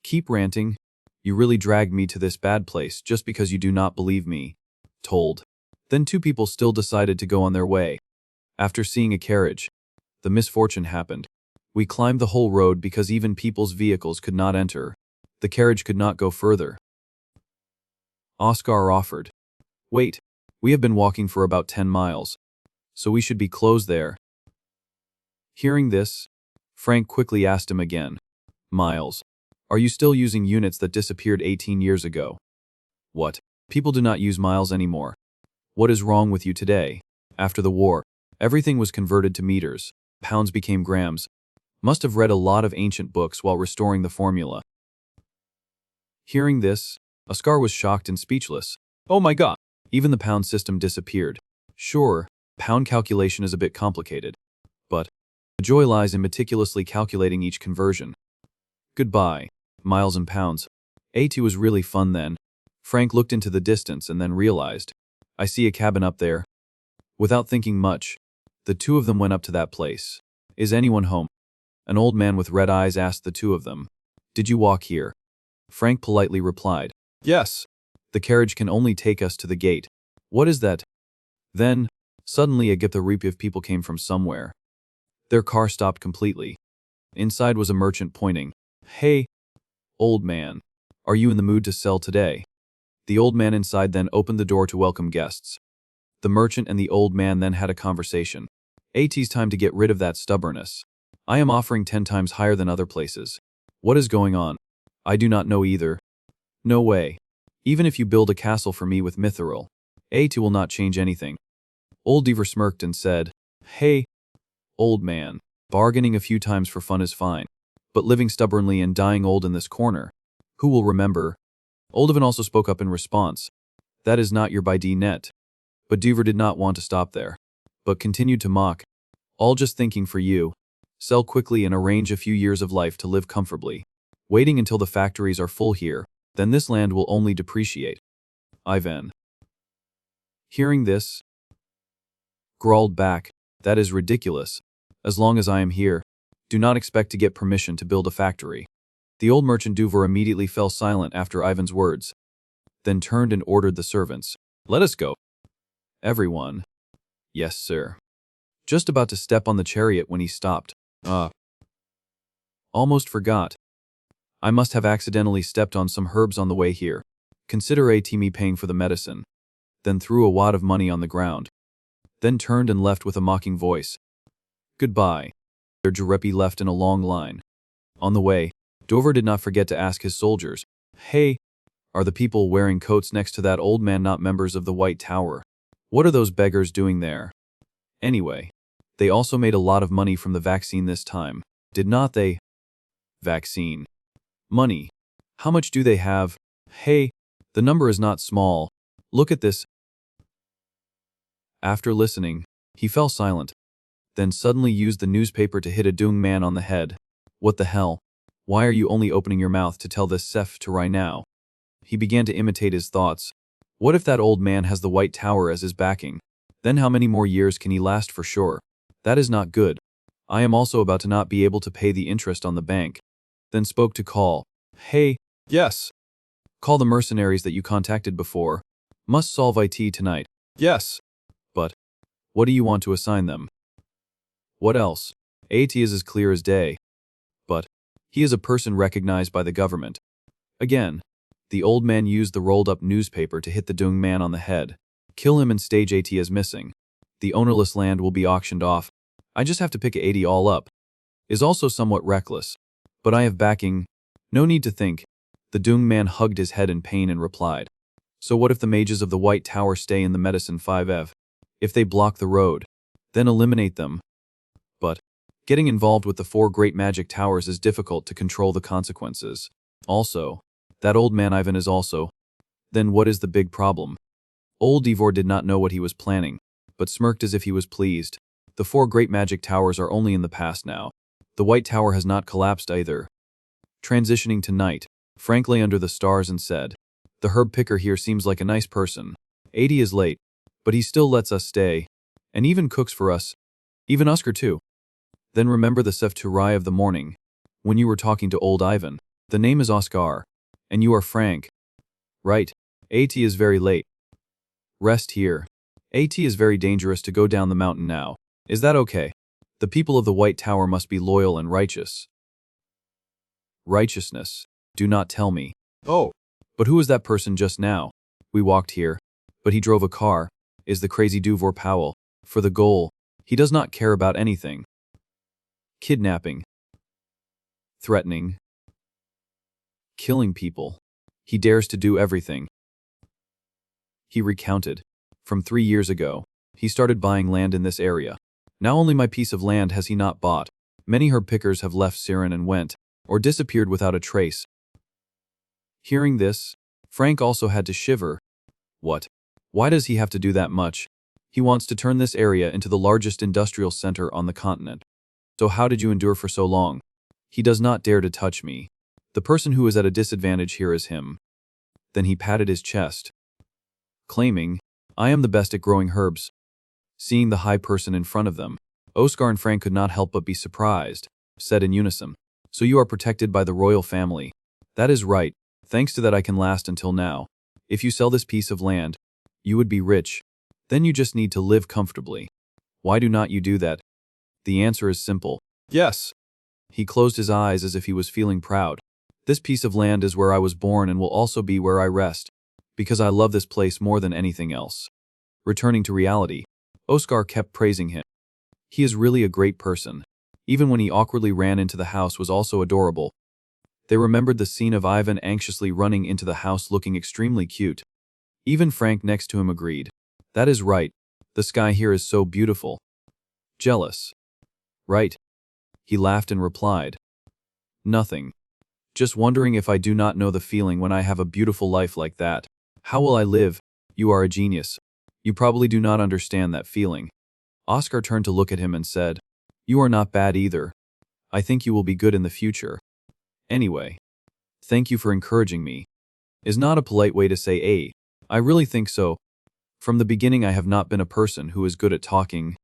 Keep ranting. You really dragged me to this bad place just because you do not believe me. Told. Then two people still decided to go on their way. After seeing a carriage, the misfortune happened. We climbed the whole road because even people's vehicles could not enter. The carriage could not go further. Oscar offered. Wait, we have been walking for about 10 miles, so we should be close there. Hearing this, Frank quickly asked him again. Miles, are you still using units that disappeared 18 years ago? What? People do not use miles anymore. What is wrong with you today? After the war, everything was converted to meters. Pounds became grams. Must have read a lot of ancient books while restoring the formula. Hearing this, Oscar was shocked and speechless. Oh my god! Even the pound system disappeared. Sure, pound calculation is a bit complicated, but the joy lies in meticulously calculating each conversion. Goodbye, miles and pounds. AT was really fun then. Frank looked into the distance and then realized, I see a cabin up there. Without thinking much, the two of them went up to that place. Is anyone home? An old man with red eyes asked the two of them. Did you walk here? Frank politely replied, yes. The carriage can only take us to the gate. What is that? Then, suddenly a group of people came from somewhere. Their car stopped completely. Inside was a merchant pointing. Hey, old man, are you in the mood to sell today? The old man inside then opened the door to welcome guests. The merchant and the old man then had a conversation. AT's time to get rid of that stubbornness. I am offering 10 times higher than other places. What is going on? I do not know either. No way. Even if you build a castle for me with mithril, AT will not change anything. Old Deaver smirked and said, hey, old man, bargaining a few times for fun is fine, but living stubbornly and dying old in this corner, who will remember? Oldovan also spoke up in response. That is not your by D net. But Deaver did not want to stop there, but continued to mock. All just thinking for you. Sell quickly and arrange a few years of life to live comfortably. Waiting until the factories are full here, then this land will only depreciate. Ivan. Hearing this, growled back, that is ridiculous. As long as I am here, Do not expect to get permission to build a factory. The old merchant Duver immediately fell silent after Ivan's words, then turned and ordered the servants. Let us go. Everyone. Yes, sir. Just about to step on the chariot when he stopped. Almost forgot. I must have accidentally stepped on some herbs on the way here. Consider me paying for the medicine. Then threw a wad of money on the ground. Then turned and left with a mocking voice. Goodbye. Their Jurepi left in a long line. On the way, Dover did not forget to ask his soldiers, Hey, are the people wearing coats next to that old man not members of the White Tower? What are those beggars doing there? Anyway, they also made a lot of money from the vaccine this time, did not they? Vaccine. Money. How much do they have? Hey, the number is not small. Look at this. After listening, he fell silent, then suddenly used the newspaper to hit a Dung man on the head. What the hell? Why are you only opening your mouth to tell this Seth to right now? He began to imitate his thoughts. What if that old man has the White Tower as his backing? Then how many more years can he last for sure? That is not good. I am also about to not be able to pay the interest on the bank. Then spoke to call. Hey. Yes. Call the mercenaries that you contacted before. Must solve IT tonight. Yes. But what do you want to assign them? What else? AT is as clear as day. But he is a person recognized by the government. Again, the old man used the rolled-up newspaper to hit the Dung man on the head. Kill him and stage AT as missing. The ownerless land will be auctioned off. I just have to pick AT all up. Is also somewhat reckless. But I have backing. No need to think. The Dung man hugged his head in pain and replied. So what if the mages of the White Tower stay in the Medicine 5F? If they block the road, then eliminate them. But getting involved with the 4 great magic towers is difficult to control the consequences. Also, that old man Ivan is also. Then what is the big problem? Old Ivor did not know what he was planning, but smirked as if he was pleased. The 4 great magic towers are only in the past now. The White Tower has not collapsed either. Transitioning to night, Frank lay under the stars and said, The herb picker here seems like a nice person. 80 is late, but he still lets us stay, and even cooks for us. Even Oscar too. Then remember the Sefturai of the morning, when you were talking to old Ivan. The name is Oscar, and you are Frank. Right. AT is very late. Rest here. AT is very dangerous to go down the mountain now. Is that okay? The people of the White Tower must be loyal and righteous. Righteousness. Do not tell me. Oh. But who is that person just now? We walked here, but he drove a car. Is the crazy Duvor Powell. For the goal, he does not care about anything. Kidnapping. Threatening. Killing people. He dares to do everything. He recounted. From 3 years ago, he started buying land in this area. Now only my piece of land has he not bought. Many herb pickers have left Siren and went, or disappeared without a trace. Hearing this, Frank also had to shiver. What? Why does he have to do that much? He wants to turn this area into the largest industrial center on the continent. So how did you endure for so long? He does not dare to touch me. The person who is at a disadvantage here is him. Then he patted his chest, claiming, I am the best at growing herbs. Seeing the high person in front of them, Oscar and Frank could not help but be surprised, said in unison. So you are protected by the royal family. That is right. Thanks to that I can last until now. If you sell this piece of land, you would be rich. Then you just need to live comfortably. Why do not you do that? The answer is simple. Yes. He closed his eyes as if he was feeling proud. This piece of land is where I was born and will also be where I rest, because I love this place more than anything else. Returning to reality, Oscar kept praising him. He is really a great person. Even when he awkwardly ran into the house was also adorable. They remembered the scene of Ivan anxiously running into the house looking extremely cute. Even Frank next to him agreed. That is right. The sky here is so beautiful. Jealous. Right. He laughed and replied. Nothing. Just wondering if I do not know the feeling when I have a beautiful life like that. How will I live? You are a genius. You probably do not understand that feeling. Oscar turned to look at him and said, You are not bad either. I think you will be good in the future. Anyway, thank you for encouraging me. Is not a polite way to say I really think so. From the beginning I have not been a person who is good at talking.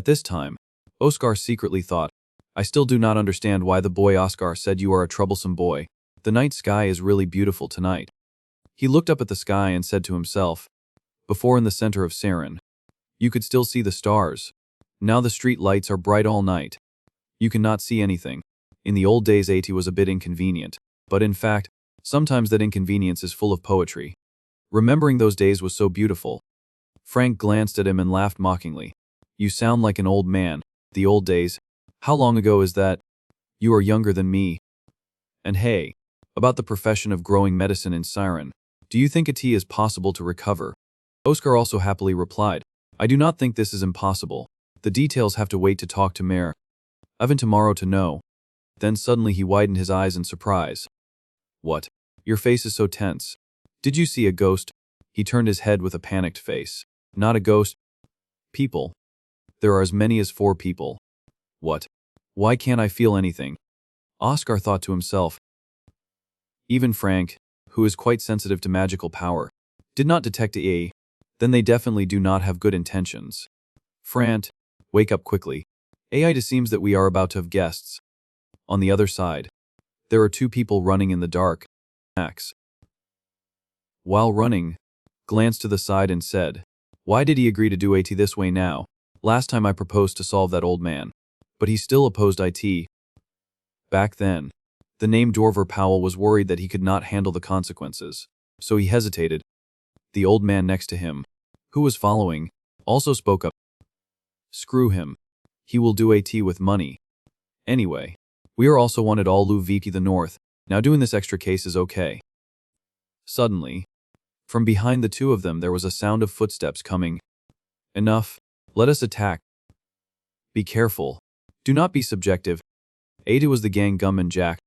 At this time, Oscar secretly thought, I still do not understand why the boy Oscar said you are a troublesome boy. The night sky is really beautiful tonight. He looked up at the sky and said to himself, before in the center of Sarin, you could still see the stars. Now the street lights are bright all night. You cannot see anything. In the old days AT was a bit inconvenient, but in fact, sometimes that inconvenience is full of poetry. Remembering those days was so beautiful. Frank glanced at him and laughed mockingly. You sound like an old man. The old days. How long ago is that? You are younger than me. And hey, about the profession of growing medicine in Siren, do you think it is possible to recover? Oscar also happily replied, I do not think this is impossible. The details have to wait to talk to Mayor Evan tomorrow to know. Then suddenly he widened his eyes in surprise. What? Your face is so tense. Did you see a ghost? He turned his head with a panicked face. Not a ghost. People. There are as many as 4 people. What? Why can't I feel anything? Oscar thought to himself. Even Frank, who is quite sensitive to magical power, did not detect a. Then they definitely do not have good intentions. Frant, wake up quickly. It seems that we are about to have guests. On the other side, there are 2 people running in the dark. Max, while running, glanced to the side and said, why did he agree to do it this way now? Last time I proposed to solve that old man. But he still opposed it. Back then, the name Dorver Powell was worried that he could not handle the consequences, so he hesitated. The old man next to him, who was following, also spoke up. Screw him. He will do it with money. Anyway, we are also wanted all Lou VP the North. Now doing this extra case is okay. Suddenly, from behind the 2 of them there was a sound of footsteps coming. Enough. Let us attack. Be careful. Do not be subjective. Ada was the gang gunman Jack.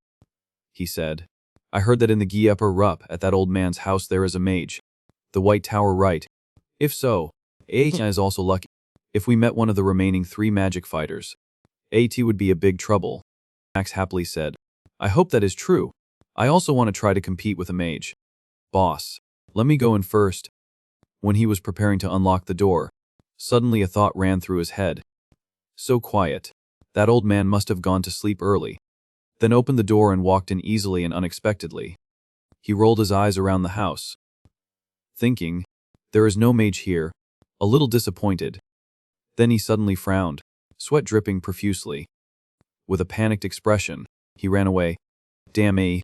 He said. I heard that in the Gieper Rupp at that old man's house there is a mage. The White Tower right. If so, Ada is also lucky. If we met one of the remaining 3 magic fighters, AT would be a big trouble. Max happily said. I hope that is true. I also want to try to compete with a mage. Boss, let me go in first. When he was preparing to unlock the door, suddenly a thought ran through his head. So quiet. That old man must have gone to sleep early. Then opened the door and walked in easily and unexpectedly. He rolled his eyes around the house, thinking, there is no mage here, a little disappointed. Then he suddenly frowned, sweat dripping profusely. With a panicked expression, he ran away. Damn that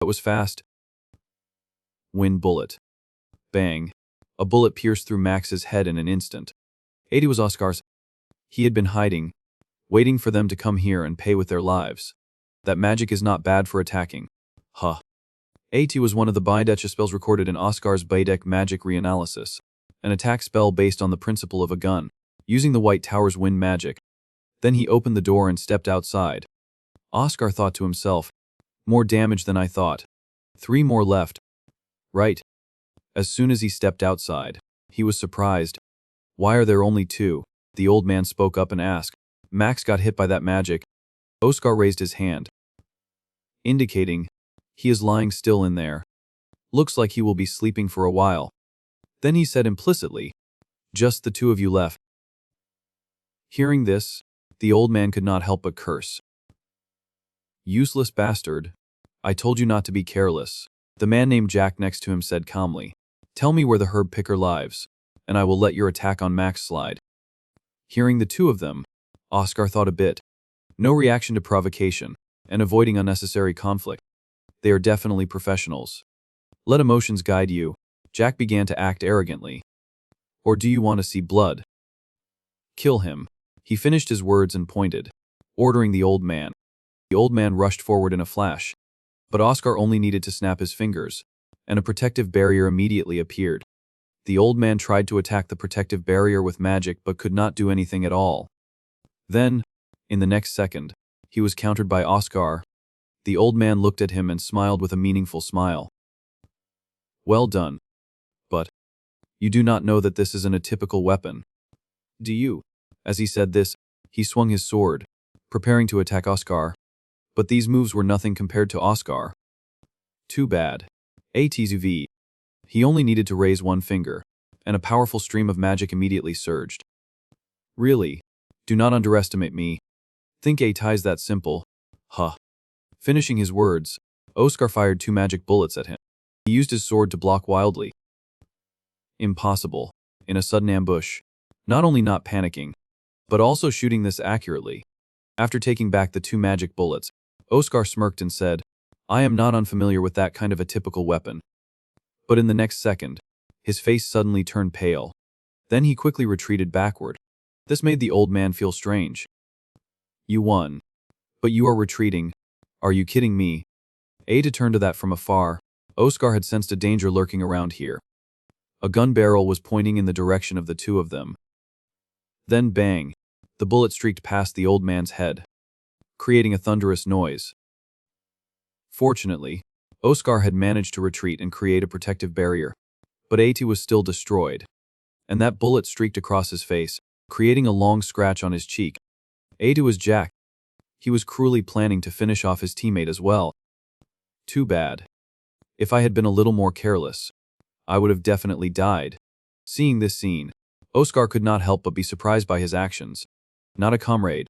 was fast. Wind bullet. Bang. A bullet pierced through Max's head in an instant. 80 was Oscar's. He had been hiding, waiting for them to come here and pay with their lives. That magic is not bad for attacking. Huh. AT was one of the Baidecha spells recorded in Oscar's Baidek magic reanalysis, an attack spell based on the principle of a gun, using the White Tower's wind magic. Then he opened the door and stepped outside. Oscar thought to himself, more damage than I thought. 3 more left. Right. As soon as he stepped outside, he was surprised. Why are there only 2? The old man spoke up and asked. Max got hit by that magic. Oscar raised his hand, indicating, he is lying still in there. Looks like he will be sleeping for a while. Then he said implicitly, just the 2 of you left. Hearing this, the old man could not help but curse. Useless bastard. I told you not to be careless. The man named Jack next to him said calmly, tell me where the herb picker lives, and I will let your attack on Max slide. Hearing the 2 of them, Oscar thought a bit. No reaction to provocation, and avoiding unnecessary conflict. They are definitely professionals. Let emotions guide you. Jack began to act arrogantly. Or do you want to see blood? Kill him. He finished his words and pointed, ordering the old man. The old man rushed forward in a flash, but Oscar only needed to snap his fingers, and a protective barrier immediately appeared. The old man tried to attack the protective barrier with magic but could not do anything at all. Then, in the next second, he was countered by Oscar. The old man looked at him and smiled with a meaningful smile. Well done. But you do not know that this isn't a typical weapon. Do you? As he said this, he swung his sword, preparing to attack Oscar. But these moves were nothing compared to Oscar. Too bad. ATZV. He only needed to raise 1 finger, and a powerful stream of magic immediately surged. Really, do not underestimate me. Think A ties that simple. Huh. Finishing his words, Oscar fired 2 magic bullets at him. He used his sword to block wildly. Impossible. In a sudden ambush. Not only not panicking, but also shooting this accurately. After taking back the 2 magic bullets, Oscar smirked and said, I am not unfamiliar with that kind of a typical weapon. But in the next second, his face suddenly turned pale. Then he quickly retreated backward. This made the old man feel strange. You won. But you are retreating. Are you kidding me? Ada turned to that from afar. Oscar had sensed a danger lurking around here. A gun barrel was pointing in the direction of the 2 of them. Then bang, the bullet streaked past the old man's head, creating a thunderous noise. Fortunately, Oscar had managed to retreat and create a protective barrier, but AT was still destroyed, and that bullet streaked across his face, creating a long scratch on his cheek. AT was Jack. He was cruelly planning to finish off his teammate as well. Too bad. If I had been a little more careless, I would have definitely died. Seeing this scene, Oscar could not help but be surprised by his actions. Not a comrade.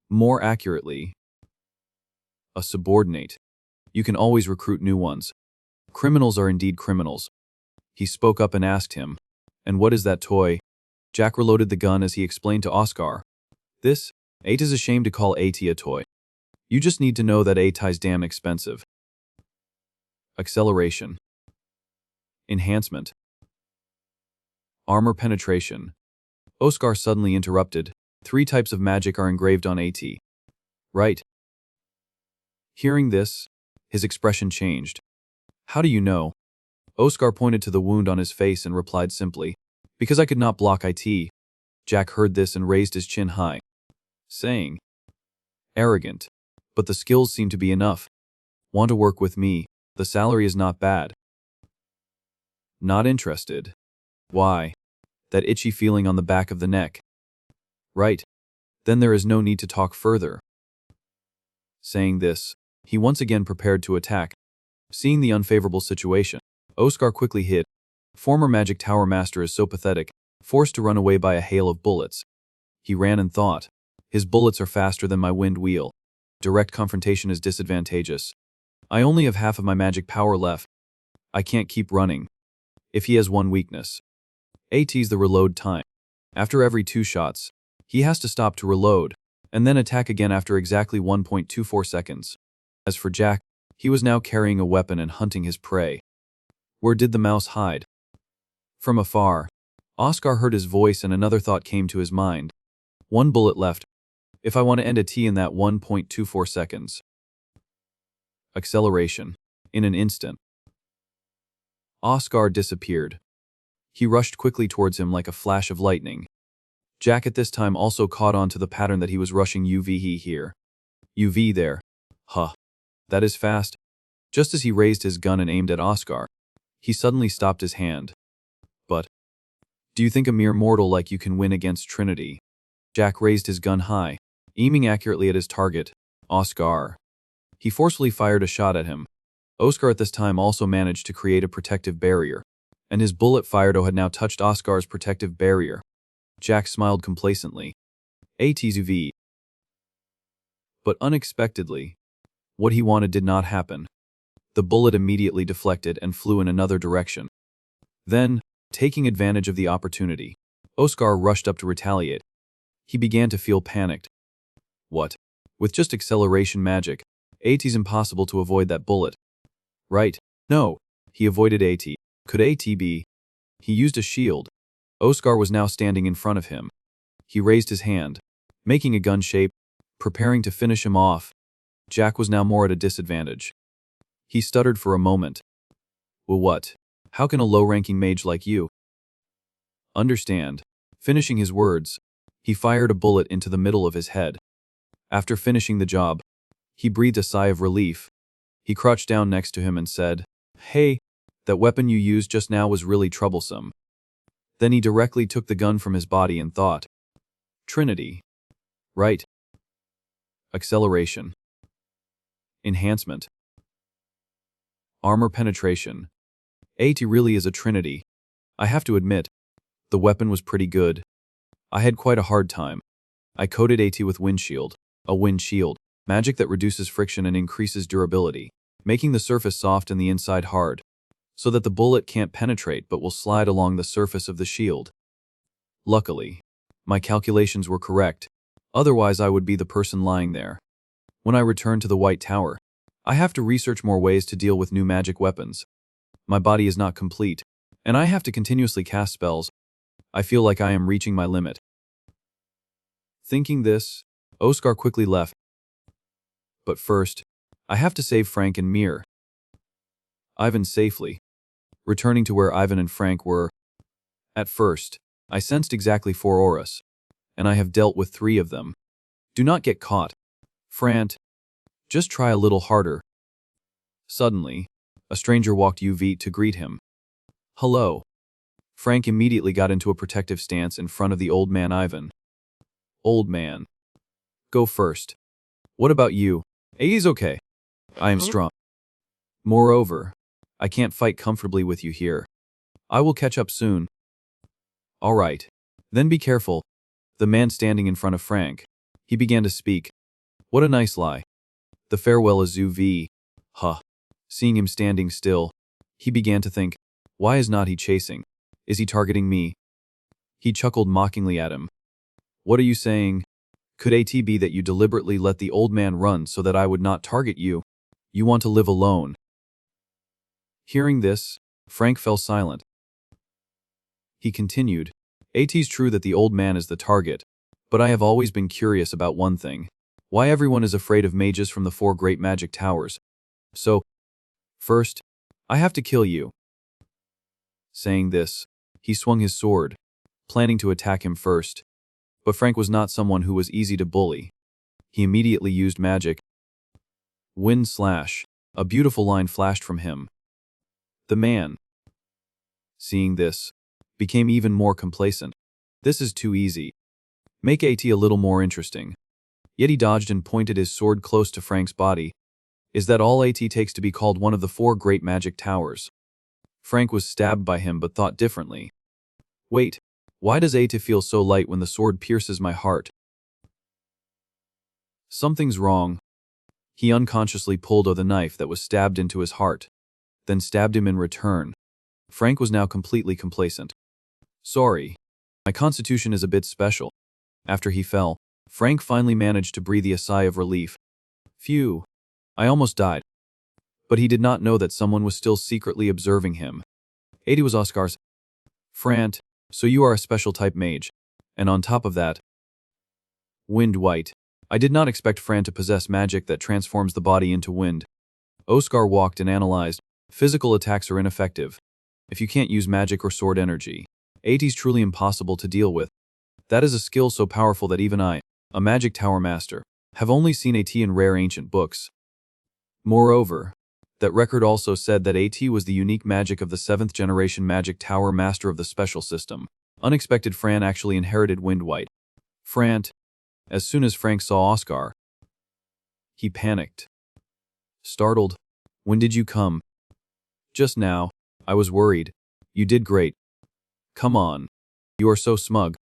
More accurately, a subordinate. You can always recruit new ones. Criminals are indeed criminals. He spoke up and asked him, and what is that toy? Jack reloaded the gun as he explained to Oscar. This, AT is ashamed to call AT a toy. You just need to know that AT is damn expensive. Acceleration. Enhancement. Armor penetration. Oscar suddenly interrupted. 3 types of magic are engraved on AT. Right. Hearing this, his expression changed. How do you know? Oscar pointed to the wound on his face and replied simply, because I could not block IT. Jack heard this and raised his chin high, saying, arrogant, but the skills seem to be enough. Want to work with me? The salary is not bad. Not interested. Why? That itchy feeling on the back of the neck. Right. Then there is no need to talk further. Saying this, he once again prepared to attack. Seeing the unfavorable situation, Oscar quickly hid. Former Magic Tower Master is so pathetic, forced to run away by a hail of bullets. He ran and thought, his bullets are faster than my wind wheel. Direct confrontation is disadvantageous. I only have half of my magic power left. I can't keep running. If he has one weakness, AT's the reload time. After every 2 shots, he has to stop to reload, and then attack again after exactly 1.24 seconds. As for Jack, he was now carrying a weapon and hunting his prey. Where did the mouse hide? From afar, Oscar heard his voice and another thought came to his mind. 1 bullet left. If I want to end a T in that 1.24 seconds. Acceleration. In an instant, Oscar disappeared. He rushed quickly towards him like a flash of lightning. Jack at this time also caught on to the pattern that he was rushing UV here. UV there. Huh. That is fast. Just as he raised his gun and aimed at Oscar, he suddenly stopped his hand. But, do you think a mere mortal like you can win against Trinity? Jack raised his gun high, aiming accurately at his target, Oscar. He forcefully fired a shot at him. Oscar at this time also managed to create a protective barrier, and his bullet fired had now touched Oscar's protective barrier. Jack smiled complacently. ATUV. But unexpectedly, what he wanted did not happen. The bullet immediately deflected and flew in another direction. Then, taking advantage of the opportunity, Oscar rushed up to retaliate. He began to feel panicked. What? With just acceleration magic, AT's impossible to avoid that bullet. Right. No. He avoided AT. Could AT be? He used a shield. Oscar was now standing in front of him. He raised his hand, making a gun shape, preparing to finish him off. Jack was now more at a disadvantage. He stuttered for a moment. Well, what? How can a low-ranking mage like you understand? Finishing his words, he fired a bullet into the middle of his head. After finishing the job, he breathed a sigh of relief. He crouched down next to him and said, Hey, that weapon you used just now was really troublesome. Then he directly took the gun from his body and thought, Trinity. Right. Acceleration. Enhancement. Armor penetration. AT really is a Trinity. I have to admit, the weapon was pretty good. I had quite a hard time. I coated AT with windshield, a wind shield, magic that reduces friction and increases durability, making the surface soft and the inside hard, so that the bullet can't penetrate but will slide along the surface of the shield. Luckily, my calculations were correct, otherwise I would be the person lying there. When I return to the White Tower, I have to research more ways to deal with new magic weapons. My body is not complete, and I have to continuously cast spells. I feel like I am reaching my limit. Thinking this, Oscar quickly left. But first, I have to save Frank and Mir. Ivan safely. Returning to where Ivan and Frank were. At first, I sensed exactly 4 auras, and I have dealt with 3 of them. Do not get caught. Frant, just try a little harder. Suddenly, a stranger walked UV to greet him. Hello. Frank immediately got into a protective stance in front of the old man Ivan. Old man. Go first. What about you? He's okay. I am strong. Moreover, I can't fight comfortably with you here. I will catch up soon. All right. Then be careful. The man standing in front of Frank. He began to speak. What a nice lie. The farewell is UV. Huh. Seeing him standing still, he began to think, why is not he chasing? Is he targeting me? He chuckled mockingly at him. What are you saying? Could it be that you deliberately let the old man run so that I would not target you? You want to live alone. Hearing this, Frank fell silent. He continued, It's true that the old man is the target, but I have always been curious about one thing. Why everyone is afraid of mages from the 4 great magic towers. So, first, I have to kill you. Saying this, he swung his sword, planning to attack him first. But Frank was not someone who was easy to bully. He immediately used magic. Wind slash. A beautiful line flashed from him. The man, seeing this, became even more complacent. This is too easy. Make AT a little more interesting. Yet he dodged and pointed his sword close to Frank's body. Is that all AT takes to be called one of the 4 great magic towers? Frank was stabbed by him but thought differently. Wait, why does AT feel so light when the sword pierces my heart? Something's wrong. He unconsciously pulled the knife that was stabbed into his heart, then stabbed him in return. Frank was now completely complacent. Sorry. My constitution is a bit special. After he fell, Frank finally managed to breathe a sigh of relief. Phew. I almost died. But he did not know that someone was still secretly observing him. It was Oscar's. Frant, so you are a special type mage. And on top of that, wind white. I did not expect Fran to possess magic that transforms the body into wind. Oscar walked and analyzed. Physical attacks are ineffective. If you can't use magic or sword energy, AT's truly impossible to deal with. That is a skill so powerful that even I, a magic tower master, have only seen AT in rare ancient books. Moreover, that record also said that AT was the unique magic of the 7th generation magic tower master of the special system. Unexpected Fran actually inherited wind white. Frant. As soon as Frank saw Oscar, he panicked. Startled. When did you come? Just now. I was worried. You did great. Come on. You are so smug.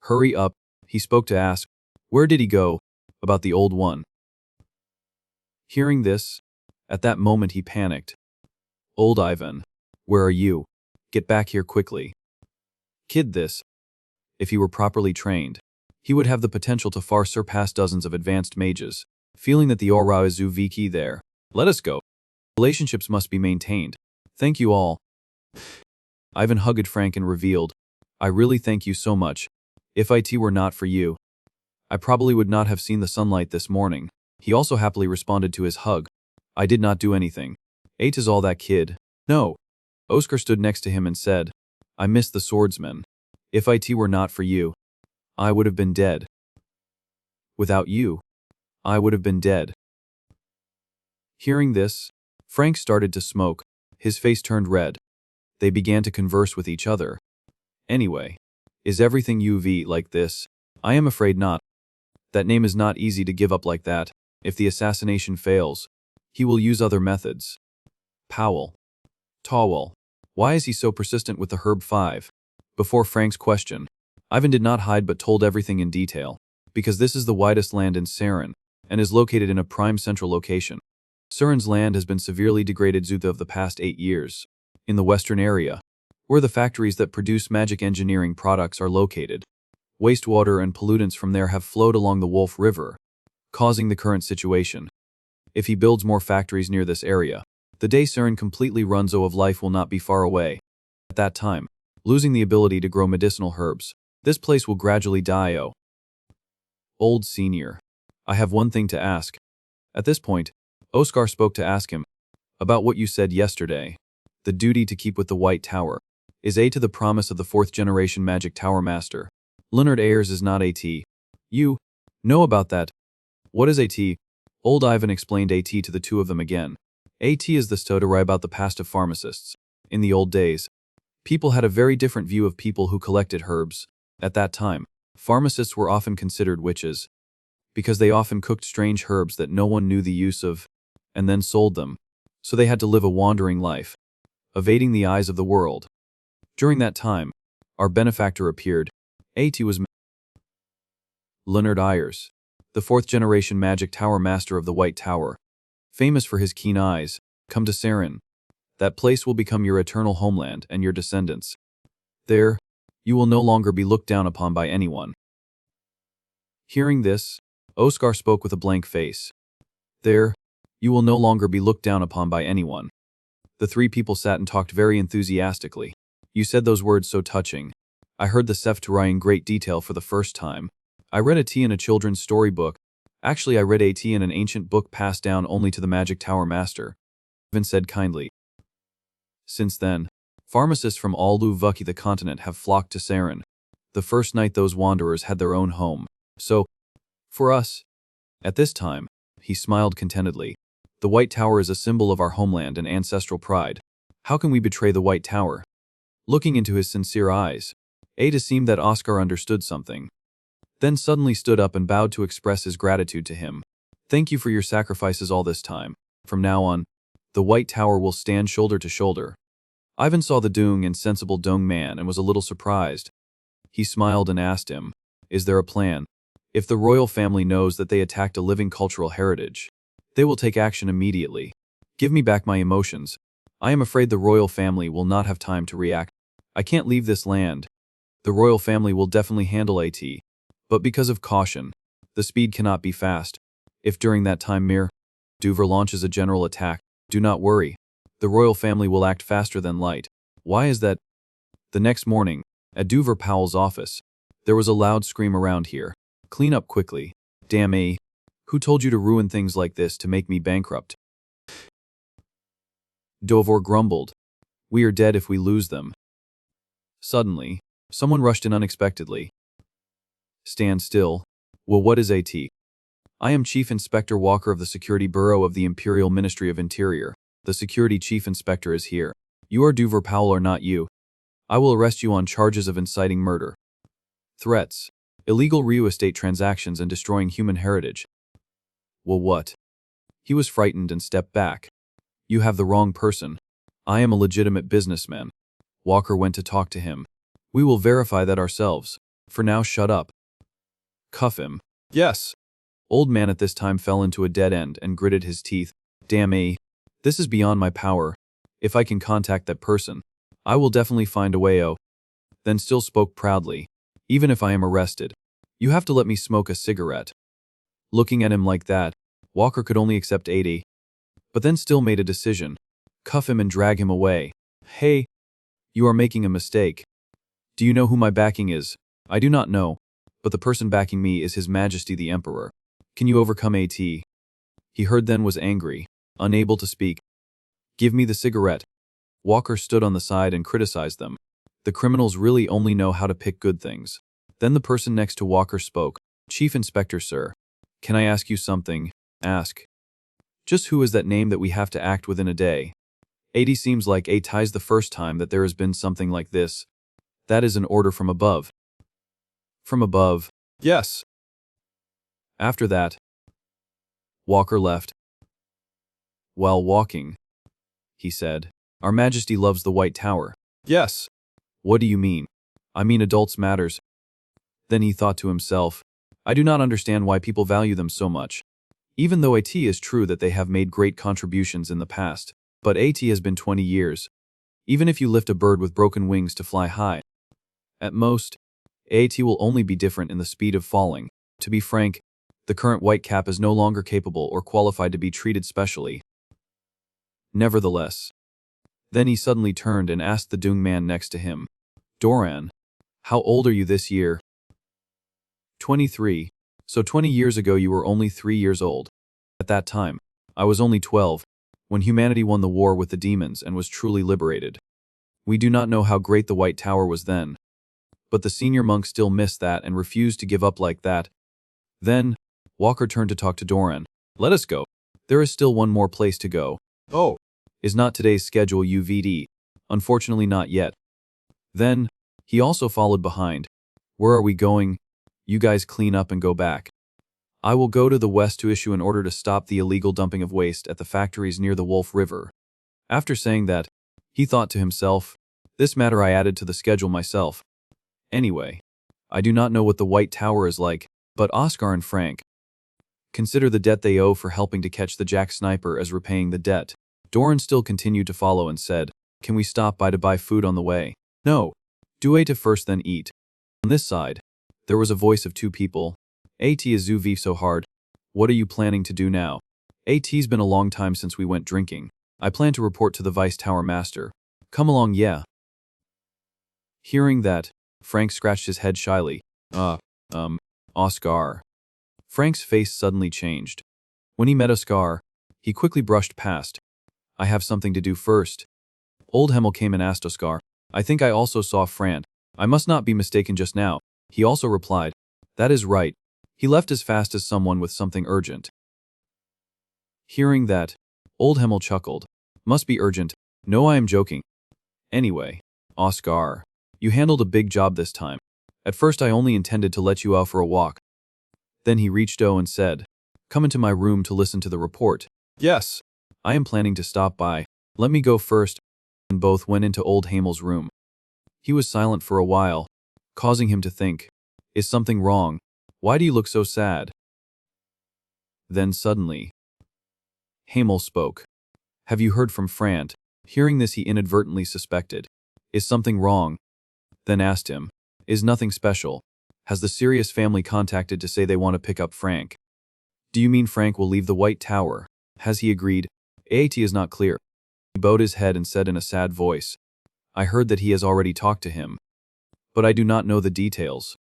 Hurry up. He spoke to ask. Where did he go? About the old one. Hearing this, at that moment he panicked. Old Ivan. Where are you? Get back here quickly. Kid this. If he were properly trained, he would have the potential to far surpass dozens of advanced mages. Feeling that the aura is Zuviki there. Let us go. Relationships must be maintained. Thank you all. Ivan hugged Frank and revealed, I really thank you so much. If it were not for you, I probably would not have seen the sunlight this morning. He also happily responded to his hug. I did not do anything. It is all that kid. No. Oscar stood next to him and said, I miss the swordsman. If it were not for you, I would have been dead. Without you, I would have been dead. Hearing this, Frank started to smoke. His face turned red. They began to converse with each other. Anyway, is everything UV like this? I am afraid not. That name is not easy to give up like that. If the assassination fails, he will use other methods. Powell. Tawwell. Why is he so persistent with the Herb 5? Before Frank's question, Ivan did not hide but told everything in detail. because this is the widest land in Saren, and is located in a prime central location. Saren's land has been severely degraded due to the past 8 years. In the western area, where the factories that produce magic engineering products are located, wastewater and pollutants from there have flowed along the Wolf River, causing the current situation. If he builds more factories near this area, the day Saren completely runs out of life will not be far away. At that time, losing the ability to grow medicinal herbs, this place will gradually die. Oh, old senior, I have one thing to ask. At this point, Oscar spoke to ask him about what you said yesterday. The duty to keep with the White Tower is to the promise of the 4th generation Magic Tower Master. Leonard Ayers is not AT. You know about that. What is AT? Old Ivan explained AT to the two of them again. AT is the story about the past of pharmacists. In the old days, people had a very different view of people who collected herbs. At that time, pharmacists were often considered witches, because they often cooked strange herbs that no one knew the use of, and then sold them. So they had to live a wandering life, evading the eyes of the world. During that time, our benefactor appeared. AT was Leonard Ayers, the 4th generation Magic Tower Master of the White Tower, famous for his keen eyes. Come to Saren. That place will become your eternal homeland and your descendants. There, you will no longer be looked down upon by anyone. Hearing this, Oscar spoke with a blank face. There, you will no longer be looked down upon by anyone. The three people sat and talked very enthusiastically. You said those words so touching. I heard the Sefturai in great detail for the first time. I read AT in a children's storybook. Actually, I read AT in an ancient book passed down only to the Magic Tower Master. Ivan said kindly. Since then, pharmacists from all Luvuki the continent have flocked to Saren. The first night those wanderers had their own home. So, for us, at this time, he smiled contentedly. The White Tower is a symbol of our homeland and ancestral pride. How can we betray the White Tower? Looking into his sincere eyes, it seemed that Oscar understood something. Then suddenly stood up and bowed to express his gratitude to him. Thank you for your sacrifices all this time. From now on, the White Tower will stand shoulder to shoulder. Ivan saw the Dung and sensible Dung man and was a little surprised. He smiled and asked him, is there a plan? If the royal family knows that they attacked a living cultural heritage, they will take action immediately. Give me back my emotions. I am afraid the royal family will not have time to react. I can't leave this land. The royal family will definitely handle AT. But because of caution, the speed cannot be fast. If during that time Duvor launches a general attack, do not worry. The royal family will act faster than light. Why is that? The next morning, at Duvor Powell's office, there was a loud scream around here. Clean up quickly. Damn A. Who told you to ruin things like this to make me bankrupt? Dovor grumbled. We are dead if we lose them. Suddenly, someone rushed in unexpectedly. Stand still. Well, what is AT? I am Chief Inspector Walker of the Security Bureau of the Imperial Ministry of Interior. The Security Chief Inspector is here. You are Duvor Powell or not you? I will arrest you on charges of inciting murder, threats, illegal real estate transactions and destroying human heritage. Well, what? He was frightened and stepped back. You have the wrong person. I am a legitimate businessman. Walker went to talk to him. We will verify that ourselves. For now, shut up. Cuff him. Yes. Old man at this time fell into a dead end and gritted his teeth. Damn A. This is beyond my power. If I can contact that person, I will definitely find a way. Oh. Then still spoke proudly. Even if I am arrested, you have to let me smoke a cigarette. Looking at him like that, Walker could only accept 80. But then still made a decision. Cuff him and drag him away. Hey. You are making a mistake. Do you know who my backing is? I do not know, but the person backing me is His Majesty the Emperor. Can you overcome AT? He heard then was angry, unable to speak. Give me the cigarette. Walker stood on the side and criticized them. The criminals really only know how to pick good things. Then the person next to Walker spoke. Chief Inspector, sir. Can I ask you something? Ask. Just who is that name that we have to act within a day? 80 seems like a ties the first time that there has been something like this. That is an order from above. From above? Yes. After that, Walker left. While walking, he said, Our Majesty loves the White Tower. Yes. What do you mean? I mean adults matters. Then he thought to himself, I do not understand why people value them so much. Even though it is true that they have made great contributions in the past, but it has been 20 years. Even if you lift a bird with broken wings to fly high, at most, it will only be different in the speed of falling. To be frank, the current white cap is no longer capable or qualified to be treated specially. Nevertheless, then he suddenly turned and asked the Dung man next to him, Doran, how old are you this year? 23. So 20 years ago you were only 3 years old. At that time, I was only 12, when humanity won the war with the demons and was truly liberated. We do not know how great the White Tower was then, but the senior monk still missed that and refused to give up like that. Then, Walker turned to talk to Doran. Let us go. There is still one more place to go. Oh. Is not today's schedule UVD? Unfortunately not yet. Then, he also followed behind. Where are we going? You guys clean up and go back. I will go to the west to issue an order to stop the illegal dumping of waste at the factories near the Wolf River. After saying that, he thought to himself, this matter I added to the schedule myself. Anyway, I do not know what the White Tower is like, but Oscar and Frank consider the debt they owe for helping to catch the Jack Sniper as repaying the debt. Doran still continued to follow and said, can we stop by to buy food on the way? No. Do eat first then eat. On this side, there was a voice of two people. At is Zuvi so hard. What are you planning to do now? At's been a long time since we went drinking. I plan to report to the Vice Tower Master. Come along, yeah. Hearing that, Frank scratched his head shyly. Oscar. Frank's face suddenly changed. When he met Oscar, he quickly brushed past. I have something to do first. Old Hemmel came and asked Oscar. I think I also saw Fran. I must not be mistaken just now. He also replied. That is right. He left as fast as someone with something urgent. Hearing that, Old Hemmel chuckled. Must be urgent. No, I am joking. Anyway, Oscar, you handled a big job this time. At first I only intended to let you out for a walk. Then he reached O and said, come into my room to listen to the report. Yes. I am planning to stop by. Let me go first. And both went into Old Hammel's room. He was silent for a while, causing him to think, is something wrong? Why do you look so sad? Then suddenly, Hamel spoke. Have you heard from Frant? Hearing this he inadvertently suspected. Is something wrong? Then asked him. Is nothing special. Has the Sirius family contacted to say they want to pick up Frank? Do you mean Frank will leave the White Tower? Has he agreed? At is not clear. He bowed his head and said in a sad voice. I heard that he has already talked to him. But I do not know the details.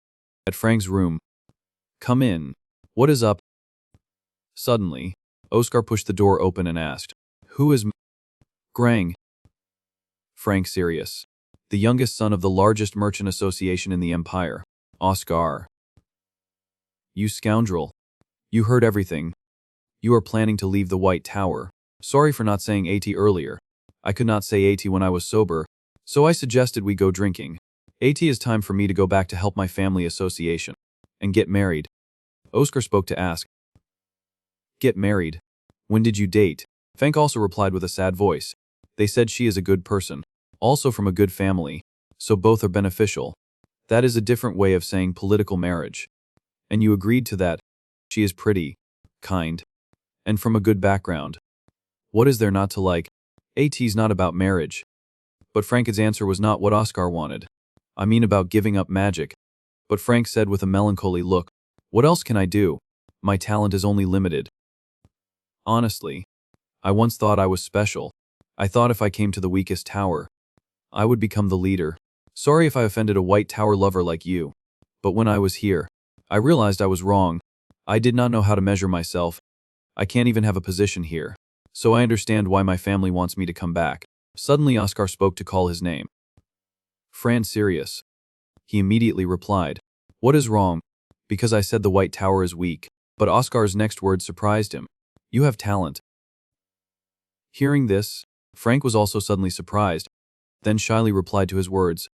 At Frank's room. Come in. What is up? Suddenly, Oscar pushed the door open and asked, who is Grang? Frank Sirius, the youngest son of the largest merchant association in the Empire. Oscar. You scoundrel. You heard everything. You are planning to leave the White Tower. Sorry for not saying AT earlier. I could not say AT when I was sober, so I suggested we go drinking. AT is time for me to go back to help my family association. And get married. Oscar spoke to ask. Get married? When did you date? Frank also replied with a sad voice. They said she is a good person. Also from a good family. So both are beneficial. That is a different way of saying political marriage. And you agreed to that. She is pretty, kind, and from a good background. What is there not to like? AT's not about marriage. But Frank's answer was not what Oscar wanted. I mean about giving up magic. But Frank said with a melancholy look, what else can I do? My talent is only limited. Honestly, I once thought I was special. I thought if I came to the weakest tower, I would become the leader. Sorry if I offended a White Tower lover like you. But when I was here, I realized I was wrong. I did not know how to measure myself. I can't even have a position here. So I understand why my family wants me to come back. Suddenly Oscar spoke to call his name. Fran Sirius. He immediately replied. What is wrong? Because I said the White Tower is weak. But Oscar's next words surprised him. You have talent. Hearing this, Frank was also suddenly surprised, then shyly replied to his words.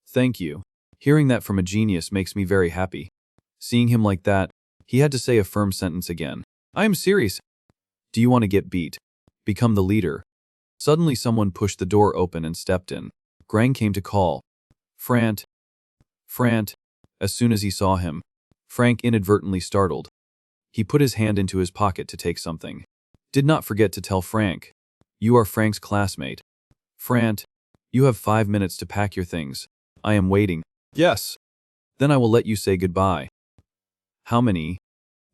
Thank you. Hearing that from a genius makes me very happy. Seeing him like that, he had to say a firm sentence again. I am serious. Do you want to get beat? Become the leader. Suddenly someone pushed the door open and stepped in. Grang came to call. Frant. As soon as he saw him, Frank inadvertently startled. He put his hand into his pocket to take something. Did not forget to tell Frank. You are Frank's classmate. Frant, you have 5 minutes to pack your things. I am waiting. Yes. Then I will let you say goodbye. How many?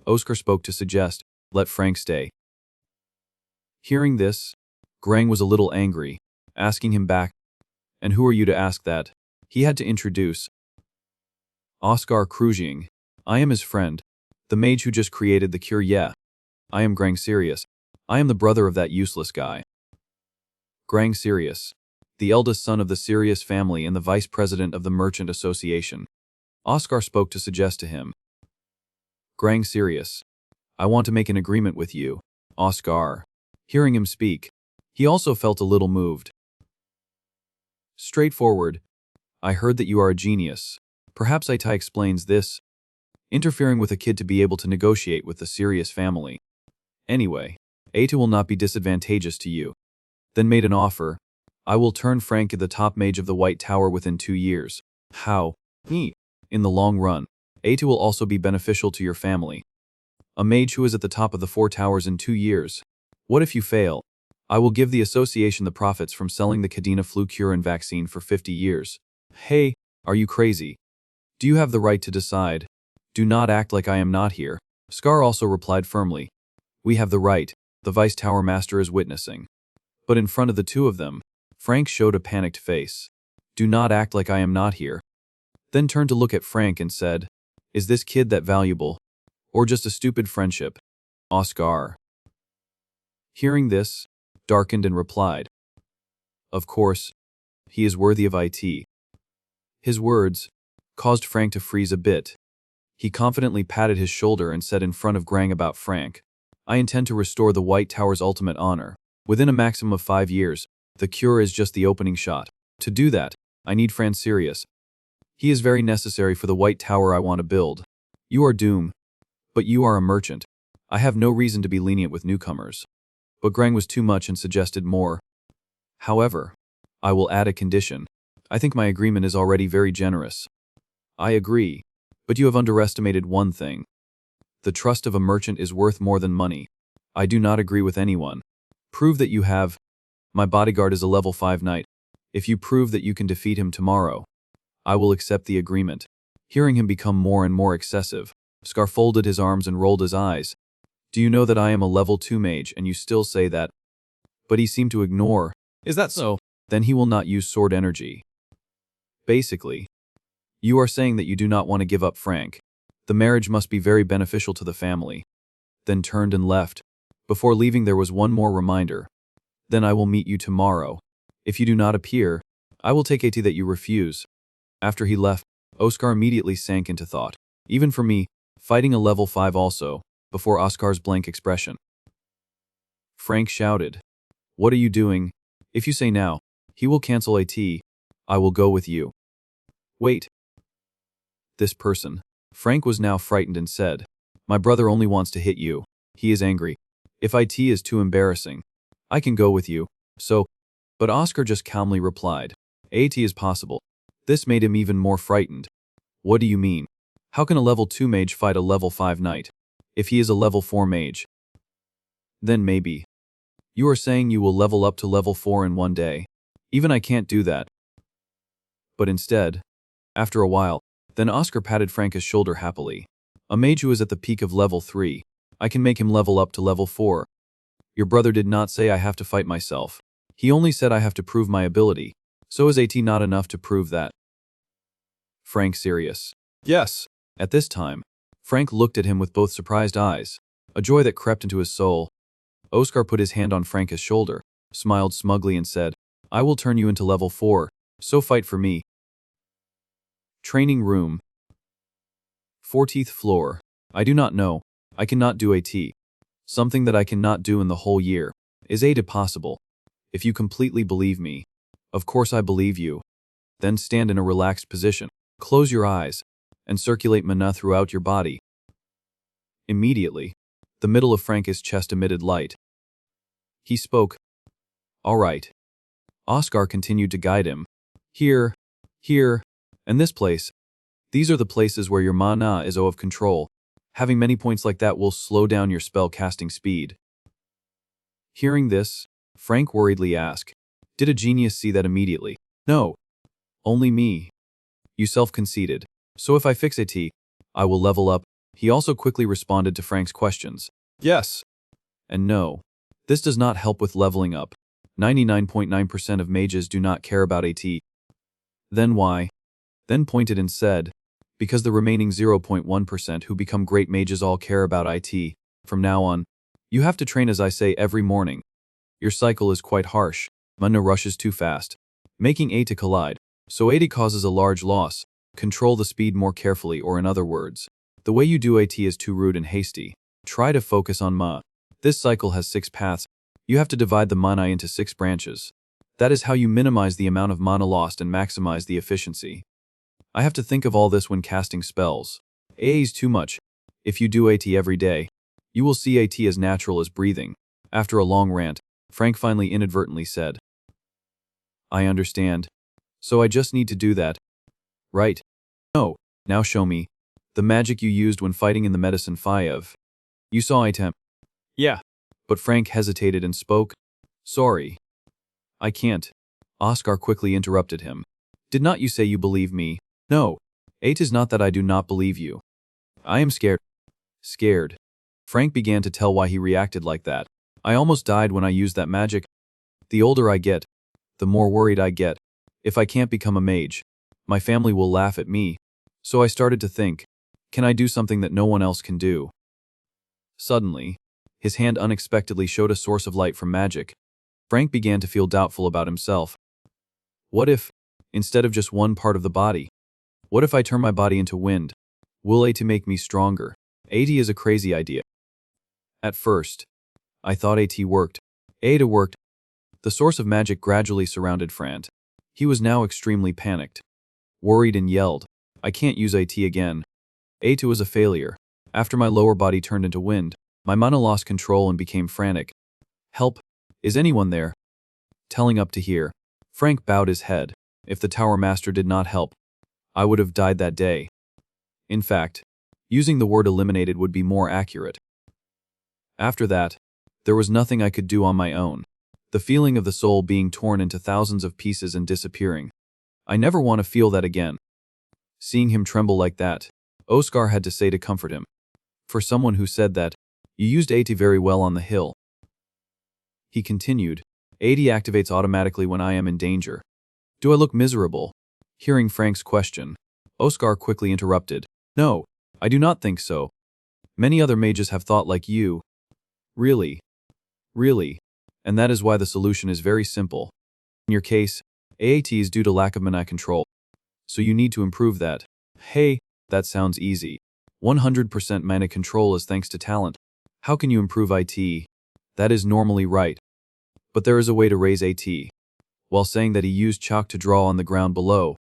Oscar spoke to suggest, let Frank stay. Hearing this, Grang was a little angry, asking him back, and who are you to ask that? He had to introduce. Oscar Krujing. I am his friend, the mage who just created the cure. Yeah. I am Grang Sirius. I am the brother of that useless guy. Grang Sirius, the eldest son of the Sirius family and the vice president of the Merchant Association. Oscar spoke to suggest to him. Grang Sirius, I want to make an agreement with you. Oscar. Hearing him speak, he also felt a little moved. Straightforward. I heard that you are a genius. Perhaps Itai explains this. Interfering with a kid to be able to negotiate with the Sirius family. Anyway, Eta will not be disadvantageous to you. Then made an offer. I will turn Frank the top mage of the White Tower within 2 years. How? In the long run, Eta will also be beneficial to your family. A mage who is at the top of the 4 towers in 2 years. What if you fail? I will give the association the profits from selling the Cadena flu cure and vaccine for 50 years. Hey, are you crazy? Do you have the right to decide? Do not act like I am not here. Scar also replied firmly. We have the right, the Vice Tower Master is witnessing. But in front of the two of them, Frank showed a panicked face. Do not act like I am not here. Then turned to look at Frank and said, is this kid that valuable? Or just a stupid friendship? Oscar. Hearing this, darkened and replied. Of course, he is worthy of it. His words caused Frank to freeze a bit. He confidently patted his shoulder and said in front of Grang about Frank, I intend to restore the White Tower's ultimate honor. Within a maximum of 5 years, the cure is just the opening shot. To do that, I need Frank Sirius. He is very necessary for the White Tower I want to build. You are Doom. But you are a merchant. I have no reason to be lenient with newcomers. But Grang was too much and suggested more. However, I will add a condition. I think my agreement is already very generous. I agree, but you have underestimated one thing. The trust of a merchant is worth more than money. I do not agree with anyone. Prove that you have. My bodyguard is a level 5 knight. If you prove that you can defeat him tomorrow, I will accept the agreement. Hearing him become more and more excessive, Scar folded his arms and rolled his eyes. Do you know that I am a level 2 mage and you still say that? But he seemed to ignore. Is that so? Then he will not use sword energy. Basically, you are saying that you do not want to give up Frank. The marriage must be very beneficial to the family. Then turned and left. Before leaving there was one more reminder. Then I will meet you tomorrow. If you do not appear, I will take it that you refuse. After he left, Oscar immediately sank into thought. Even for me, fighting a level 5 also, before Oscar's blank expression. Frank shouted. What are you doing? If you say now, he will cancel AT. I will go with you. Wait. This person. Frank was now frightened and said, my brother only wants to hit you. He is angry. If IT is too embarrassing, I can go with you. So, but Oscar just calmly replied, AT is possible. This made him even more frightened. What do you mean? How can a level 2 mage fight a level 5 knight? If he is a level 4 mage? Then maybe. You are saying you will level up to level 4 in one day. Even I can't do that. But instead, after a while, then Oscar patted Franka's shoulder happily. A mage who is at the peak of level 3. I can make him level up to level 4. Your brother did not say I have to fight myself. He only said I have to prove my ability. So is AT not enough to prove that? Frank serious. Yes. At this time, Frank looked at him with both surprised eyes, a joy that crept into his soul. Oscar put his hand on Franka's shoulder, smiled smugly and said, I will turn you into level 4, so fight for me. Training room. 14th floor. I do not know. I cannot do AT. Something that I cannot do in the whole year. Is AT possible? If you completely believe me. Of course I believe you. Then stand in a relaxed position. Close your eyes. And circulate mana throughout your body. Immediately, the middle of Franka's chest emitted light. He spoke. All right. Oscar continued to guide him. Here, and this place. These are the places where your mana is out of control. Having many points like that will slow down your spell casting speed. Hearing this, Frank worriedly asked, "Did a genius see that immediately?" "No. Only me." You self-conceded. "So if I fix AT, I will level up." He also quickly responded to Frank's questions. "Yes." And "No. This does not help with leveling up. 99.9% of mages do not care about AT. Then why?" Then pointed and said, "Because the remaining 0.1% who become great mages all care about IT. From now on, you have to train as I say every morning. Your cycle is quite harsh. Mana rushes too fast, making A to collide. So AT causes a large loss. Control the speed more carefully, or in other words, the way you do AT is too rude and hasty. Try to focus on Ma. This cycle has 6 paths. You have to divide the mana into 6 branches. That is how you minimize the amount of mana lost and maximize the efficiency. I have to think of all this when casting spells. AA is too much. If you do AT every day, you will see AT as natural as breathing." After a long rant, Frank finally inadvertently said, "I understand. So I just need to do that, right?" "No. Now show me. The magic you used when fighting in the medicine 5. You saw item." "Yeah." But Frank hesitated and spoke, "Sorry. I can't." Oscar quickly interrupted him. "Did not you say you believe me?" "No. It is not that I do not believe you. I am scared." Scared. Frank began to tell why he reacted like that. "I almost died when I used that magic. The older I get, the more worried I get. If I can't become a mage, my family will laugh at me. So I started to think, can I do something that no one else can do?" Suddenly, his hand unexpectedly showed a source of light from magic. Frank began to feel doubtful about himself. What if, instead of just one part of the body, what if I turn my body into wind? Will AT make me stronger? AT is a crazy idea. At first, I thought AT worked. AT worked. The source of magic gradually surrounded Frant. He was now extremely panicked, worried, and yelled, "I can't use AT again. AT was a failure. After my lower body turned into wind, my mana lost control and became frantic. Help! Is anyone there?" Telling up to here, Frank bowed his head. If the Tower Master did not help, I would have died that day. In fact, using the word eliminated would be more accurate. After that, there was nothing I could do on my own. The feeling of the soul being torn into thousands of pieces and disappearing. I never want to feel that again. Seeing him tremble like that, Oscar had to say to comfort him. For someone who said that, you used AT very well on the hill. He continued, AT activates automatically when I am in danger. Do I look miserable? Hearing Frank's question, Oscar quickly interrupted. No, I do not think so. Many other mages have thought like you. Really? Really? And that is why the solution is very simple. In your case, AAT is due to lack of mana control. So you need to improve that. Hey, that sounds easy. 100% mana control is thanks to talent. How can you improve IT? That is normally right. But there is a way to raise AT. While saying that he used chalk to draw on the ground below.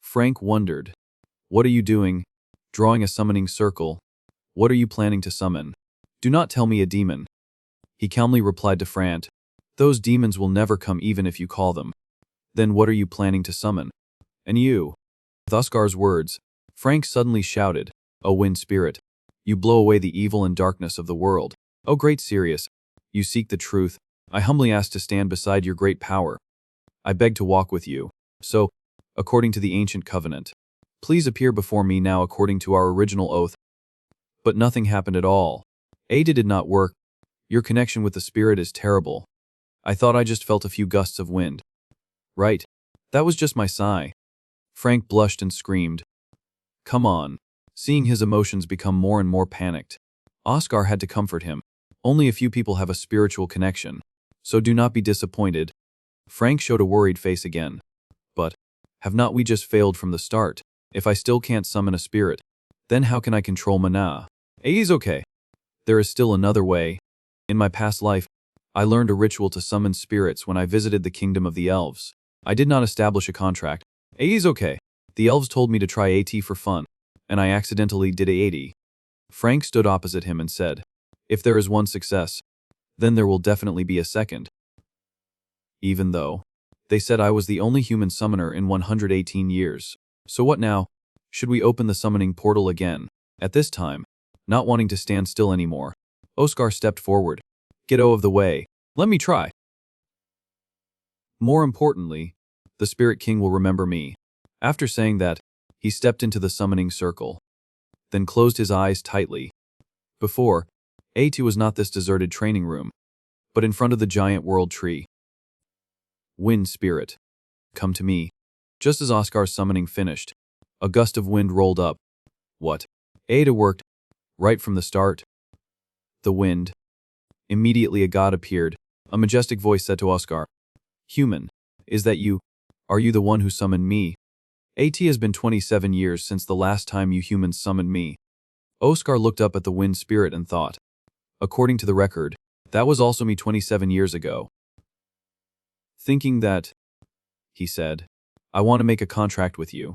Frank wondered. What are you doing? Drawing a summoning circle. What are you planning to summon? Do not tell me a demon. He calmly replied to Frant. Those demons will never come even if you call them. Then what are you planning to summon? And you? With Oscar's words, Frank suddenly shouted, O wind spirit, you blow away the evil and darkness of the world. O great Sirius, you seek the truth. I humbly ask to stand beside your great power. I beg to walk with you. So, according to the ancient covenant, please appear before me now according to our original oath. But nothing happened at all. Ada did not work. Your connection with the spirit is terrible. I thought I just felt a few gusts of wind. Right. That was just my sigh. Frank blushed and screamed. Come on. Seeing his emotions become more and more panicked, Oscar had to comfort him. Only a few people have a spiritual connection, so do not be disappointed. Frank showed a worried face again. But, have not we just failed from the start? If I still can't summon a spirit, then how can I control mana? He's okay. There is still another way. In my past life, I learned a ritual to summon spirits when I visited the kingdom of the elves. I did not establish a contract. He's okay. The elves told me to try AT for fun, and I accidentally did AT. Frank stood opposite him and said, if there is one success, then there will definitely be a second. Even though they said I was the only human summoner in 118 years. So what now? Should we open the summoning portal again? At this time, not wanting to stand still anymore, Oscar stepped forward. Get out of the way. Let me try. More importantly, the Spirit King will remember me. After saying that, he stepped into the summoning circle, then closed his eyes tightly. Before, AT was not this deserted training room, but in front of the giant world tree. Wind Spirit, come to me. Just as Oscar's summoning finished, a gust of wind rolled up. What? Ada worked, right from the start. The wind. Immediately a god appeared. A majestic voice said to Oscar, Human, is that you? Are you the one who summoned me? AT has been 27 years since the last time you humans summoned me. Oscar looked up at the wind spirit and thought, according to the record, that was also me 27 years ago. Thinking that, he said, I want to make a contract with you.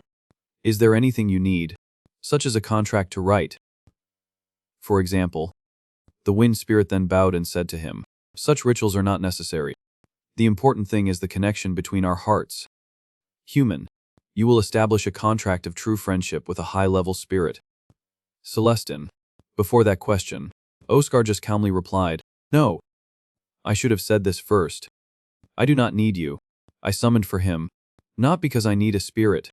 Is there anything you need, such as a contract to write? For example, the wind spirit then bowed and said to him, such rituals are not necessary. The important thing is the connection between our hearts. Human, you will establish a contract of true friendship with a high-level spirit. Celestin, before that question, Oscar just calmly replied, No. I should have said this first. I do not need you. I summoned for him, not because I need a spirit.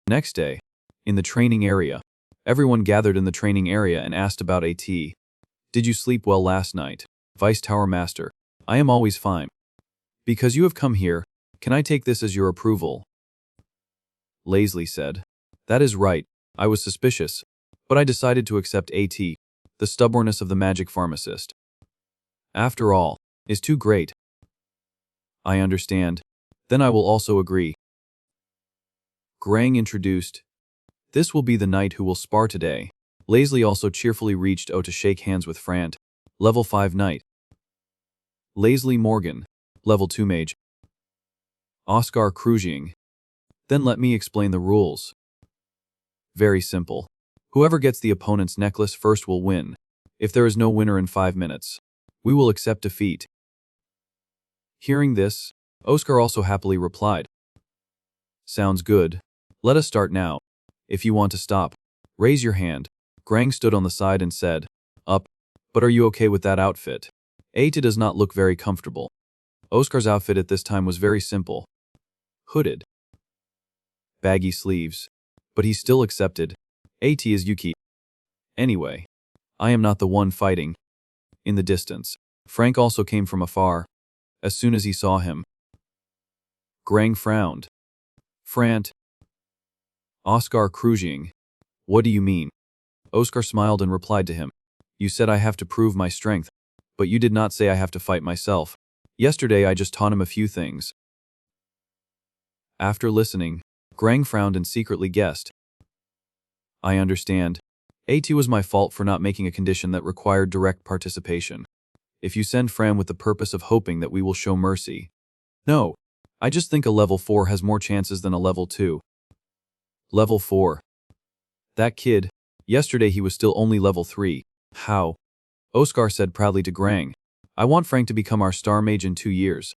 Next day, in the training area, everyone gathered in the training area and asked about AT. Did you sleep well last night, Vice Tower Master? I am always fine. Because you have come here, can I take this as your approval? Lazily said, That is right, I was suspicious, but I decided to accept AT, the stubbornness of the magic pharmacist. After all, is too great. I understand. Then I will also agree. Grang introduced, This will be the knight who will spar today. Lazily also cheerfully reached out to shake hands with Frant, level 5 knight. Lazily Morgan, level 2 mage. Oscar Cruising. Then let me explain the rules. Very simple. Whoever gets the opponent's necklace first will win. If there is no winner in 5 minutes, we will accept defeat. Hearing this, Oscar also happily replied, Sounds good. Let us start now. If you want to stop, raise your hand. Grang stood on the side and said, Up. But are you okay with that outfit? Ata does not look very comfortable. Oscar's outfit at this time was very simple. Hooded. Baggy sleeves. But he still accepted. AT is Yuki. Anyway, I am not the one fighting. In the distance, Frank also came from afar. As soon as he saw him, Grang frowned. Frant. Oscar Cruising. What do you mean? Oscar smiled and replied to him. You said I have to prove my strength, but you did not say I have to fight myself. Yesterday I just taught him a few things. After listening, Grang frowned and secretly guessed. I understand. AT was my fault for not making a condition that required direct participation. If you send Fran with the purpose of hoping that we will show mercy. No, I just think a level 4 has more chances than a level 2. Level 4. That kid, yesterday he was still only level 3. How? Oscar said proudly to Grang. I want Frank to become our star mage in 2 years.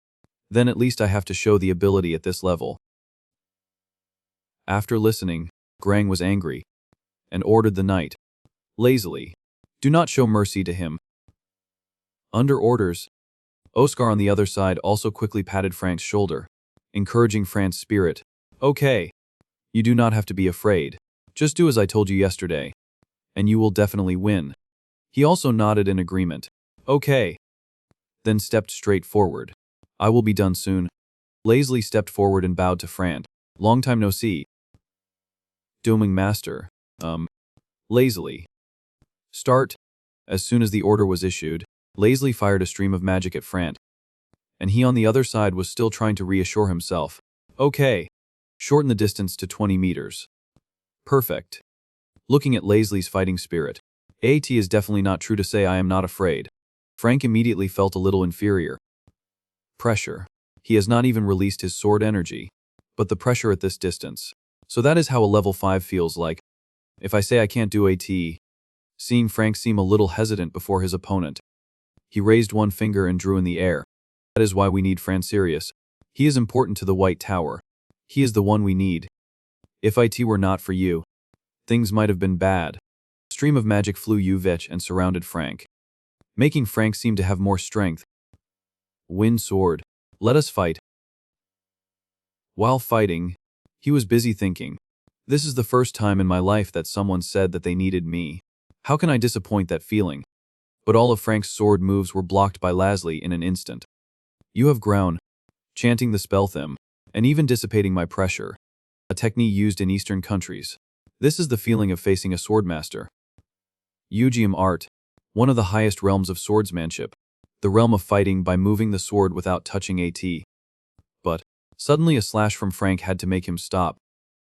Then at least I have to show the ability at this level. After listening, Grang was angry and ordered the knight, lazily, do not show mercy to him. Under orders, Oscar on the other side also quickly patted Frank's shoulder, encouraging Frank's spirit. Okay. You do not have to be afraid. Just do as I told you yesterday, and you will definitely win. He also nodded in agreement. Okay. Then stepped straight forward. I will be done soon. Lazily stepped forward and bowed to Frant. Long time no see. Doming Master. Lazily. Start. As soon as the order was issued, Lazily fired a stream of magic at Frant. And he on the other side was still trying to reassure himself. Okay. Shorten the distance to 20 meters. Perfect. Looking at Lazily's fighting spirit, AT is definitely not true to say I am not afraid. Frank immediately felt a little inferior. Pressure. He has not even released his sword energy, but the pressure at this distance. So that is how a level 5 feels like. If I say I can't do AT, seeing Frank seem a little hesitant before his opponent, he raised one finger and drew in the air. That is why we need Francirius. He is important to the White Tower. He is the one we need. If it were not for you, things might have been bad. A stream of magic flew Uvech and surrounded Frank, making Frank seem to have more strength. Wind sword. Let us fight. While fighting, he was busy thinking, this is the first time in my life that someone said that they needed me. How can I disappoint that feeling? But all of Frank's sword moves were blocked by Lasley in an instant. You have grown, chanting the spell theme, and even dissipating my pressure, a technique used in Eastern countries. This is the feeling of facing a swordmaster. Eugium art, one of the highest realms of swordsmanship, the realm of fighting by moving the sword without touching it. But suddenly a slash from Frank had to make him stop.